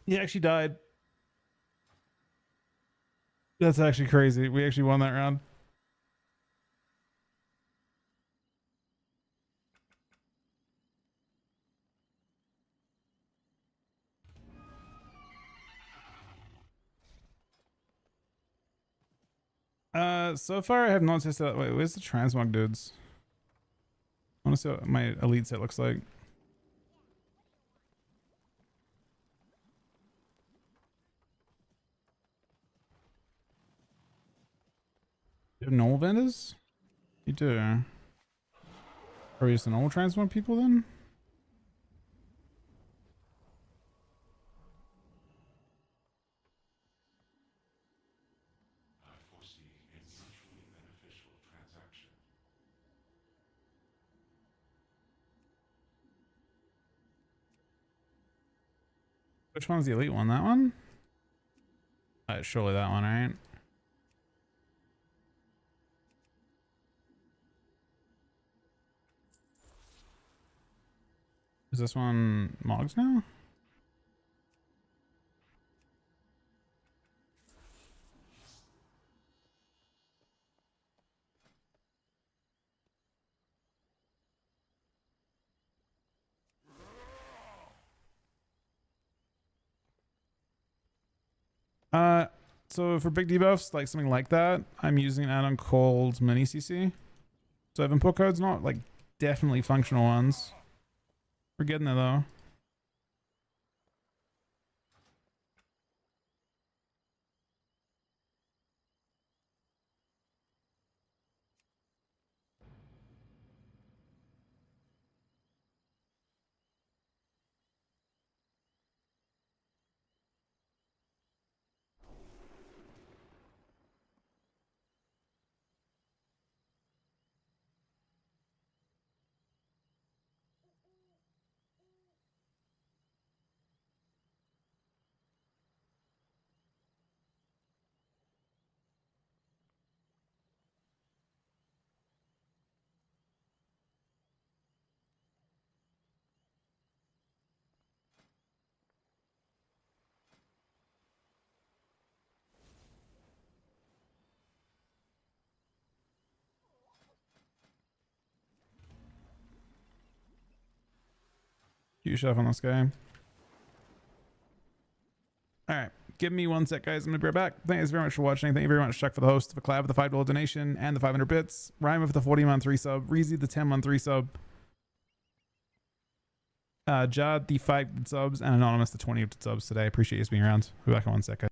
He actually died. That's actually crazy. We actually won that round. So far I have not tested that. Wait, where's the transmog dudes? I want to see what my elite set looks like. You have normal vendors? You do. Are we just the normal transmog people then? Which one's the elite one? That one? Surely that one, right? Is this one Mogs now? So for big debuffs, like something like that, I'm using an add-on called Mini CC. So if input code's not like definitely functional ones. We're getting there though. Huge chef on this guy. Alright, give me 1 sec, guys. I'm gonna be right back. Thank you very much for watching. Thank you very much, Chuck, for the host, for Clab with the $5 donation and the 500 bits, Rhyme with the 40-month resub, Reezy the 10-month resub, Jad the 5 subs, and Anonymous the 20 subs today. Appreciate you being around. We'll be back in 1 sec, guys.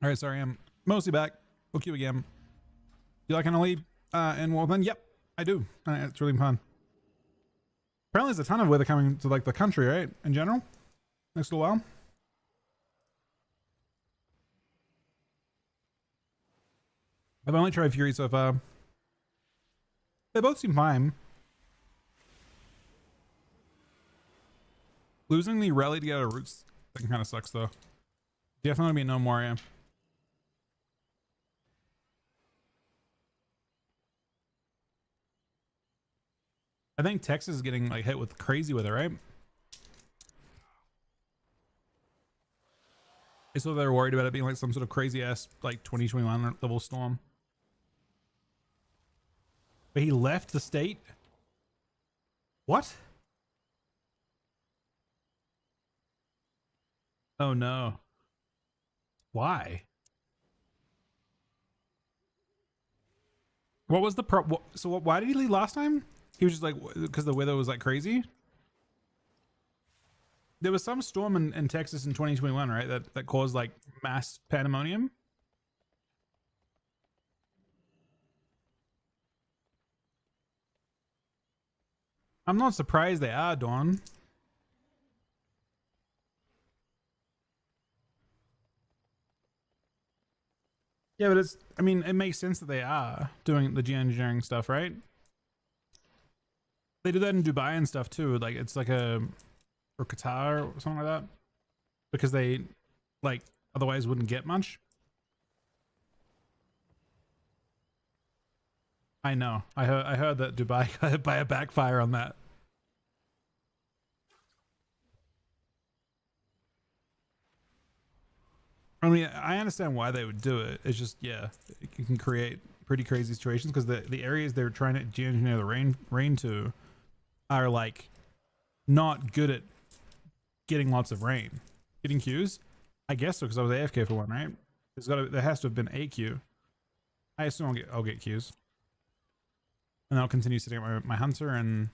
All right, sorry, I'm mostly back. We'll queue again. You like Annalie in Warpen? Yep, I do. It's really fun. Apparently there's a ton of weather coming to like the country, right? In general, next little while. I've only tried Fury so far. They both seem fine. Losing the rally to get out of roots thing kind of sucks though. Definitely be no more, yeah. I think Texas is getting like hit with crazy weather, right? I saw they were worried about it being like some sort of crazy ass like 2021 level storm. But he left the state? What? Oh no. Why? What was the why did he leave last time? He was just like, because the weather was like crazy? There was some storm in Texas in 2021, right? That caused like mass pandemonium. I'm not surprised they are, Dawn. Yeah, but it's, I mean, it makes sense that they are doing the geoengineering stuff, right? They do that in Dubai and stuff too. Like it's like or Qatar or something like that. Because they like otherwise wouldn't get much. I know. I heard that Dubai got hit by a backfire on that. I mean, I understand why they would do it. It's just, yeah, it can create pretty crazy situations because the areas they're trying to geoengineer the rain to are like not good at getting lots of rain. Getting queues? I guess so because I was AFK for one, right? There has to have been a queue. I assume I'll get queues. And I'll continue sitting at my hunter and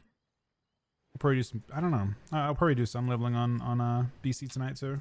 I'll probably do some, I don't know. I'll probably do some leveling on BC tonight too.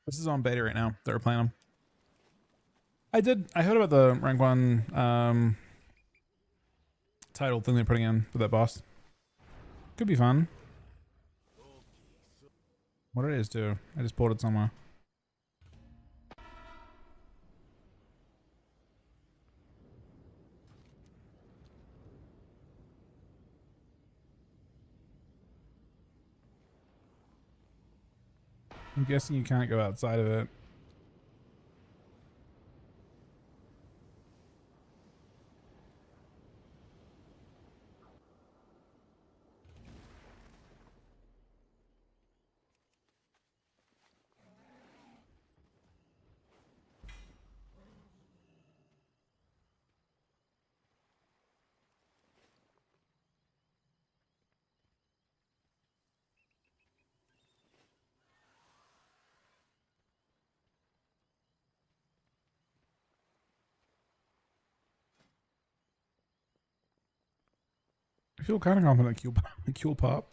This is on beta right now that we're playing them. I heard about the rank 1 title thing they're putting in with that boss. Could be fun. What it is too. I just pulled it somewhere. I'm guessing you can't go outside of it. I feel kind of confident Q pop.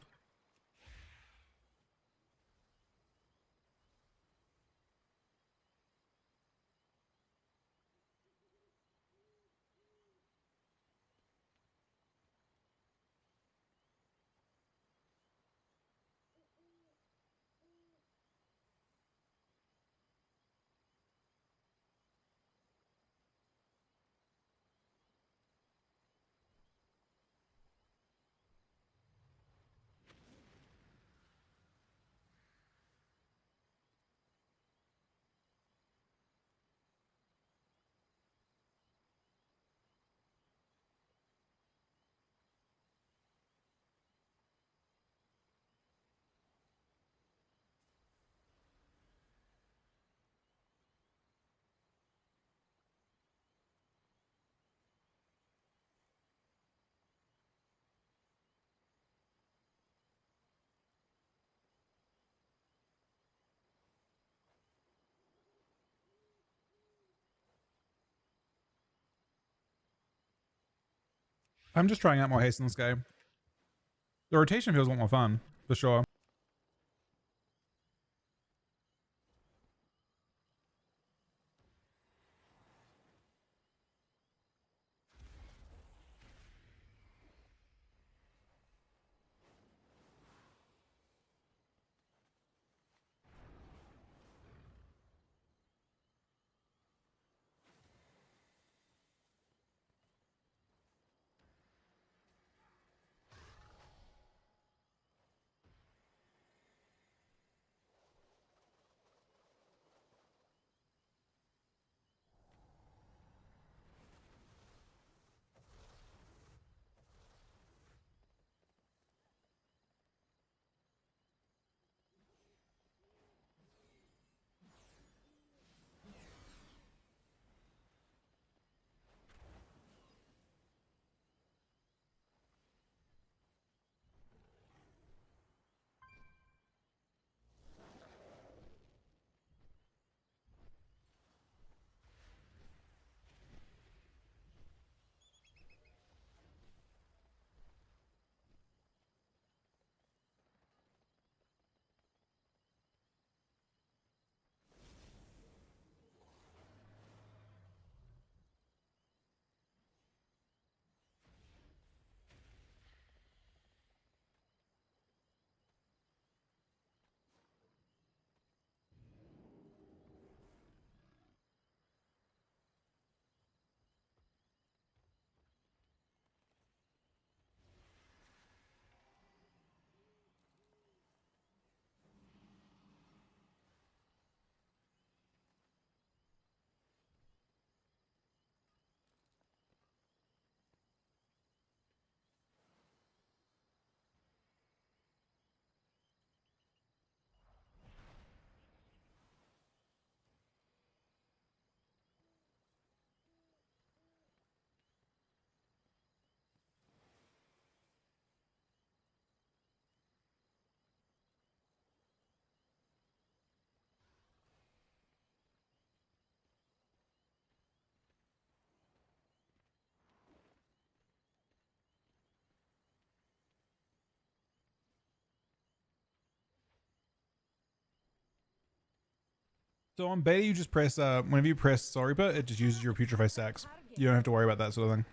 I'm just trying out more haste in this guy. The rotation feels a lot more fun, for sure. So on beta, you just press whenever you press Sorry But, it just uses your putrefy stacks. You don't have to worry about that sort of thing.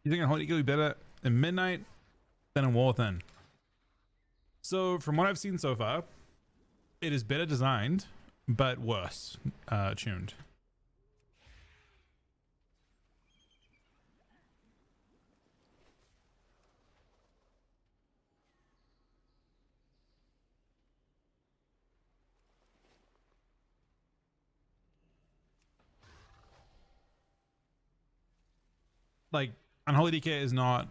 You think Holy will be better in Midnight than in War Within? So from what I've seen so far, it is better designed, but worse tuned. Like Unholy DK is not.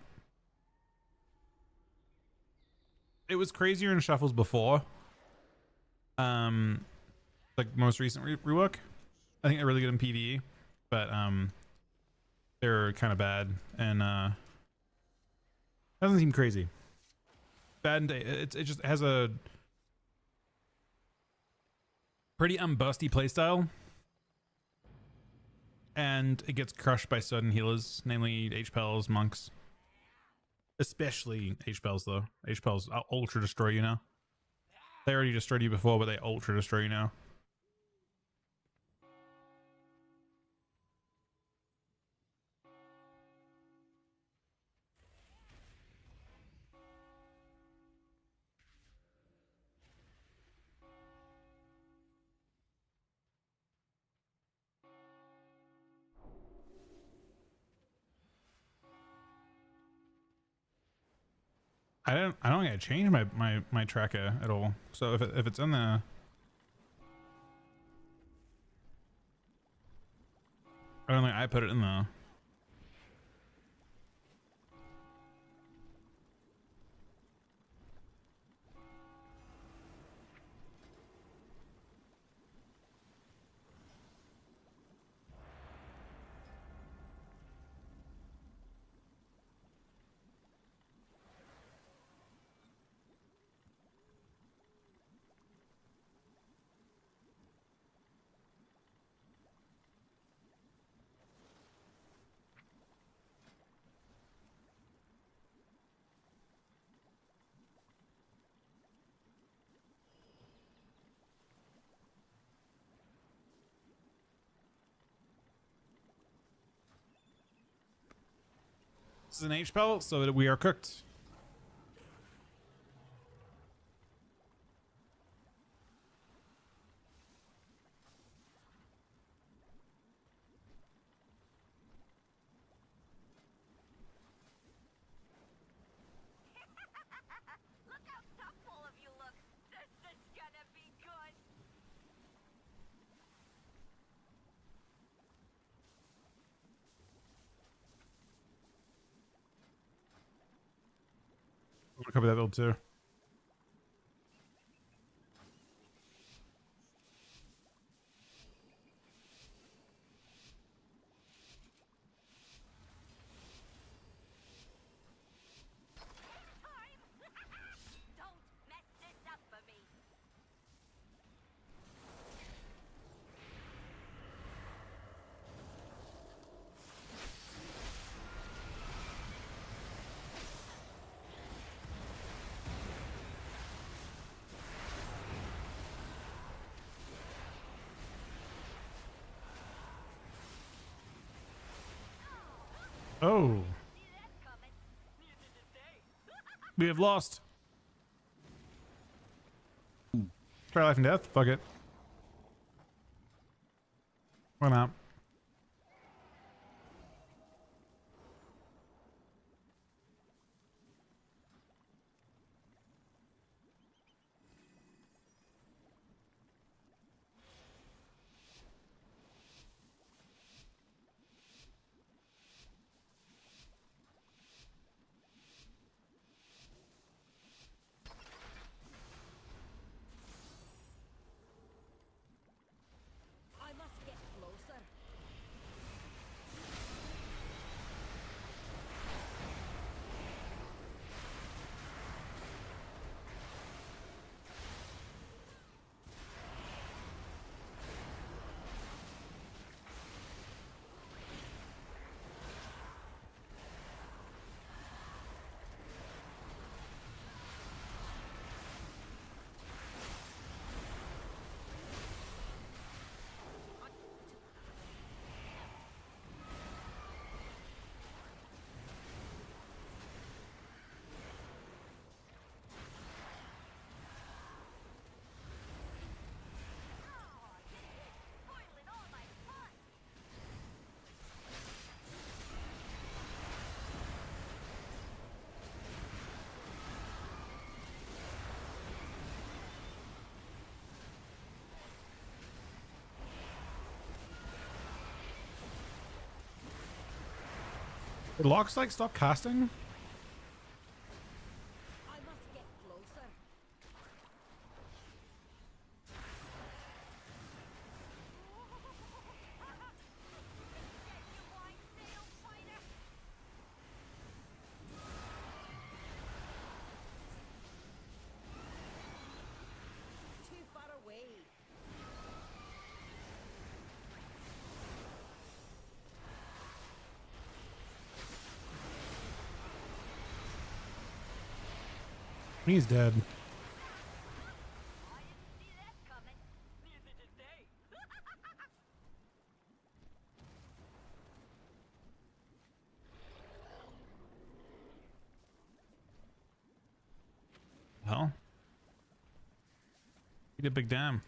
It was crazier in shuffles before. Like most recent rework. I think they're really good in PvE, but they're kind of bad and doesn't seem crazy. Bad and it just has a pretty unbusty playstyle. And it gets crushed by sudden healers, namely H-Pels, monks. Especially H-Pels though. H-Pels ultra destroy you now. They already destroyed you before, but they ultra destroy you now. I don't think I changed my tracker at all. So if it's in the I don't think I put it in the This is an H-Pel, so that we are cooked. Look how thoughtful of you look. This is gonna be good. I'm gonna cover that build too. Don't mess this up for me. Oh. We have lost. Try life and death. Fuck it. Why not? I must get closer. Did locks like stop casting? I must get closer. Get your white sail, fighter! Too far away. He's dead. I didn't see that coming. Neither did they. Hell. He did big damn.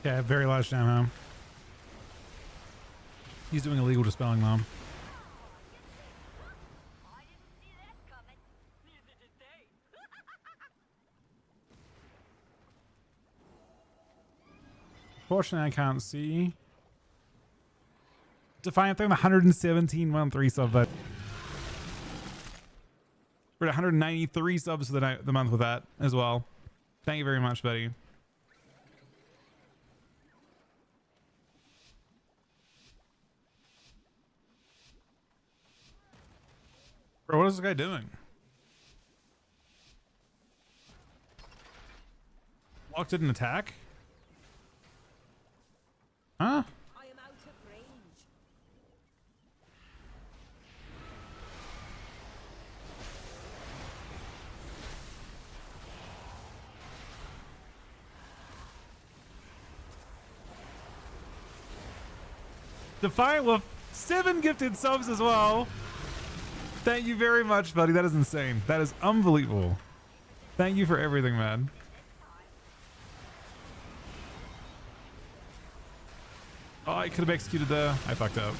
Yeah, very large damn home. He's doing illegal dispelling though. I didn't see that coming. Neither did they. Fortunately, I can't see. Defiant thing, 117 month resub, but we're at 193 subs for the month with that as well. Thank you very much, buddy. Bro, what is this guy doing? Lock didn't attack? Huh? I am out of range. Defiant with 7 gifted subs as well. Thank you very much, buddy. That is insane. That is unbelievable. Thank you for everything, man. Oh, I could have executed the... I fucked up.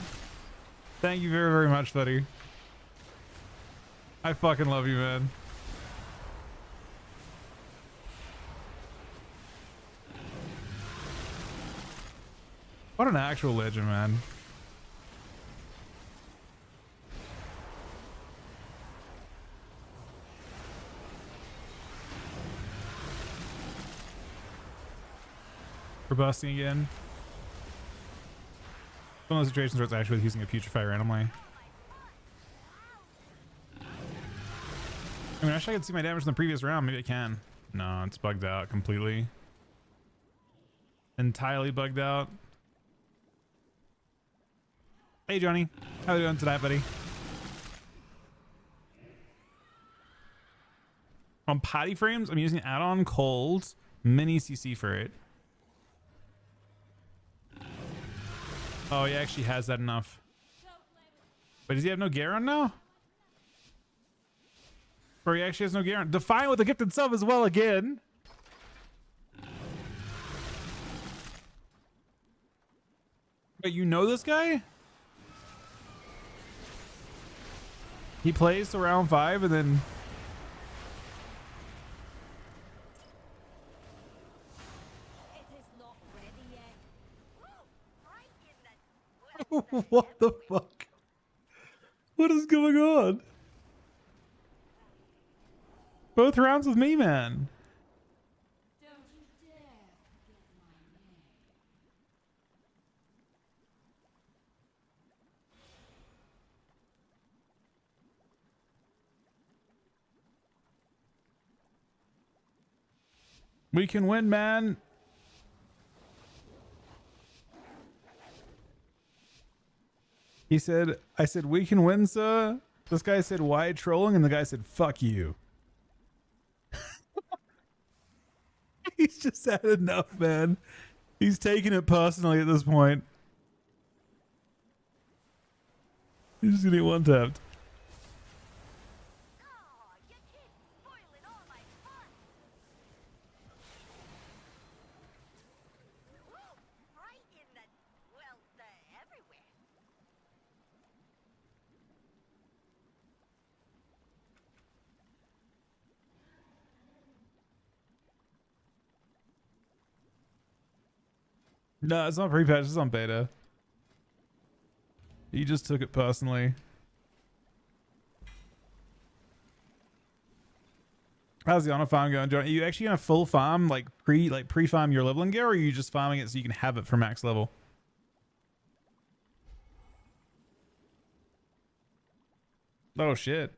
Thank you very, very much, buddy. I fucking love you, man. What an actual legend, man. We're busting again. One of those situations where it's actually using a putrefy randomly. I mean, actually I could see my damage in the previous round. Maybe I can. No, it's bugged out completely. entirely bugged out. Hey Johnny, how are you doing tonight, buddy? On patty frames, I'm using an add-on called Mini CC for it. Oh, he actually has that enough. Wait, does he have no gear on now? Or he actually has no gear on? Defiant with a gifted sub as well again. Wait, you know this guy? He plays to round 5 and then... It is not ready yet. Right in the What the fuck? What is going on? Both rounds with me, man. We can win, man. He said, I said, we can win, sir. This guy said, why trolling? And the guy said, fuck you. He's just had enough, man. He's taking it personally at this point. He's just gonna get one tapped. Oh, you keep spoiling all my fun. Woo! Right in the everywhere. No, it's not pre-patch, it's on beta. He just took it personally. How's the honor farm going, John? Are you actually gonna full farm, like pre-farm your leveling gear, or are you just farming it so you can have it for max level? Oh shit.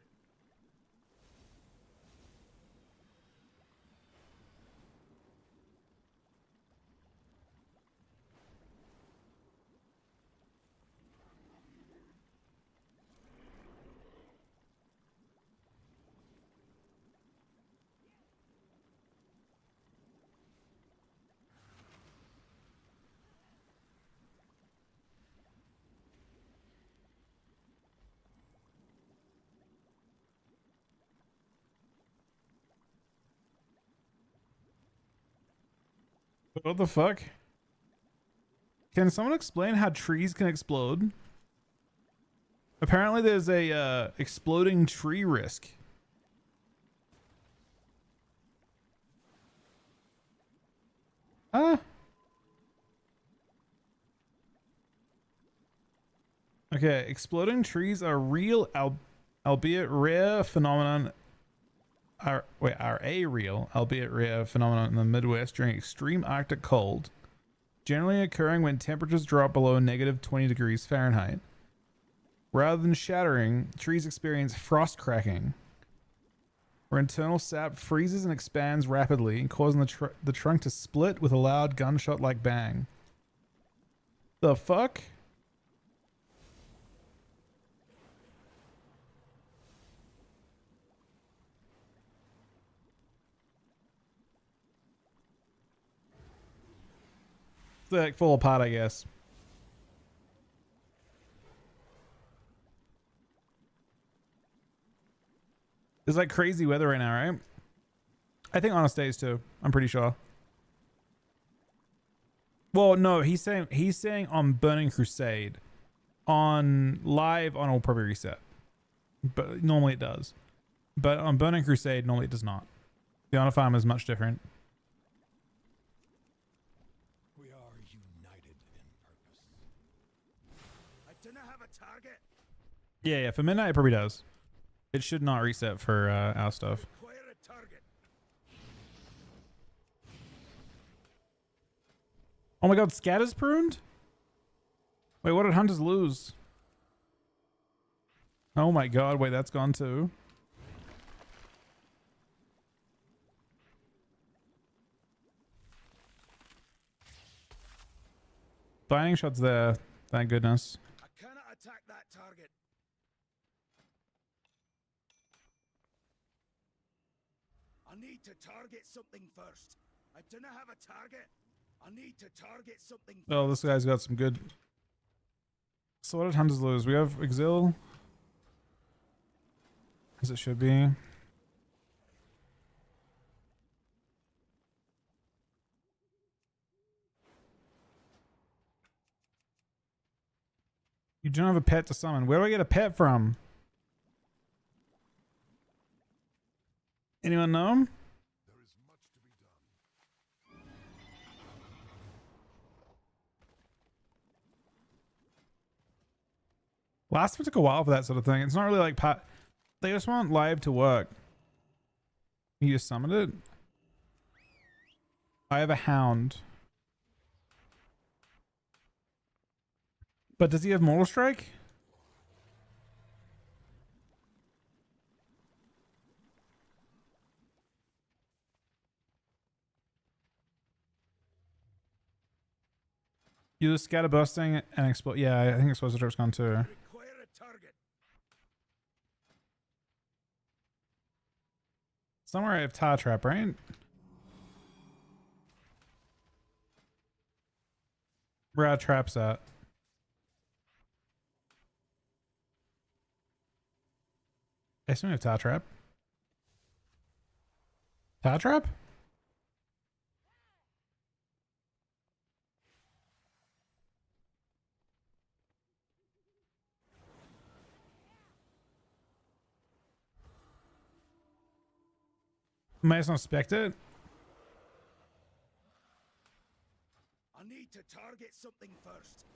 What the fuck? Can someone explain how trees can explode? Apparently there's a exploding tree risk. Okay, exploding trees are real, albeit rare phenomenon. Are a real, albeit rare phenomenon in the Midwest during extreme Arctic cold, generally occurring when temperatures drop below -20 degrees Fahrenheit. Rather than shattering, trees experience frost cracking, where internal sap freezes and expands rapidly, causing the trunk to split with a loud gunshot-like bang. The fuck? It's like full apart, I guess. It's like crazy weather right now, right? I think Honest Days too. I'm pretty sure. Well, no, he's saying on Burning Crusade. On live on will probably reset. But normally it does. But on Burning Crusade, normally it does not. The Honor Farm is much different. We are united in purpose. I do not have a target. Yeah, for midnight it probably does. It should not reset for our stuff. Acquire a target. Oh my god, Scat is pruned? Wait, what did Hunters lose? Oh my god, wait, that's gone too. Binding shot's there. Thank goodness. I cannot attack that target. I need to target something first. I do not have a target. I need to target something first. Oh, this guy's got some good. So what did Hunters lose? We have Exil. As it should be. You don't have a pet to summon. Where do I get a pet from? Anyone know? There is much to be done. Last one took a while for that sort of thing. It's not really like they just want live to work. You just summoned it? I have a hound. But does he have Mortal Strike? You just scatter bursting and explode. Yeah, I think Explosive Trap's gone too. Require a target. Somewhere I have Tar Trap, right? Where are traps at? I assume we have Tar Trap. Tar Trap? Might as well inspect it. I need to target something first.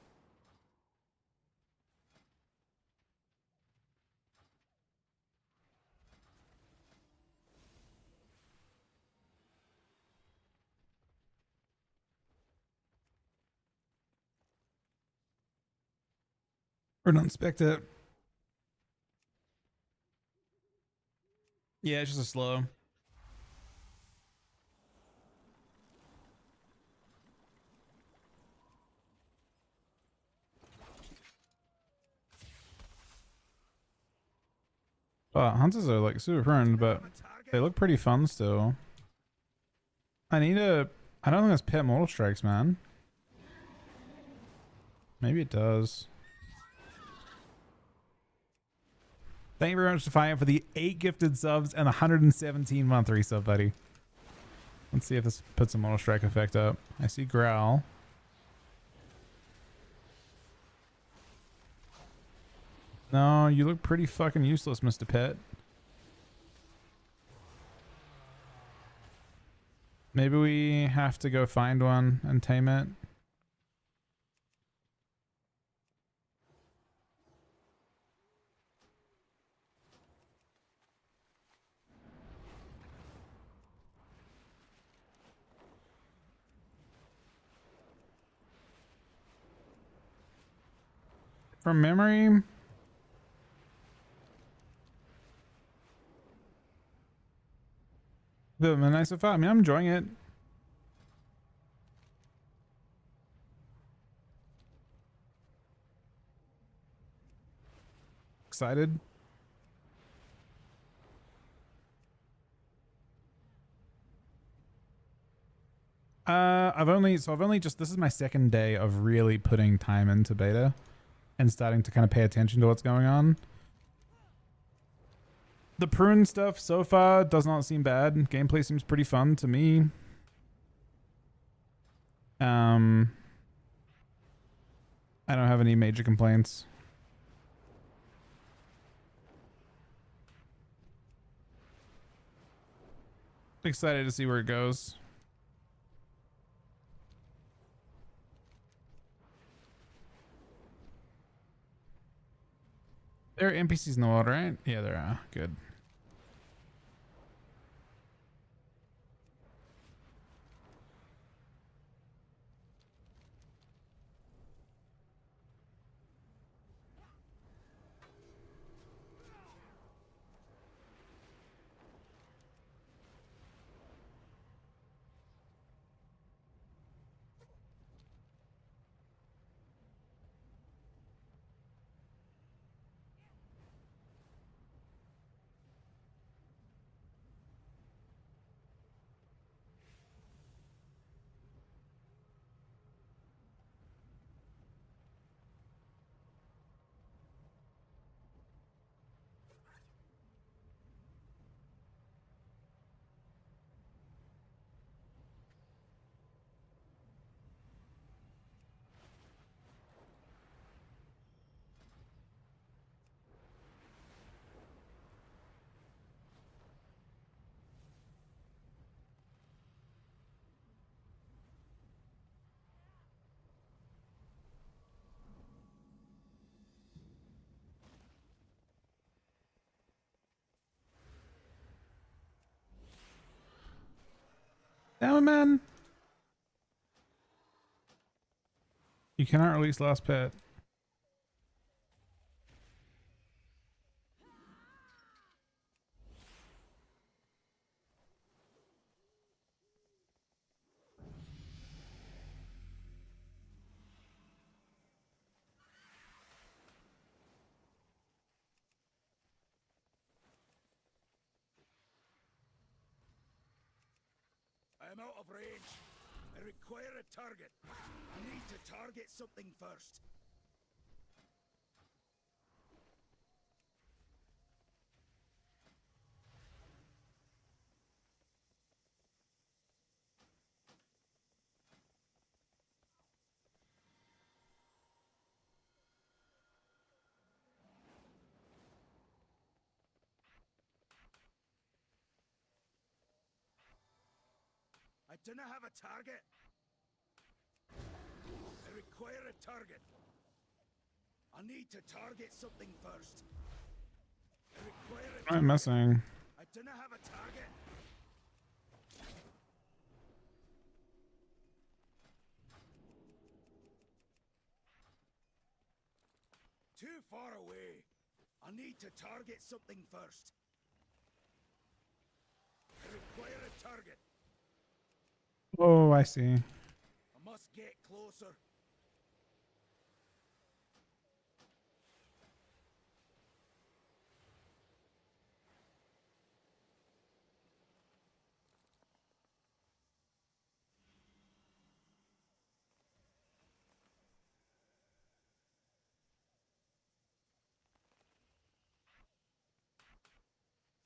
Or not inspect it. Yeah, it's just a slow. Hunters are like super pruned, but they look pretty fun still. I don't think that's pet Mortal Strikes, man. Maybe it does. Thank you very much, Defiant, for the 8 gifted subs and 117 month resub, buddy. Let's see if this puts a Mortal Strike effect up. I see Growl. No, you look pretty fucking useless, Mr. Pet. Maybe we have to go find one and tame it. From memory, the nice so far. I mean, I'm enjoying it. Excited. I've only just, this is my second day of really putting time into beta and starting to kind of pay attention to what's going on. The prune stuff so far does not seem bad. Gameplay seems pretty fun to me. I don't have any major complaints. Excited to see where it goes. There are NPCs in the world, right? Yeah, there are. Good. Damn it, man. You cannot release last pet. I am out of range. I require a target. I need to target something first. I do not have a target. I require a target. I need to target something first. I require a I'm missing. I do not have a target. Too far away. I need to target something first. I require a target. Oh, I see. I must get closer.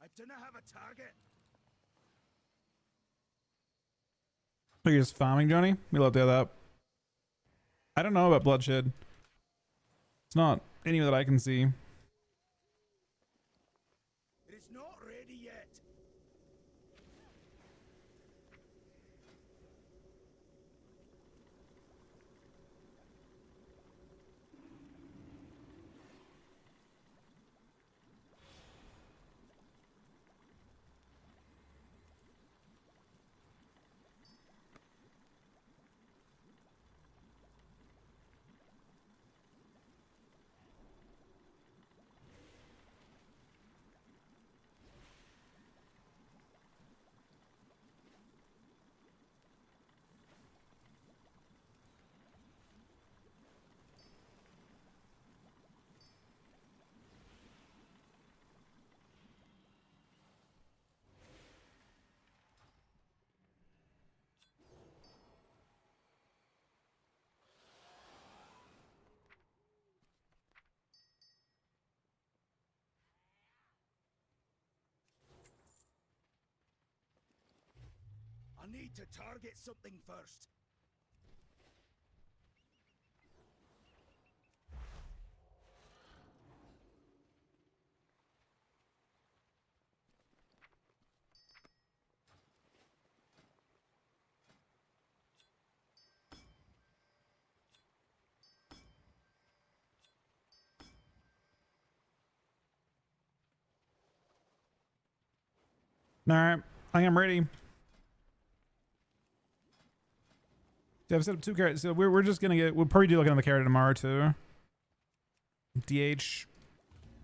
I do not have a target. Are you just farming, Johnny? We love to do that. I don't know about bloodshed. It's not any that I can see. It is not ready yet. I need to target something first. All right, I am ready. Yeah, I've set up 2 carrots. So we're just gonna we'll probably do like another carrot tomorrow too. DH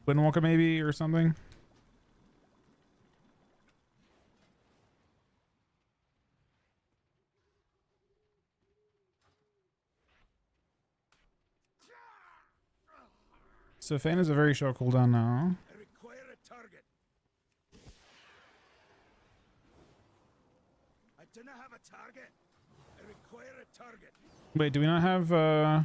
Windwalker maybe or something. So Fane is a very short cooldown now. I require a target. I do not have a target. I require a target. Wait, do we not have that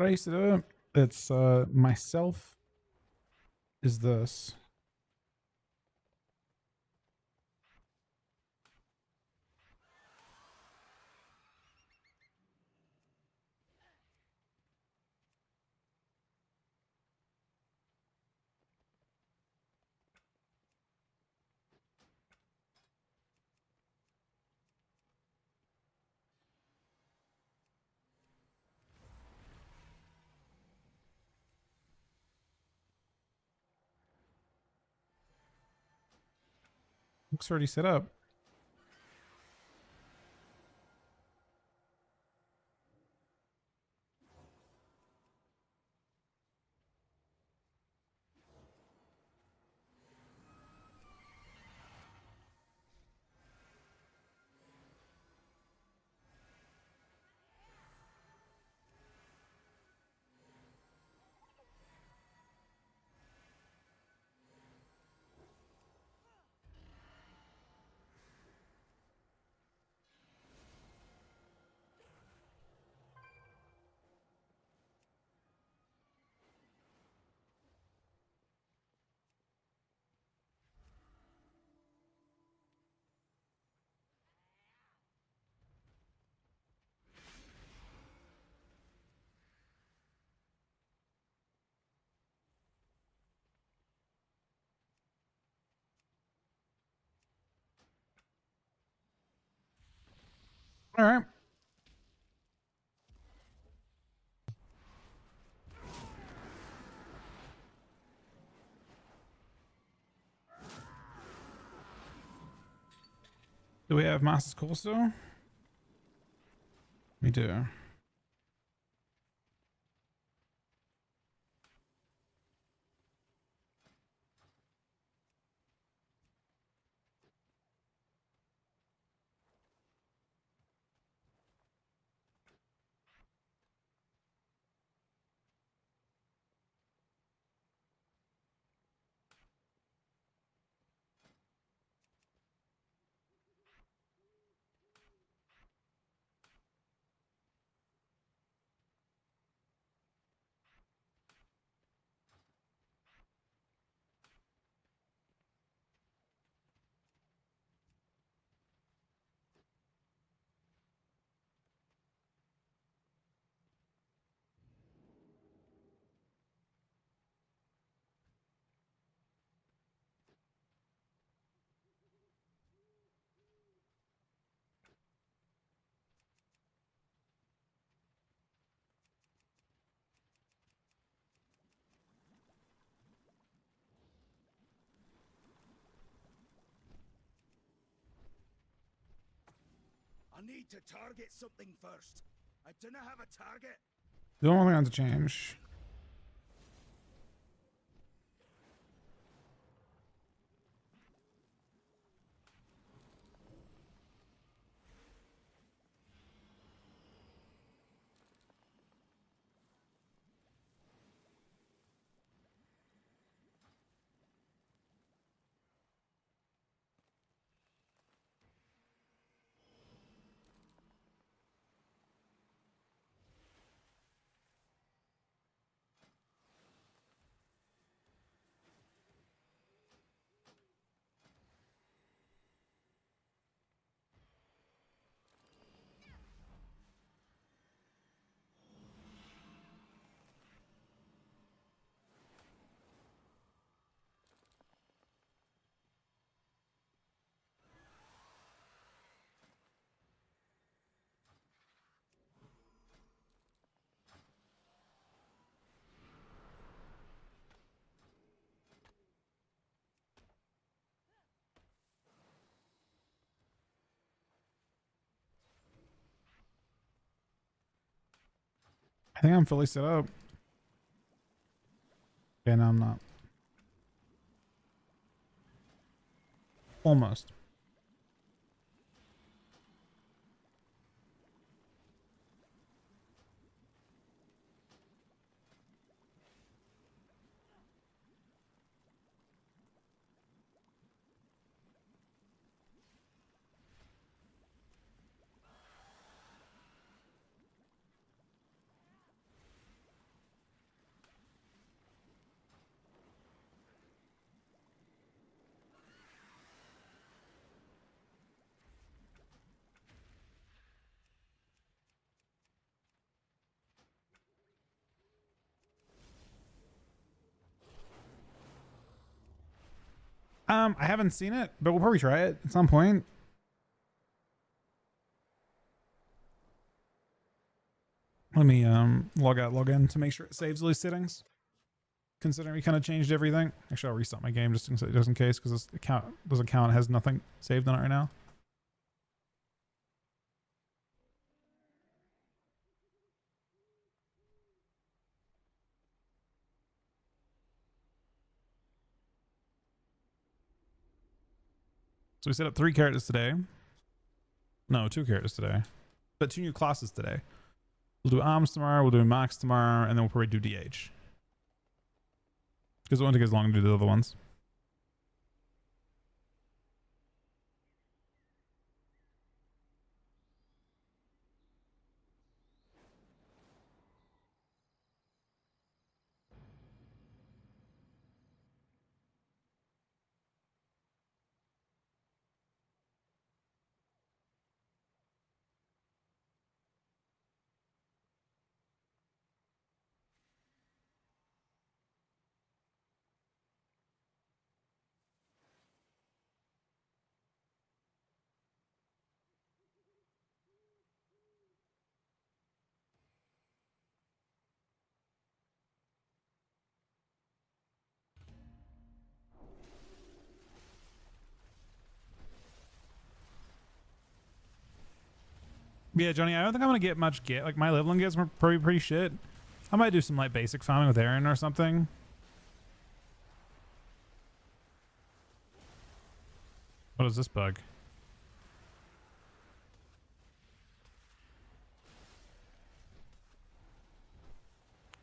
I used to do it? It's myself, is this. Looks already set up. All right. Do we have Master's Call still? We do. I need to target something first. I do not have a target. The only thing I have to change. I think I'm fully set up. Okay, no, I'm not. Almost. I haven't seen it, but we'll probably try it at some point. Let me log out, log in to make sure it saves those settings. Considering we kind of changed everything. Actually, I'll restart my game just in case, because this account has nothing saved on it right now. So we set up 3 characters today. No, 2 characters today. But 2 new classes today. We'll do arms tomorrow, we'll do max tomorrow, and then we'll probably do DH. Because it won't take as long to do the other ones. Yeah, Johnny, I don't think I'm gonna get much gear. Like my leveling gears were probably pretty shit. I might do some like basic farming with Aaron or something. What is this bug?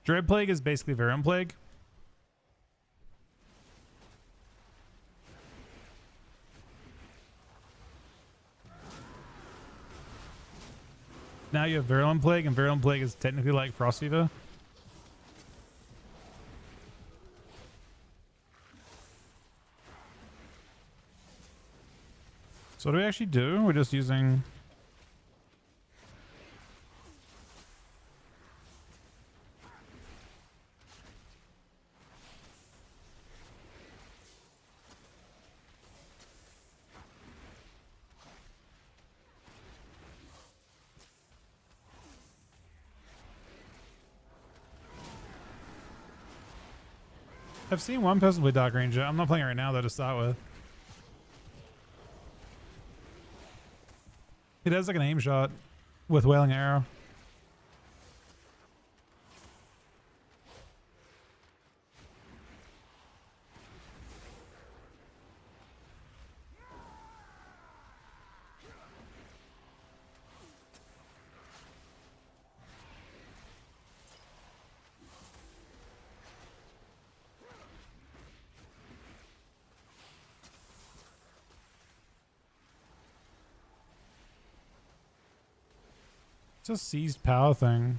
Dread Plague is basically Variant Plague. Now you have Virulent Plague, and Virulent Plague is technically like Frost Fever. So what do we actually do? We're just using... I've seen one person play Dark Ranger. I'm not playing it right now though to start with. It has like an aim shot with Wailing Arrow. It's a seized power thing.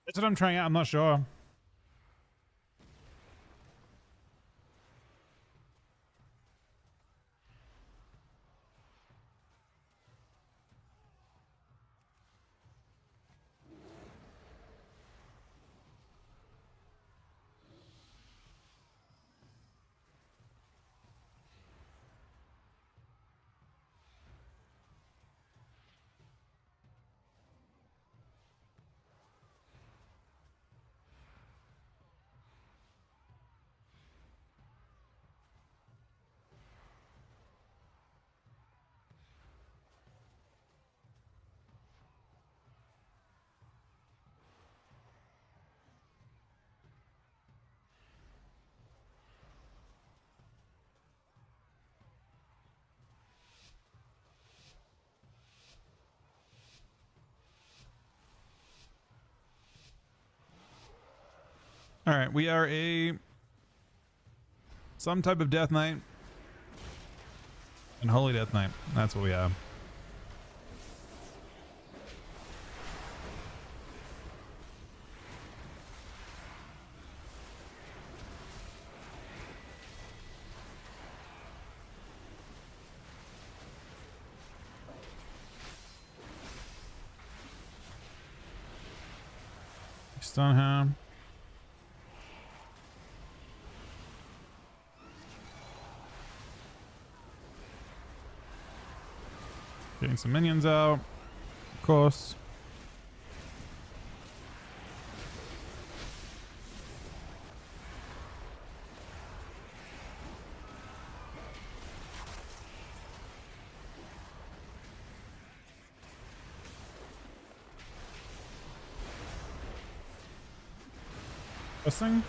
That's what I'm trying out. I'm not sure. All right, we are some type of Death Knight and Holy Death Knight. That's what we have. Stun him. Getting some minions out, of course. This thing?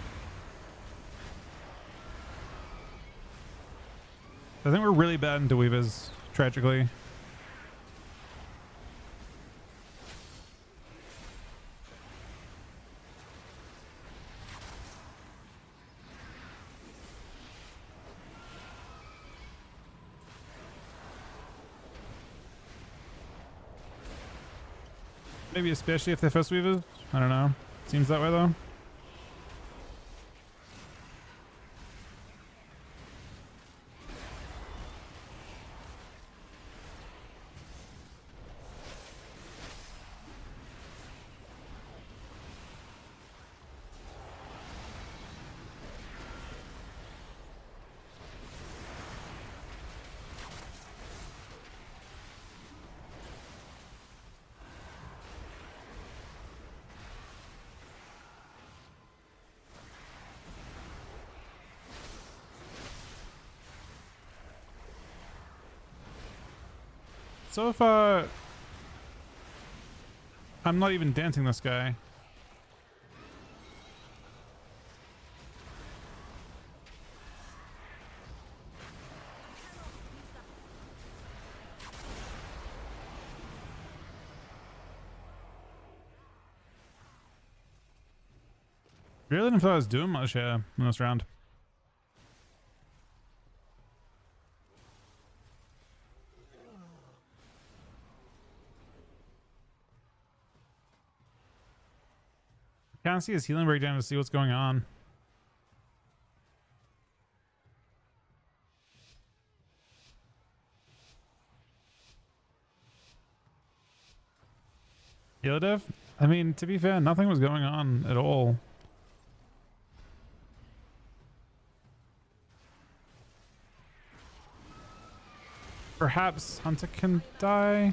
I think we're really bad into weavers, tragically. Maybe especially if they're first weavers. I don't know. Seems that way though. So if I'm not even dancing this guy. Really didn't thought I was doing much here in this round. Can't see his healing breakdown to see what's going on. Heal div? I mean, to be fair, nothing was going on at all. Perhaps Hunter can die.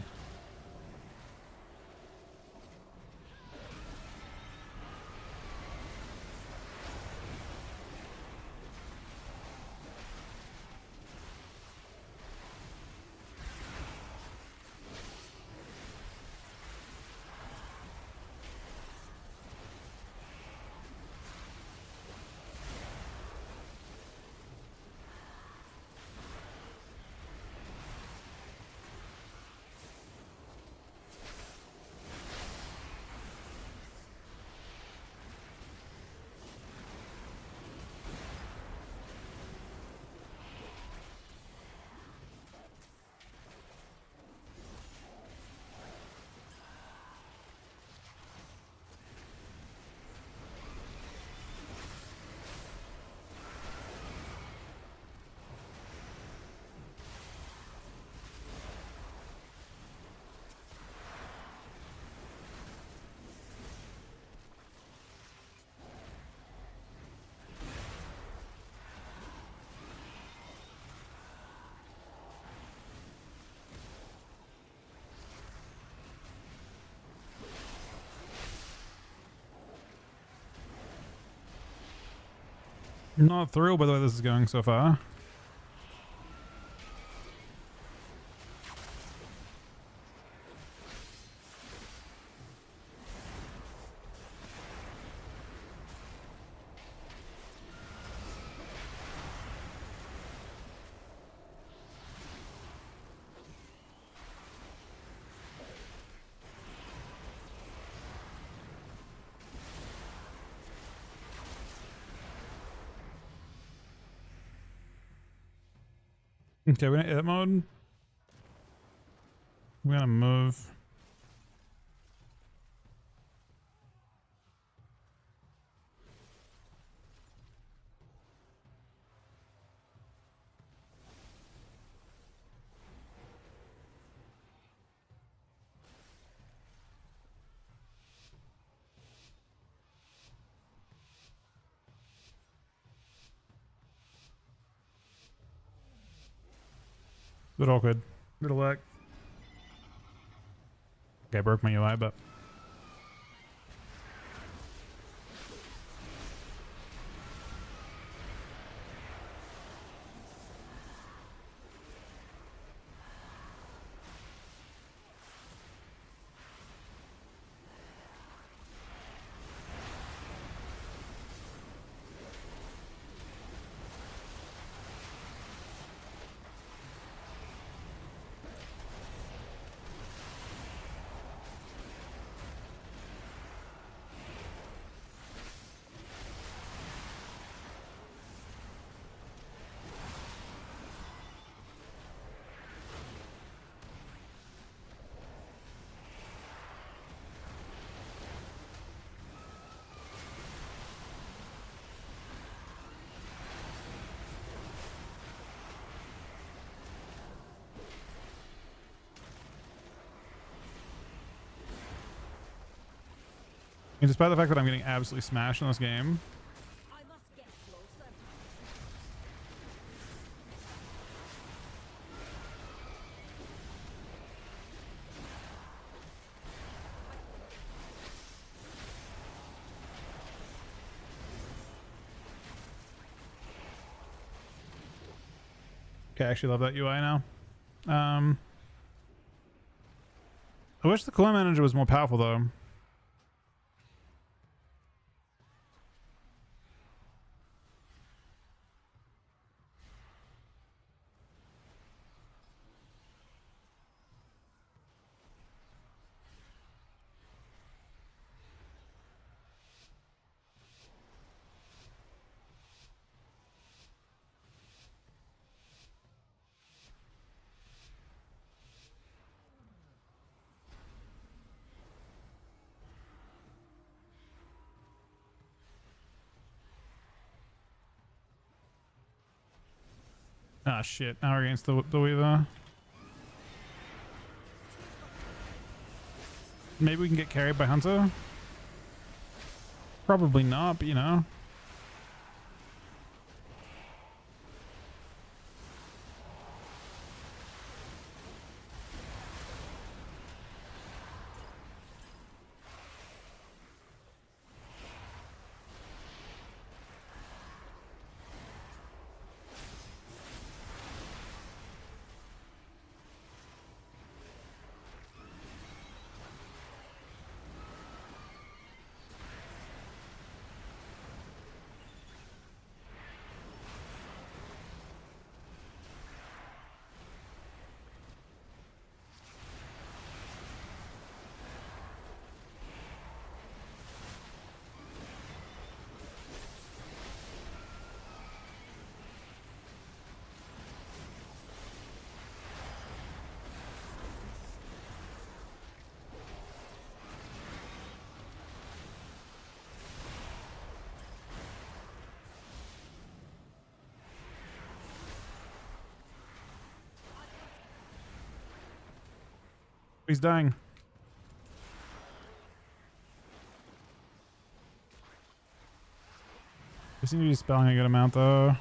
I'm not thrilled by the way this is going so far. Okay, we're in edit mode. We're gonna move. bit awkward. Bit of lag. Okay, I broke my UI, but I mean, despite the fact that I'm getting absolutely smashed in this game, I must get closer. okay, I actually love that UI now. I wish the coin manager was more powerful though. Ah shit, now we're against the Weaver. Maybe we can get carried by Hunter? Probably not, but you know. He's dying. They seem to be spelling a good amount though.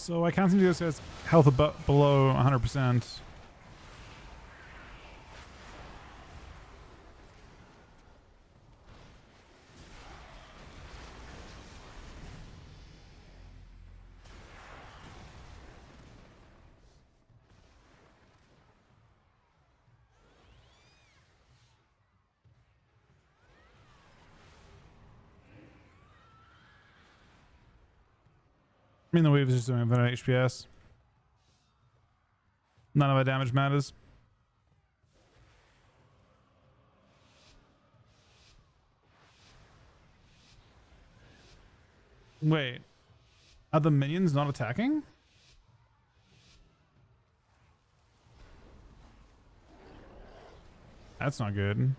So I can't seem to do this as health below 100%. I mean, the wave is just doing a better HPS. None of our damage matters. Wait, are the minions not attacking? That's not good.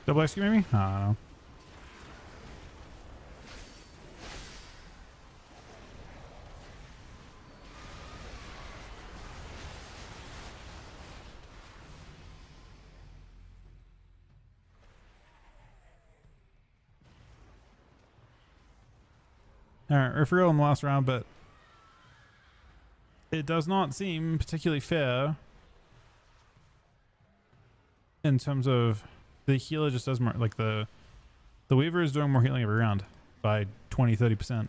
Double XQ maybe? I don't know. Alright, referral in the last round, but it does not seem particularly fair in terms of the healer just does more, like the Weaver is doing more healing every round by 20-30%.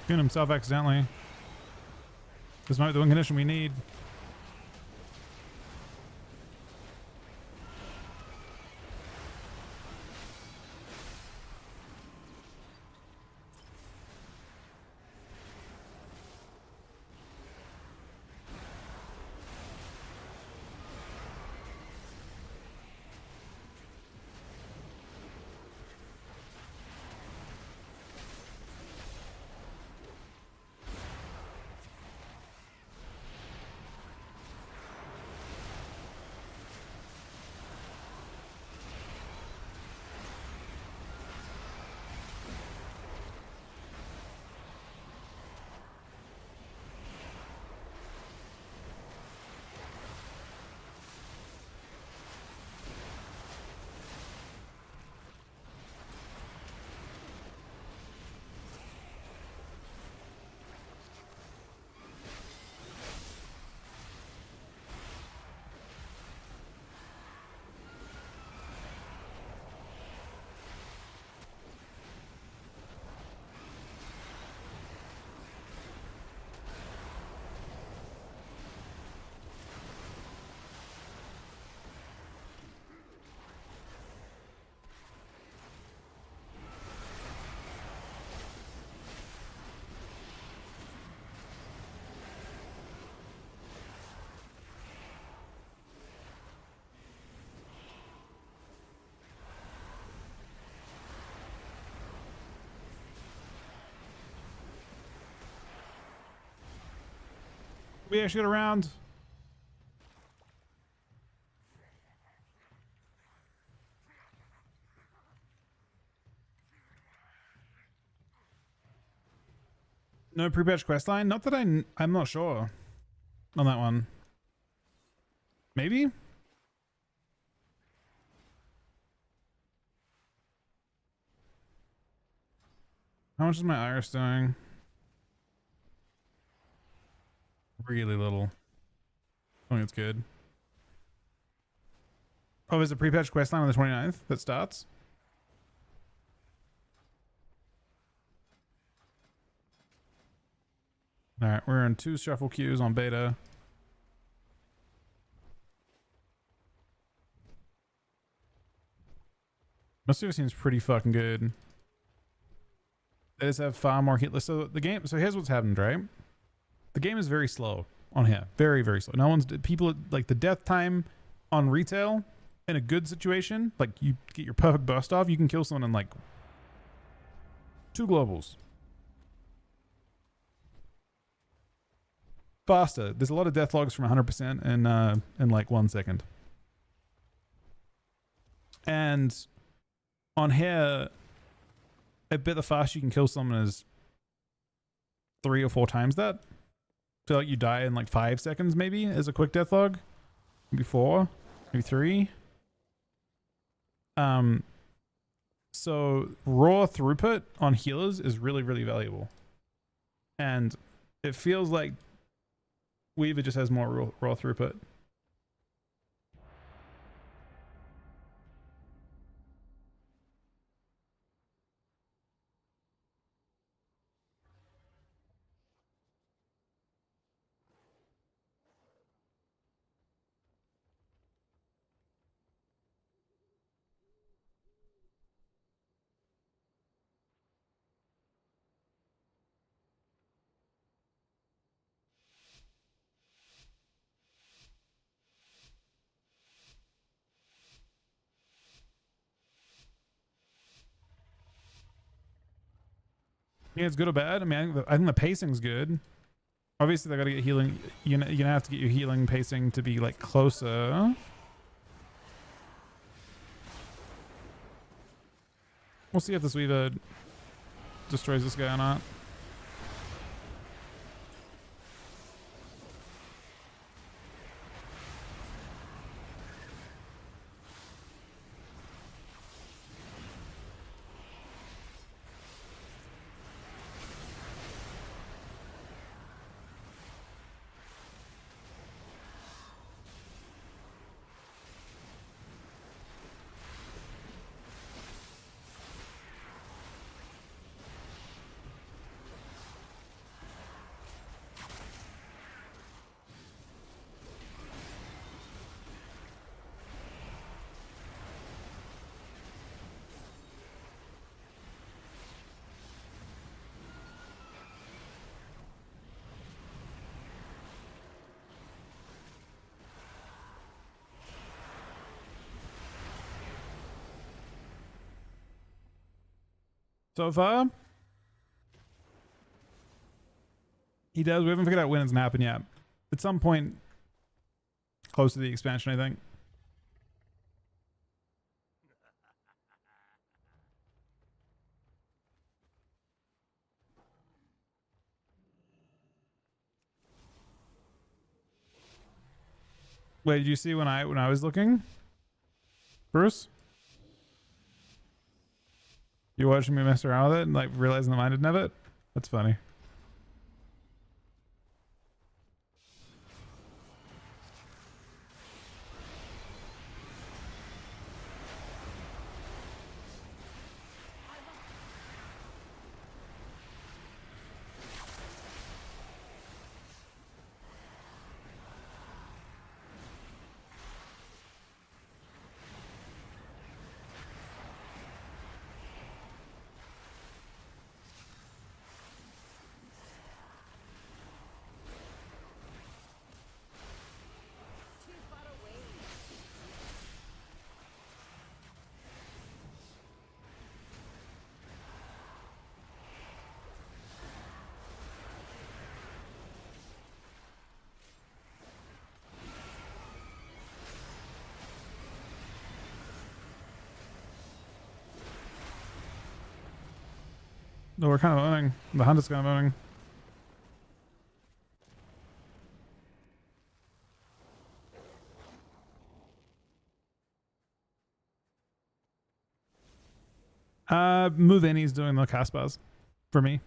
Doing himself accidentally. This might be the one condition we need. We actually got around. No pre-patch quest line? Not that I'm not sure on that one. Maybe? How much is my iris doing? Really little. I think it's good. Oh, is a pre-patch quest line on the 29th that starts? Alright, we're in 2 shuffle queues on beta. Most of it seems pretty fucking good. They just have far more hit lists. So the game, so here's what's happened, right? The game is very slow on here. Very, very slow. No one's, people, like the death time on retail in a good situation, like you get your perfect burst off, you can kill someone in like 2 globals. Faster. There's a lot of death logs from 100% in like 1 second. And on here, I bet the faster you can kill someone is 3 or 4 times that. So like you die in like 5 seconds maybe as a quick death log. Maybe 4, maybe 3. So raw throughput on healers is really, really valuable. And it feels like Weaver just has more raw throughput. Yeah, it's good or bad. I mean, I think the pacing's good. Obviously, they got to get healing. You're gonna have to get your healing pacing to be like closer. We'll see if this Weaver destroys this guy or not. So far, he does. We haven't figured out when it's gonna happen yet. At some point, close to the expansion, I think. Wait, did you see when I was looking, Bruce? You watching me mess around with it and like realizing that mine didn't have it? That's funny. No, we're kind of owning. The hunt is kind of owning. Move in. He's doing the cast buzz for me.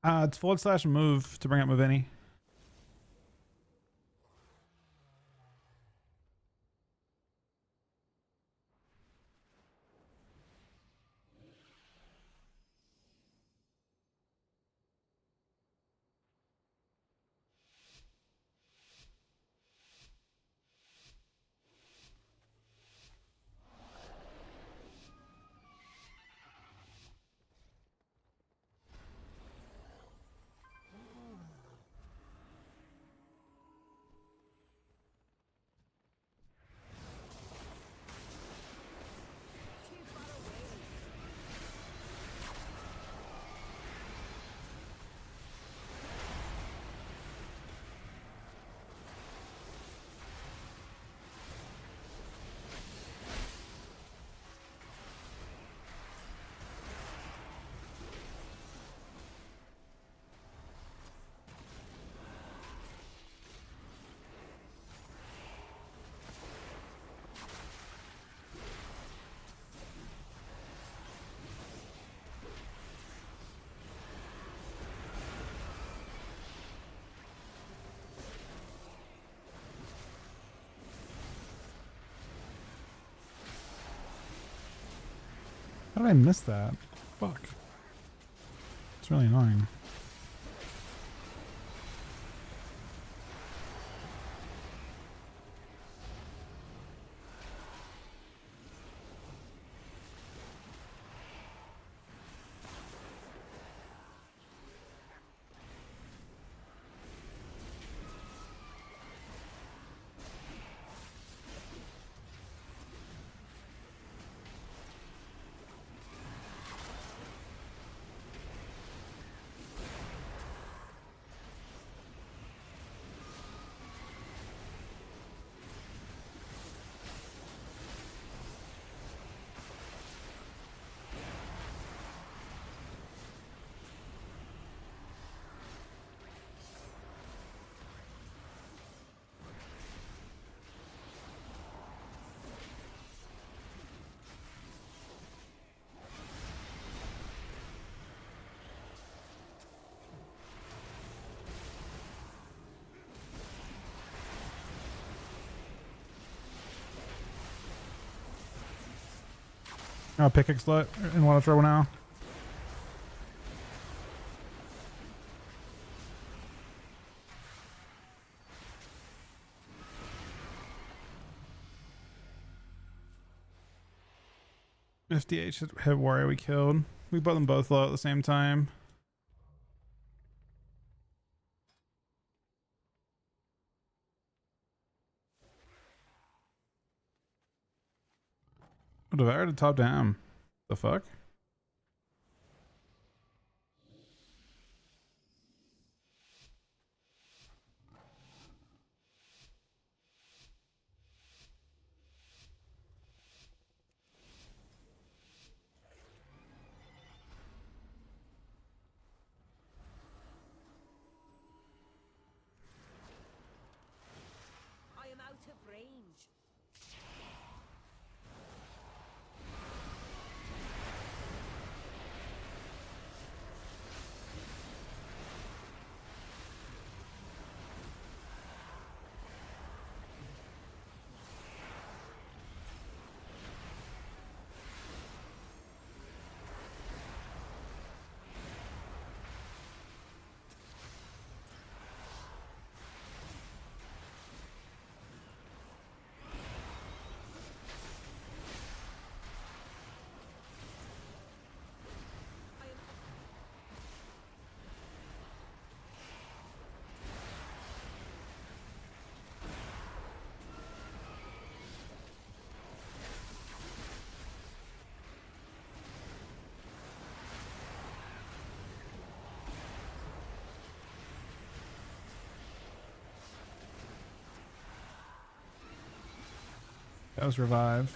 It's / move to bring up Mavini. How did I miss that? Fuck. It's really annoying. I'll pickaxe slut in a lot of trouble now. FDH hit warrior we killed. We bought them both low at the same time. Oh, devoured to top down. The fuck? I am out of range. That was revive.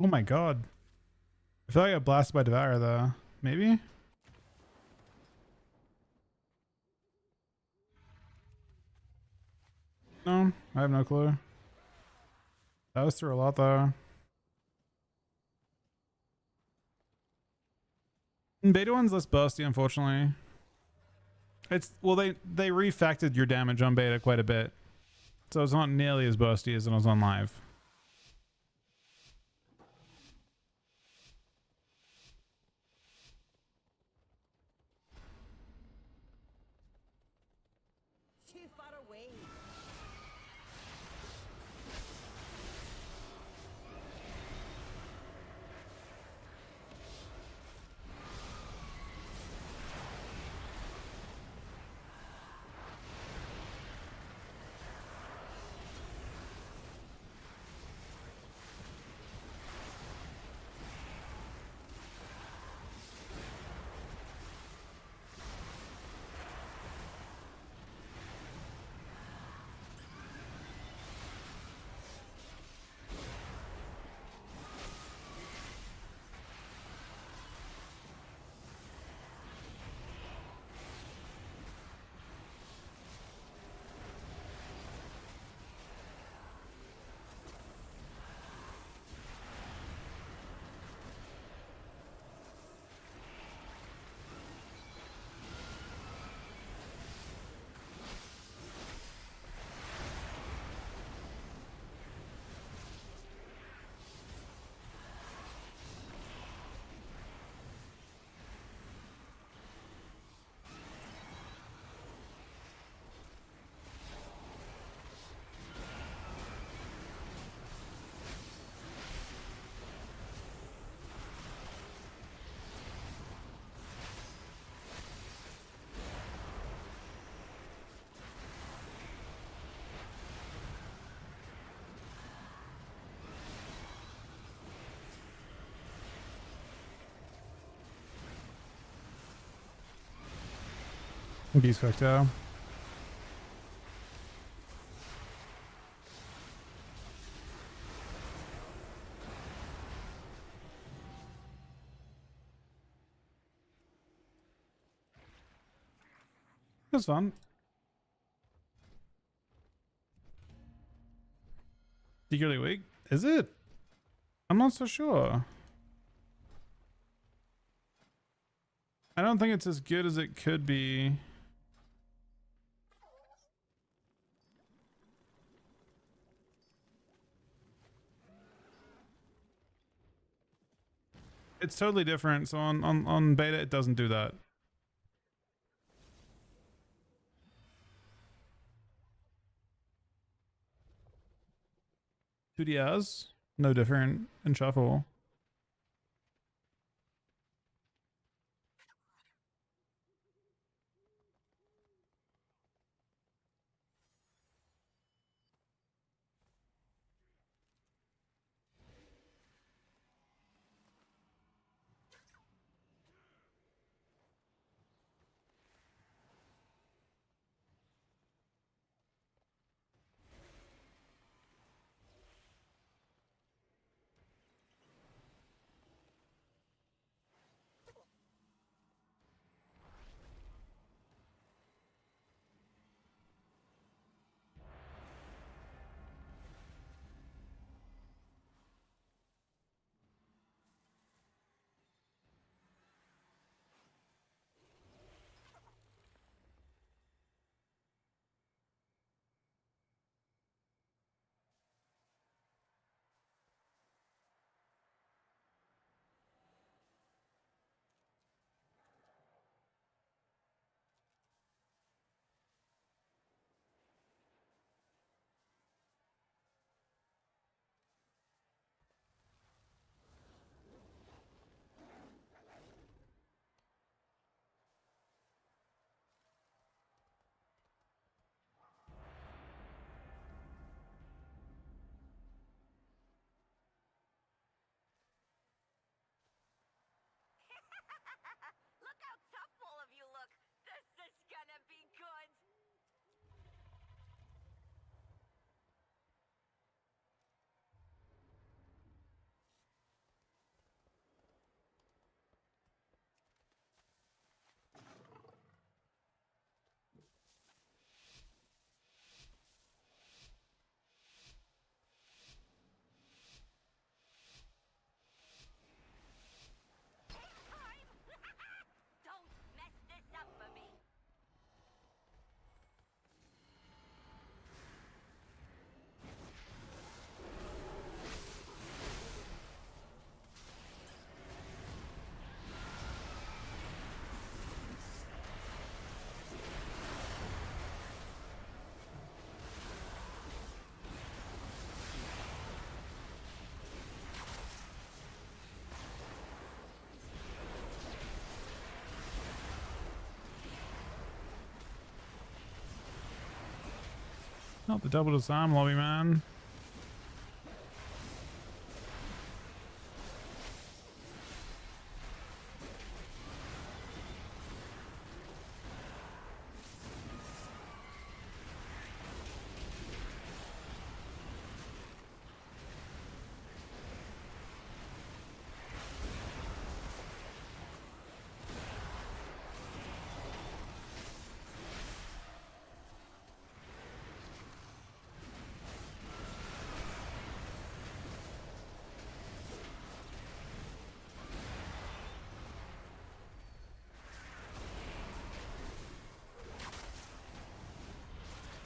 Oh my god. I feel like I got blasted by Devour though. Maybe? No, I have no clue. That was through a lot though. Beta one's less busty, unfortunately. It's well they refactored your damage on beta quite a bit. So it's not nearly as busty as it was on live. Too far away. Geese cocktail. That's fun. Secretly weak? Is it? I'm not so sure. I don't think it's as good as it could be. It's totally different. So on beta, it doesn't do that. Two DRs, no different in shuffle. Look how tough all of you look. This is gonna be good. Don't mess this up for me. Not the double disarm lobby, man.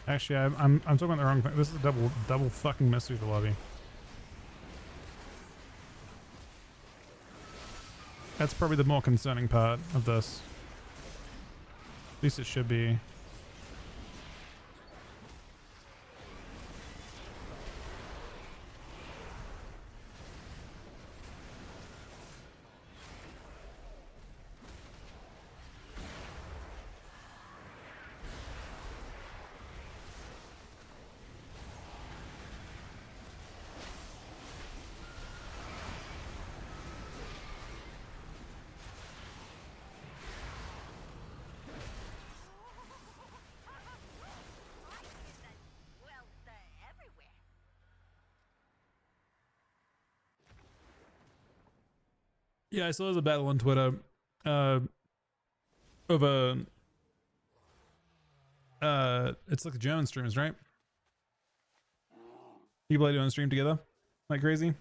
Actually, I'm talking about the wrong thing. This is a double fucking miss through the lobby. That's probably the more concerning part of this. At least it should be. Yeah, I saw there's a battle on Twitter of a it's like the German streamers, right? People are doing a stream together like crazy.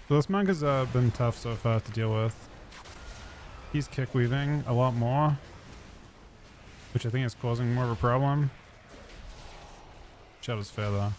So this monk has been tough so far to deal with. He's kick weaving a lot more, which I think is causing more of a problem. Shadow's fair though.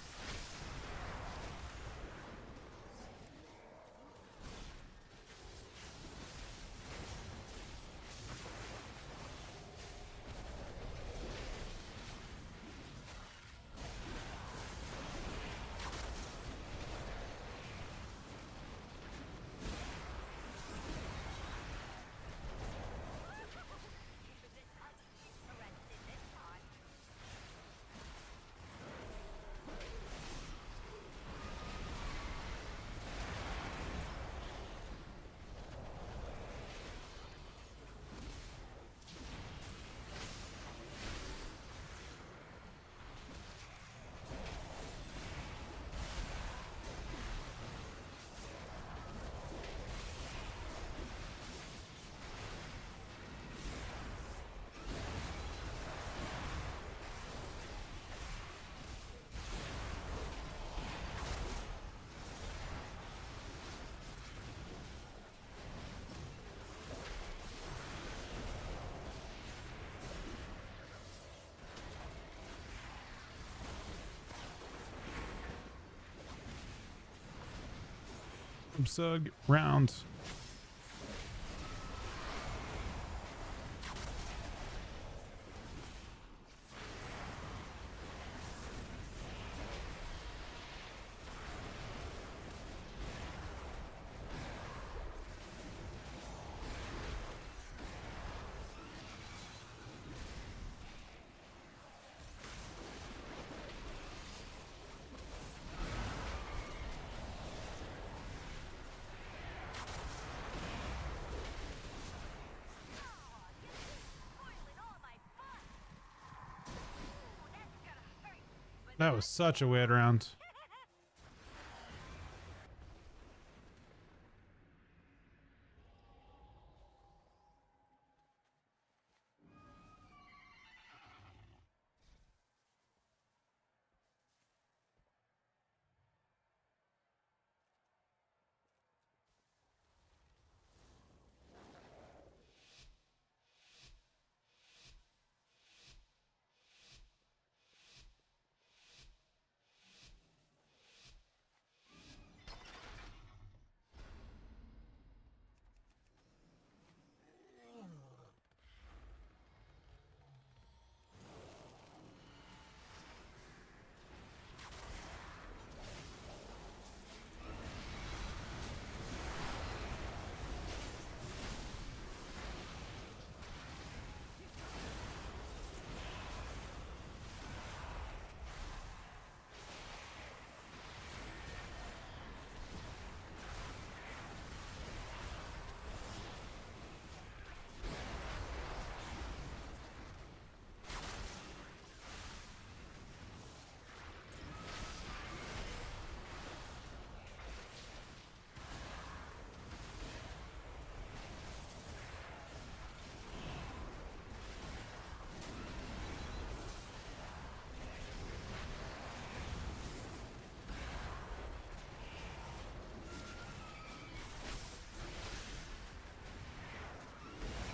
Subsug round. That was such a weird round.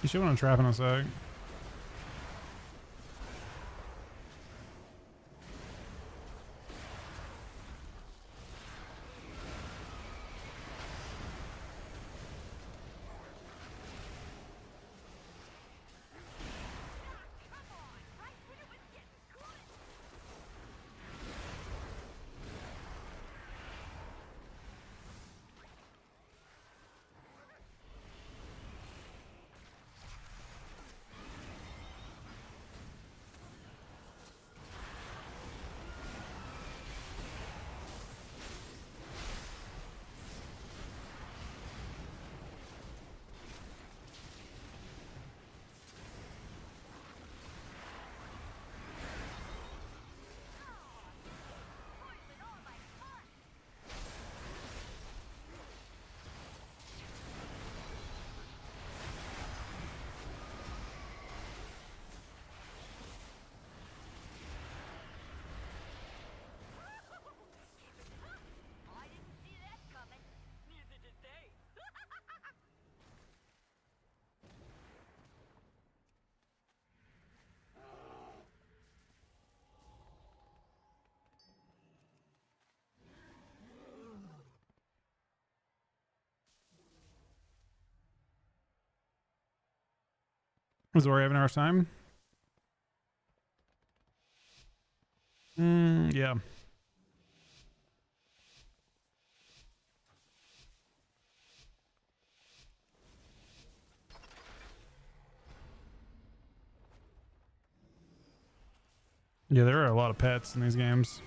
You should want to trap in a sec. I didn't see that coming. Neither did they. Was Ori having a rough time? Yeah. Yeah, there are a lot of pets in these games.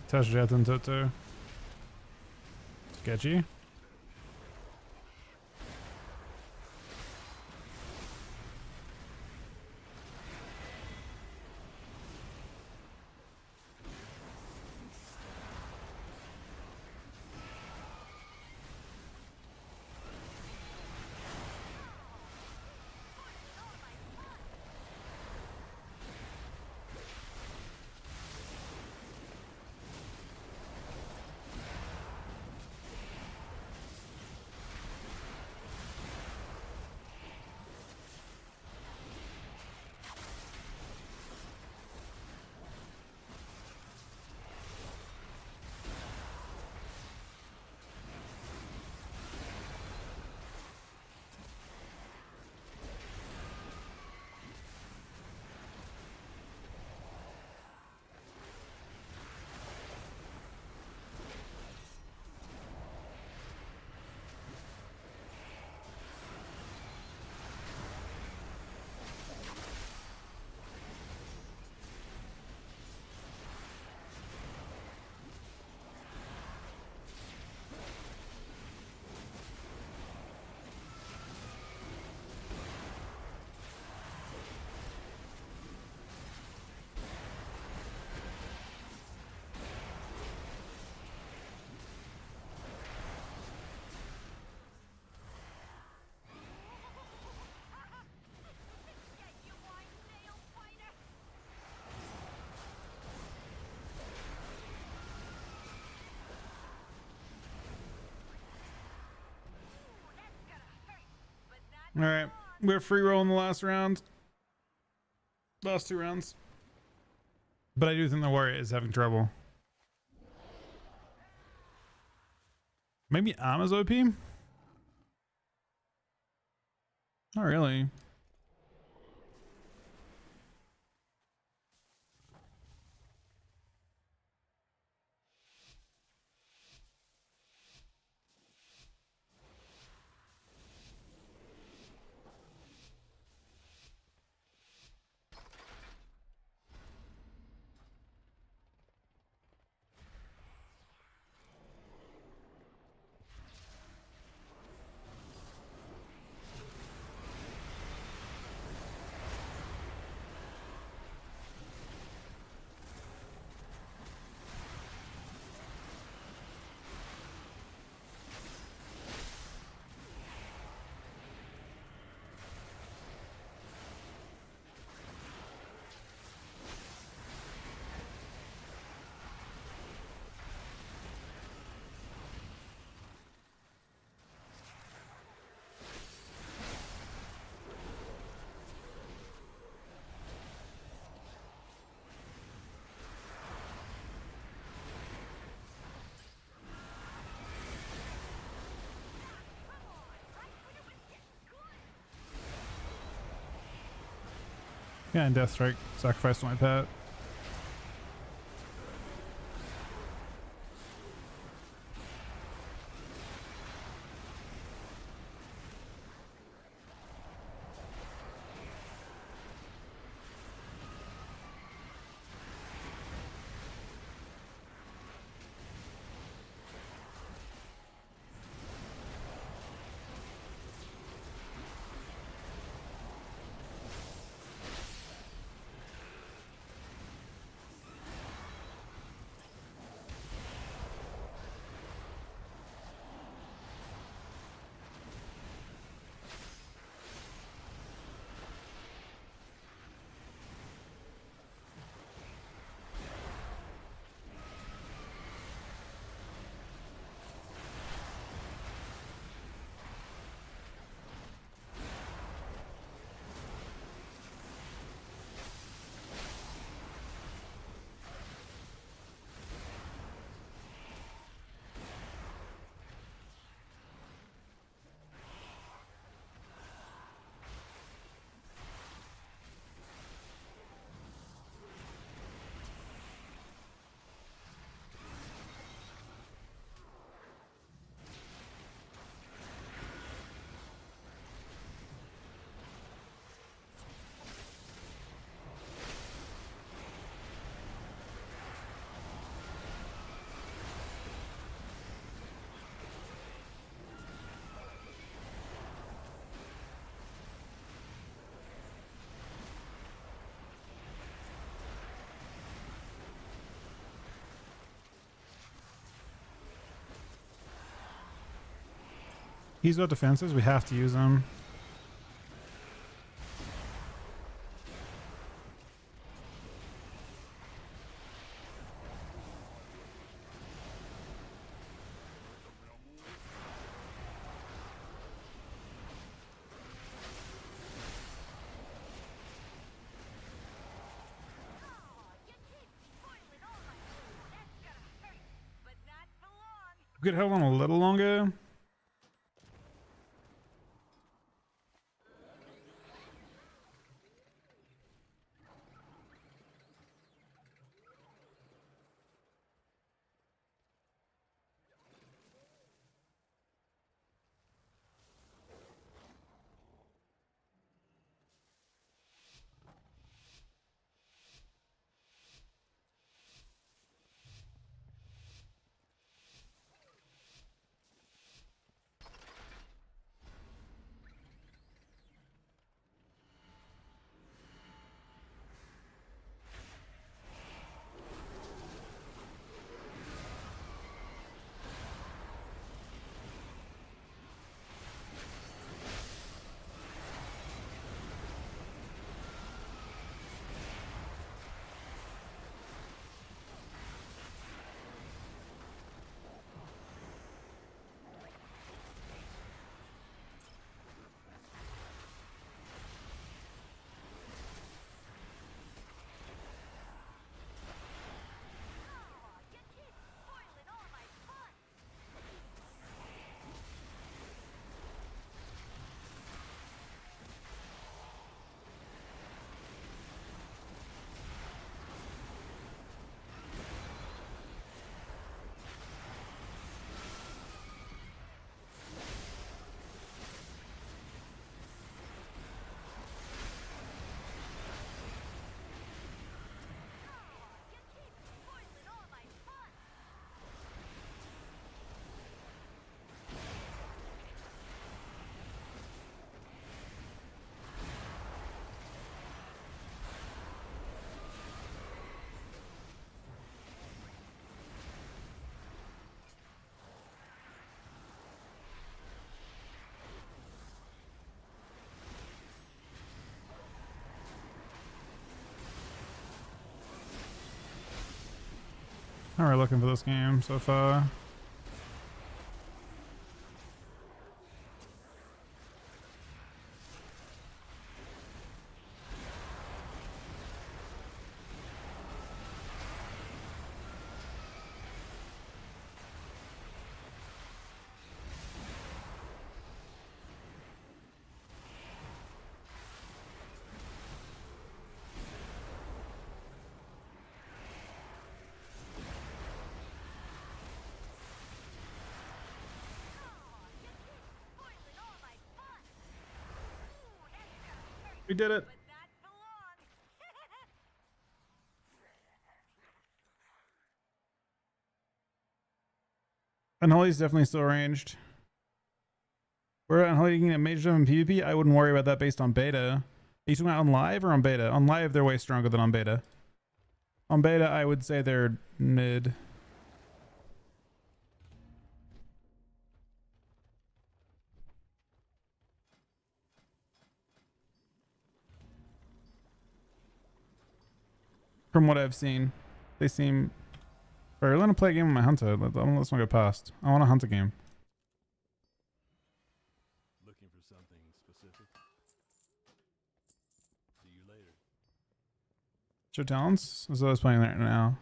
Też jeden to sketchy. All right, we're free rolling the last round. Last 2 rounds. But I do think the warrior is having trouble. Maybe Ama's OP? Not really. Yeah, and Death Strike. Sacrifice my pet. He's got defenses. We have to use them. We could hold on a little longer. How are we looking for this game so far? Spoiling all my fun. Ooh, extra. We did it. But that belongs. Unholy's definitely still ranged. We're Unholy getting a major jump in PvP. I wouldn't worry about that based on beta. Are you talking about on live or on beta? On live, they're way stronger than on beta. On beta, I would say they're mid. From what I've seen, they seem. Alright, let me play a game with my hunter. Let's not go past. I want to hunt a game. Looking for something specific? See you later. Show talents? As I was playing that now.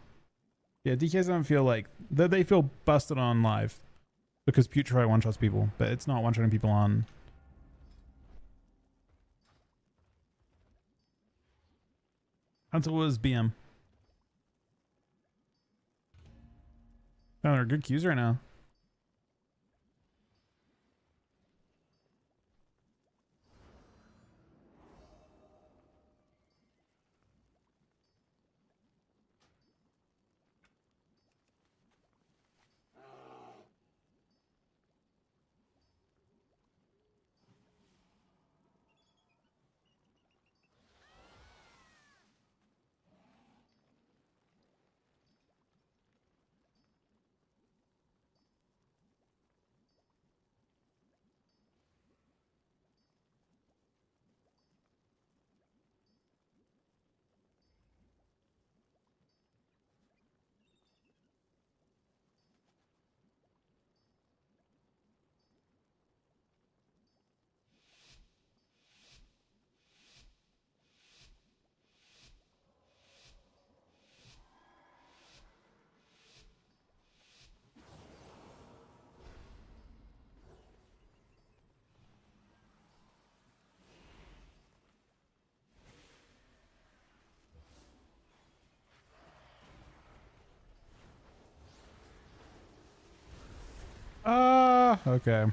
Yeah, DKs don't feel like they feel busted on live because Putrefy one-shots people, but it's not one-shotting people on. Hunter was BM. Oh, they're good queues right now. Okay.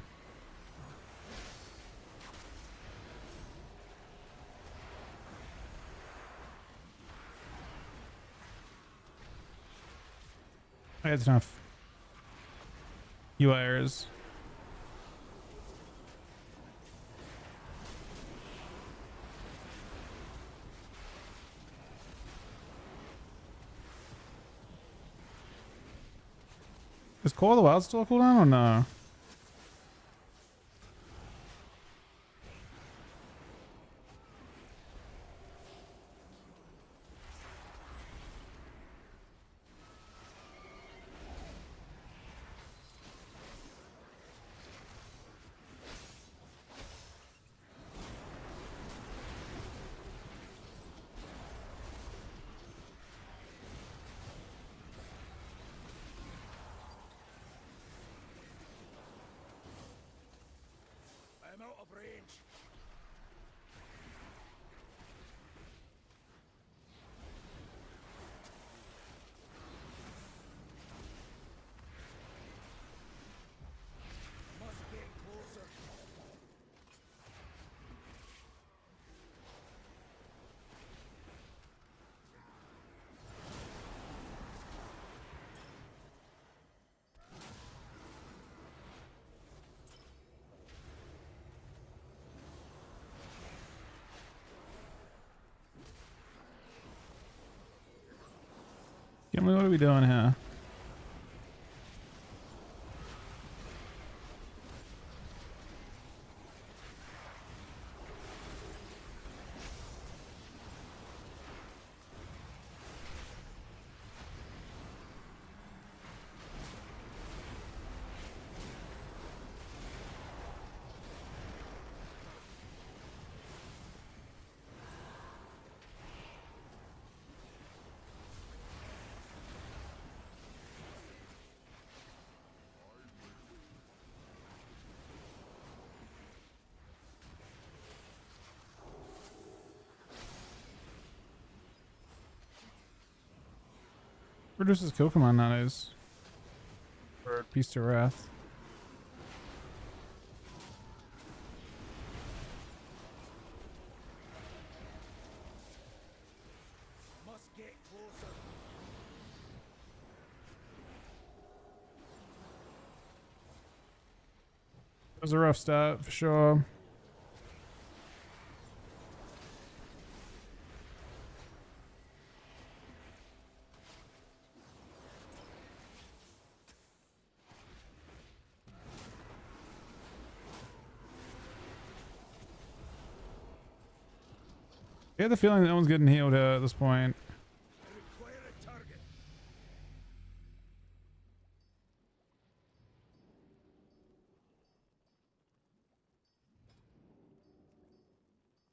That's enough. UI errors. Is Call of the Wild still a cooldown or no? I'm out of range. Must get closer. Gimli, what are we doing here? Reduces kill command nowadays. Or Beast of Wrath. Must get closer. It was a rough stat for sure. I get the feeling that no one's getting healed at this point. I require a target.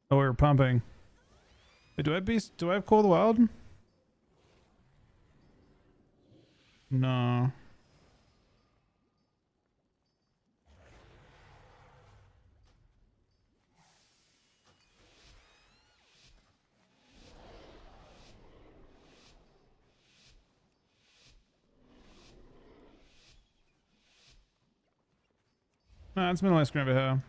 Oh, we were pumping. Wait, do I have Call of the Wild? No. Nah, it's minimal ice cream over here.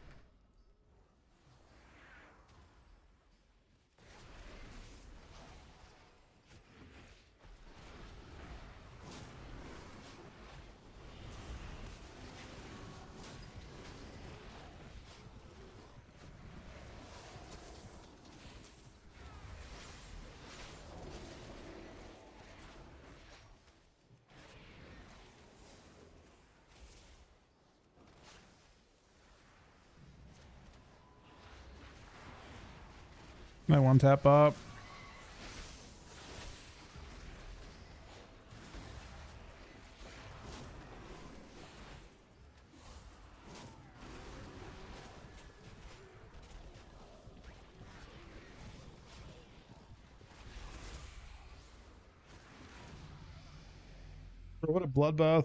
My one tap up. Bro, what a bloodbath.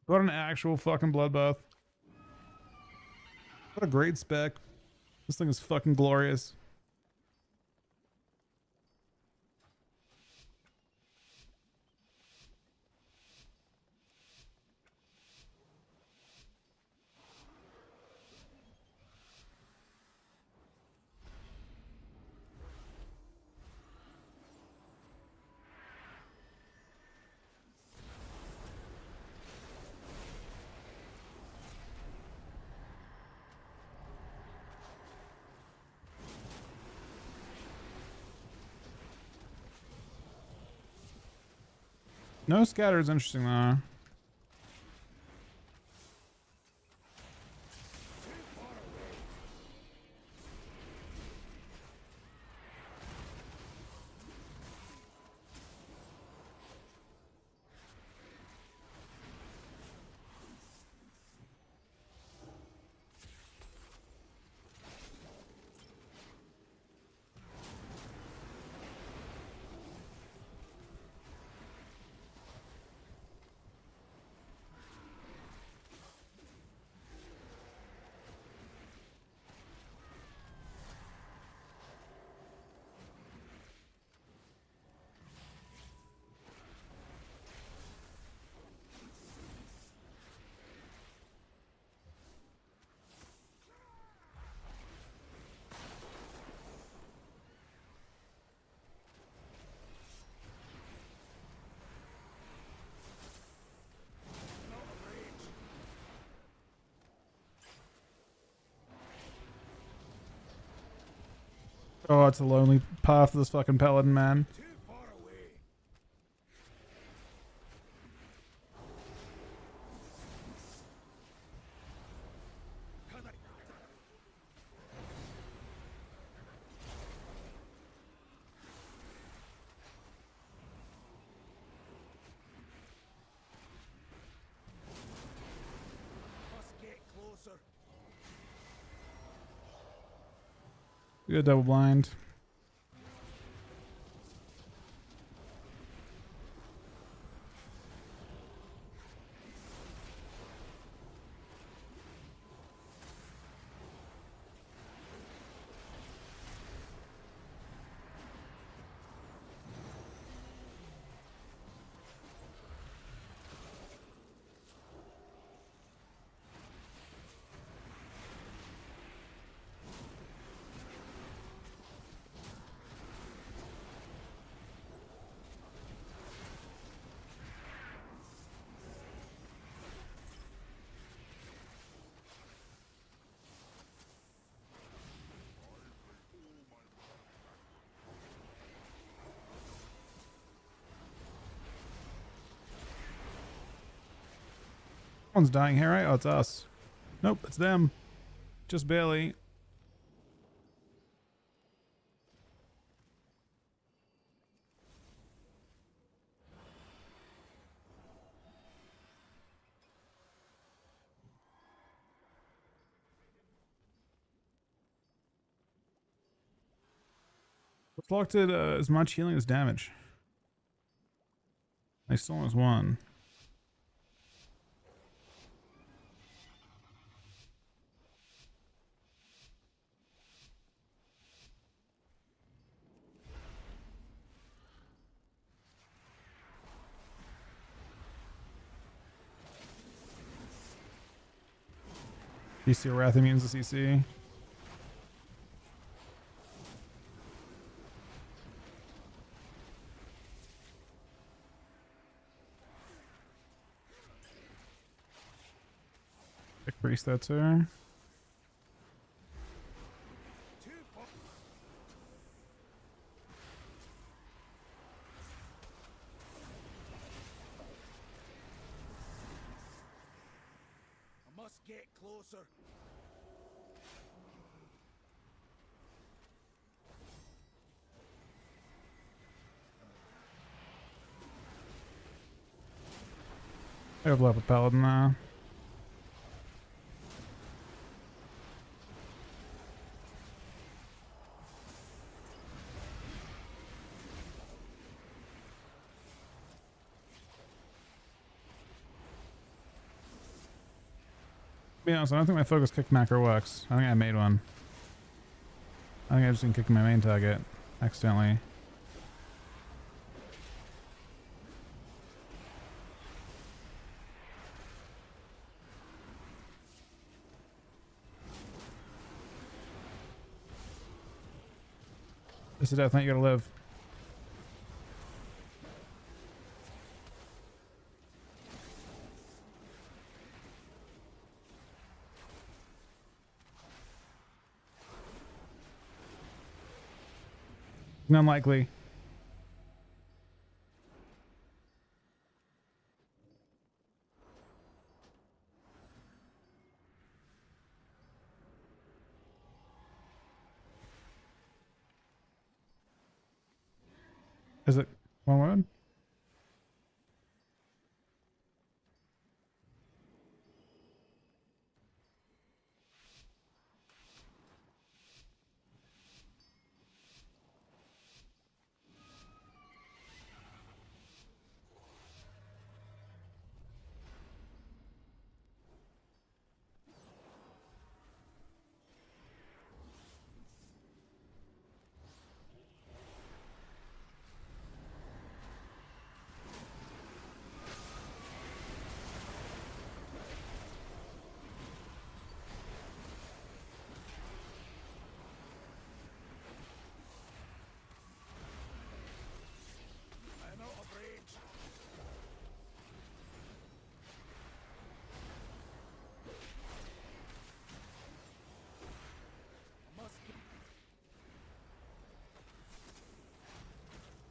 What an actual fucking bloodbath. What a great spec. This thing is fucking glorious. No scatter is interesting though. Oh, it's a lonely path for this fucking paladin, man. Too far away. Must get closer. Good double blind. Someone's dying here, right? Oh, it's us. Nope, it's them. Just barely. Flock did as much healing as damage. I still almost won. CC Wrath immunes to CC. Quick priest that too. I must get closer. I have level paladin now. To be honest, I don't think my focus kick macro works. I think I made one. I think I've just been kicking my main target accidentally. This is death, not you gotta live. Unlikely. Is it one word? I'm out of range. I must get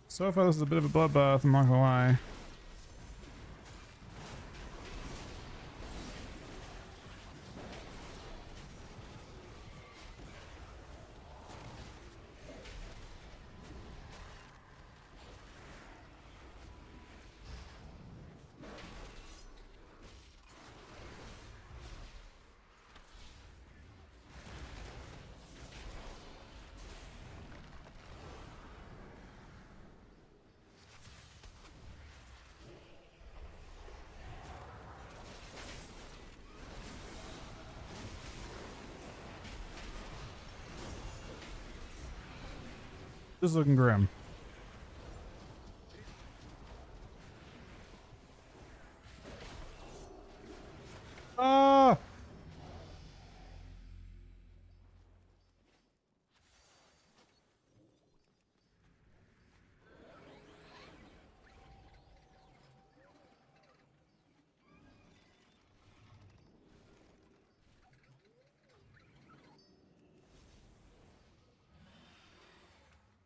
So far, this is a bit of a bloodbath, I'm not gonna lie. This is looking grim. Ah!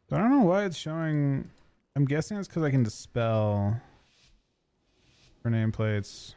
I don't know why it's showing. I'm guessing it's because I can dispel for nameplates.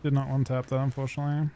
Did not one tap that, unfortunately.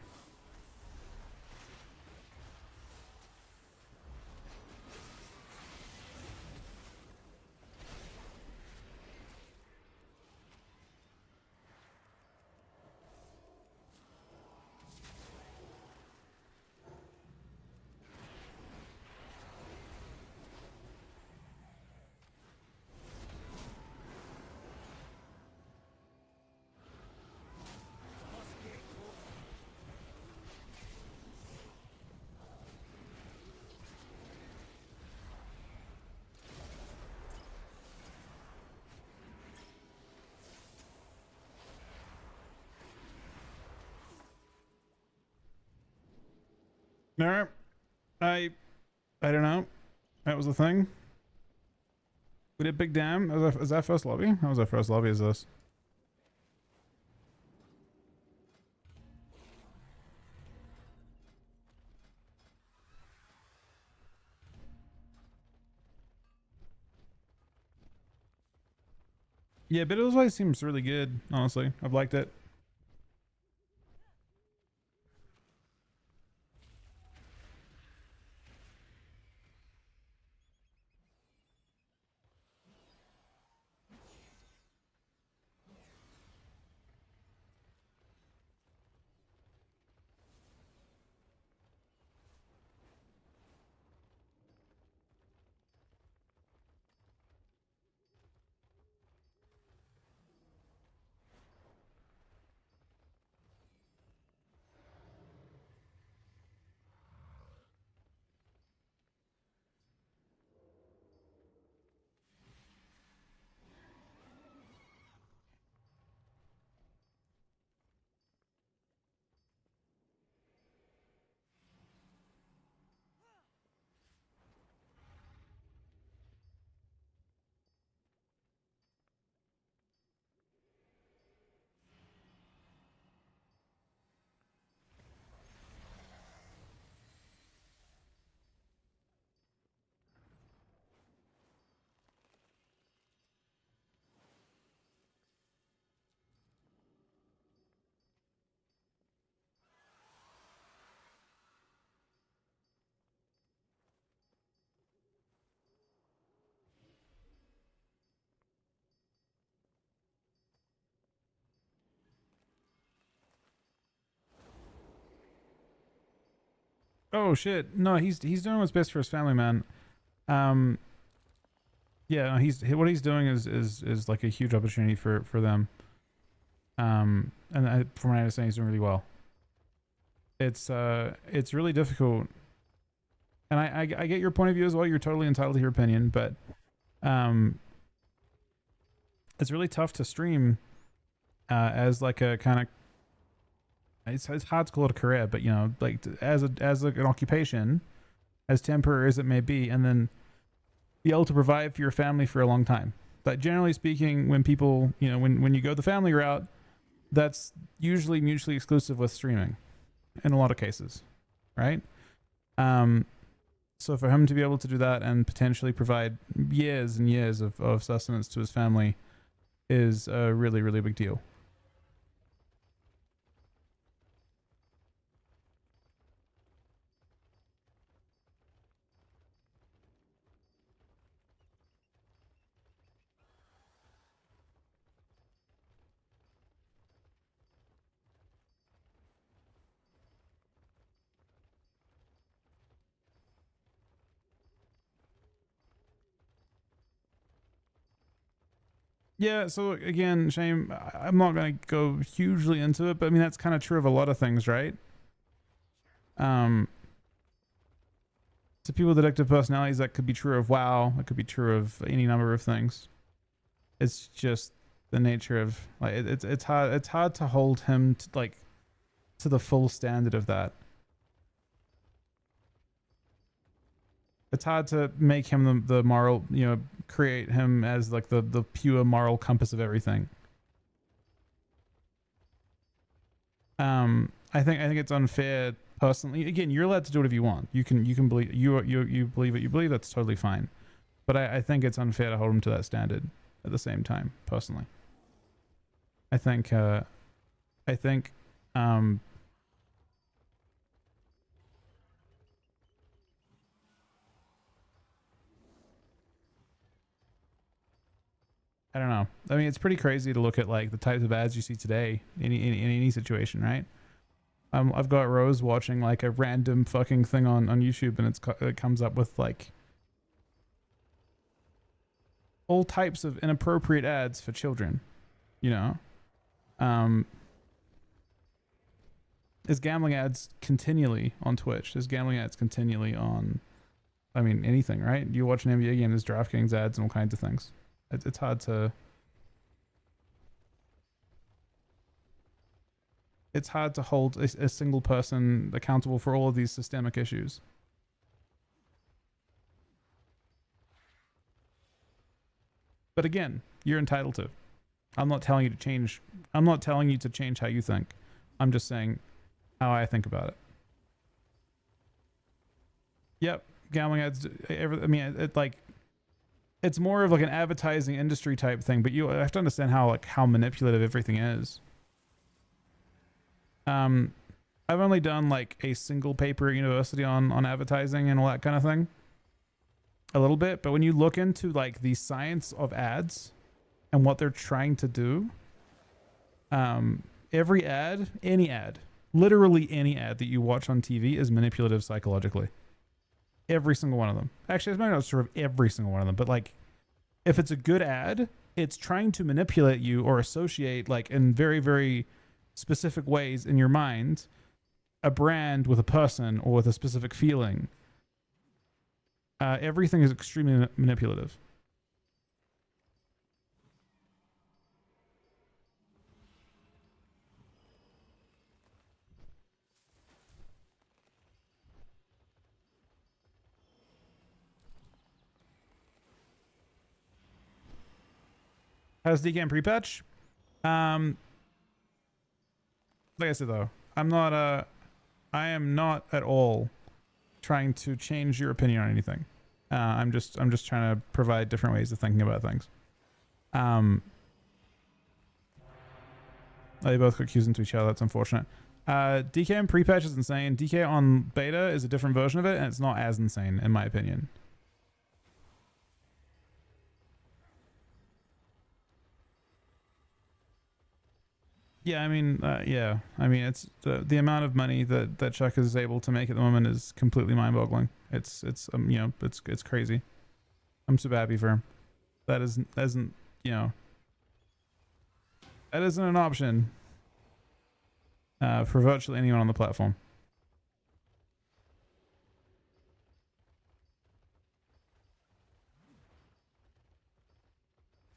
No, I don't know. That was the thing. We did big dam. Is that first lobby? How was that first lobby? Is this? Yeah, but it always seems really good. Honestly, I've liked it. Oh shit! No, he's doing what's best for his family, man. Um, yeah, no, what he's doing is like a huge opportunity for them. And from what I understand, he's doing really well. It's really difficult, and I get your point of view as well. You're totally entitled to your opinion, but it's really tough to stream as like a kind of it's hard to call it a career, but you know, like as an occupation, as temporary as it may be, and then be able to provide for your family for a long time. But generally speaking, when people, you know, when you go the family route, that's usually mutually exclusive with streaming in a lot of cases, right? So for him to be able to do that and potentially provide years and years of sustenance to his family is a really, really big deal. Yeah, so again, Shame, I'm not going to go hugely into it, but I mean, that's kind of true of a lot of things, right? To people with addictive personalities, that could be true of WoW. That could be true of any number of things. It's just the nature of, like, it's hard to hold him to, like, to the full standard of that. It's hard to make him the moral, you know, create him as like the pure moral compass of everything. I think it's unfair personally. Again, you're allowed to do whatever you want. You can believe you believe what you believe. That's totally fine. But I think it's unfair to hold him to that standard at the same time. Personally, I think I don't know. I mean, it's pretty crazy to look at like the types of ads you see today in any situation, right? I've got Rose watching like a random fucking thing on YouTube, and it comes up with like all types of inappropriate ads for children, you know. There's gambling ads continually on Twitch. There's gambling ads continually on, I mean, anything, right? You watch an NBA game, there's DraftKings ads and all kinds of things. It's hard to hold a single person accountable for all of these systemic issues. But again, you're entitled to. I'm not telling you to change. I'm not telling you to change how you think. I'm just saying how I think about it. Yep, gambling ads. I mean, it's more of like an advertising industry type thing, but you have to understand how manipulative everything is. I've only done like a single paper at university on advertising and all that kind of thing. A little bit, but when you look into like the science of ads and what they're trying to do, every ad, any ad, literally any ad that you watch on TV is manipulative psychologically. Every single one of them. Actually, it's not sort of every single one of them, but like if it's a good ad, it's trying to manipulate you or associate like in very, very specific ways in your mind a brand with a person or with a specific feeling. Everything is extremely manipulative. How's DKM pre-patch? Like I said though, I am not at all trying to change your opinion on anything. I'm just trying to provide different ways of thinking about things. They both got cues into each other. That's unfortunate. DKM pre-patch is insane. DK on beta is a different version of it, and it's not as insane in my opinion. Yeah, I mean, yeah. I mean, it's the amount of money that Chuck is able to make at the moment is completely mind-boggling. It's you know, it's crazy. I'm super happy for him. That isn't you know, that isn't an option for virtually anyone on the platform.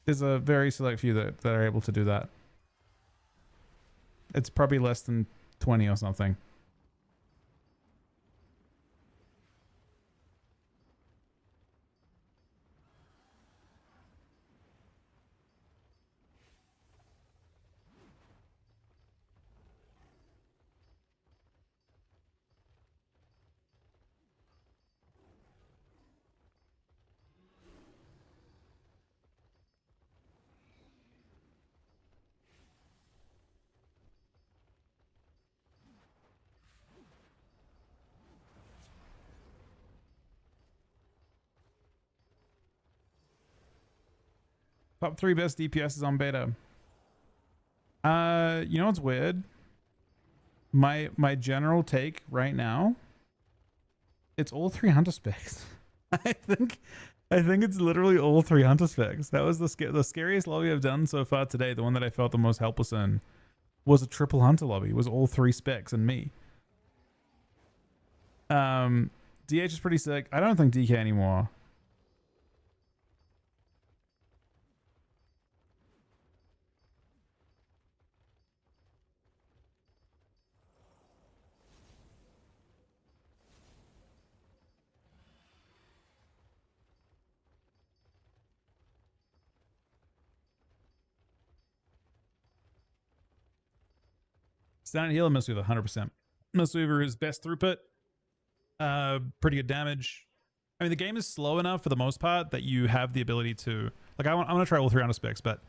There's a very select few that are able to do that. It's probably less than 20 or something. Top 3 best DPSs on beta. You know what's weird? My general take right now, it's all 300 specs. I think I think it's literally all 3 hunter specs. That was the scariest lobby I've done so far today. The one that I felt the most helpless in was a triple hunter lobby. It was all 3 specs and me. DH is pretty sick. I don't think DK anymore. Standard healer Mistweaver, 100%. Mistweaver is best throughput. Pretty good damage. I mean, the game is slow enough for the most part that you have the ability to like. I want to try all 3 hunter specs, but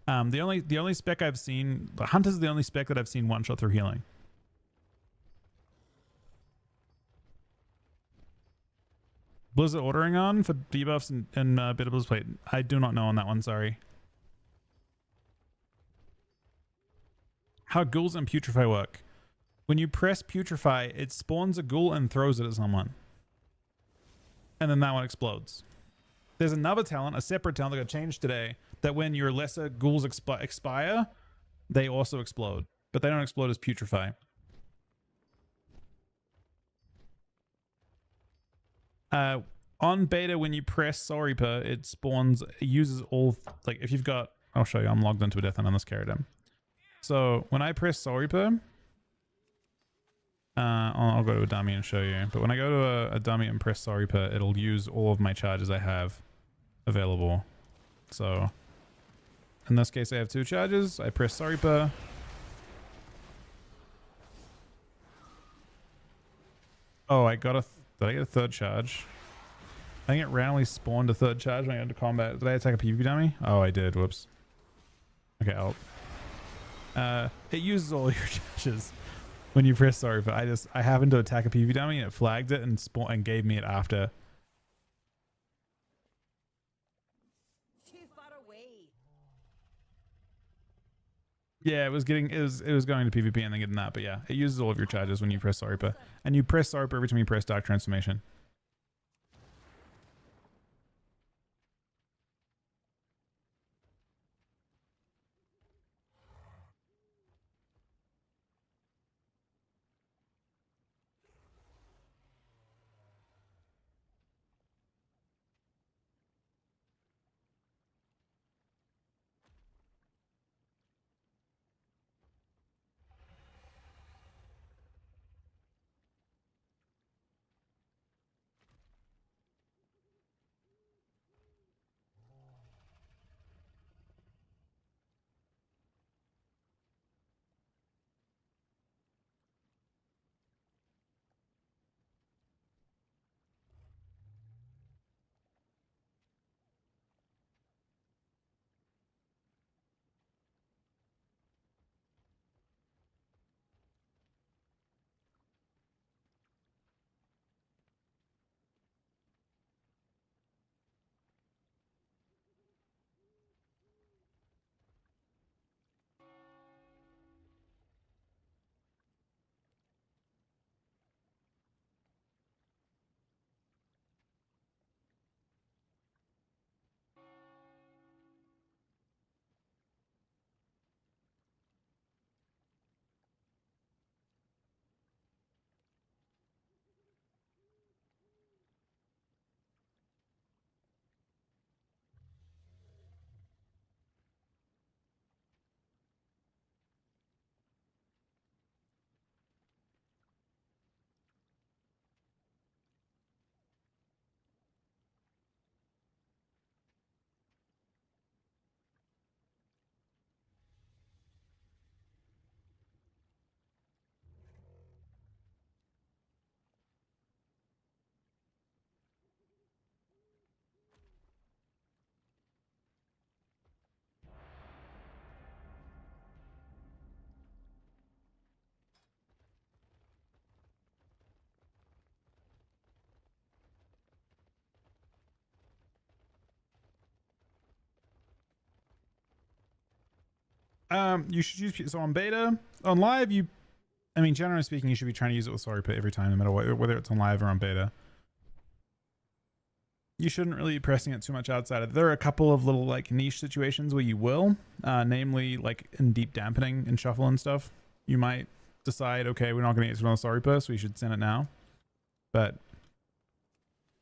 the only spec I've seen, the Hunter's the only spec that I've seen one shot through healing. Blizzard ordering on for debuffs and bit of Blizzard plate. I do not know on that one. Sorry. How ghouls and putrefy work. When you press putrefy, it spawns a ghoul and throws it at someone. And then that one explodes. There's another talent, a separate talent that got changed today, that when your lesser ghouls expire, they also explode. But they don't explode as putrefy. On beta, when you press Soul Reaper, it spawns, it uses all, like if you've got, I'll show you, I'm logged into a death on this character. So when I press Soul Reaper, I'll go to a dummy and show you. But when I go to a dummy and press Soul Reaper, it'll use all of my charges I have available. So in this case, I have 2 charges. I press Soul Reaper. Oh, I got a, did I get a 3rd charge? I think it randomly spawned a 3rd charge when I got into combat. Did I attack a PvP dummy? Oh, I did. Whoops. Okay, it uses all your charges when you press sorry, but I happened to attack a PvP dummy and it flagged it and gave me it after. Too far away. Yeah, it was going to PvP and then getting that, but yeah, it uses all of your charges when you press Sorpa. And you press Sorpa every time you press Dark Transformation. You should use, so on beta, on live, I mean, generally speaking, you should be trying to use it with Sorry Pit every time, no matter what, whether it's on live or on beta. you shouldn't really be pressing it too much outside of it. There are a couple of little like niche situations where you will, namely like in deep dampening and shuffle and stuff. You might decide, okay, we're not going to get this from the Saripa, so we should send it now. But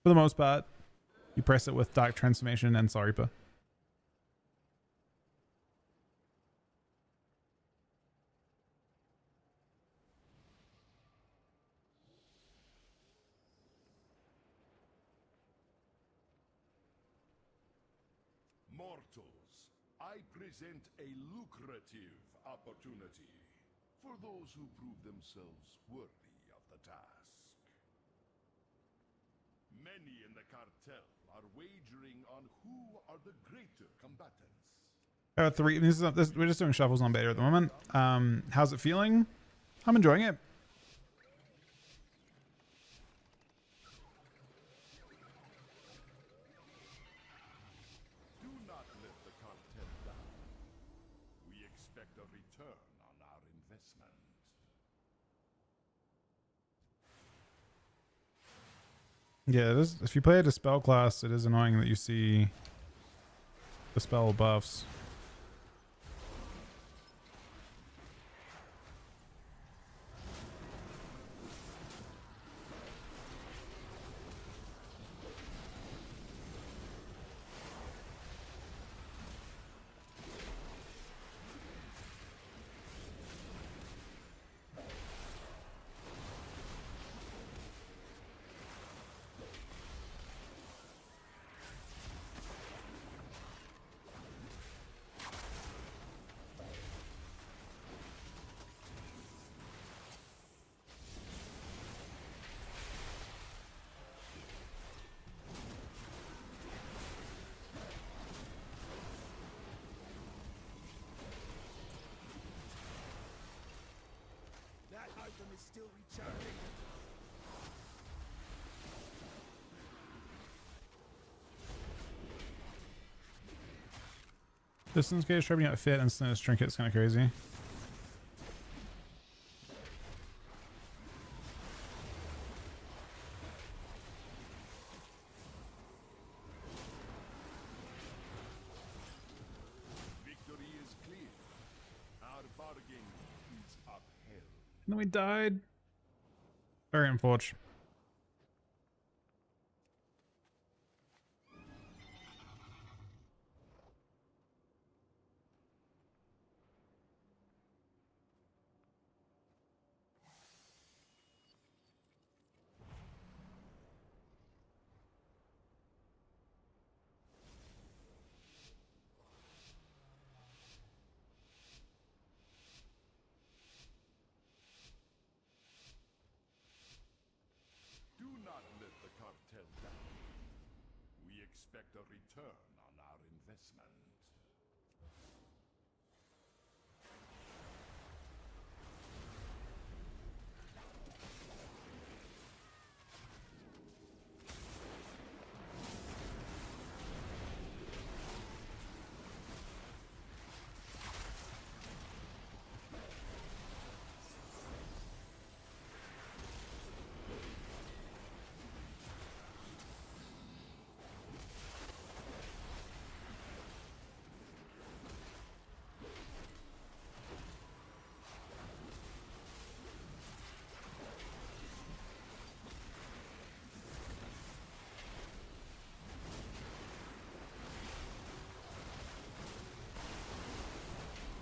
for the most part, you press it with Dark Transformation and Saripa. Mortals, I present a lucrative opportunity for those who prove themselves worthy of the task. Many in the cartel are wagering on who are the greater combatants. We're just doing shuffles on beta at the moment. How's it feeling? I'm enjoying it. Do not let the cartel down. We expect a return on our investment. Yeah, it is. If you play a Dispel class, it is annoying that you see Dispel buffs. That item is still recharging. Distance gauge sharpening out fit and Snow's trinket is kind of crazy. Victory is clear. Our bargain is upheld. And then we died. Very unfortunate. Do not let the cartel down. We expect a return on our investment.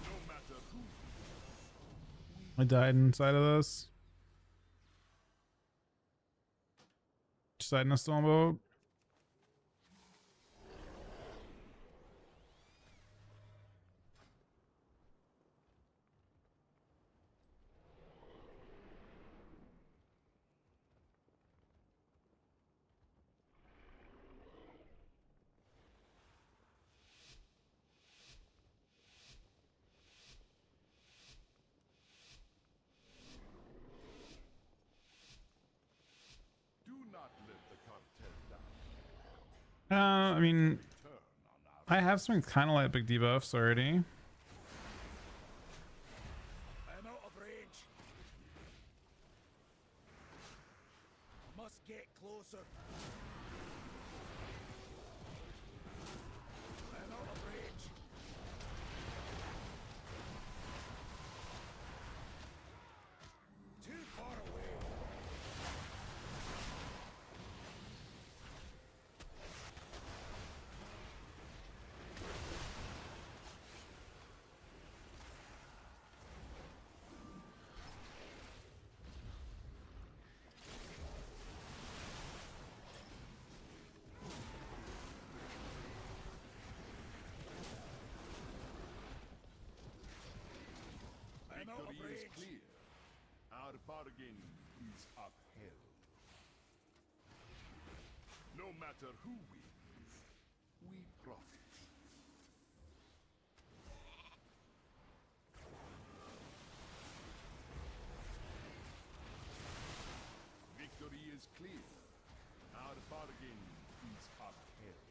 No matter who. I died inside of this. Just died in a storm boat. Do not let the cartel down. I mean, Turn on our I have some kind of like big debuffs already. I'm out of range. Must get closer. bargain is upheld. No matter who wins, we profit. Victory is clear. Our bargain is upheld.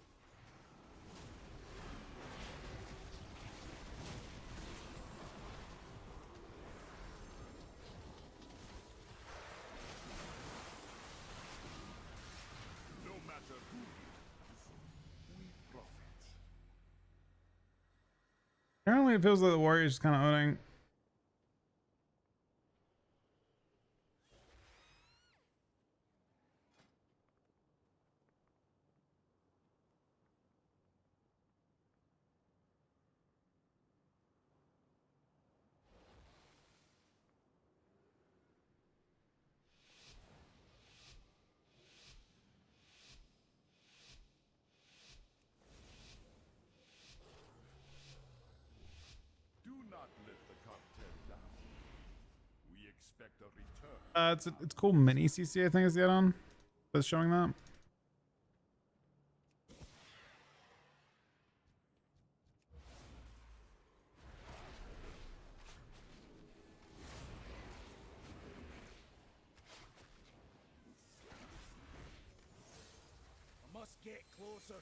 No matter who wins, we profit. Apparently, it feels like the Warriors just kind of owning. Do not let the cartel down. We expect a return. It's cool. Mini CC, I think, is the add-on that's showing that. I must get closer.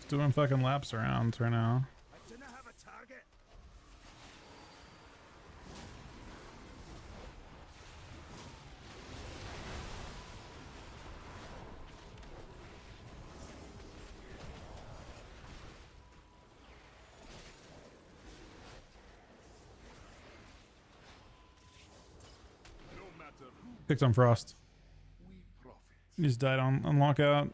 Doing fucking laps around right now. I didn't have a target. No matter who Picked on Frost. we profit. He just died on lockout.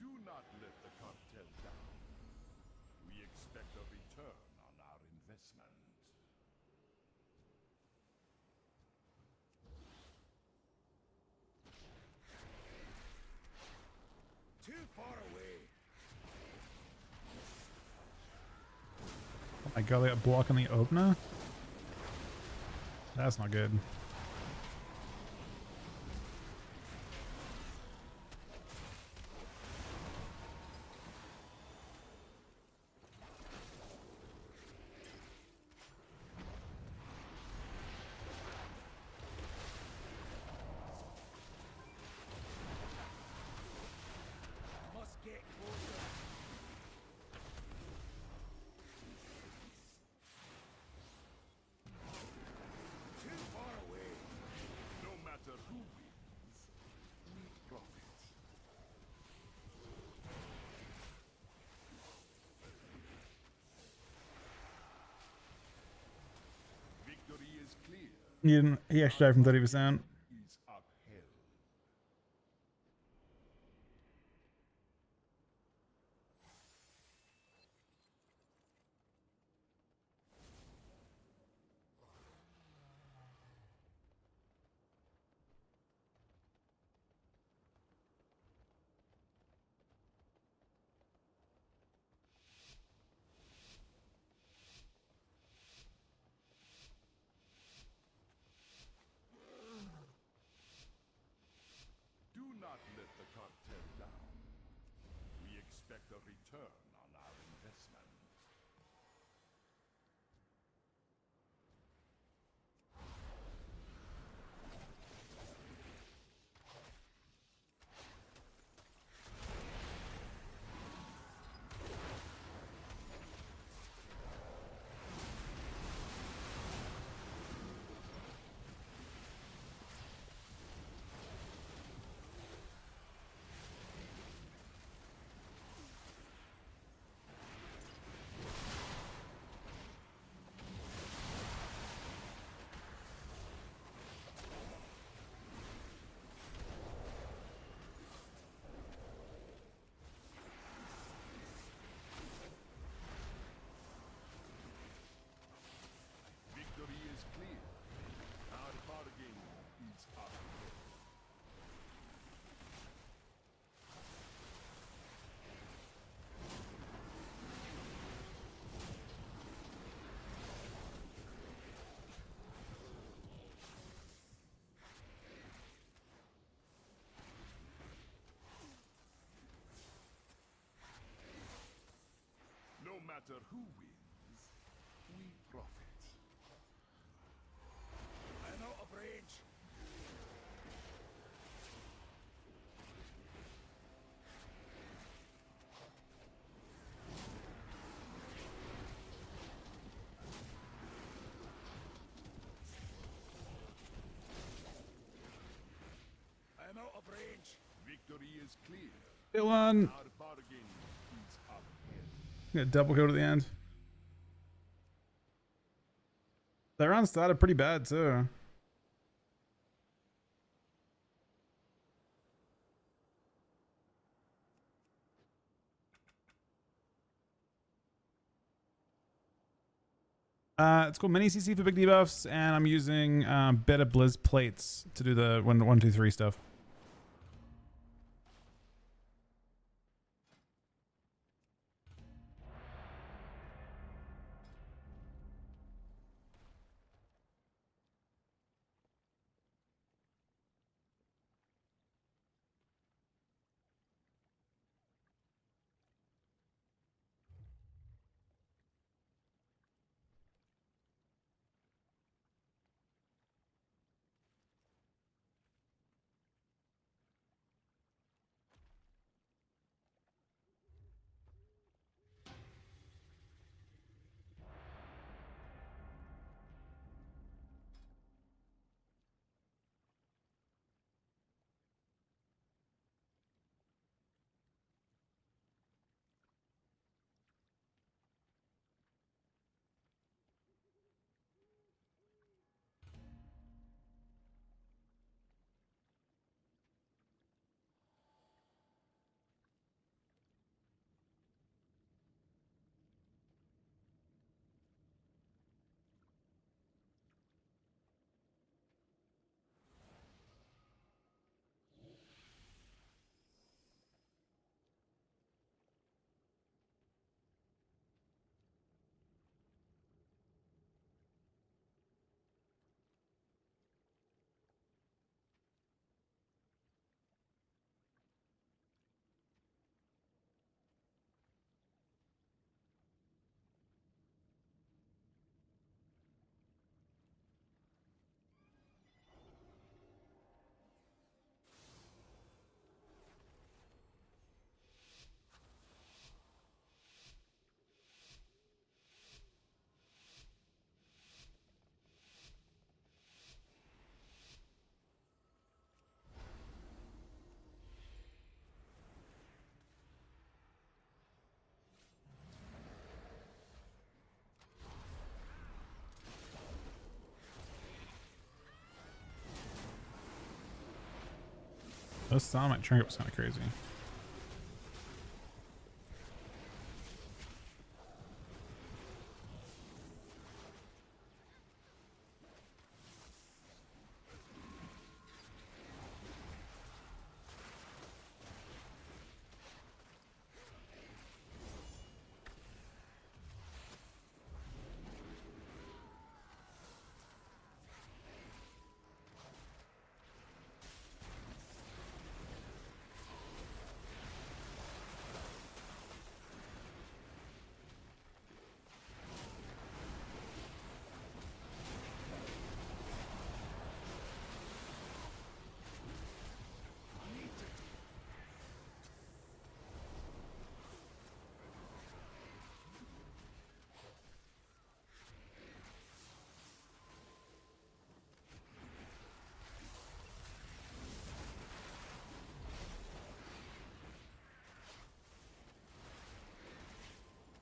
Do not let the cartel down. We expect a return on our investment. Too far away. Oh my god, they got blocking the opener? That's not good. Must get closer. Too far away. No matter who wins, we profit. Victory is clear. He actually died from 30%. Is upheld. Do not let the cartel down. We expect expect a return on our investment. Victory is clear. Our bargain is up. No matter who wins, we profit. I'm out of range. I'm out of range. Victory is clear. Dylan. Our bargain is up. Yeah, double go to the end. That round started pretty bad too. It's called mini CC for big debuffs, and I'm using beta blizz plates to do the 1, 2, 3 stuff. Those Sonic trinket was kind of crazy.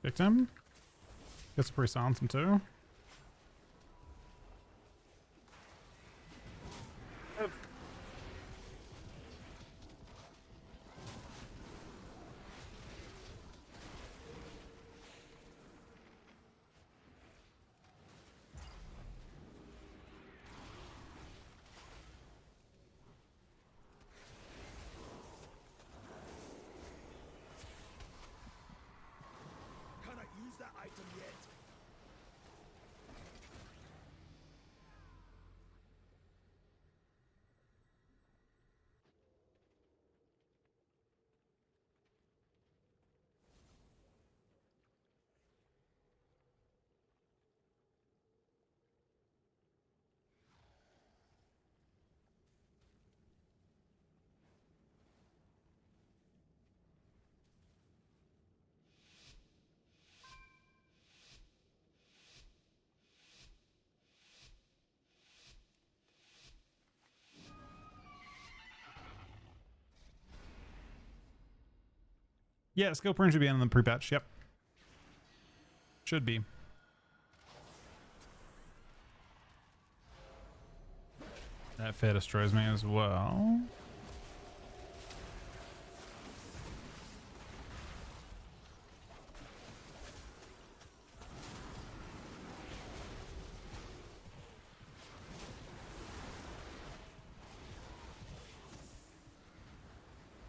Victim. Gets to pre-silence him too. Cannot use that item yet. Yeah, skill print should be on the pre-patch. Yep. Should be. That fair destroys me as well.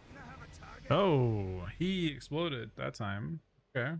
Can I have a target? Oh, he exploded that time. Okay.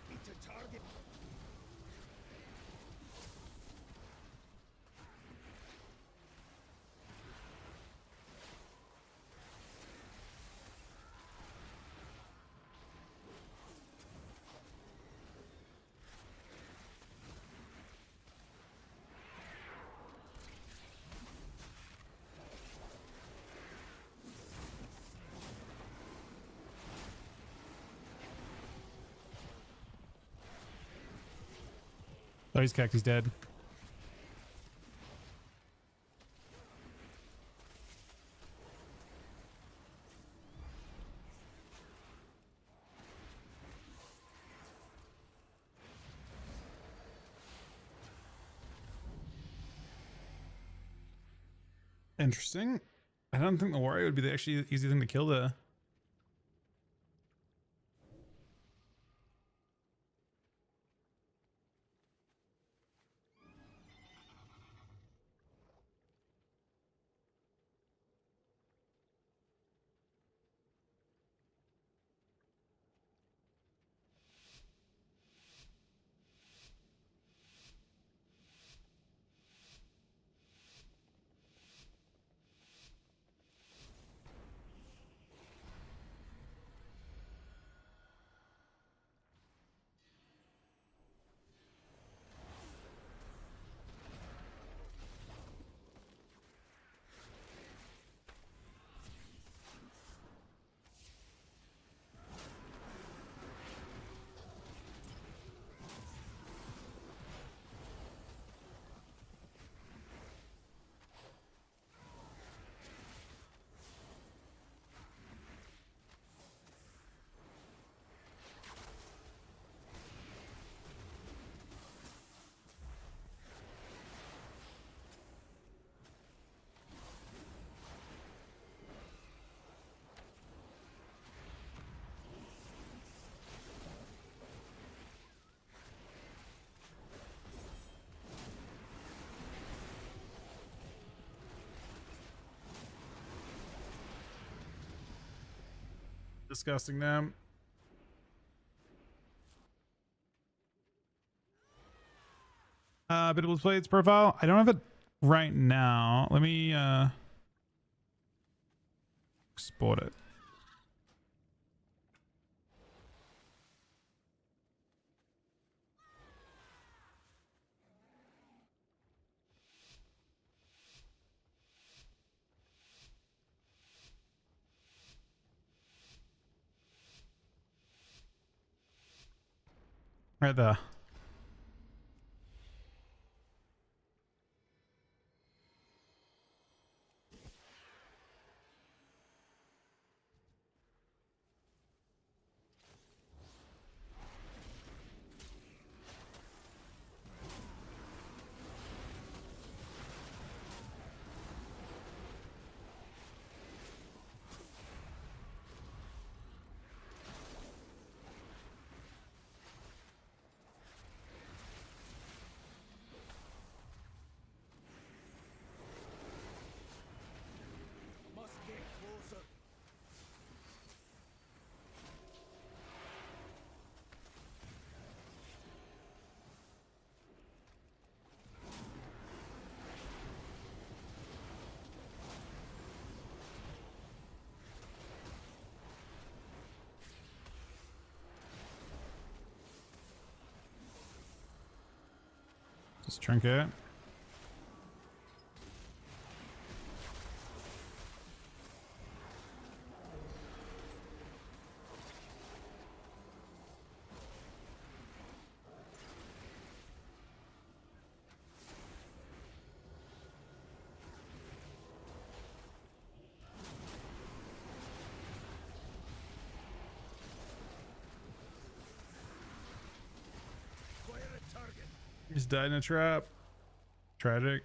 It's a target. Oh, he's cacked. He's dead. Interesting. I don't think the warrior would be the actually easy thing to kill there. Disgusting them. Biddable Plates profile. I don't have it right now. Let me export it. Right there. Must get closer. Just trinket. Fire at target. He's died in a trap. Tragic.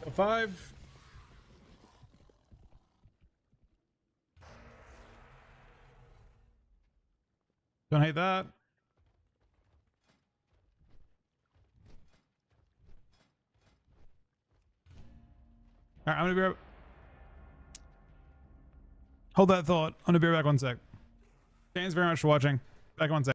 A 5. Don't hate that. All right, I'm gonna be right. Hold that thought. I'm gonna be right back 1 sec. Thanks very much for watching. Back 1 sec.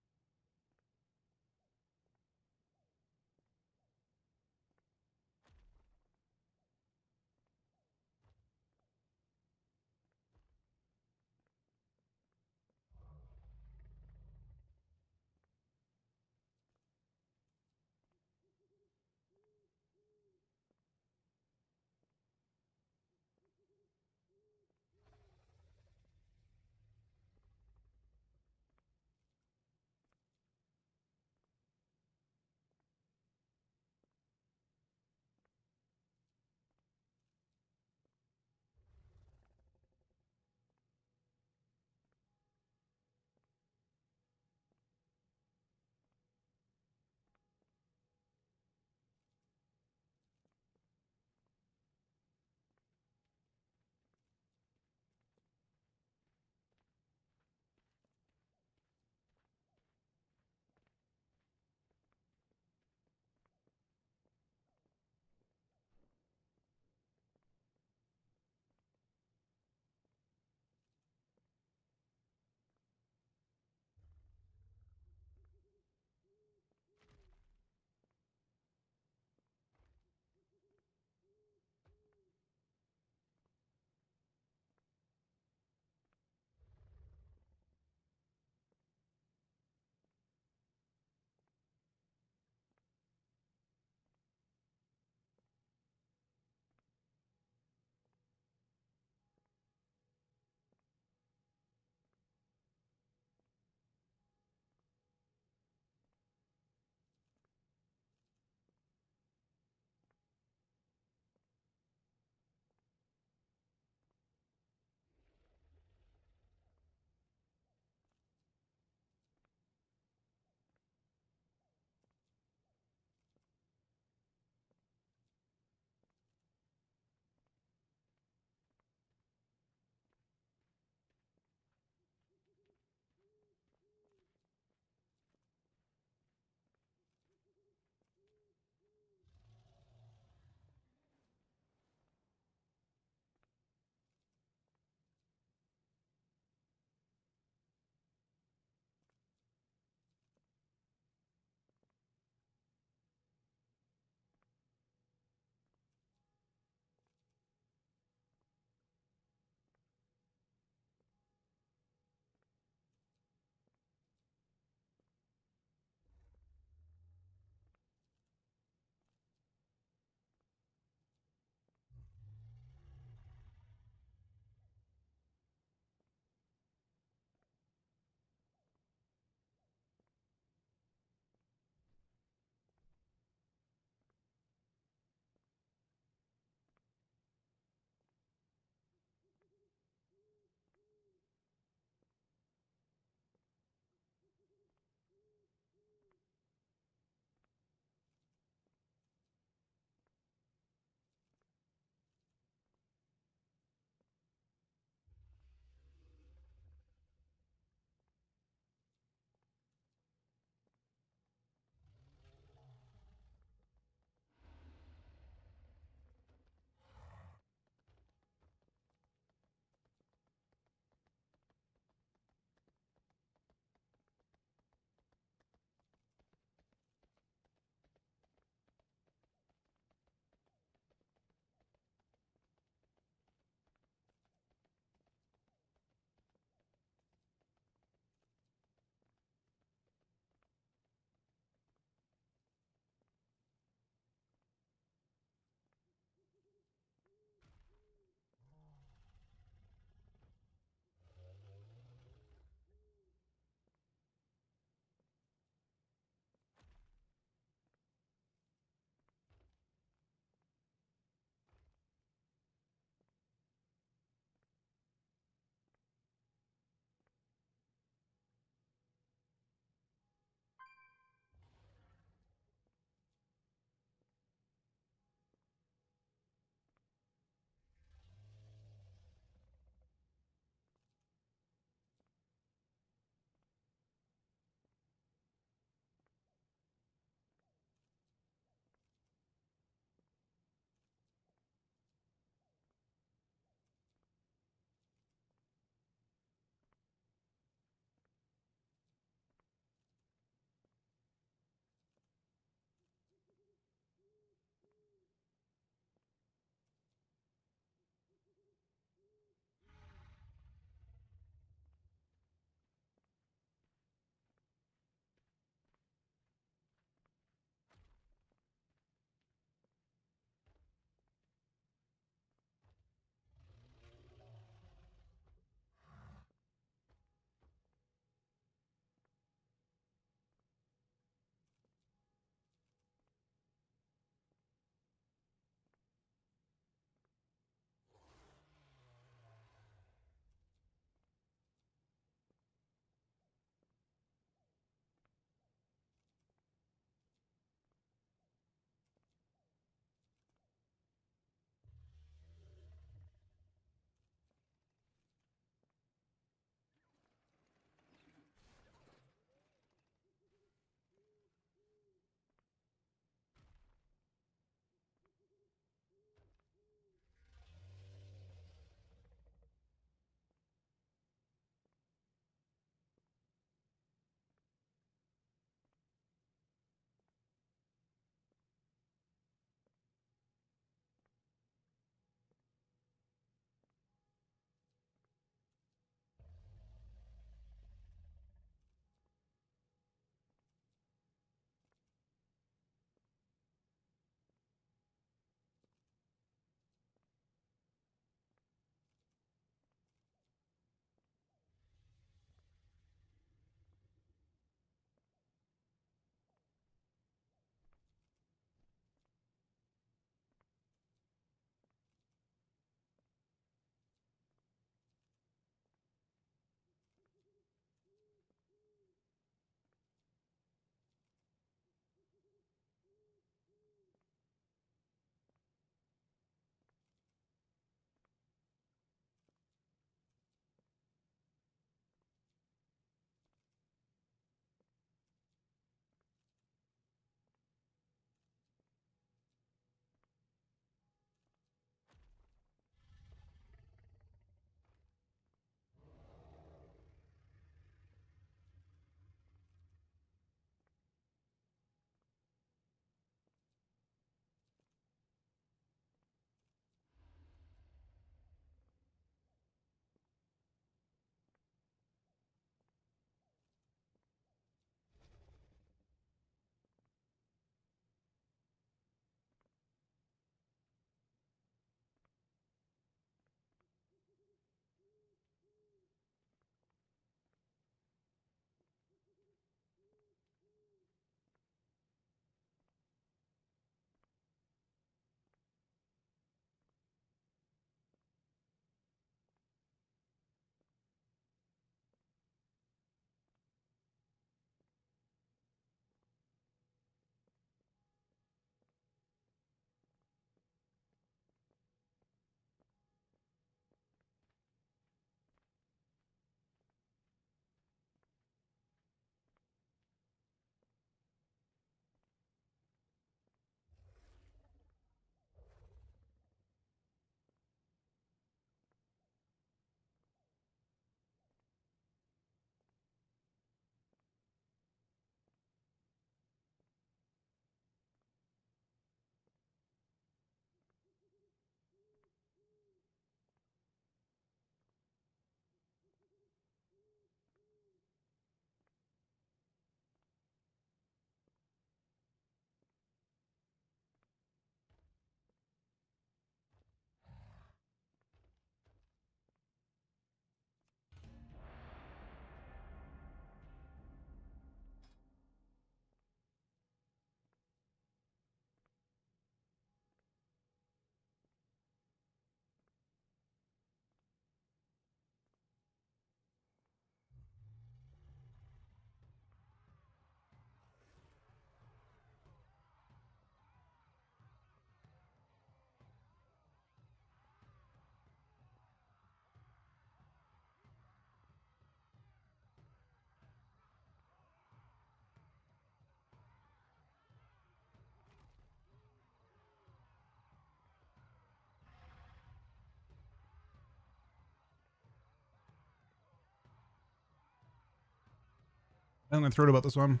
I'm gonna throw it about this one.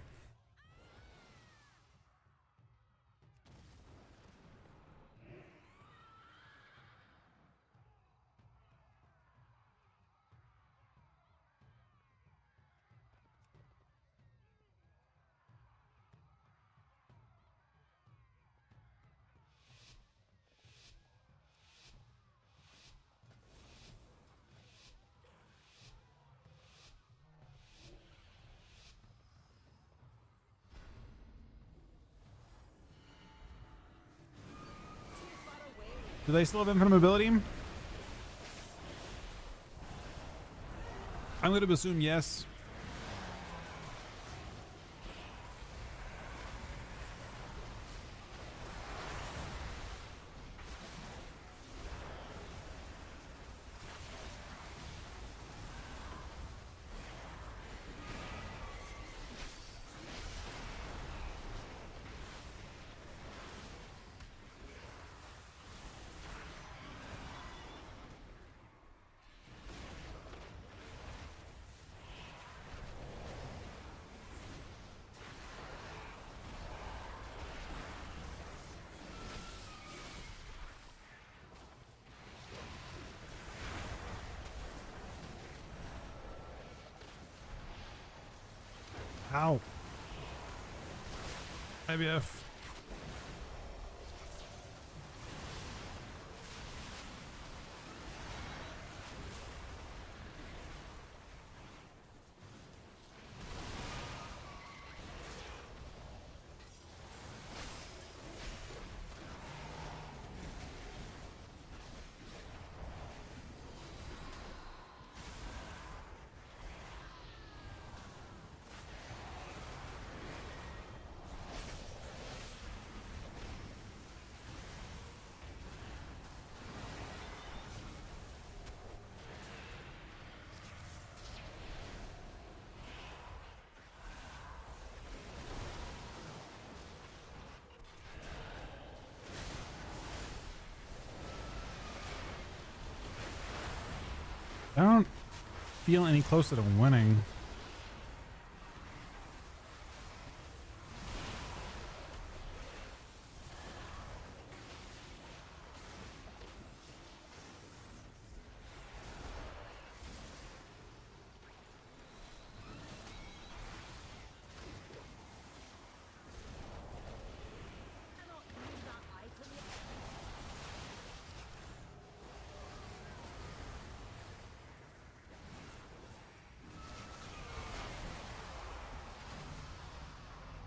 Do they still have infinite mobility? I'm going to assume yes. Ow. IBF. I don't feel any closer to winning.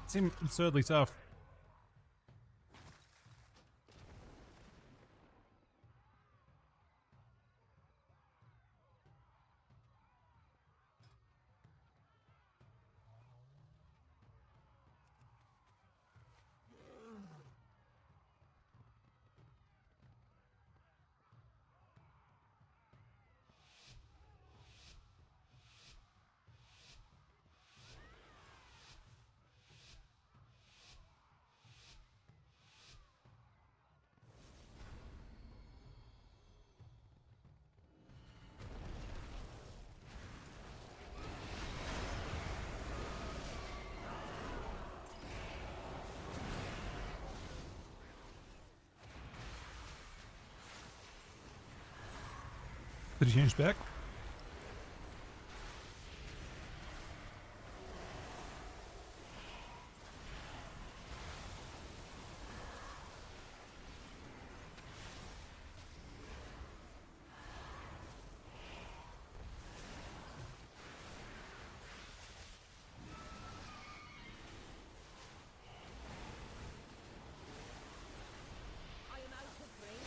Seem absurdly tough. Did he change back? I am out of range.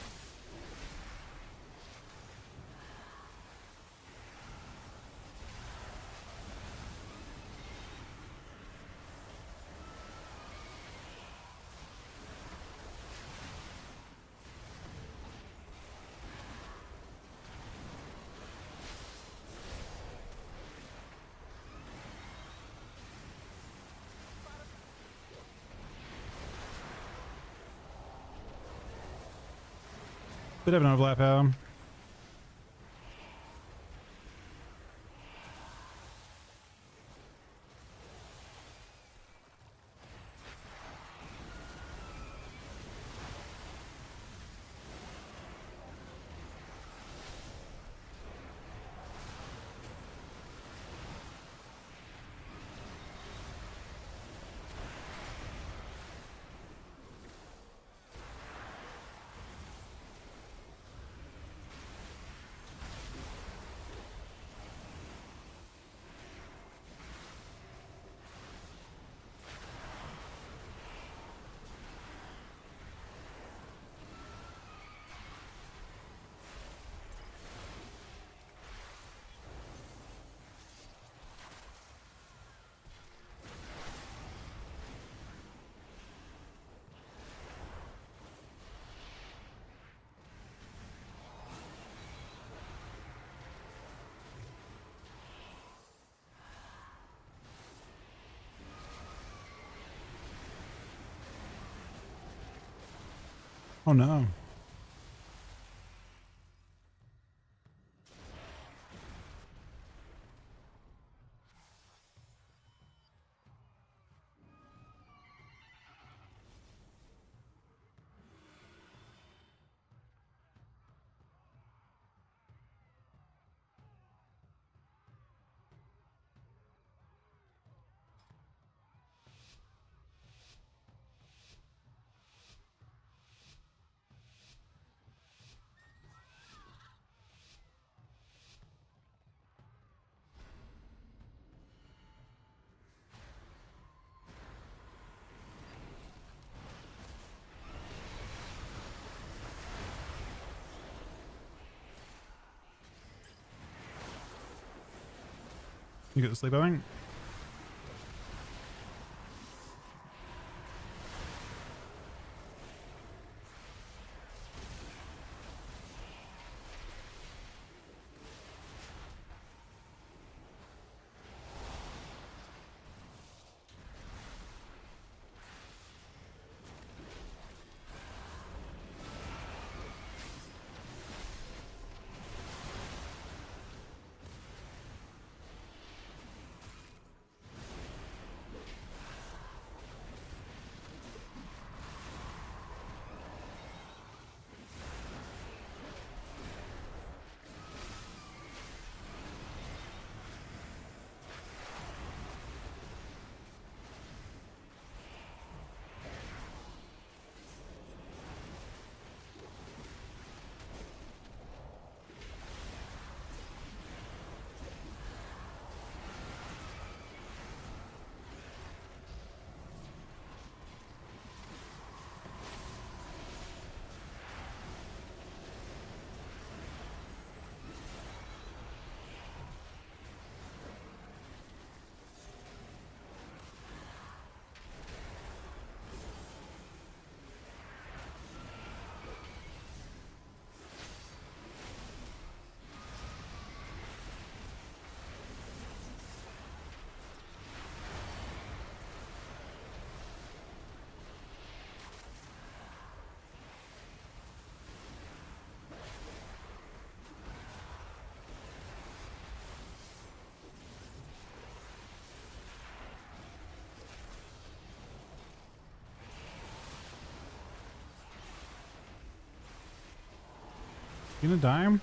Bit of an overlap out. Oh no. You get to sleep, I think. You gonna dime?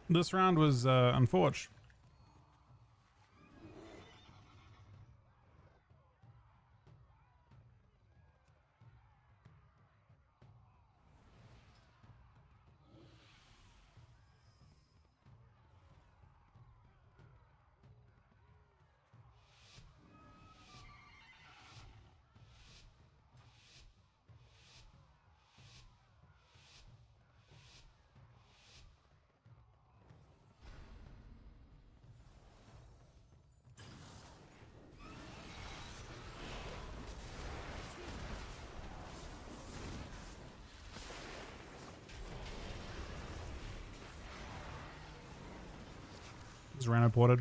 This round was unfortunate. Just ran ported.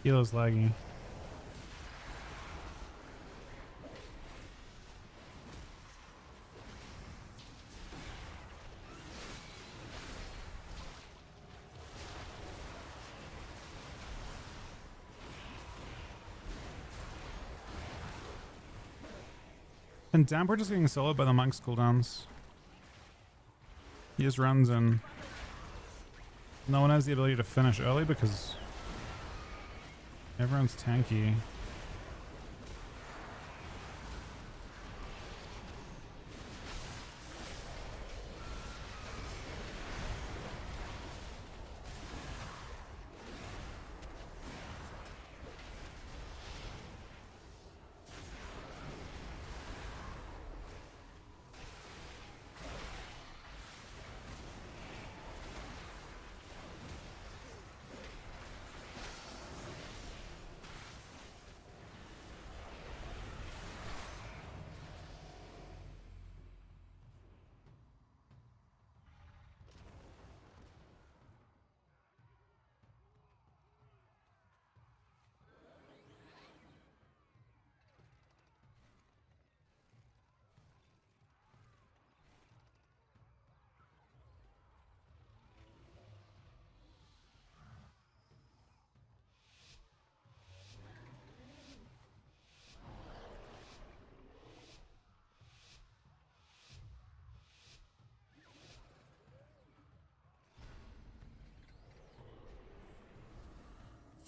Kilo's laggy. And Damper just getting soloed by the monk's cooldowns. He just runs and no one has the ability to finish early because everyone's tanky.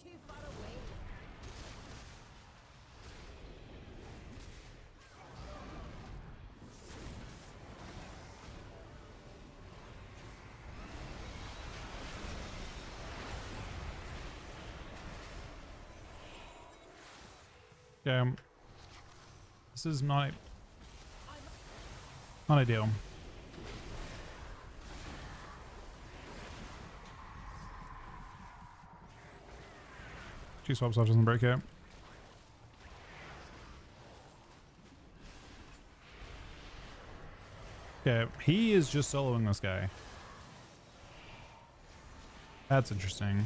Too far away. Yeah. This is not ideal. She swaps off, doesn't break it. Okay, he is just soloing this guy. That's interesting.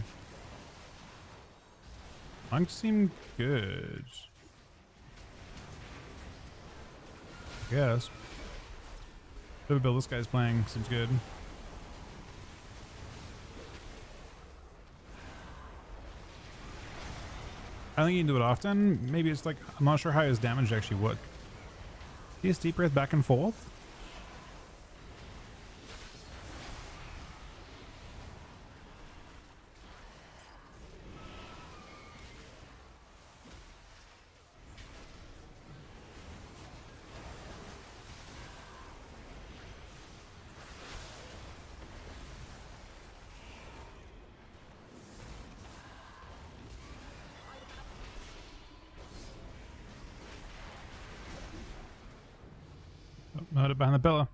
Monks seem good. I guess. Whatever build this guy's playing seems good. I think you can do it often. Maybe it's like, I'm not sure how his damage actually would. He has deep breath back and forth? Murder behind the pillar.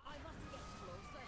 I must get closer.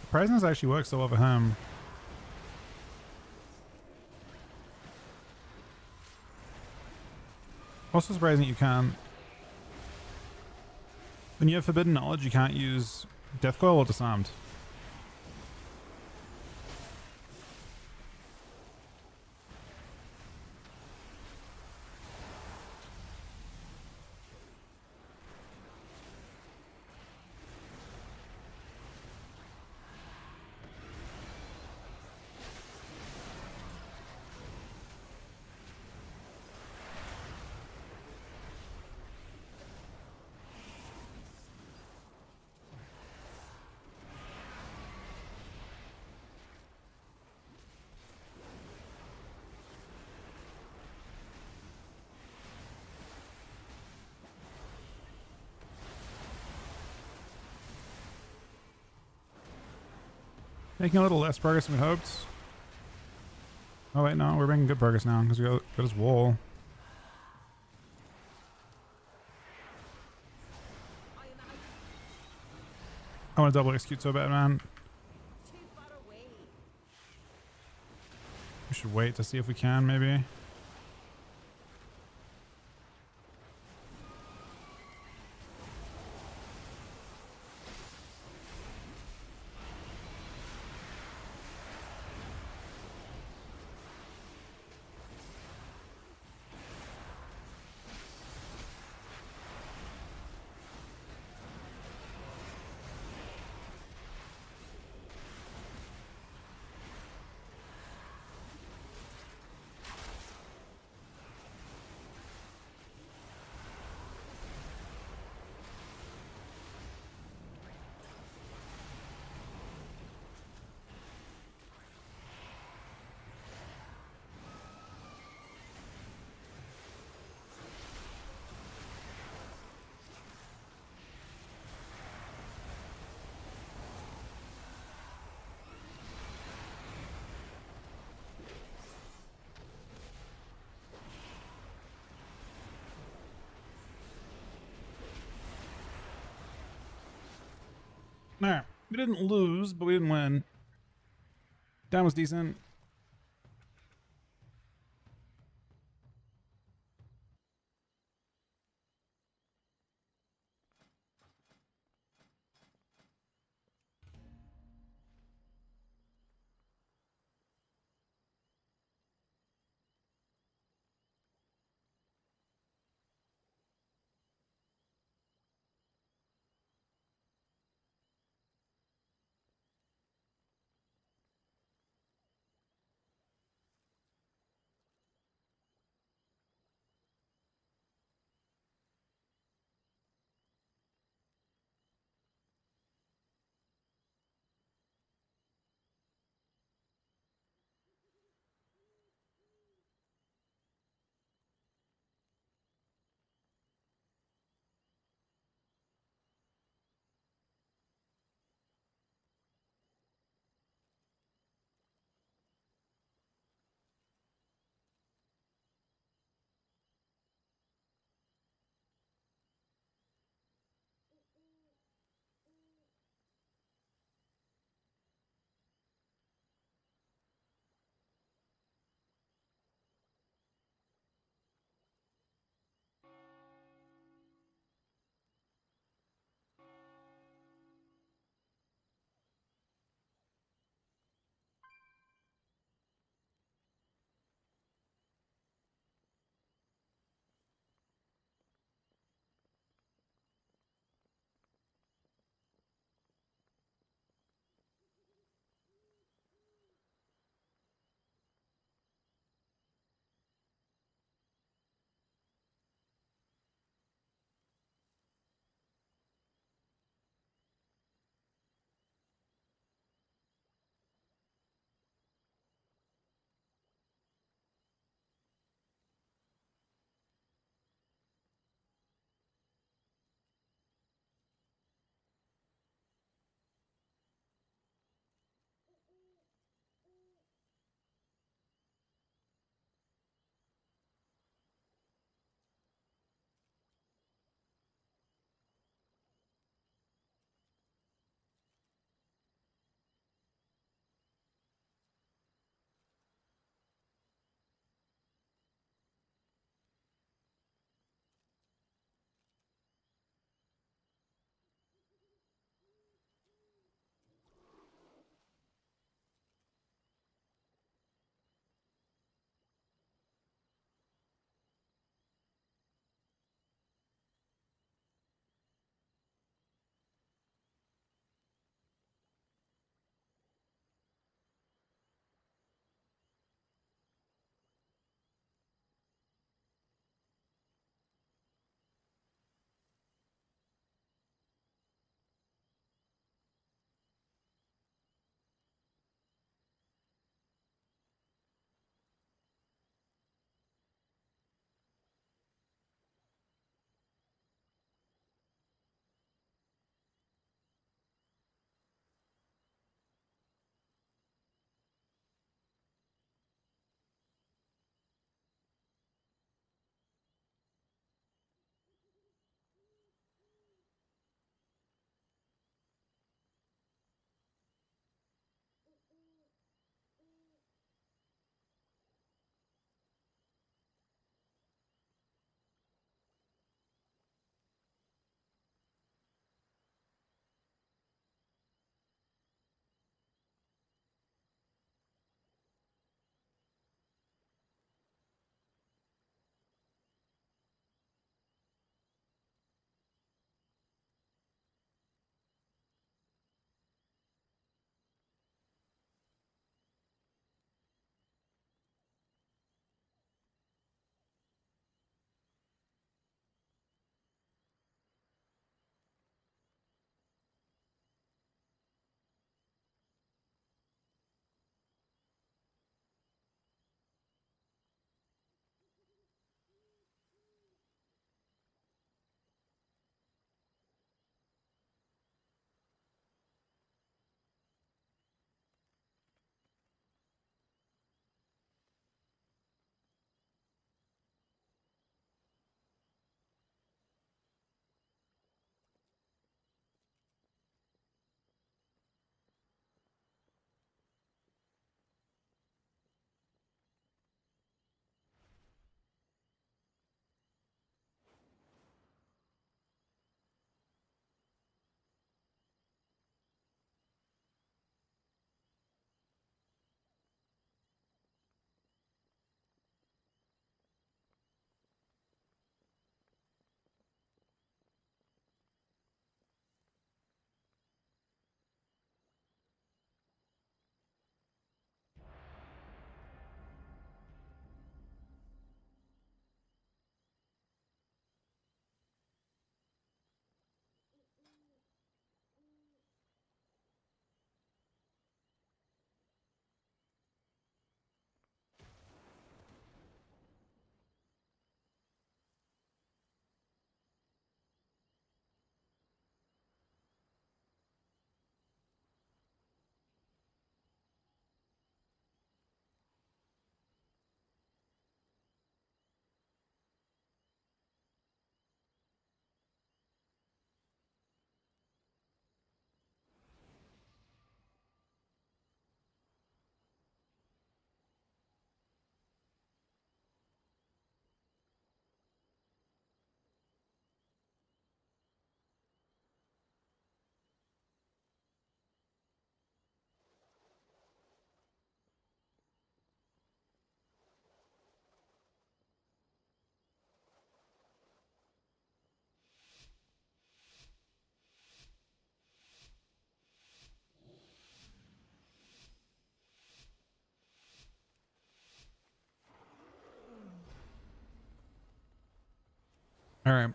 Surprising this actually works so well for him. Also surprising that you can't. When you have Forbidden Knowledge, you can't use Death Coil or Disarmed. Making a little less progress than we hoped. Oh wait, no, we're making good progress now because we got his wall. I want to double execute so bad, man. Too far away. We should wait to see if we can, maybe. Alright, we didn't lose, but we didn't win. Down was decent. All right.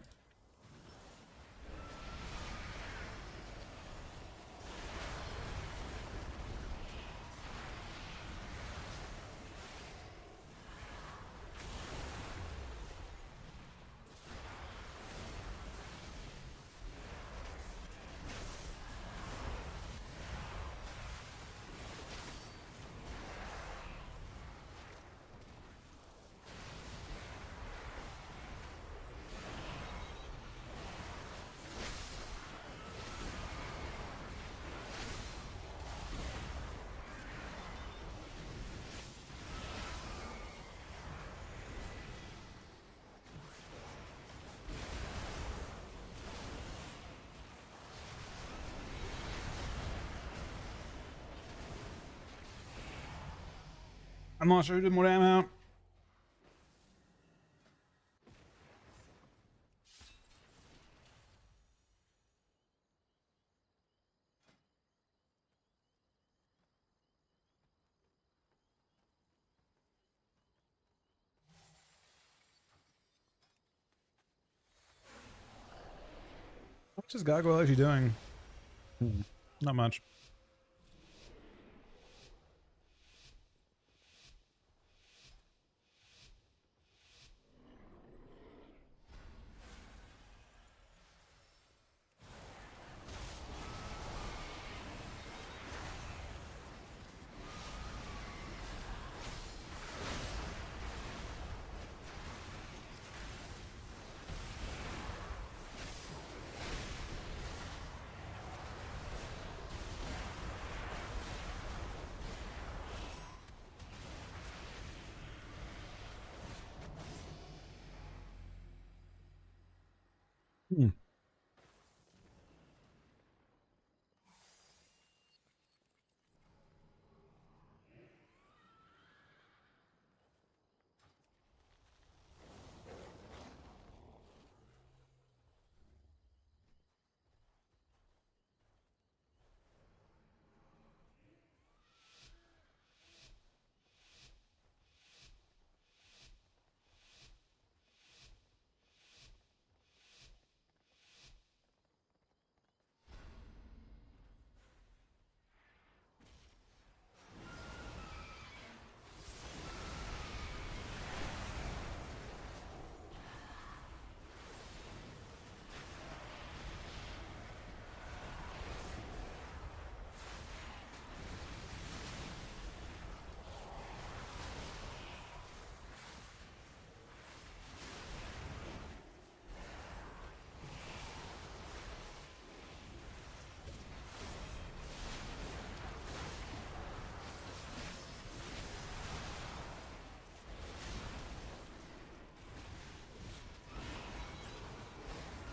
I'm not sure who did more damn out. What's this Gargoyle actually doing? Not much. Hmm.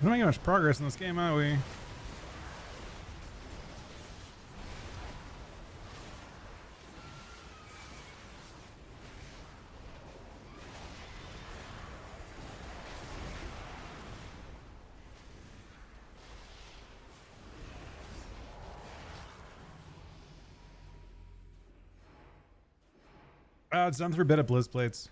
We're not making much progress in this game, are we? It's done through a bit of Blizz plates.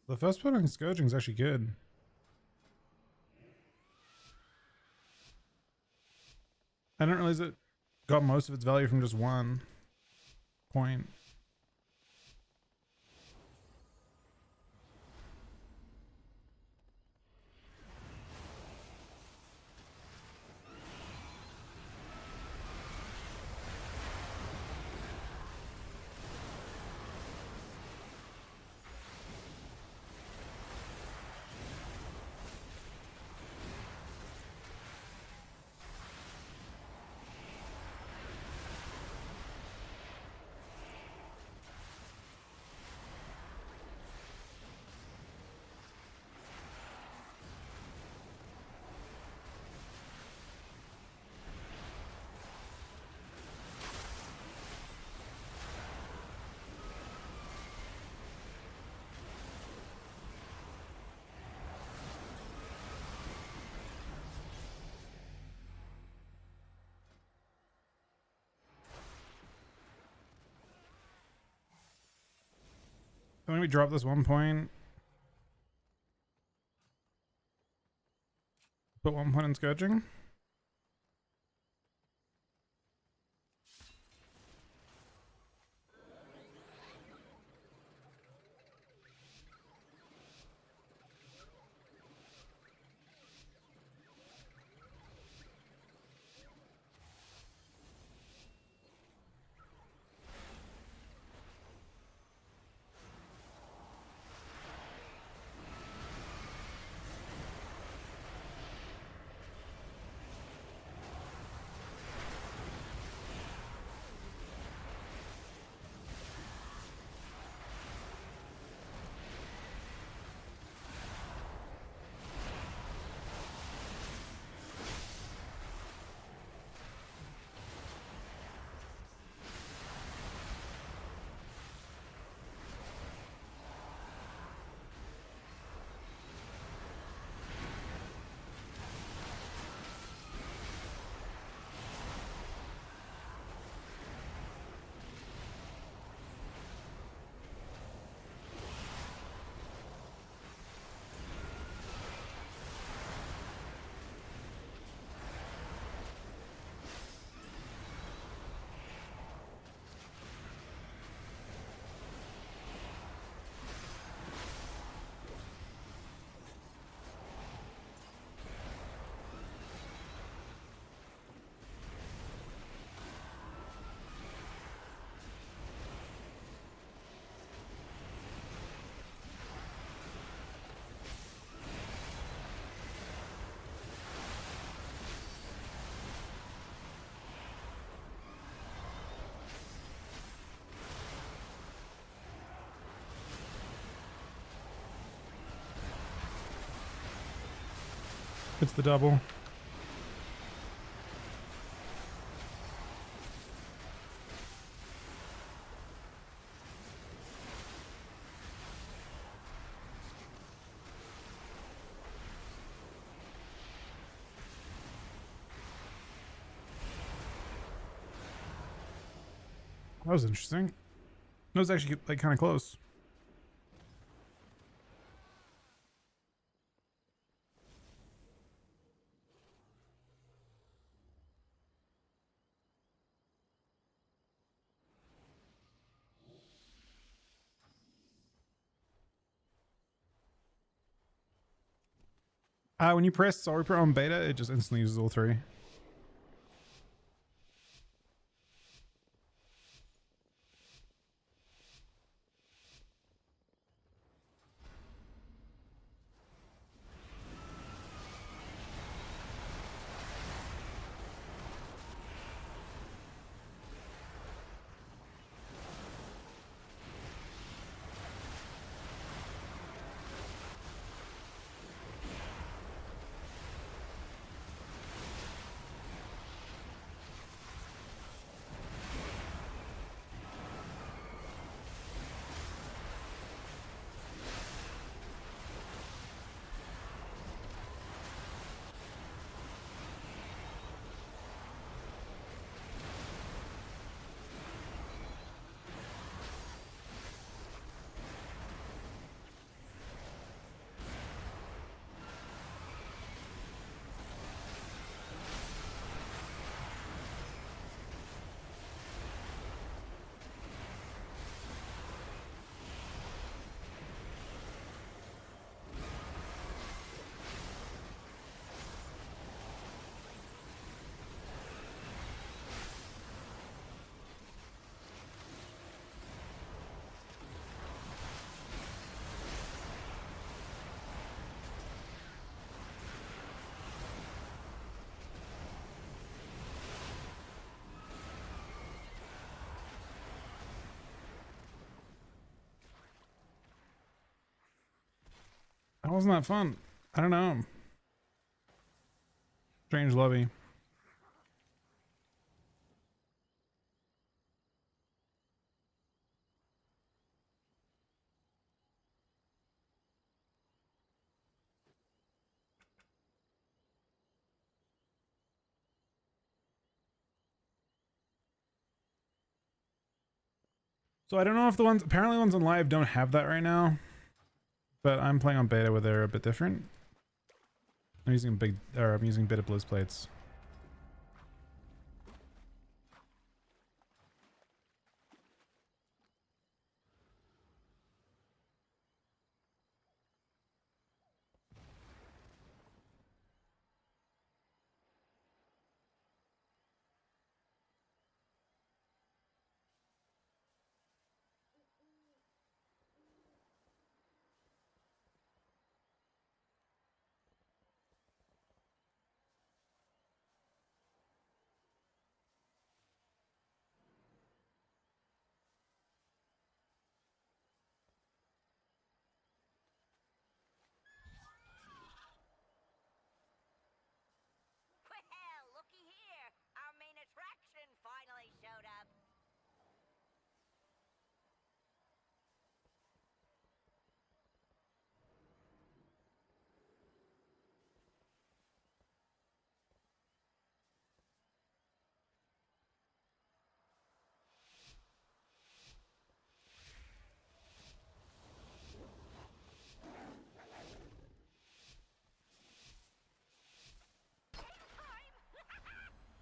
The first one on Scourging is actually good. I didn't realize it got most of its value from just one point. Let me drop this 1 point. Put 1 point in scourging. It's the double. That was interesting. That was actually like kind of close. When you press sorry pro on beta, it just instantly uses all three. That wasn't that fun. I don't know. Strange lobby. So I don't know if the ones, apparently the ones on live don't have that right now, but I'm playing on beta where they're a bit different. I'm using beta blizz plates. Well, looky here. Our main attraction finally showed up.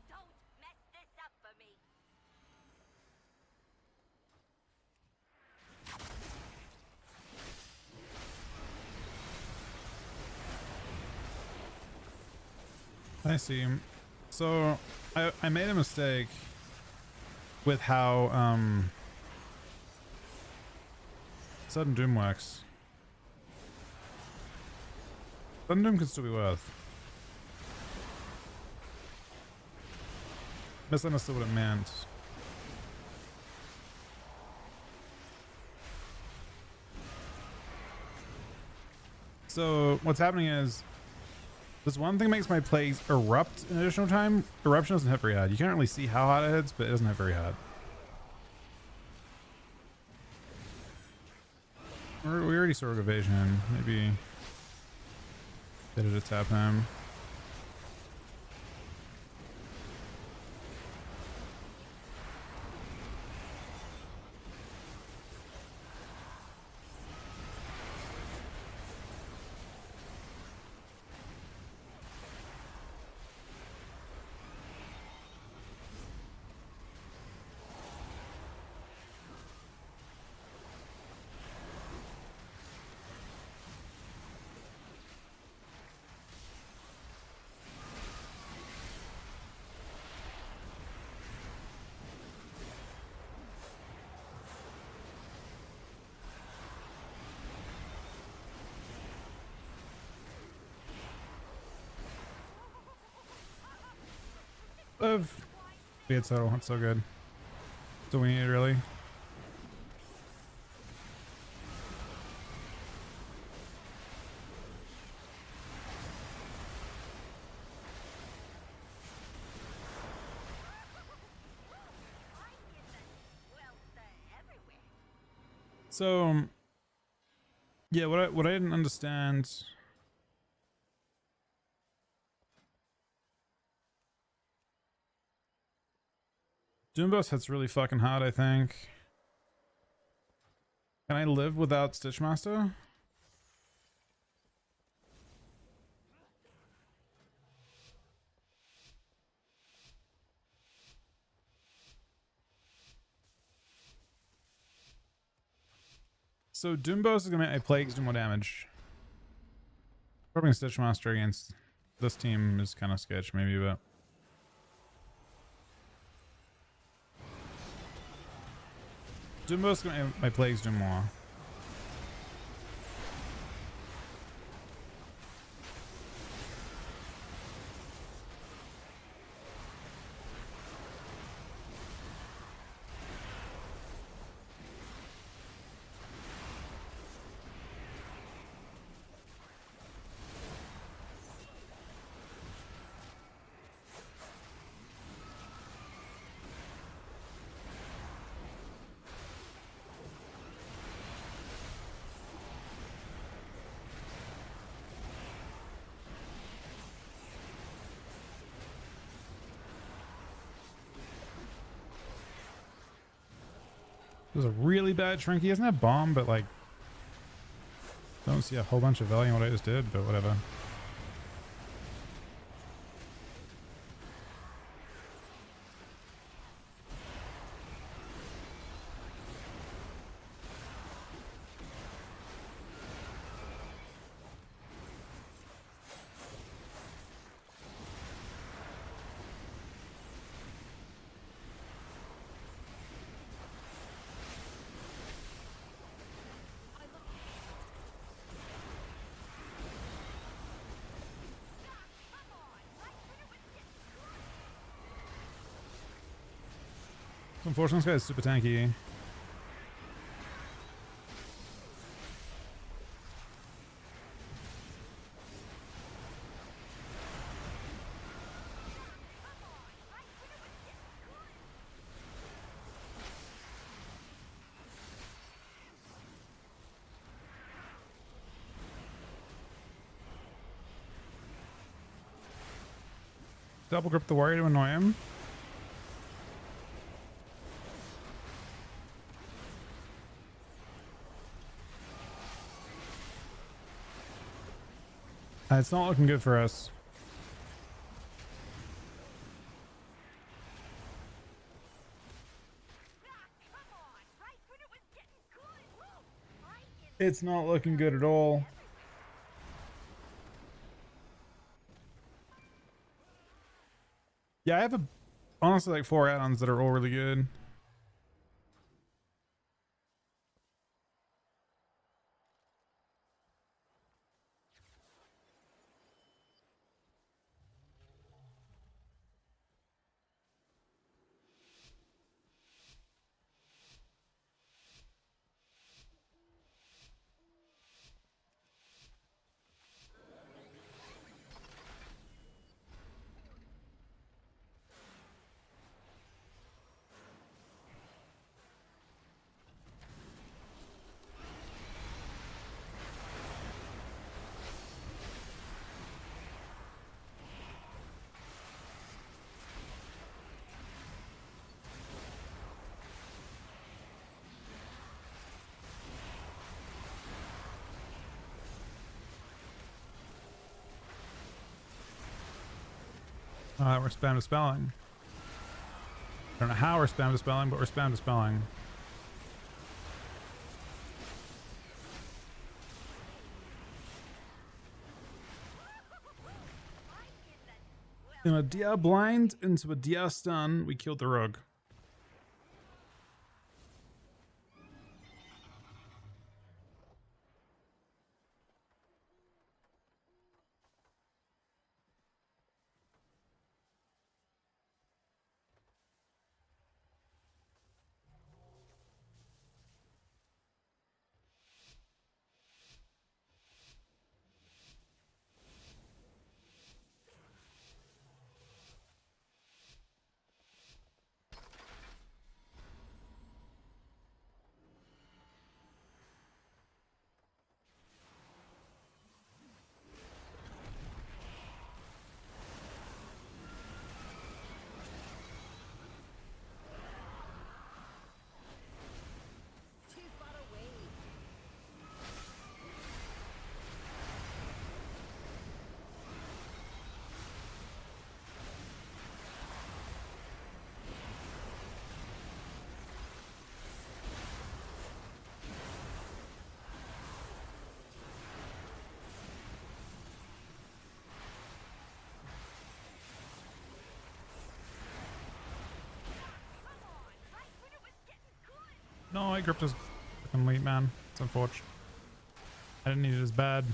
Don't mess this up for me. I see. So I made a mistake with how Sudden Doom works. Sudden Doom could still be worth. Misunderstood what it meant. So what's happening is this one thing makes my plagues erupt an additional time. Eruption doesn't hit very hard. You can't really see how hard it hits, but it doesn't hit very hard. We already saw a evasion. Maybe better to tap him. Weird settle, that's so good. So we need it really. So yeah, what I didn't understand. Doomboss hits really fucking hard, I think. Can I live without Stitchmaster? So Doomboss is gonna make my plagues do more damage. Probably Stitchmaster against this team is kind of sketch, maybe, but. Doombo's gonna make my plagues do more. was a really bad shrink. He doesn't have bomb, but like, don't see a whole bunch of value in what I just did, but whatever. Unfortunately, this guy is super tanky. Double grip the warrior to annoy him. It's not looking good for us. It's not looking good at all. Yeah, I have honestly like 4 add-ons that are all really good. We're spam dispelling. I don't know how we're spam dispelling, but we're spam dispelling. In a DR blind into a DR stun, we killed the rogue. No, I gripped his fucking late, man. It's unfortunate. I didn't need it as bad.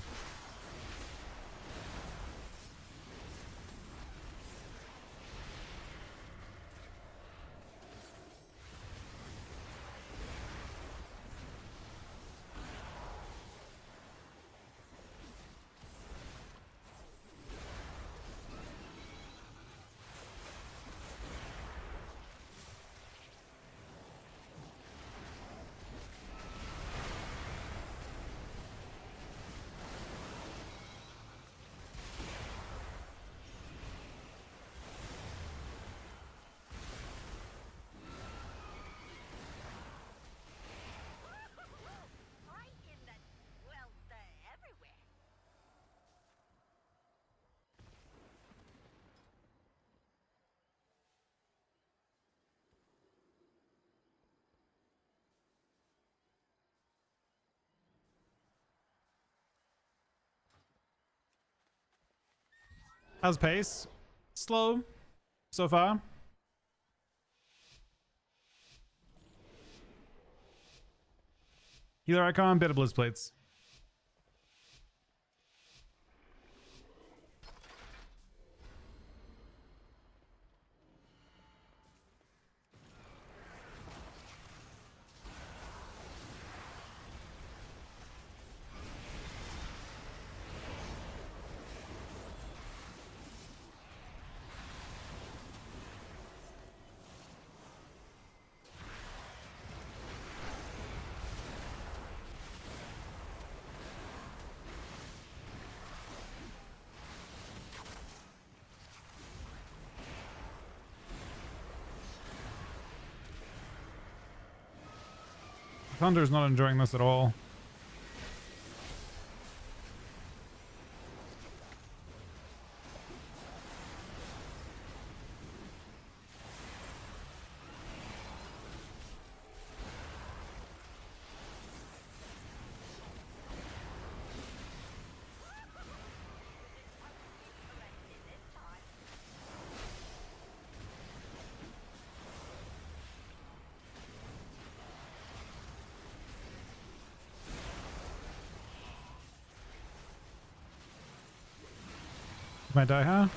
How's pace? Slow so far. Healer icon, bit of blizz plates. Thunder's not enjoying this at all. Might die, huh?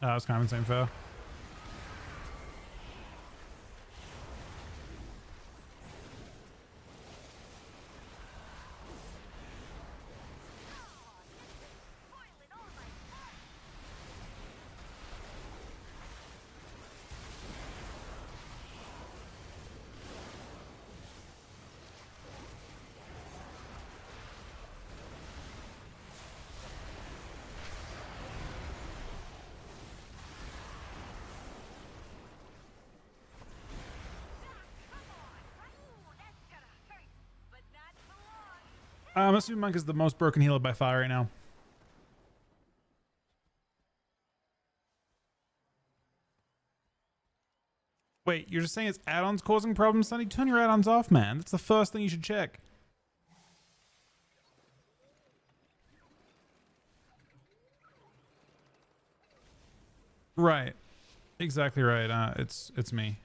That was kind of insane fair. I'm assuming Monk is the most broken healer by far right now. Wait, you're just saying it's add-ons causing problems, Sonny? Turn your add-ons off, man. That's the first thing you should check. Right. Exactly right. It's me.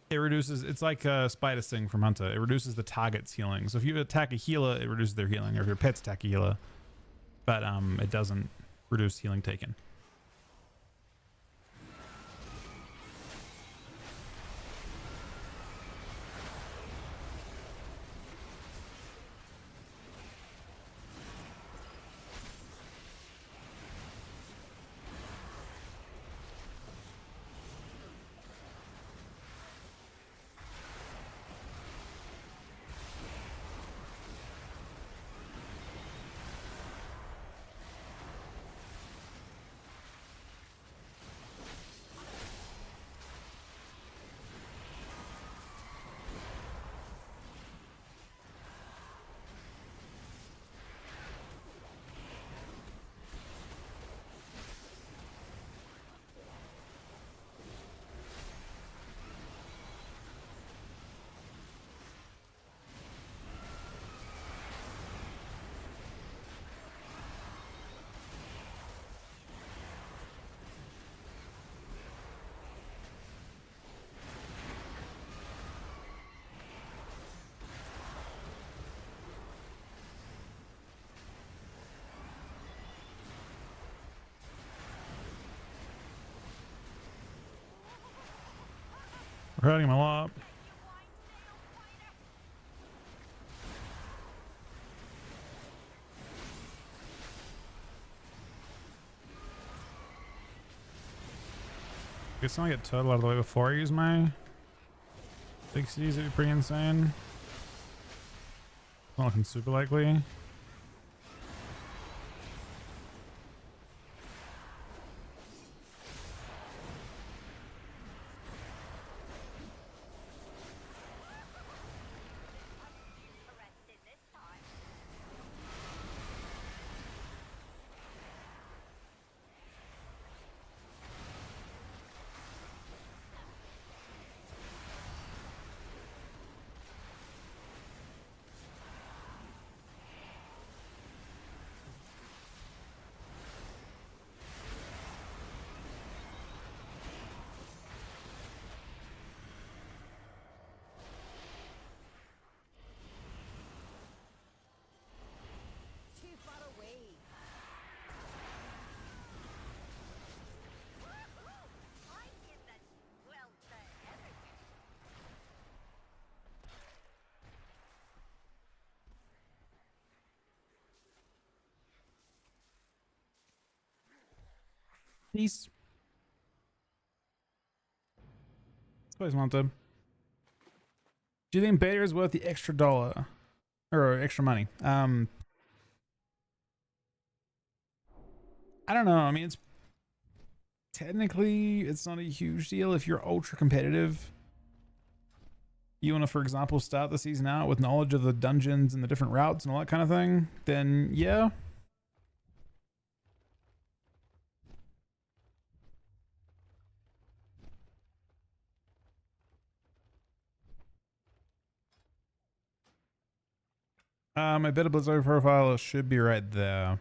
It reduces, it's like Spider Sting from Hunter. It reduces the target's healing. So if you attack a healer, it reduces their healing, or if your pets attack a healer. But it doesn't reduce healing taken. We're hurting him a lot. I guess I get turtle out of the way before I use my big cities. It'd be pretty insane. Not looking super likely. Peace. This place wanted. Do you think beta is worth the extra dollar or extra money? I don't know. I mean, it's technically it's not a huge deal if you're ultra competitive. You want to, for example, start the season out with knowledge of the dungeons and the different routes and all that kind of thing, then yeah. My beta Blizzard profile should be right there.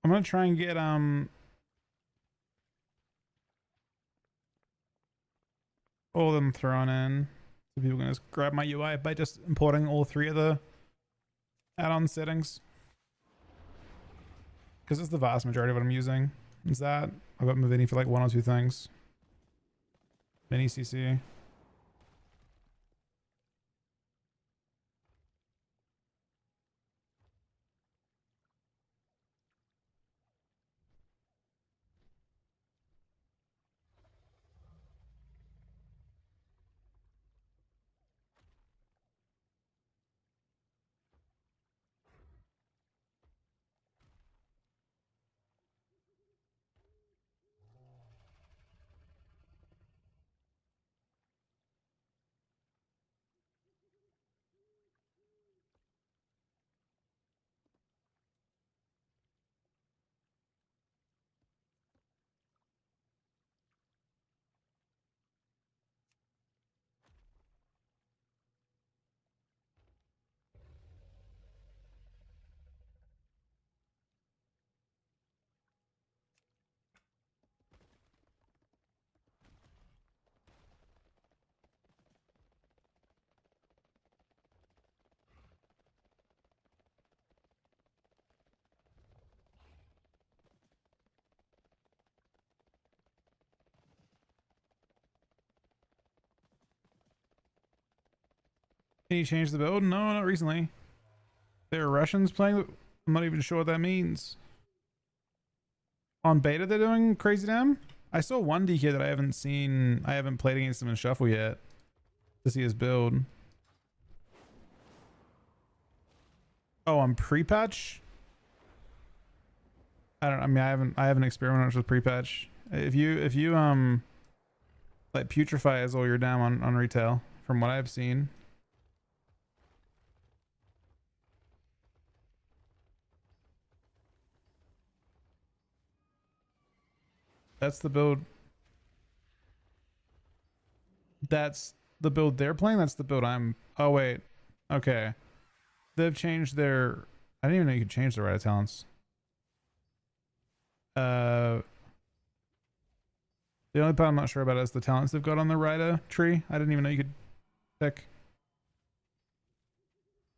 I'm gonna try and get all of them thrown in, so people can just grab my UI by just importing all three of the add-on settings, because it's the vast majority of what I'm using. Is that I've got Mavini for like one or two things. Mini CC. Can you change the build? No, not recently. There are Russians playing. I'm not even sure what that means. On beta, they're doing Crazy Damn. I saw one DK that I haven't seen. I haven't played against him in Shuffle yet to see his build. Oh, on pre-patch? I don't. I mean, I haven't experimented much with pre-patch. If you like putrefy is all you're down on retail from what I've seen. That's the build. That's the build they're playing. That's the build I'm. Oh wait. Okay. They've changed their. I didn't even know you could change the Rite talents. The only part I'm not sure about is the talents they've got on the Rite tree. I didn't even know you could pick.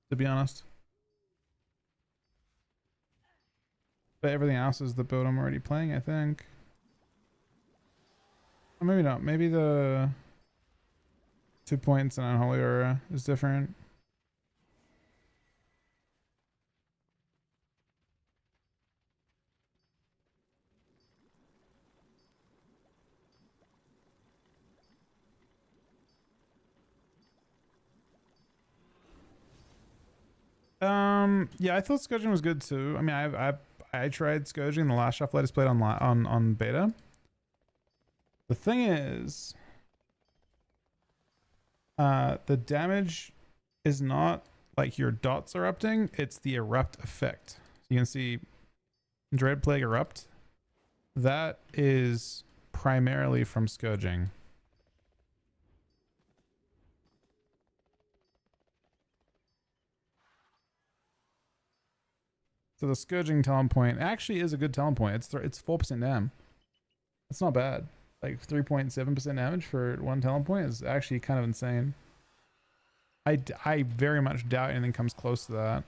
To be honest. But everything else is the build I'm already playing, I think. Or maybe not. Maybe the 2 points and Unholy Aura is different. Yeah, I thought Scourging was good too. I mean, I tried Scourging the last shuffle I just played on beta. The thing is, the damage is not like your dots erupting, it's the erupt effect. You can see Dread Plague erupt. That is primarily from Scourging. So the Scourging talent point actually is a good talent point. It's 4% dam. It's not bad. Like 3.7% damage for one talent point is actually kind of insane. I very much doubt anything comes close to that.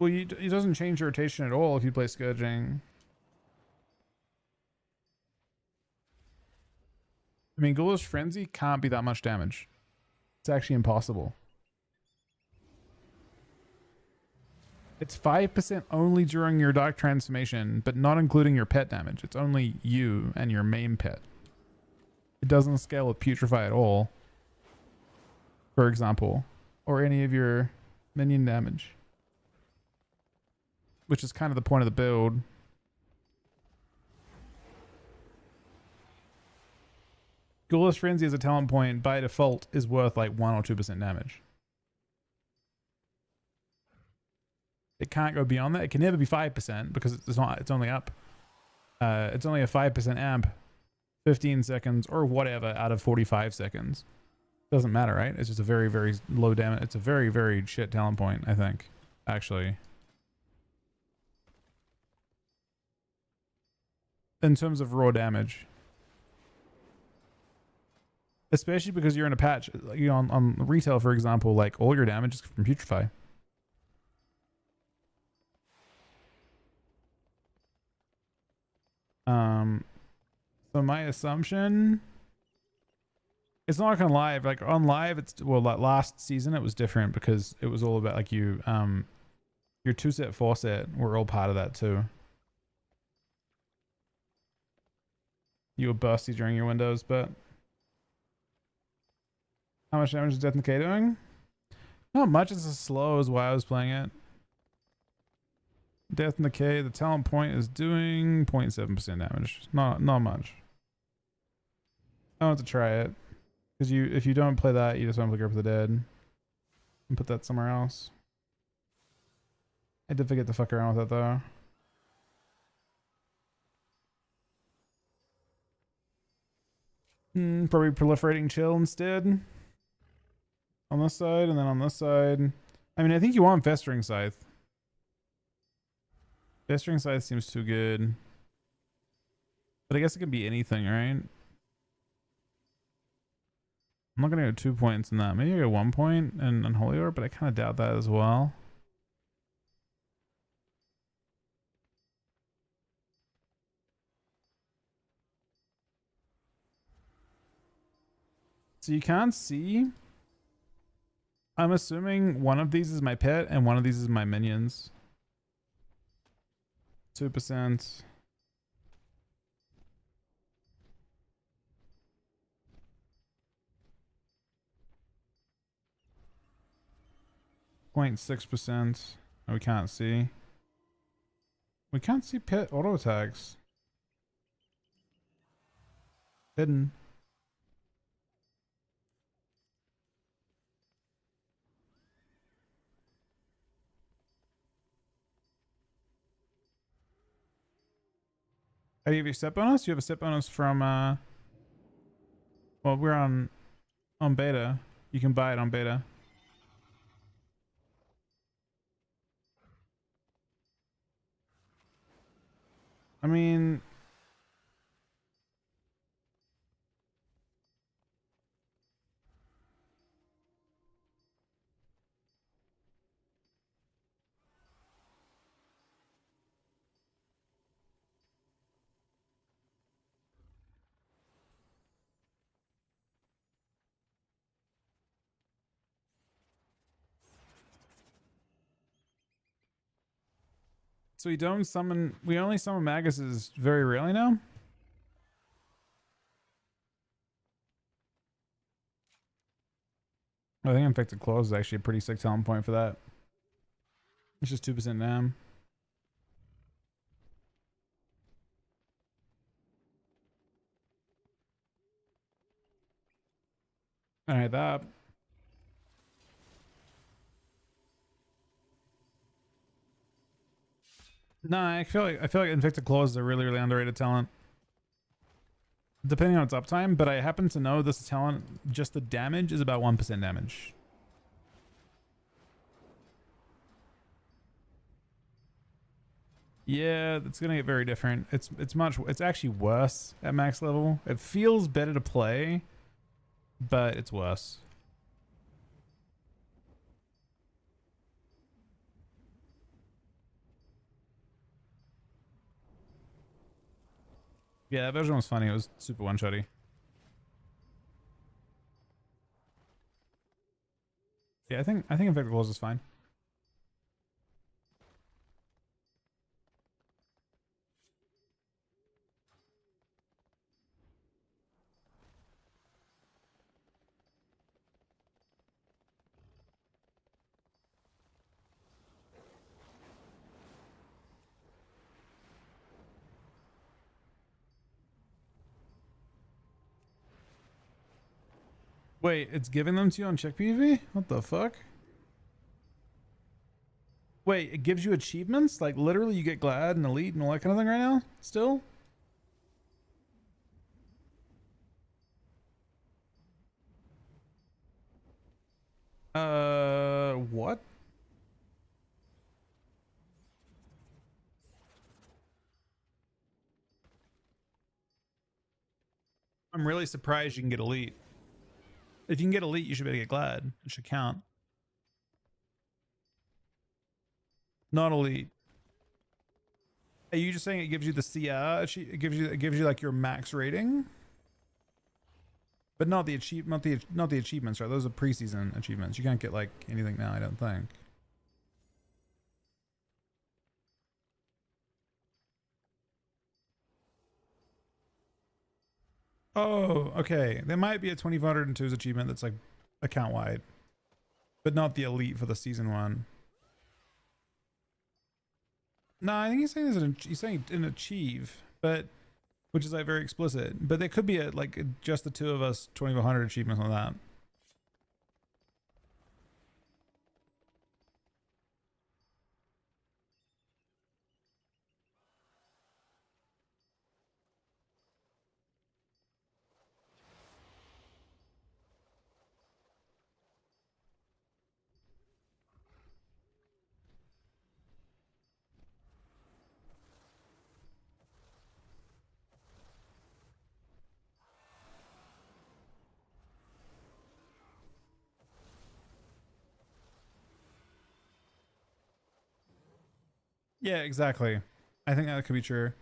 Well, it doesn't change your rotation at all if you play Scourging. I mean, Ghoulish Frenzy can't be that much damage. It's actually impossible. It's 5% only during your Dark Transformation, but not including your pet damage. It's only you and your main pet. It doesn't scale with Putrefy at all, for example, or any of your minion damage, which is kind of the point of the build. Ghoulish Frenzy as a talent point by default is worth like 1 or 2% damage. It can't go beyond that. It can never be 5% because it's not. It's only up. It's only a 5% amp, 15 seconds or whatever out of 45 seconds. Doesn't matter, right? It's just a very, very low damage. It's a very, very shit talent point, I think, actually. In terms of raw damage. Especially because you're in a patch, you know, on retail, for example, like all your damage is from Putrefy. So my assumption, it's not like on live. Like on live, it's well, like last season it was different because it was all about like you, your 2-set, 4-set were all part of that too. You were bursty during your windows, but how much damage is Death and Decay doing? Not much. It's as slow as why I was playing it. Death and Decay, the talent point is doing 0.7% damage. Not much. I want to try it. Because if you don't play that, you just want to play Grip of the Dead. And put that somewhere else. I did forget to fuck around with that though. Probably Proliferating Chill instead. On this side, and then on this side. I mean, I think you want Festering Scythe. Festering Scythe seems too good. But I guess it can be anything, right? I'm not going to go 2 points in that. Maybe I go 1 point in Holy Orb, but I kind of doubt that as well. So you can't see. I'm assuming one of these is my pet and one of these is my minions. 2%. .6%. We can't see. We can't see pet auto attacks. Hidden. How do you have your set bonus? You have a set bonus from well, we're on beta. You can buy it on beta. I mean, So we only summon Maguses very rarely now? I think Infected Claws is actually a pretty sick talent point for that. It's just 2% NAM. Alright, that. Nah, I feel like Infected Claws is a really, really underrated talent. Depending on its uptime, but I happen to know this talent, just the damage is about 1% damage. Yeah, it's gonna get very different. It's actually worse at max level. It feels better to play, but it's worse. Yeah, that version was funny. It was super one-shotty. Yeah, I think Infected Claws is fine. Wait, it's giving them to you on check PvP? What the fuck? Wait, it gives you achievements? Like literally you get Glad and Elite and all that kind of thing right now? Still? What? I'm really surprised you can get Elite. If you can get Elite, you should be able to get Glad. It should count. Not Elite. Are you just saying it gives you the CR? It gives you like your max rating? But not the achievements, right? Those are preseason achievements. You can't get like anything now, I don't think. Oh, okay. There might be a 2502's achievement that's like account wide, but not the elite for the season one. No, I think he's saying an achieve, but which is like very explicit. But there could be a like just the two of us 2500 achievements on that. Yeah, exactly. I think that could be true.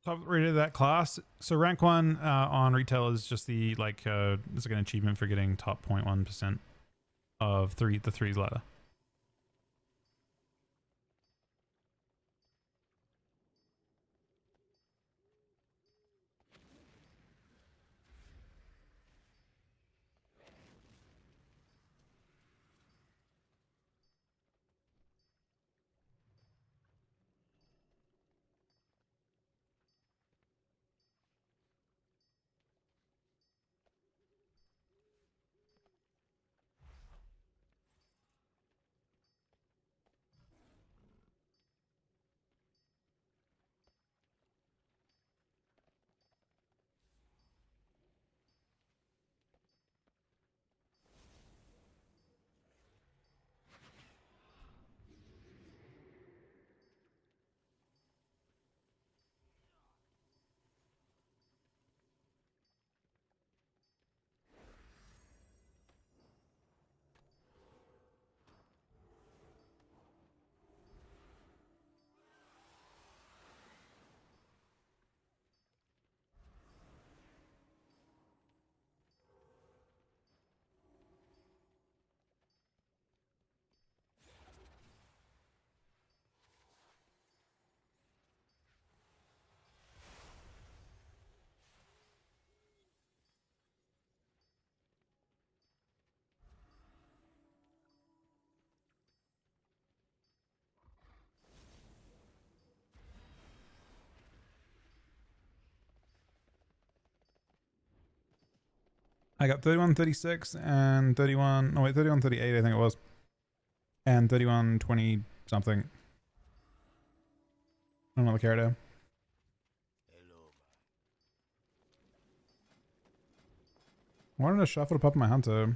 top rated that class. So rank 1 on retail is just the like it's like an achievement for getting top 0.1% of the threes ladder. I got 3136 and 31. No wait, 3138. I think it was, and 3120 something. I don't know the character. I wanted to shuffle to pop my hunter.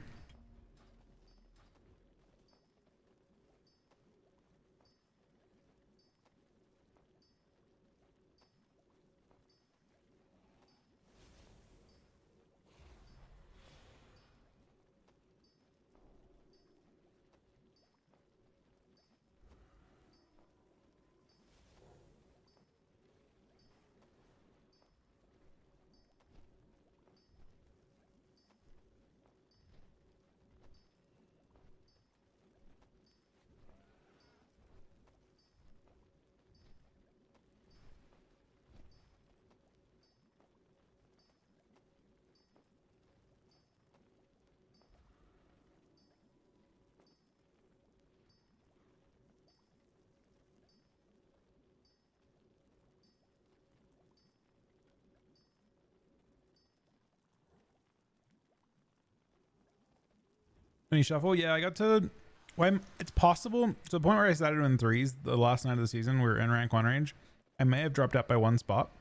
Any shuffle? Yeah, I got to. When it's possible to the point where I started in threes the last night of the season, we were in rank 1 range. I may have dropped out by 1 spot.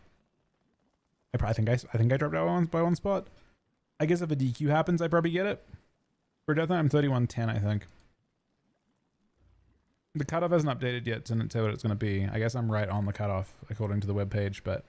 I think I dropped out by one spot. I guess if a DQ happens, I probably get it. For death, I'm 3110, I think. The cutoff hasn't updated yet to say what it's going to be. I guess I'm right on the cutoff according to the webpage, but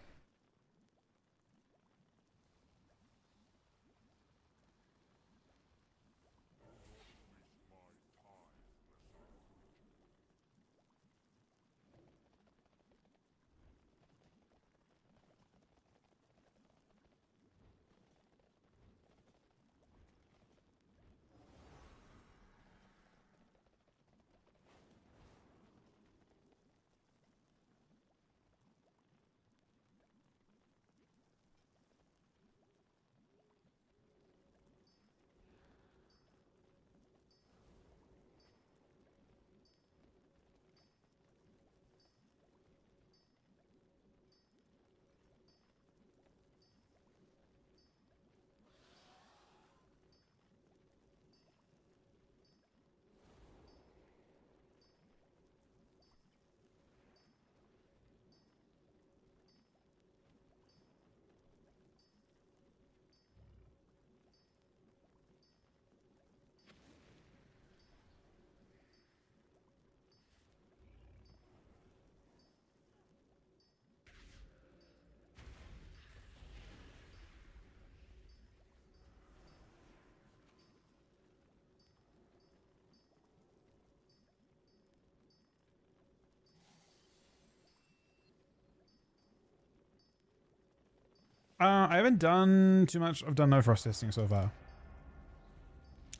I haven't done too much. I've done no frost testing so far.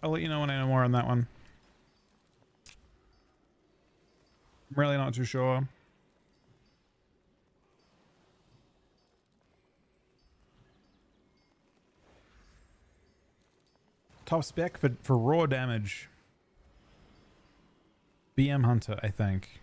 I'll let you know when I know more on that one. I'm really not too sure. Top spec for raw damage. BM Hunter, I think.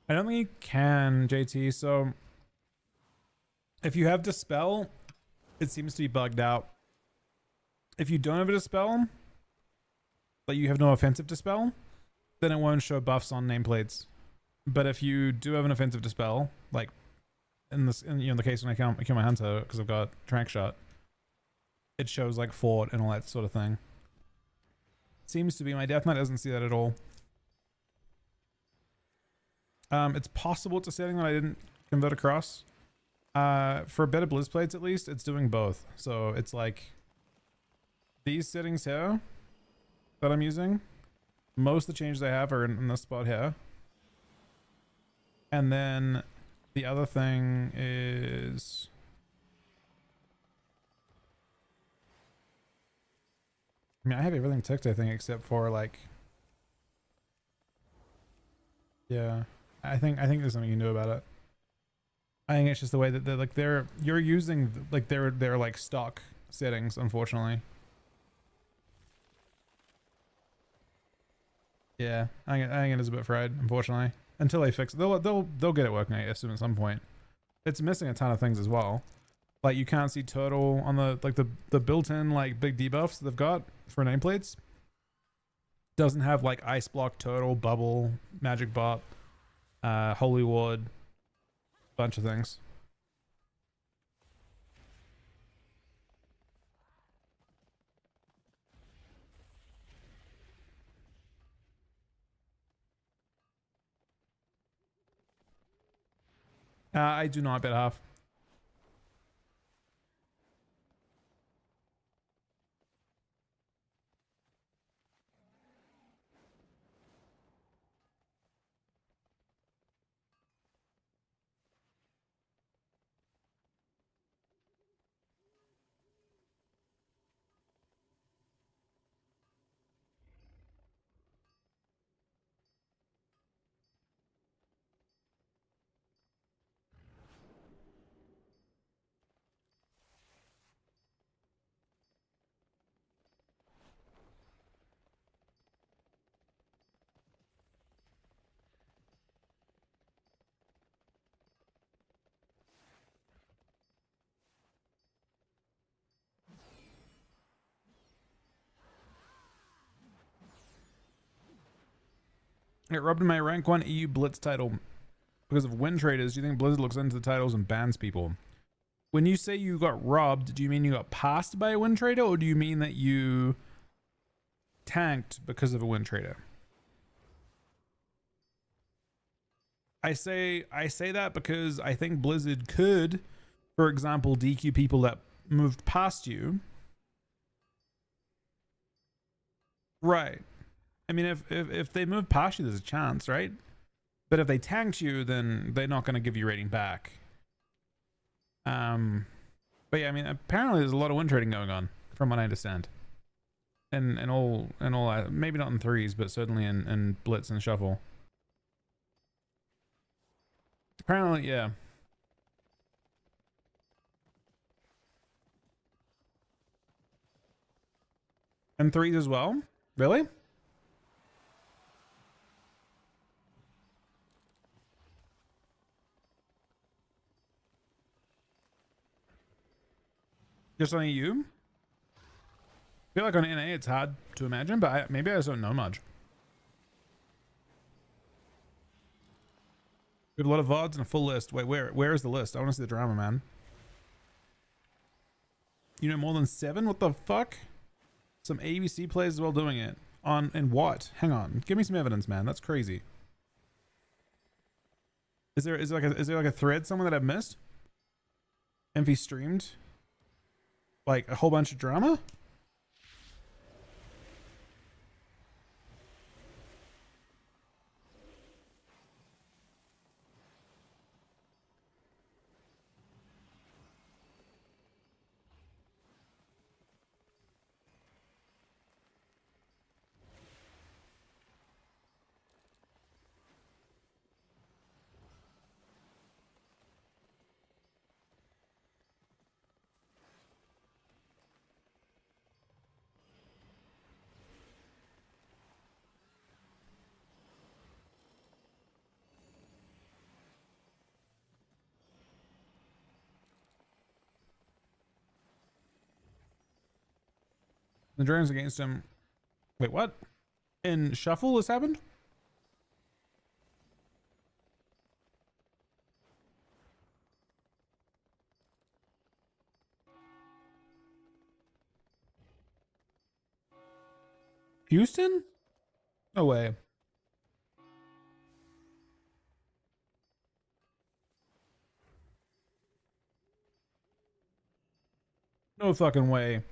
I don't think you can, JT. So if you have Dispel, it seems to be bugged out. If you don't have a Dispel, like you have no offensive Dispel, then it won't show buffs on nameplates. But if you do have an offensive Dispel, like in the case when I kill my hunter because I've got track shot, it shows like fort and all that sort of thing. Seems to be. My Death Knight doesn't see that at all. It's possible it's a setting that I didn't convert across. For better Blizz plates, at least, it's doing both. So it's like these settings here that I'm using. Most of the changes I have are in this spot here. And then the other thing is... I mean, I have everything ticked, I think, except for like... Yeah. I think there's something you can do about it. I think it's just the way that you're using like their like stock settings, unfortunately. Yeah, I think it is a bit fried, unfortunately. Until they fix it, they'll get it working, I assume, at some point. It's missing a ton of things as well. Like you can't see turtle on the built-in like big debuffs they've got for nameplates. Doesn't have like ice block, turtle, bubble, magic bot. Holy Ward, bunch of things. I do not bet half. It robbed my rank 1 EU Blitz title because of win traders. Do you think Blizzard looks into the titles and bans people? When you say you got robbed, do you mean you got passed by a win trader, or do you mean that you tanked because of a win trader? I say that because I think Blizzard could, for example, DQ people that moved past you. Right. I mean, if they move past you, there's a chance, right? But if they tanked you, then they're not going to give you rating back. But yeah, I mean, apparently there's a lot of win trading going on, from what I understand. And all, maybe not in threes, but certainly in blitz and shuffle. Apparently, yeah. And threes as well? Really? Just on EU? I feel like on NA it's hard to imagine, but maybe I just don't know much. We have a lot of VODs and a full list. Wait, where is the list? I want to see the drama, man. You know more than 7? What the fuck? Some ABC players as well doing it. In what? Hang on. Give me some evidence, man. That's crazy. Is there like a thread somewhere that I've missed? Envy streamed like a whole bunch of drama? The Dragons against him. Wait, what? In Shuffle this happened? Houston? No way. No fucking way.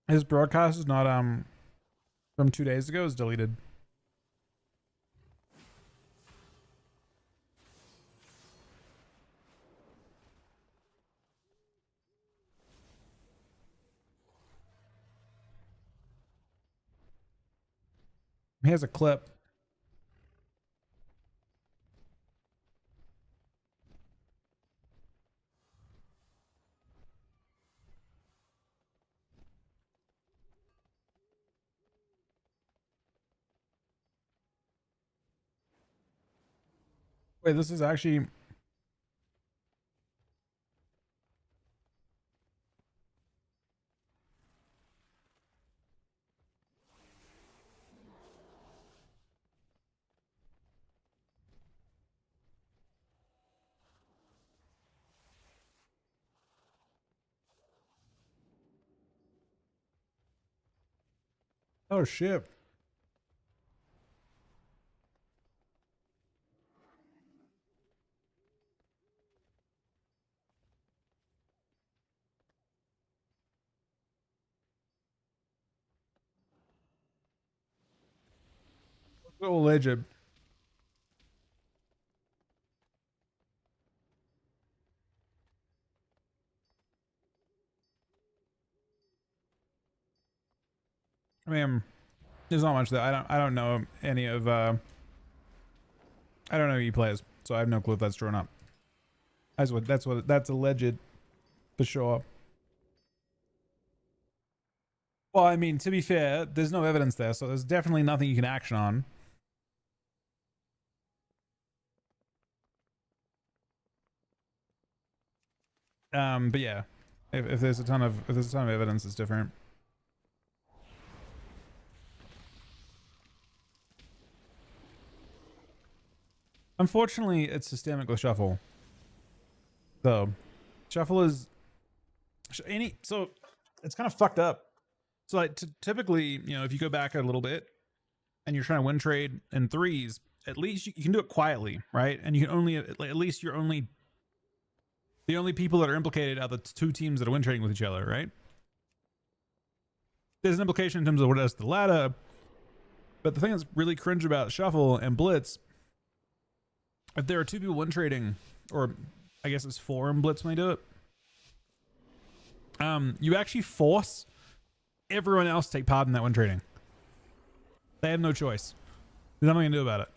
His broadcast is not from 2 days ago. Is deleted. He has a clip. Wait, this is actually. Oh shit. So legend. I mean, there's not much that I don't know any of I don't know who he plays, so I have no clue if that's true or not. That's alleged for sure. Well, I mean, to be fair, there's no evidence there, so there's definitely nothing you can action on. But yeah, if there's a ton of evidence, it's different. Unfortunately, it's systemic with shuffle. So, shuffle is so it's kind of fucked up. So, like, typically, you know, if you go back a little bit and you're trying to win trade in threes, at least you can do it quietly, right? And you can only, at least you're only the only people that are implicated are the two teams that are win trading with each other, right? There's an implication in terms of what it does to the ladder, but the thing that's really cringe about shuffle and blitz, if there are two people win trading, or I guess it's four in blitz when they do it, you actually force everyone else to take part in that win trading. They have no choice. There's nothing you can do about it.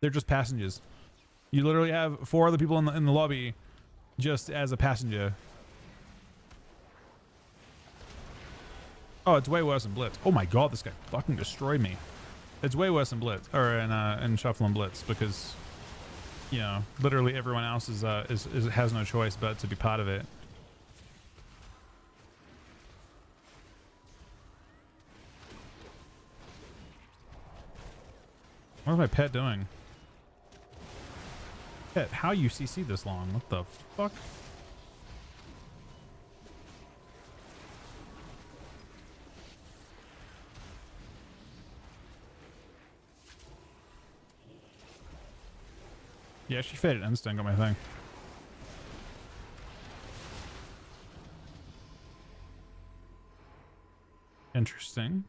They're just passengers. You literally have four other people in the lobby just as a passenger. Oh, it's way worse than blitz. Oh my god, this guy fucking destroyed me. It's way worse than blitz, or in shuffle and blitz, because, you know, literally everyone else has no choice but to be part of it. What is my pet doing? Pet, how you CC this long? What the fuck? Yeah, she faded instant on my thing. Interesting.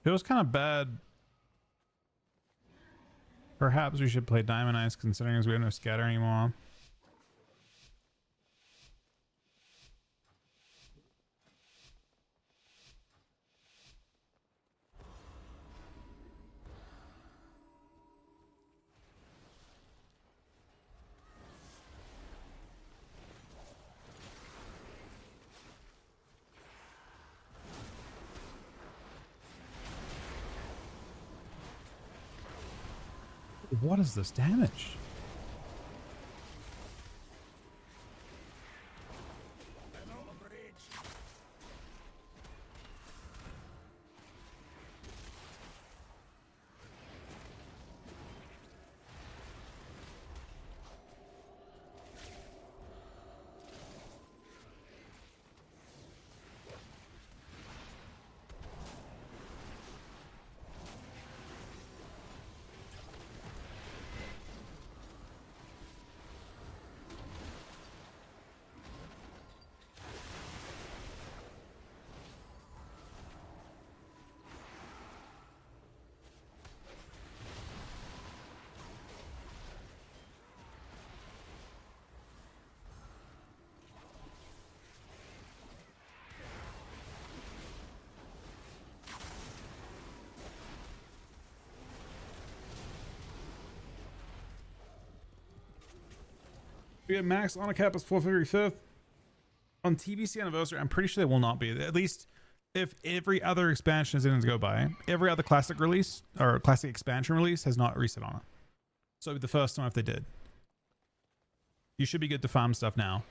It was kind of bad. Perhaps we should play Diamond Ice, considering as we have no scatter anymore. What is this damage? We have max on a cap is 455th. On TBC anniversary, I'm pretty sure they will not be. At least if every other expansion is in to go by, every other classic release or classic expansion release has not reset on it. So it'd be the first time if they did. You should be good to farm stuff now.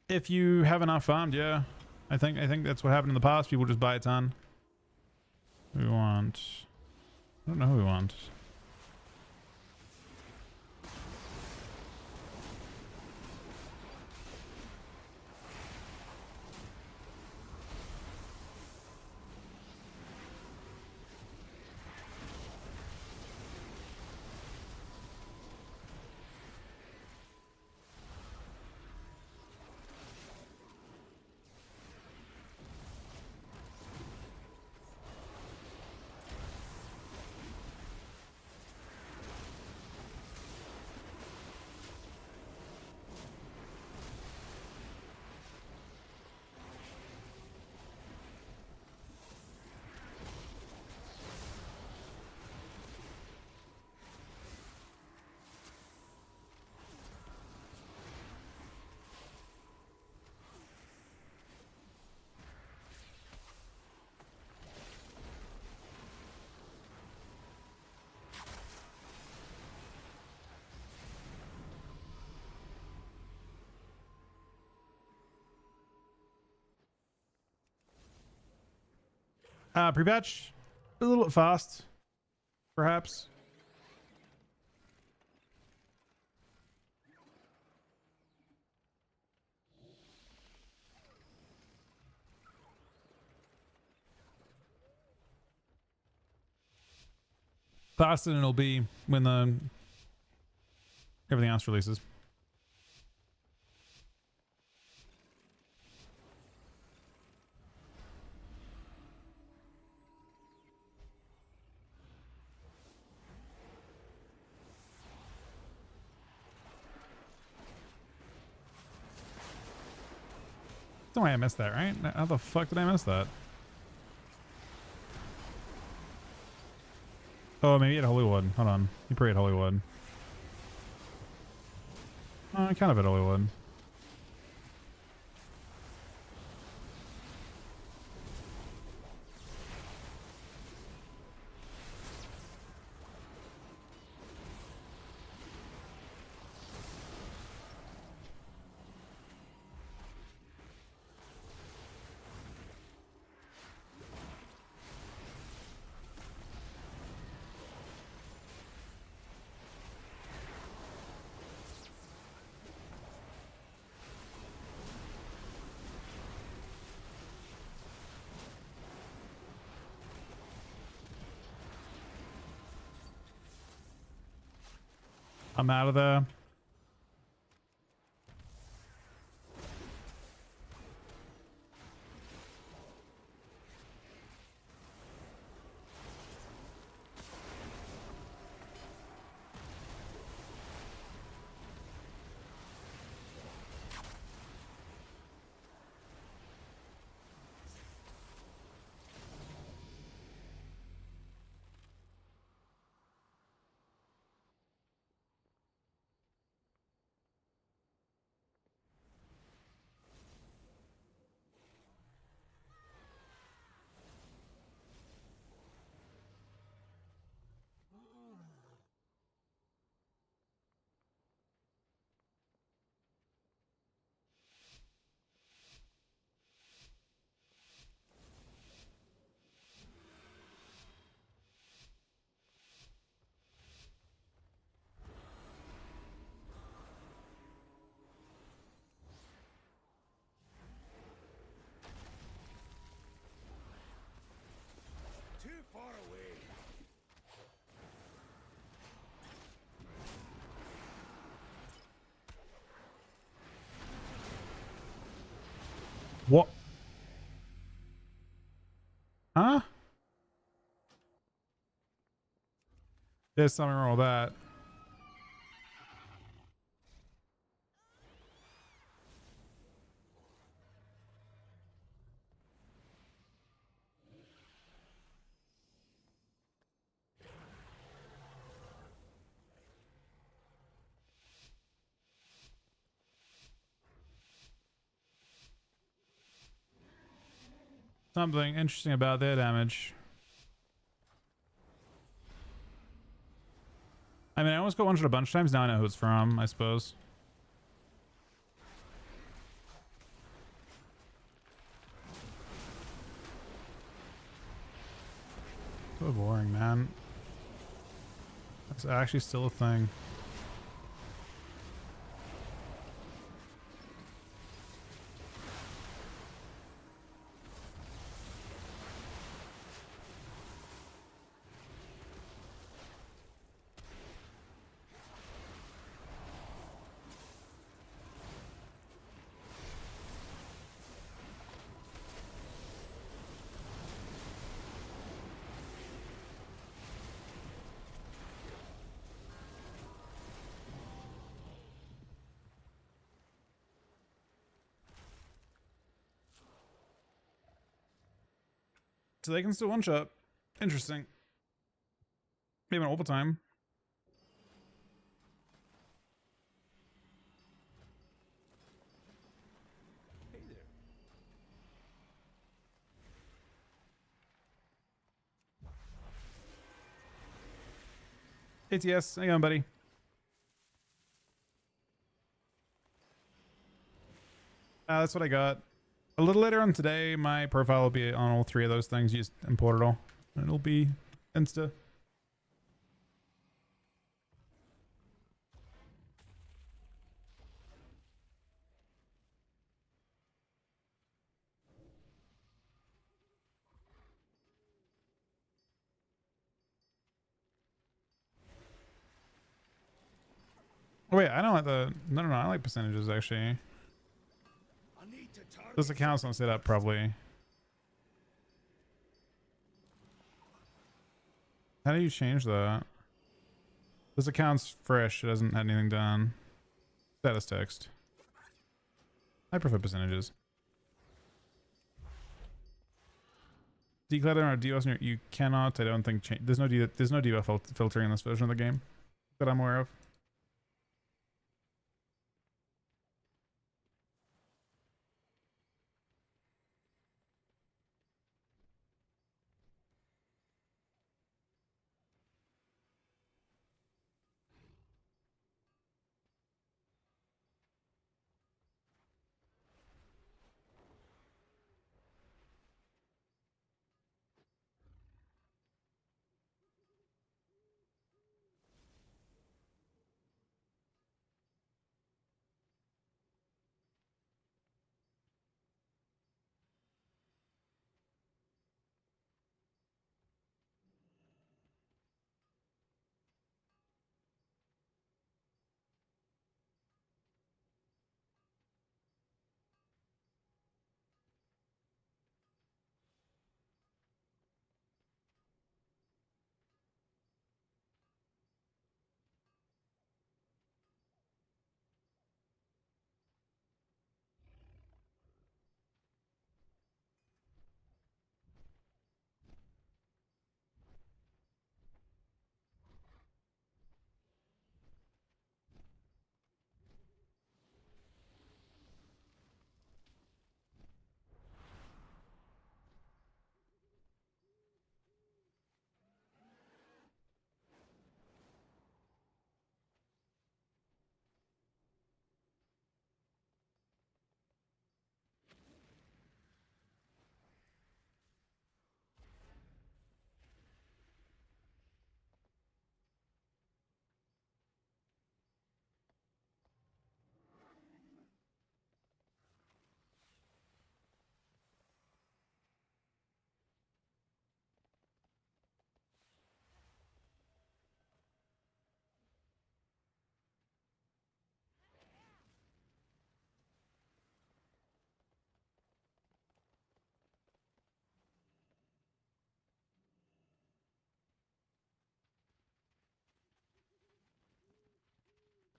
If you have enough farmed, yeah. I think that's what happened in the past. People just buy a ton. We want... I don't know who we want. Pre-patch, a little bit fast, perhaps. Faster than it'll be when the everything else releases. No way I missed that, right? How the fuck did I miss that? Oh, maybe at Hollywood. Hold on. You pray at Hollywood. Kind of at Hollywood. I'm out of there. Too far away. What? Huh? There's something wrong with that. Something interesting about their damage. I mean, I almost got one shot a bunch of times. Now I know who it's from, I suppose. So boring, man. That's actually still a thing. So they can still one shot. Interesting. Maybe an overtime. Hey there. ATS, hang on, buddy. That's what I got. A little later on today, my profile will be on all three of those things. You just import it all. And it'll be Insta. Oh wait, I don't like the... No, I like percentages, actually. I need to target This account's not set up properly. How do you change that? This account's fresh. It hasn't had anything done. Status text. I prefer percentages. Declutter or DOS, you cannot. I don't think there's no debuff filtering in this version of the game that I'm aware of.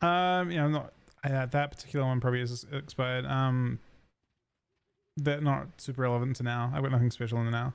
Yeah, I'm not. That particular one probably is expired. They're not super relevant to now. I've got nothing special in the now.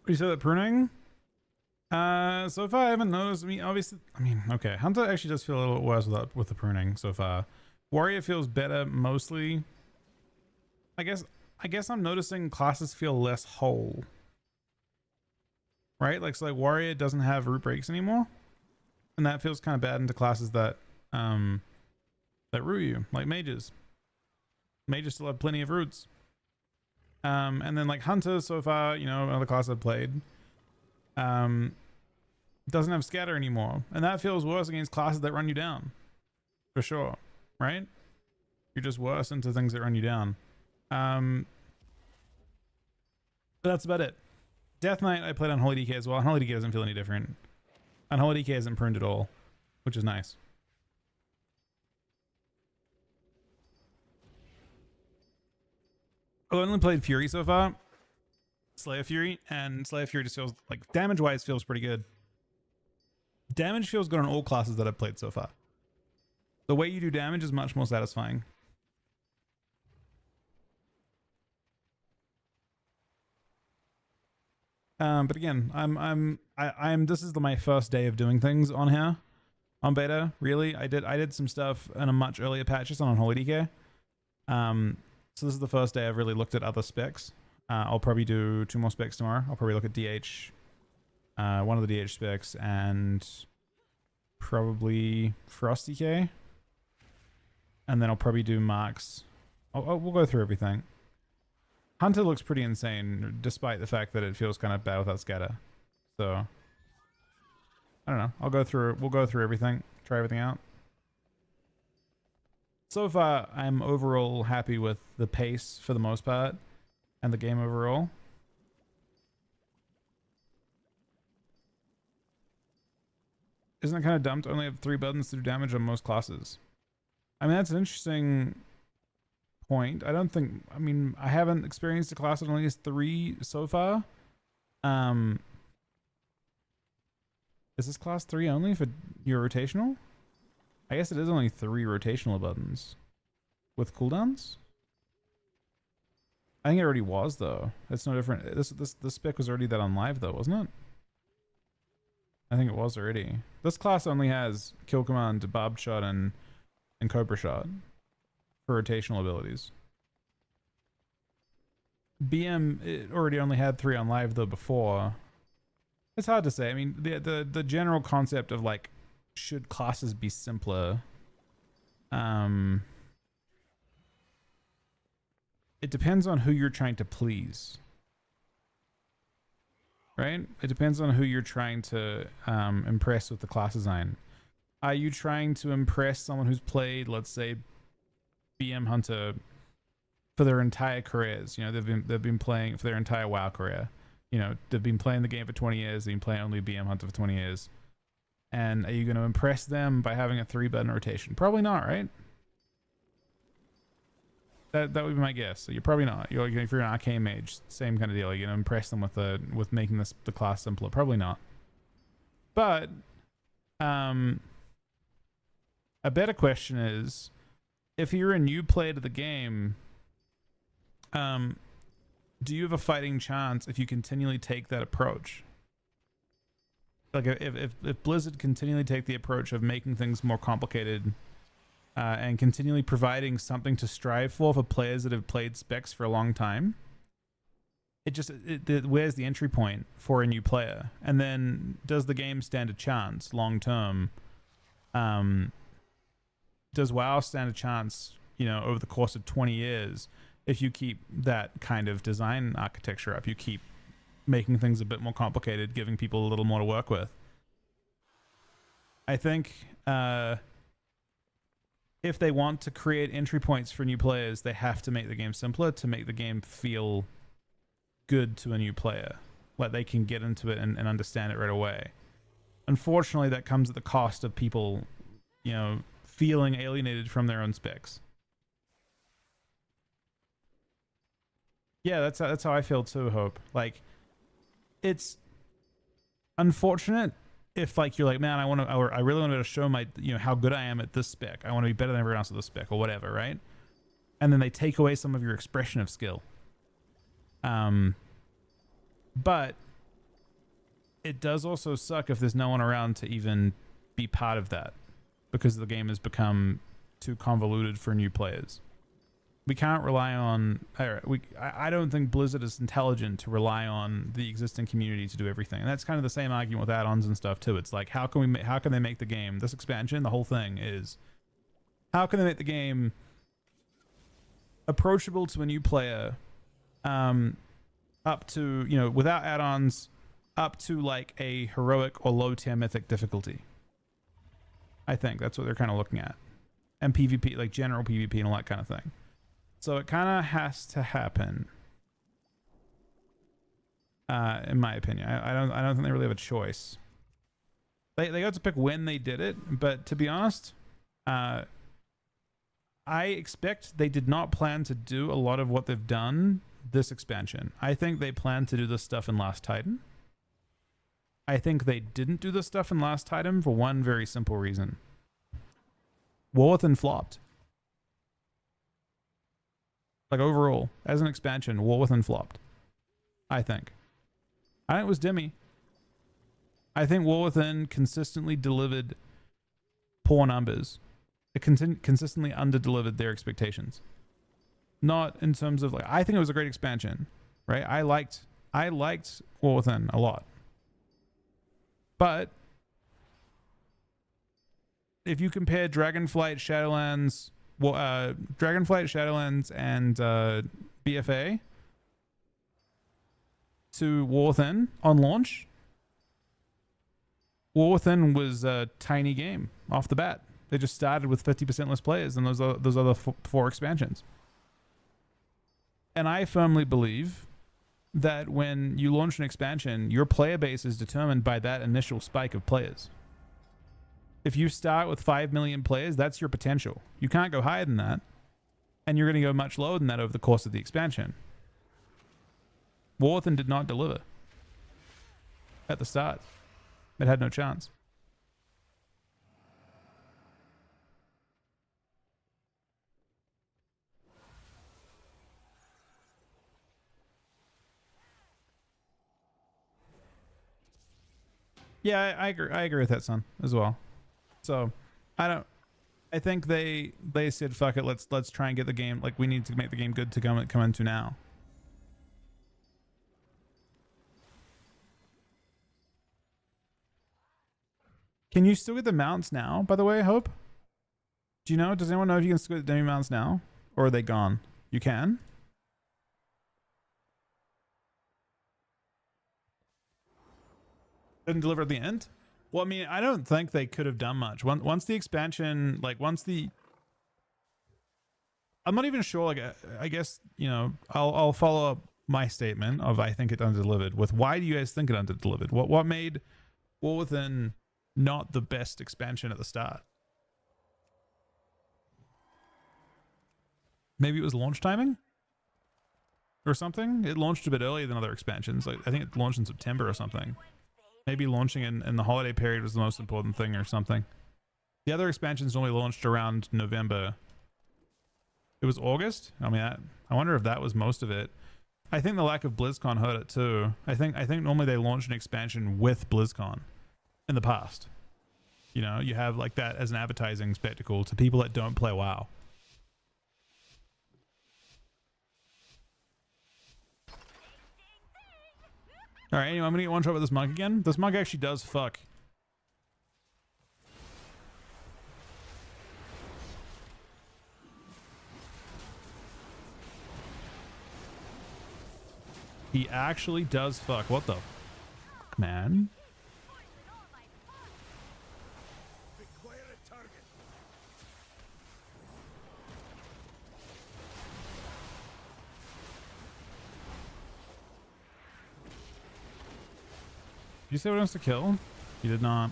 You said that pruning? So far I haven't noticed. I mean, obviously, okay. Hunter actually does feel a little worse with the pruning so far. Warrior feels better mostly. I guess I'm noticing classes feel less whole. Right? Like, so like Warrior doesn't have root breaks anymore. And that feels kind of bad into classes that root you, like mages. Mages still have plenty of roots. And then like Hunter so far, you know, another class I've played, doesn't have scatter anymore. And that feels worse against classes that run you down. For sure. Right? You're just worse into things that run you down. But that's about it. Death Knight I played on Holy DK as well. Holy DK doesn't feel any different. And Holy DK isn't pruned at all, which is nice. I've only played Fury so far. Slayer Fury, and Slayer Fury just feels like damage-wise feels pretty good. Damage feels good on all classes that I've played so far. The way you do damage is much more satisfying. But again, this is my first day of doing things on here, on beta. Really, I did some stuff in a much earlier patch just on Holy DK. So this is the first day I've really looked at other specs. I'll probably do 2 more specs tomorrow. I'll probably look at DH, one of the DH specs, and probably Frost DK. And then I'll probably do Marks. We'll go through everything. Hunter looks pretty insane, despite the fact that it feels kind of bad without scatter. So I don't know. We'll go through everything, try everything out. So far, I'm overall happy with the pace for the most part, and the game overall. Isn't it kind of dumb to only have 3 buttons to do damage on most classes? I mean, that's an interesting point. I haven't experienced a class that only has 3 so far. Is this class 3 only for your rotational? I guess it is only 3 rotational buttons with cooldowns. I think it already was though. It's no different. This spec was already that on live though, wasn't it? I think it was already. This class only has kill command, barbed shot, and cobra shot for rotational abilities. BM it already only had 3 on live though before. It's hard to say. I mean, the general concept of like, should classes be simpler? It depends on who you're trying to please, right? It depends on who you're trying to impress with the class design. Are you trying to impress someone who's played, let's say, BM Hunter for their entire careers? You know, they've been playing for their entire WoW career. You know, they've been playing the game for 20 years. They've been playing only BM Hunter for 20 years. And are you going to impress them by having a 3-button rotation? Probably not, right? That would be my guess. So you're probably not. If you're an arcane mage, same kind of deal. You're going to impress them with making the class simpler. Probably not. But a better question is, if you're a new player to the game, do you have a fighting chance if you continually take that approach? Like if Blizzard continually take the approach of making things more complicated and continually providing something to strive for players that have played specs for a long time, where's the entry point for a new player? And then does the game stand a chance long term? Does WoW stand a chance, you know, over the course of 20 years if you keep that kind of design architecture up? You keep making things a bit more complicated, giving people a little more to work with. I think if they want to create entry points for new players, they have to make the game simpler to make the game feel good to a new player. Like they can get into it and understand it right away. Unfortunately, that comes at the cost of people, you know, feeling alienated from their own specs. Yeah, that's how I feel too, Hope. Like, it's unfortunate if like you're like, man, I really want to show my, you know, how good I am at this spec. I want to be better than everyone else at this spec or whatever, right? And then they take away some of your expression of skill. But it does also suck if there's no one around to even be part of that, because the game has become too convoluted for new players. We can't rely on. I don't think Blizzard is intelligent to rely on the existing community to do everything, and that's kind of the same argument with add-ons and stuff too. It's like, how can they make the game, this expansion, the whole thing is, how can they make the game approachable to a new player, up to, you know, without add-ons, up to like a heroic or low tier mythic difficulty. I think that's what they're kind of looking at, and PvP, like general PvP and all that kind of thing. So it kind of has to happen, in my opinion. I don't think they really have a choice. They got to pick when they did it, but to be honest, I expect they did not plan to do a lot of what they've done this expansion. I think they planned to do this stuff in Last Titan. I think they didn't do this stuff in Last Titan for one very simple reason. War Within flopped. Like overall, as an expansion, War Within flopped. I think it was Demi. I think War Within consistently delivered poor numbers. It consistently under-delivered their expectations. Not in terms of like, I think it was a great expansion, right? I liked War Within a lot. But if you compare Dragonflight, Shadowlands, and BFA to War Within on launch, War Within was a tiny game off the bat. They just started with 50% less players than those other four expansions. And I firmly believe that when you launch an expansion, your player base is determined by that initial spike of players. If you start with 5 million players, that's your potential. You can't go higher than that, and you're going to go much lower than that over the course of the expansion. War Within did not deliver at the start. It had no chance. Yeah, I agree with that, son, as well. So I think they said, fuck it, let's try and get the game, like, we need to make the game good to come into now. Can you still get the mounts now, by the way, Hope? Do you know? Does anyone know if you can still get the demi mounts now? Or are they gone? You can? Didn't deliver at the end? Well, I mean, I don't think they could have done much. Once the expansion, like, I'm not even sure, like, I guess, you know, I'll follow up my statement of I think it under-delivered with why do you guys think it under-delivered? What made War Within not the best expansion at the start? Maybe it was launch timing? Or something? It launched a bit earlier than other expansions. Like, I think it launched in September or something. Maybe launching in the holiday period was the most important thing or something. The other expansions only launched around November. It was August? I mean, I wonder if that was most of it. I think the lack of BlizzCon hurt it too. I think normally they launch an expansion with BlizzCon in the past. You know, you have like that as an advertising spectacle to people that don't play WoW. Alright, anyway, I'm gonna get one shot with this monk again. This monk actually does fuck. He actually does fuck. What the fuck, man? Did you say what he wants to kill? He did not.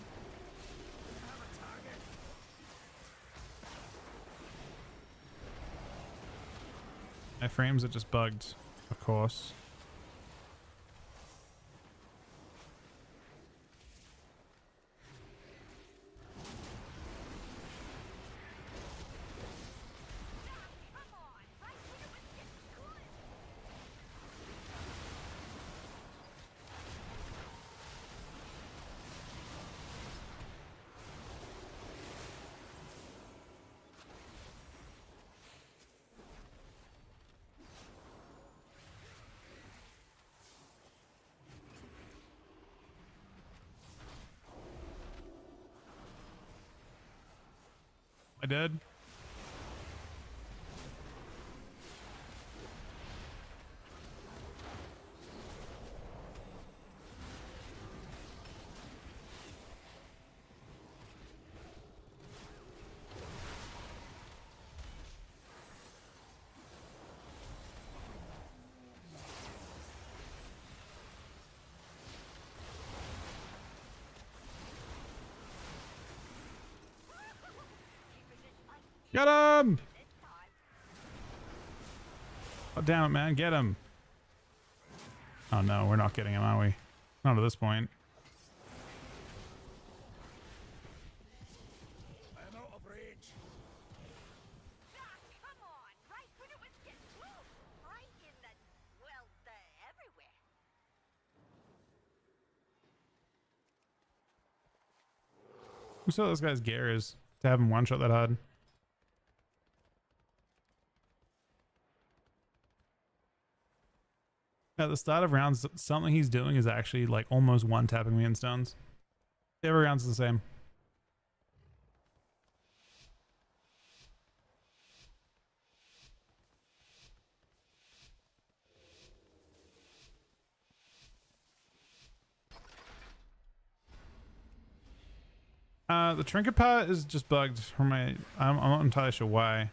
My frames are just bugged, of course. I did. Get him! Oh, damn it, man. Get him. Oh, no. We're not getting him, are we? Not at this point. I'm out of range. Ah, come on! Right when it was getting close! Right in the... well, everywhere. Who saw this guy's gear is to have him one-shot that hard? At the start of rounds, something he's doing is actually like almost one-tapping me in stuns. Every round's the same. The trinket part is just bugged from my... I'm not entirely sure why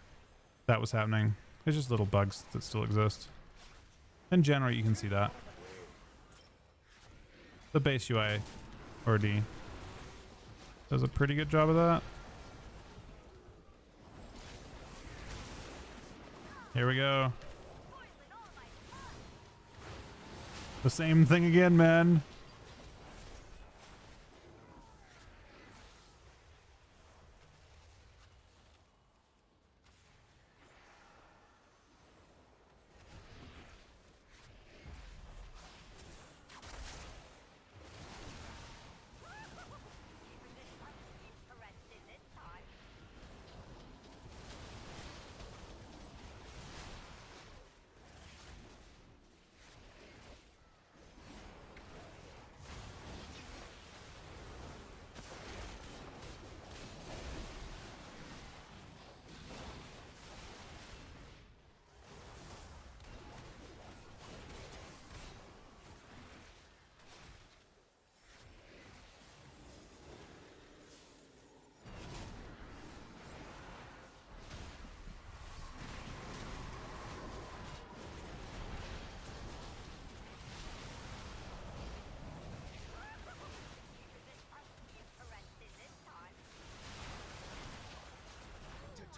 that was happening. It's just little bugs that still exist. In general, you can see that. The base UI already does a pretty good job of that. Here we go. The same thing again, man.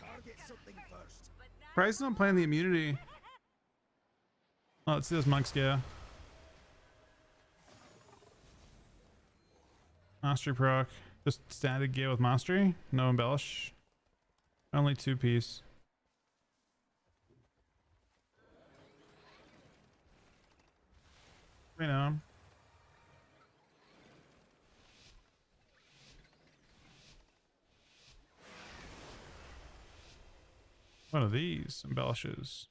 Target something first. Price not playing the immunity. Oh, let's see this monk's gear. Mastery proc. Just standard gear with mastery. No embellish. Only 2-piece. We know. What are these embellishes?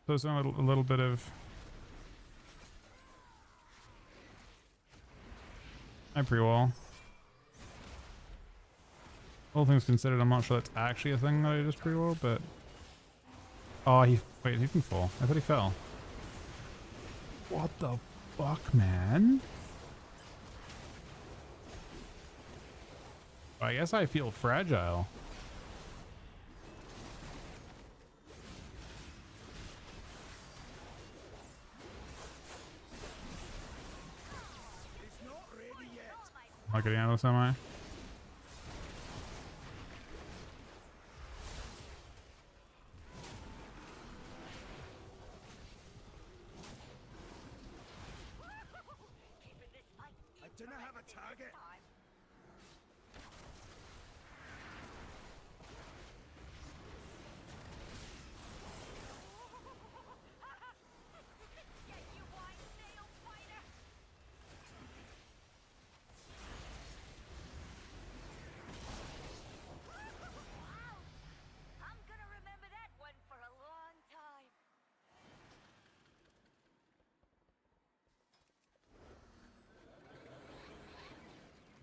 So it's a little bit of I pre-wall. All things considered, I'm not sure that's actually a thing that I just pre-wall, but oh, wait, he can fall. I thought he fell. What the fuck, man? I guess I feel fragile. It's not ready yet. Am I getting out of this, am I? I do not have a target.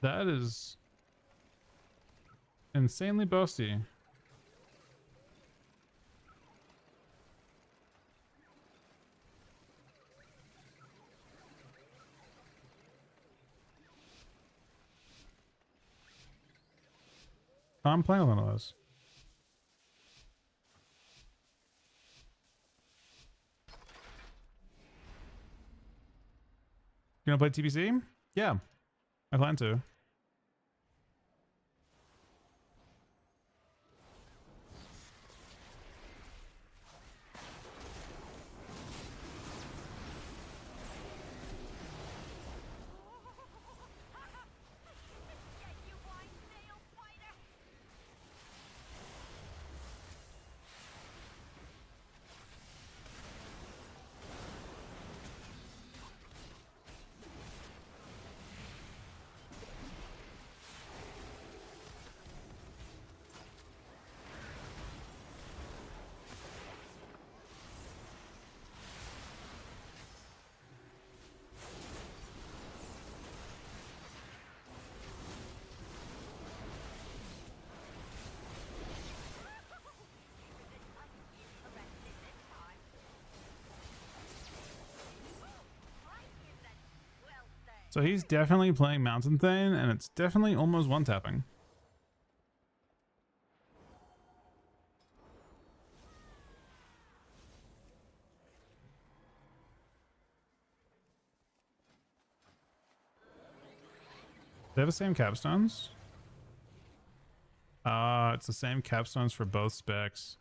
That is insanely boasty. I'm playing with one of those. You gonna play TBC? Yeah, I plan to. Genuine nail biter. So he's definitely playing Mountain Thane, and it's definitely almost one-tapping. They have the same capstones? It's the same capstones for both specs.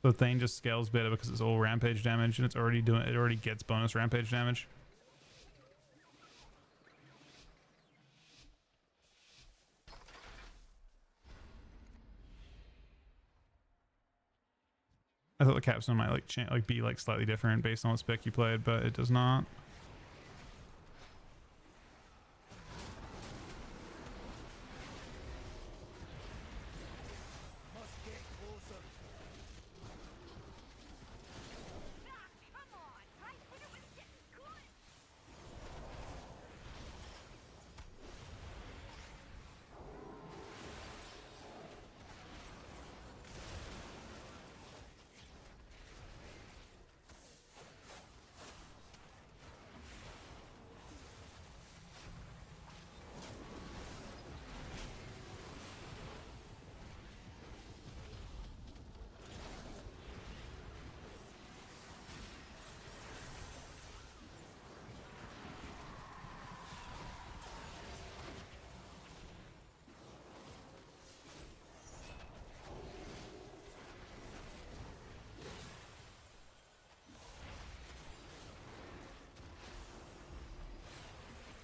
The Thane just scales better because it's all rampage damage, and it already gets bonus rampage damage. I thought the capstone might be slightly different based on what spec you played, but it does not. Must get closer. Come on, right when it was getting good.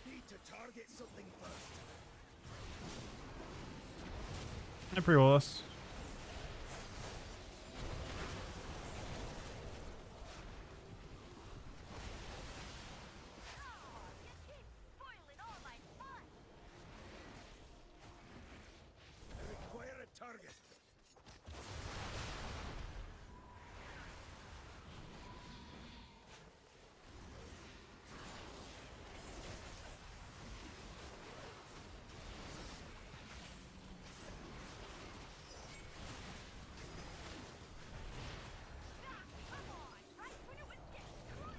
Need to target something first. I pre-roll this. You keep spoiling all my fun. I require a target. Come on, right when it was getting good.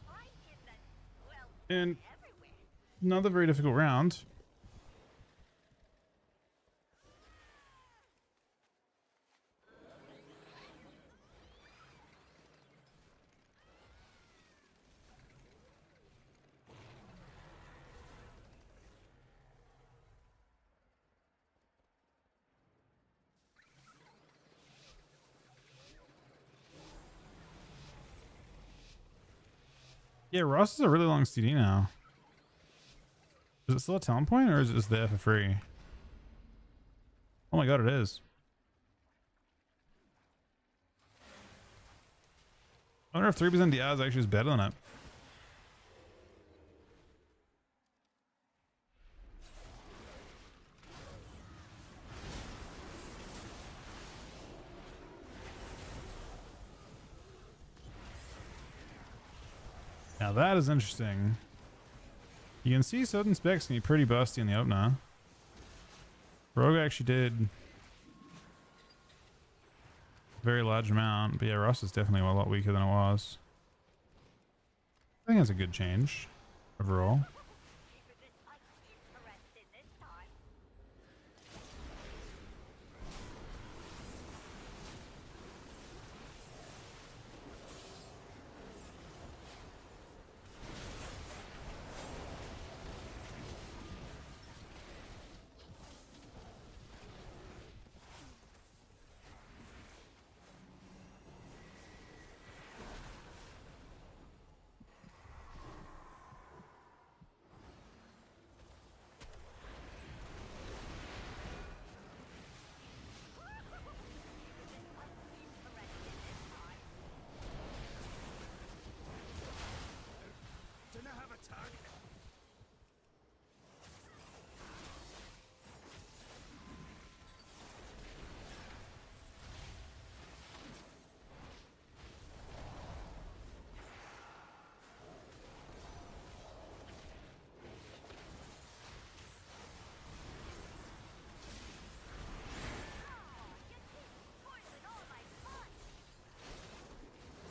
I in the well And everywhere. another very difficult round. Yeah, Ross is a really long CD now. Is it still a talent point, or is it just there for free? Oh my god, it is. I wonder if 3% DI is actually better than it. Now that is interesting. You can see certain specs can be pretty busty in the opener. Rogue actually did a very large amount, but yeah, Ross is definitely a lot weaker than it was. I think that's a good change overall. Keeping this fight interesting this time. Didn't I have a target? Spoiling all my fun.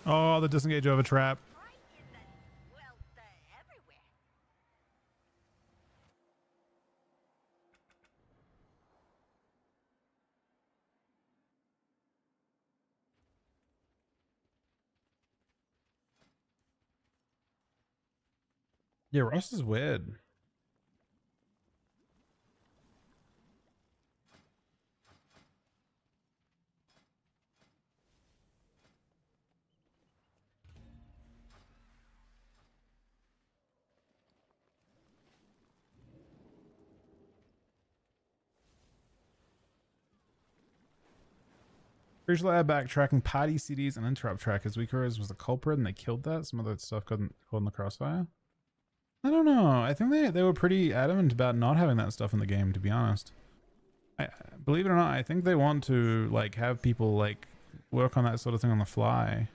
Oh, the disengage over trap. Right in the well, the everywhere. Yeah, Ross is weird. Originally, I backtracking party CDs and interrupt trackers. Weakers was the culprit, and they killed that. Some other stuff got caught in the crossfire. I don't know. I think they were pretty adamant about not having that stuff in the game. To be honest, I believe it or not, I think they want to like have people like work on that sort of thing on the fly.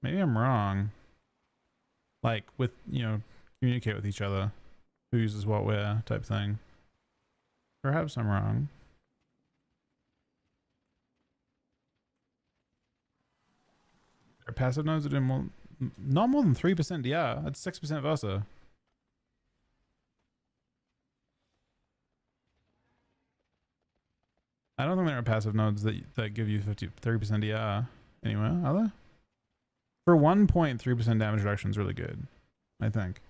Maybe I'm wrong. Like with communicate with each other, who uses what where type thing. Perhaps I'm wrong. Their passive nodes are doing not more than 3% DR. That's 6% Versa. I don't think there are passive nodes that give you 30% DR anywhere, are there? For 1.3% damage reduction is really good, I think.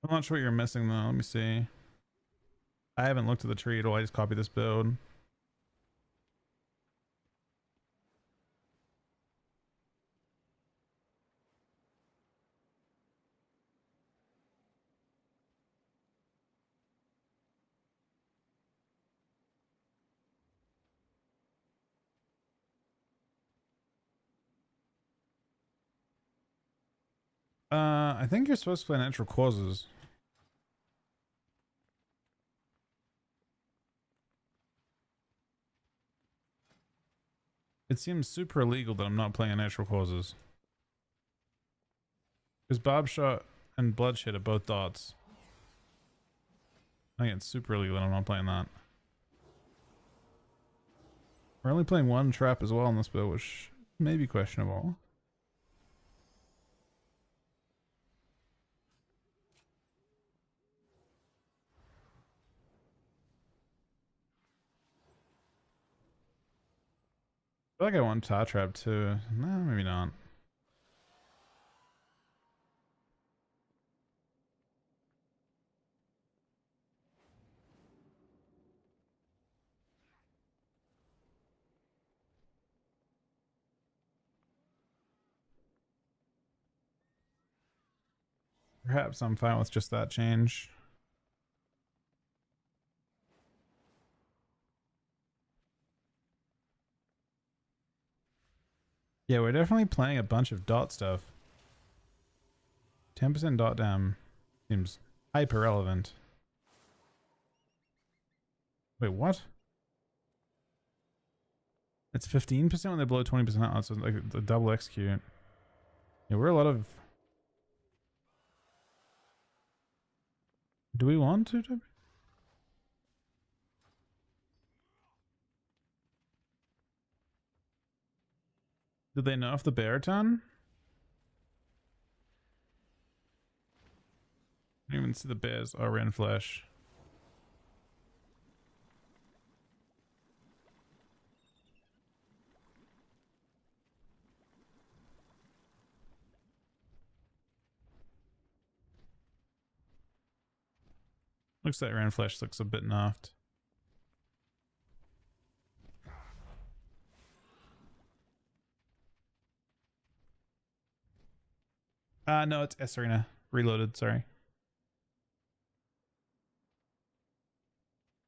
I'm not sure what you're missing though. Let me see. I haven't looked at the tree at all. I just copied this build. I think you're supposed to play natural causes. It seems super illegal that I'm not playing natural causes. Because Bob Shot and Bloodshed are both dots. I think it's super illegal that I'm not playing that. We're only playing one trap as well in this build, which may be questionable. I feel like I want Tar Trap too. No, maybe not. Perhaps I'm fine with just that change. Yeah, we're definitely playing a bunch of dot stuff. 10% dot dam seems Hyper relevant. Wait, what? It's 15% when they blow 20% out, so like the double execute. Yeah, we're a lot of... Do we want to? Did they nerf the bear ton? I didn't even see the bears. Oh, ran flesh. Looks like ran flesh looks a bit nerfed. No, it's S Arena. Reloaded, sorry.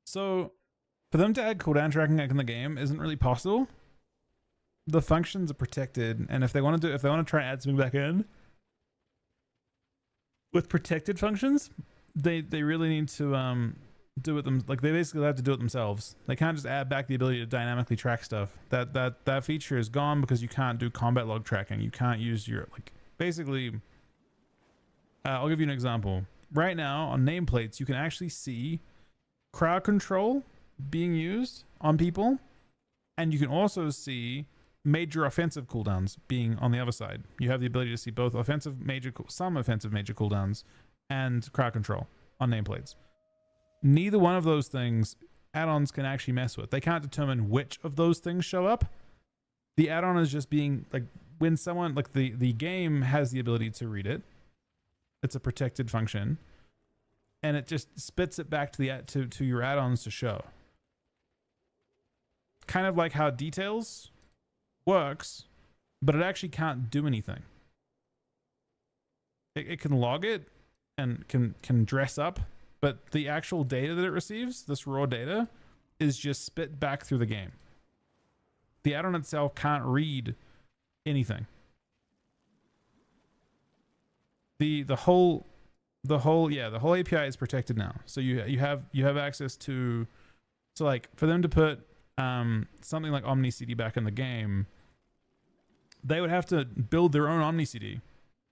So, for them to add cooldown tracking in the game isn't really possible. The functions are protected, and if they want to try and add something back in with protected functions, they really need to do it them. Like they basically have to do it themselves. They can't just add back the ability to dynamically track stuff. That feature is gone because you can't do combat log tracking. You can't use your basically. I'll give you an example. Right now on nameplates, you can actually see crowd control being used on people, and you can also see major offensive cooldowns being on the other side. You have the ability to see both some offensive major cooldowns and crowd control on nameplates. Neither one of those things add-ons can actually mess with. They can't determine which of those things show up. The add-on is just being like when someone the game has the ability to read it. It's a protected function, and it just spits it back to your add-ons to show. Kind of like how details works, but it actually can't do anything. It can log it and can dress up, but the actual data that it receives, this raw data, is just spit back through the game. The add-on itself can't read anything. The whole API is protected now. So you have access to, so like for them to put something like Omni CD back in the game, they would have to build their own Omni CD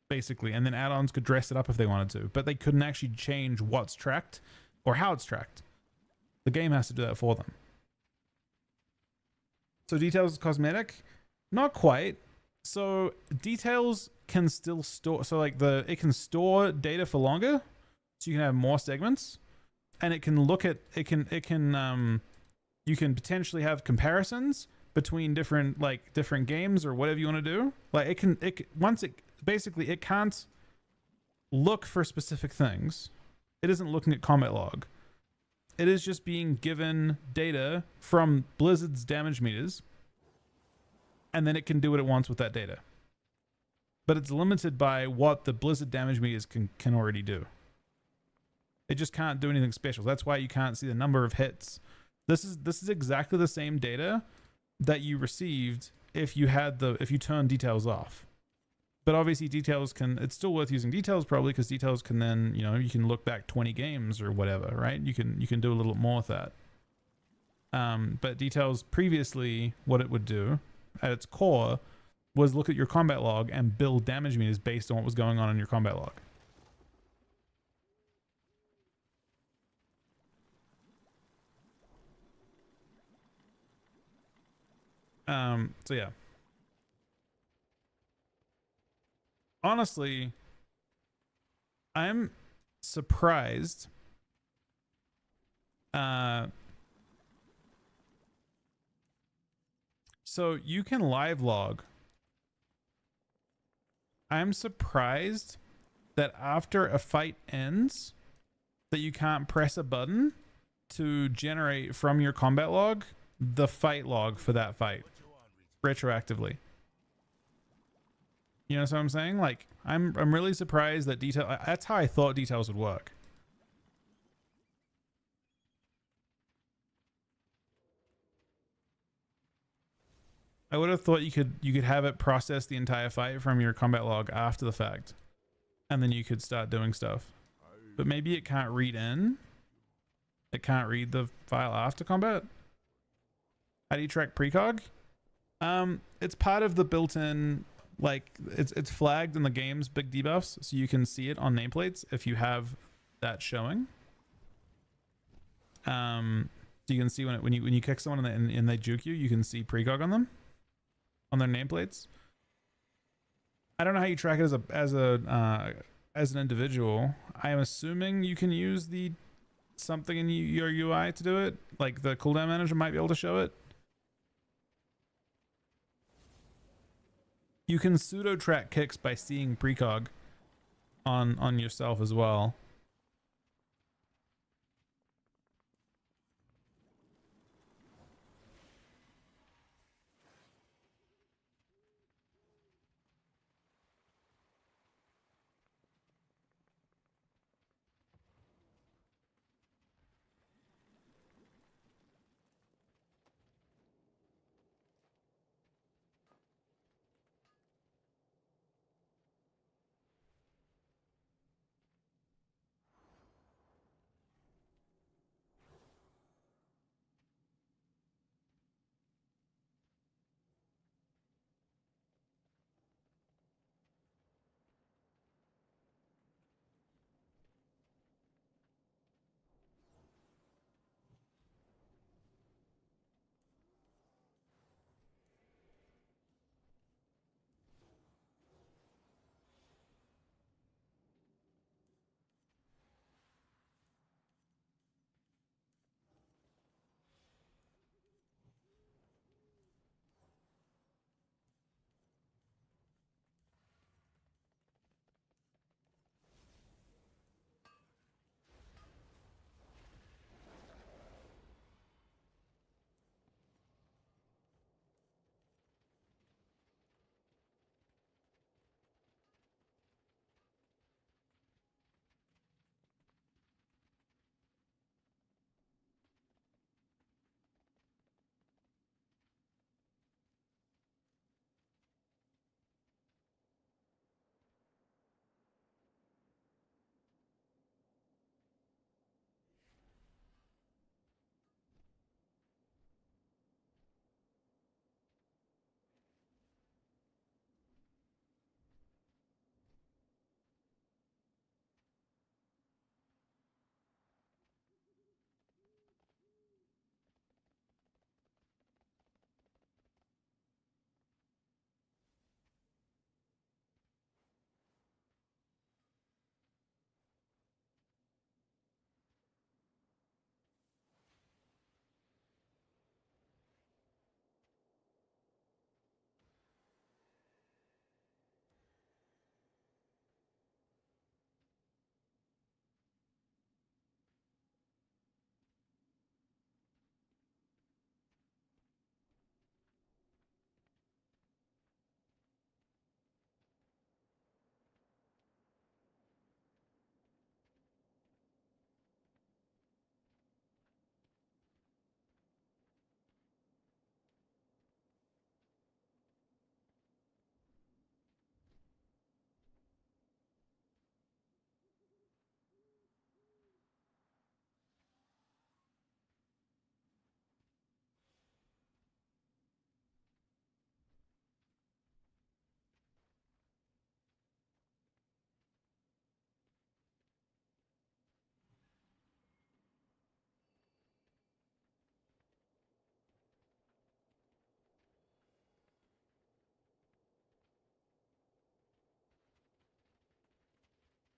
basically, and then add-ons could dress it up if they wanted to, but they couldn't actually change what's tracked or how it's tracked. The game has to do that for them. So details is cosmetic? Not quite. So details can still store, so like it can store data for longer, so you can have more segments, and it can look at you can potentially have comparisons between different games or whatever you want to do. Like it can't look for specific things. It isn't looking at combat log. It is just being given data from Blizzard's damage meters, and then it can do what it wants with that data. But it's limited by what the Blizzard damage meters can already do. It just can't do anything special. That's why you can't see the number of hits. This is exactly the same data that you received if you turn details off. But obviously details it's still worth using details probably, because details can then, you can look back 20 games or whatever, right? You can do a little more with that. But details previously, what it would do at its core was look at your combat log and build damage meters based on what was going on in your combat log. So yeah. Honestly, I'm surprised so you can live log. I'm surprised that after a fight ends that you can't press a button to generate from your combat log the fight log for that fight retroactively. You know what I'm saying? Like I'm really surprised that that's how I thought details would work. I would have thought you could have it process the entire fight from your combat log after the fact, and then you could start doing stuff. I but maybe it can't read in. It can't read the file after combat. How do you track precog? It's part of the built-in, like it's flagged in the game's big debuffs, so you can see it on nameplates if you have that showing. So you can see when you kick someone and they juke you, you can see precog on them, on their nameplates. I don't know how you track it as an individual. I am assuming you can use the something in your UI to do it, like the cooldown manager might be able to show it. You can pseudo track kicks by seeing precog on yourself as well.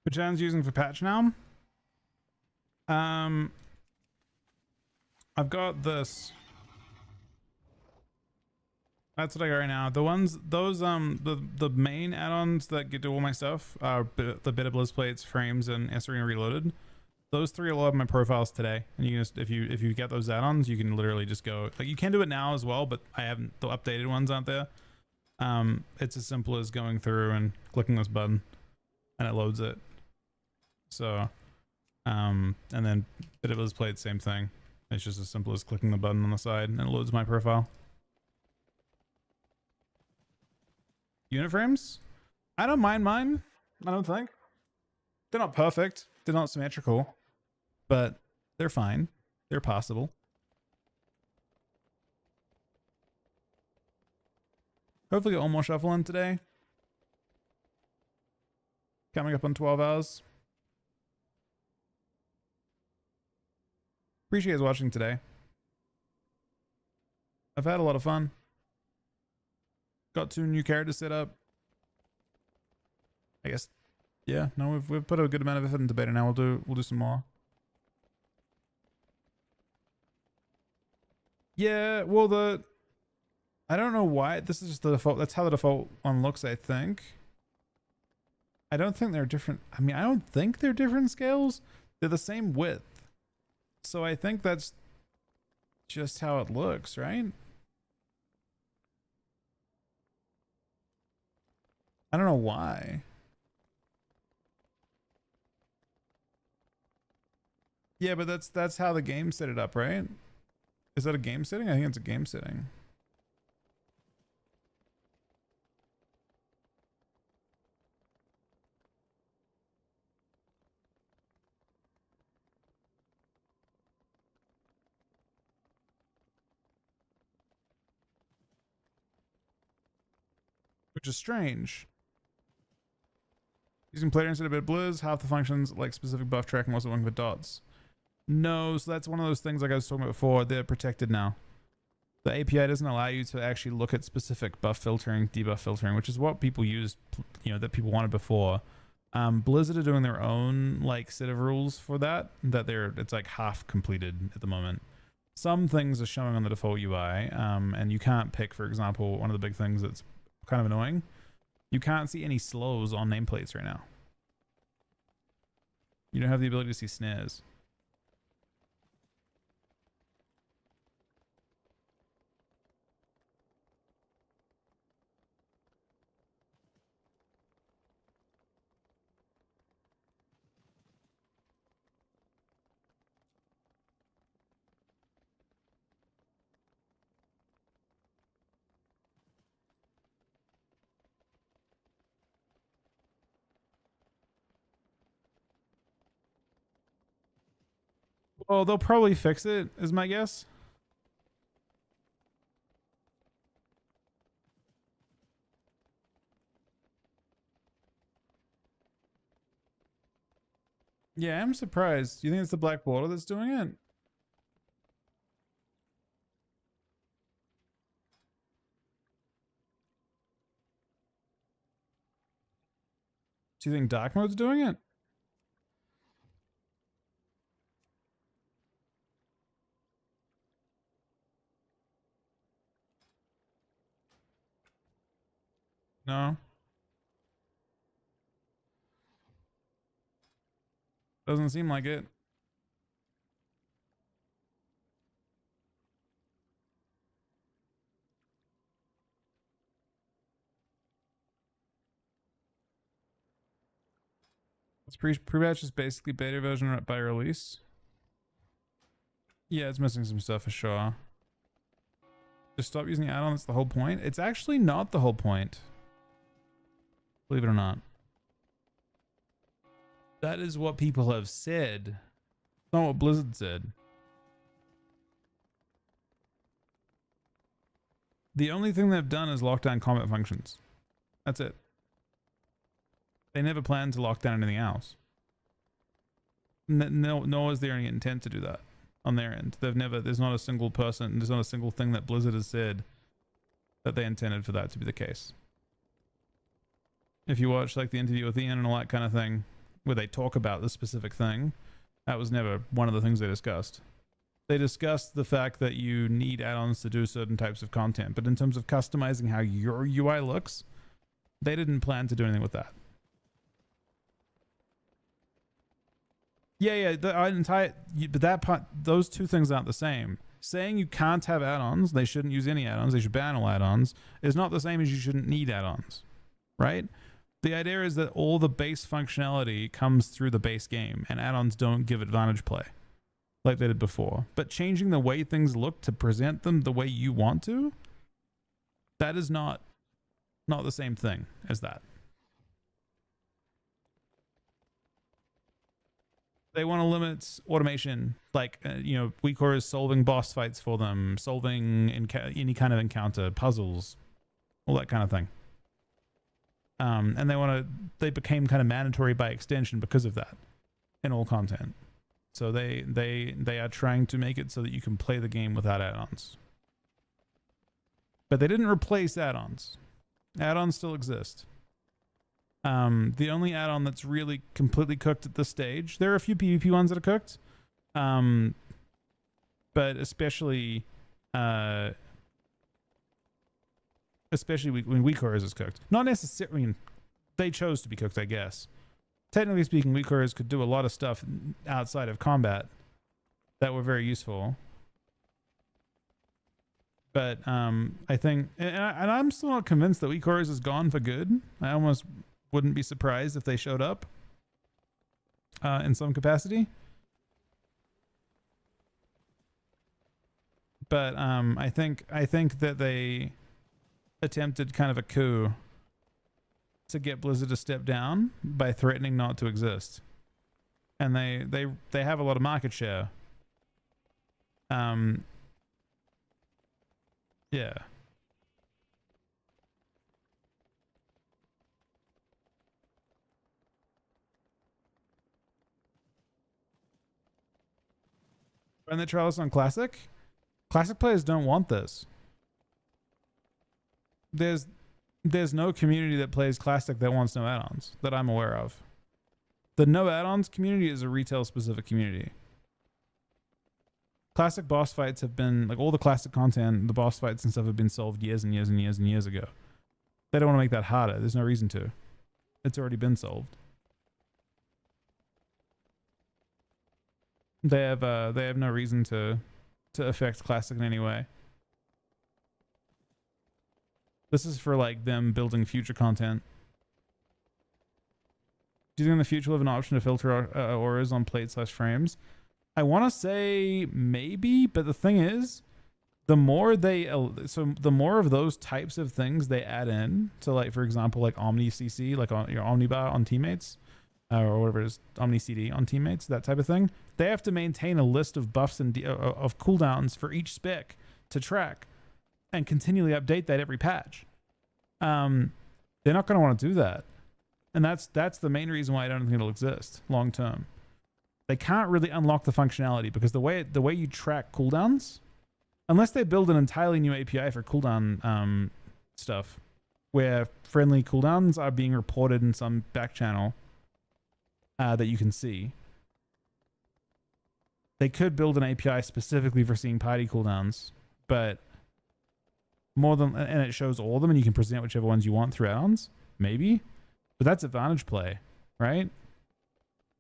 Which Jan's using for patch now? I've got this. That's what I got right now. The ones, those, the main add-ons that get to all my stuff are the Bit of Blizz Plates, Frames, and Esrina Reloaded. Those three will have my profiles today, and you can just, if you get those add-ons, you can literally just go. Like you can do it now as well, but I haven't. The updated ones aren't there. It's as simple as going through and clicking this button, and it loads it. So, and then Bit of Blizz Plate, same thing. It's just as simple as clicking the button on the side, and it loads my profile. Unit frames? I don't mind mine. I don't think. They're not perfect. They're not symmetrical, but they're fine. They're possible. Hopefully get one more shuffle in today. Coming up on 12 hours. Appreciate you guys watching today. I've had a lot of fun. Got 2 new characters set up. I guess, yeah. No, we've put a good amount of effort into beta. Now we'll do some more. Yeah, well I don't know why this is just the default. That's how the default one looks. I think. I don't think they're different. I mean, I don't think they're different scales. They're the same width. So I think that's just how it looks, right? I don't know why. Yeah, but that's how the game set it up, right? Is that a game setting? I think it's a game setting. Which is strange. Using player instead of bit blizz, half the functions like specific buff tracking wasn't working with dots. No, so that's one of those things like I was talking about before. They're protected now. The API doesn't allow you to actually look at specific buff filtering, debuff filtering, which is what people used, that people wanted before. Blizzard are doing their own like set of rules for that. It's like half completed at the moment. Some things are showing on the default UI, and you can't pick, for example, one of the big things that's kind of annoying. You can't see any slows on nameplates right now. You don't have the ability to see snares. Well, they'll probably fix it, is my guess. Yeah, I'm surprised. Do you think it's the Black Border that's doing it? Do you think Dark Mode's doing it? No. Doesn't seem like it. It's pre-batch is basically beta version by release. Yeah, it's missing some stuff for sure. Just stop using the add-on, that's the whole point. It's actually not the whole point. Believe it or not. That is what people have said. It's not what Blizzard said. The only thing they've done is lock down combat functions. That's it. They never planned to lock down anything else. Nor is there any intent to do that on their end. There's not a single person, there's not a single thing that Blizzard has said that they intended for that to be the case. If you watch like the interview with Ian and all that kind of thing, where they talk about this specific thing, that was never one of the things they discussed. They discussed the fact that you need add-ons to do certain types of content, but in terms of customizing how your UI looks, they didn't plan to do anything with that. Yeah, but that part, those two things aren't the same. Saying you can't have add-ons, they shouldn't use any add-ons, they should ban all add-ons, is not the same as you shouldn't need add-ons, right? The idea is that all the base functionality comes through the base game, and add-ons don't give advantage play like they did before. But changing the way things look to present them the way you want to, that is not the same thing as that. They want to limit automation, like WeCore solving boss fights for them, solving any kind of encounter, puzzles, all that kind of thing. And they became kind of mandatory by extension because of that in all content. So they are trying to make it so that you can play the game without add-ons. But they didn't replace add-ons. Add-ons still exist. The only add-on that's really completely cooked at this stage, there are a few PvP ones that are cooked, but especially when WeCores is cooked. Not necessarily. I mean, they chose to be cooked, I guess. Technically speaking, WeCores could do a lot of stuff outside of combat that were very useful. But I think, and I'm still not convinced that WeCores is gone for good. I almost wouldn't be surprised if they showed up in some capacity. But I think that they attempted kind of a coup to get Blizzard to step down by threatening not to exist, and they have a lot of market share. Yeah. Run the trials on Classic. Classic players don't want this. There's no community that plays Classic that wants no add-ons that I'm aware of. The no add-ons community is a retail specific community. Classic boss fights have been, like, all the classic content, the boss fights and stuff have been solved years and years and years and years ago. They don't want to make that harder. There's no reason to. It's already been solved. They have no reason to affect Classic in any way. This is for, like, them building future content. Do you think in the future we'll have an option to filter auras on plate/frames? I want to say maybe, but the thing is, the more of those types of things they add in, so, like, for example, like Omni CC, like on your Omnibar on teammates, or whatever it is, Omni CD on teammates, that type of thing, they have to maintain a list of buffs and of cooldowns for each spec to track and continually update that every patch. They're not going to want to do that, and that's the main reason why I don't think it'll exist long term. They can't really unlock the functionality because the way you track cooldowns, unless they build an entirely new API for cooldown stuff, where friendly cooldowns are being reported in some back channel that you can see. They could build an API specifically for seeing party cooldowns, but and it shows all of them, and you can present whichever ones you want through add-ons, maybe. But that's advantage play, right?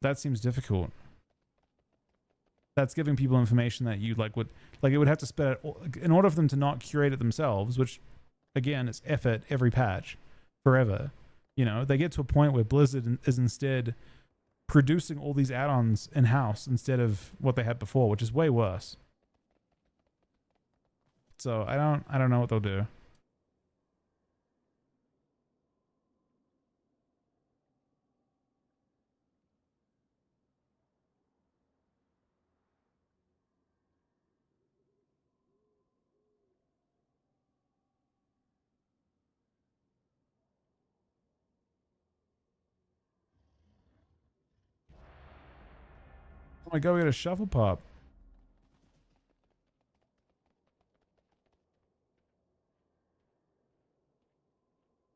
That seems difficult. That's giving people information that you it would have to spit out in order for them to not curate it themselves, which again is effort every patch forever. They get to a point where Blizzard is instead producing all these add-ons in-house instead of what they had before, which is way worse. So I don't know what they'll do. Oh my god, we got a shuffle pop.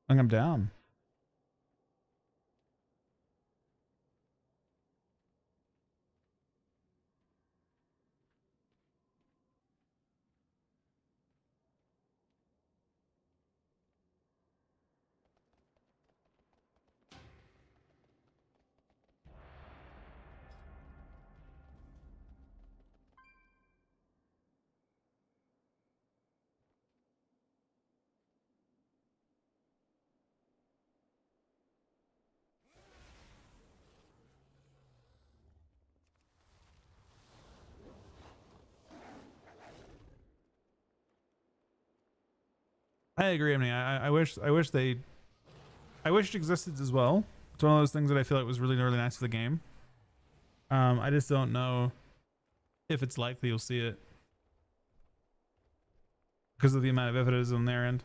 I think I'm down. I agree. I mean, I wish it existed as well. It's one of those things that I feel like was really, really nice for the game. I just don't know if it's likely you'll see it because of the amount of effort it is on their end.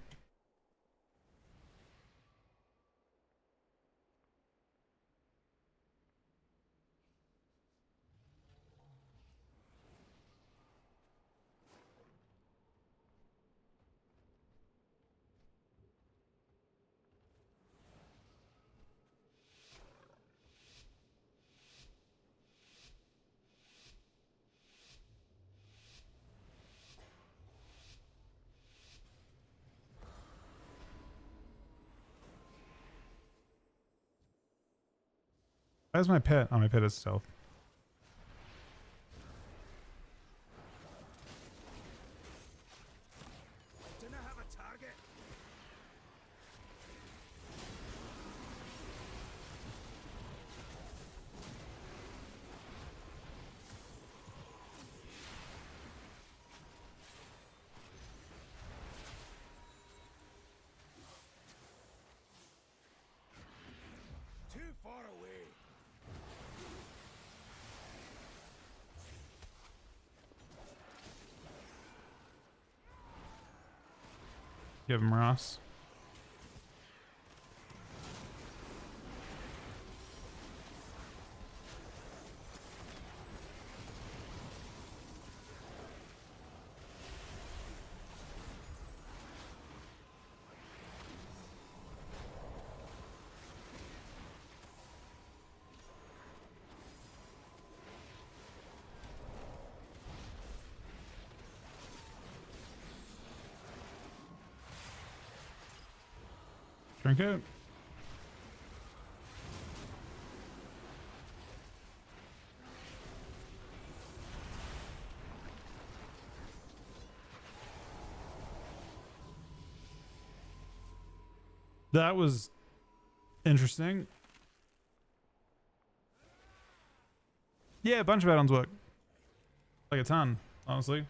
Where's my pet? Oh, my pet is stealth. Didn't I have a target? Too far away. Give him Ross. Drink it. That was interesting. Yeah, a bunch of add-ons work. Like a ton, honestly.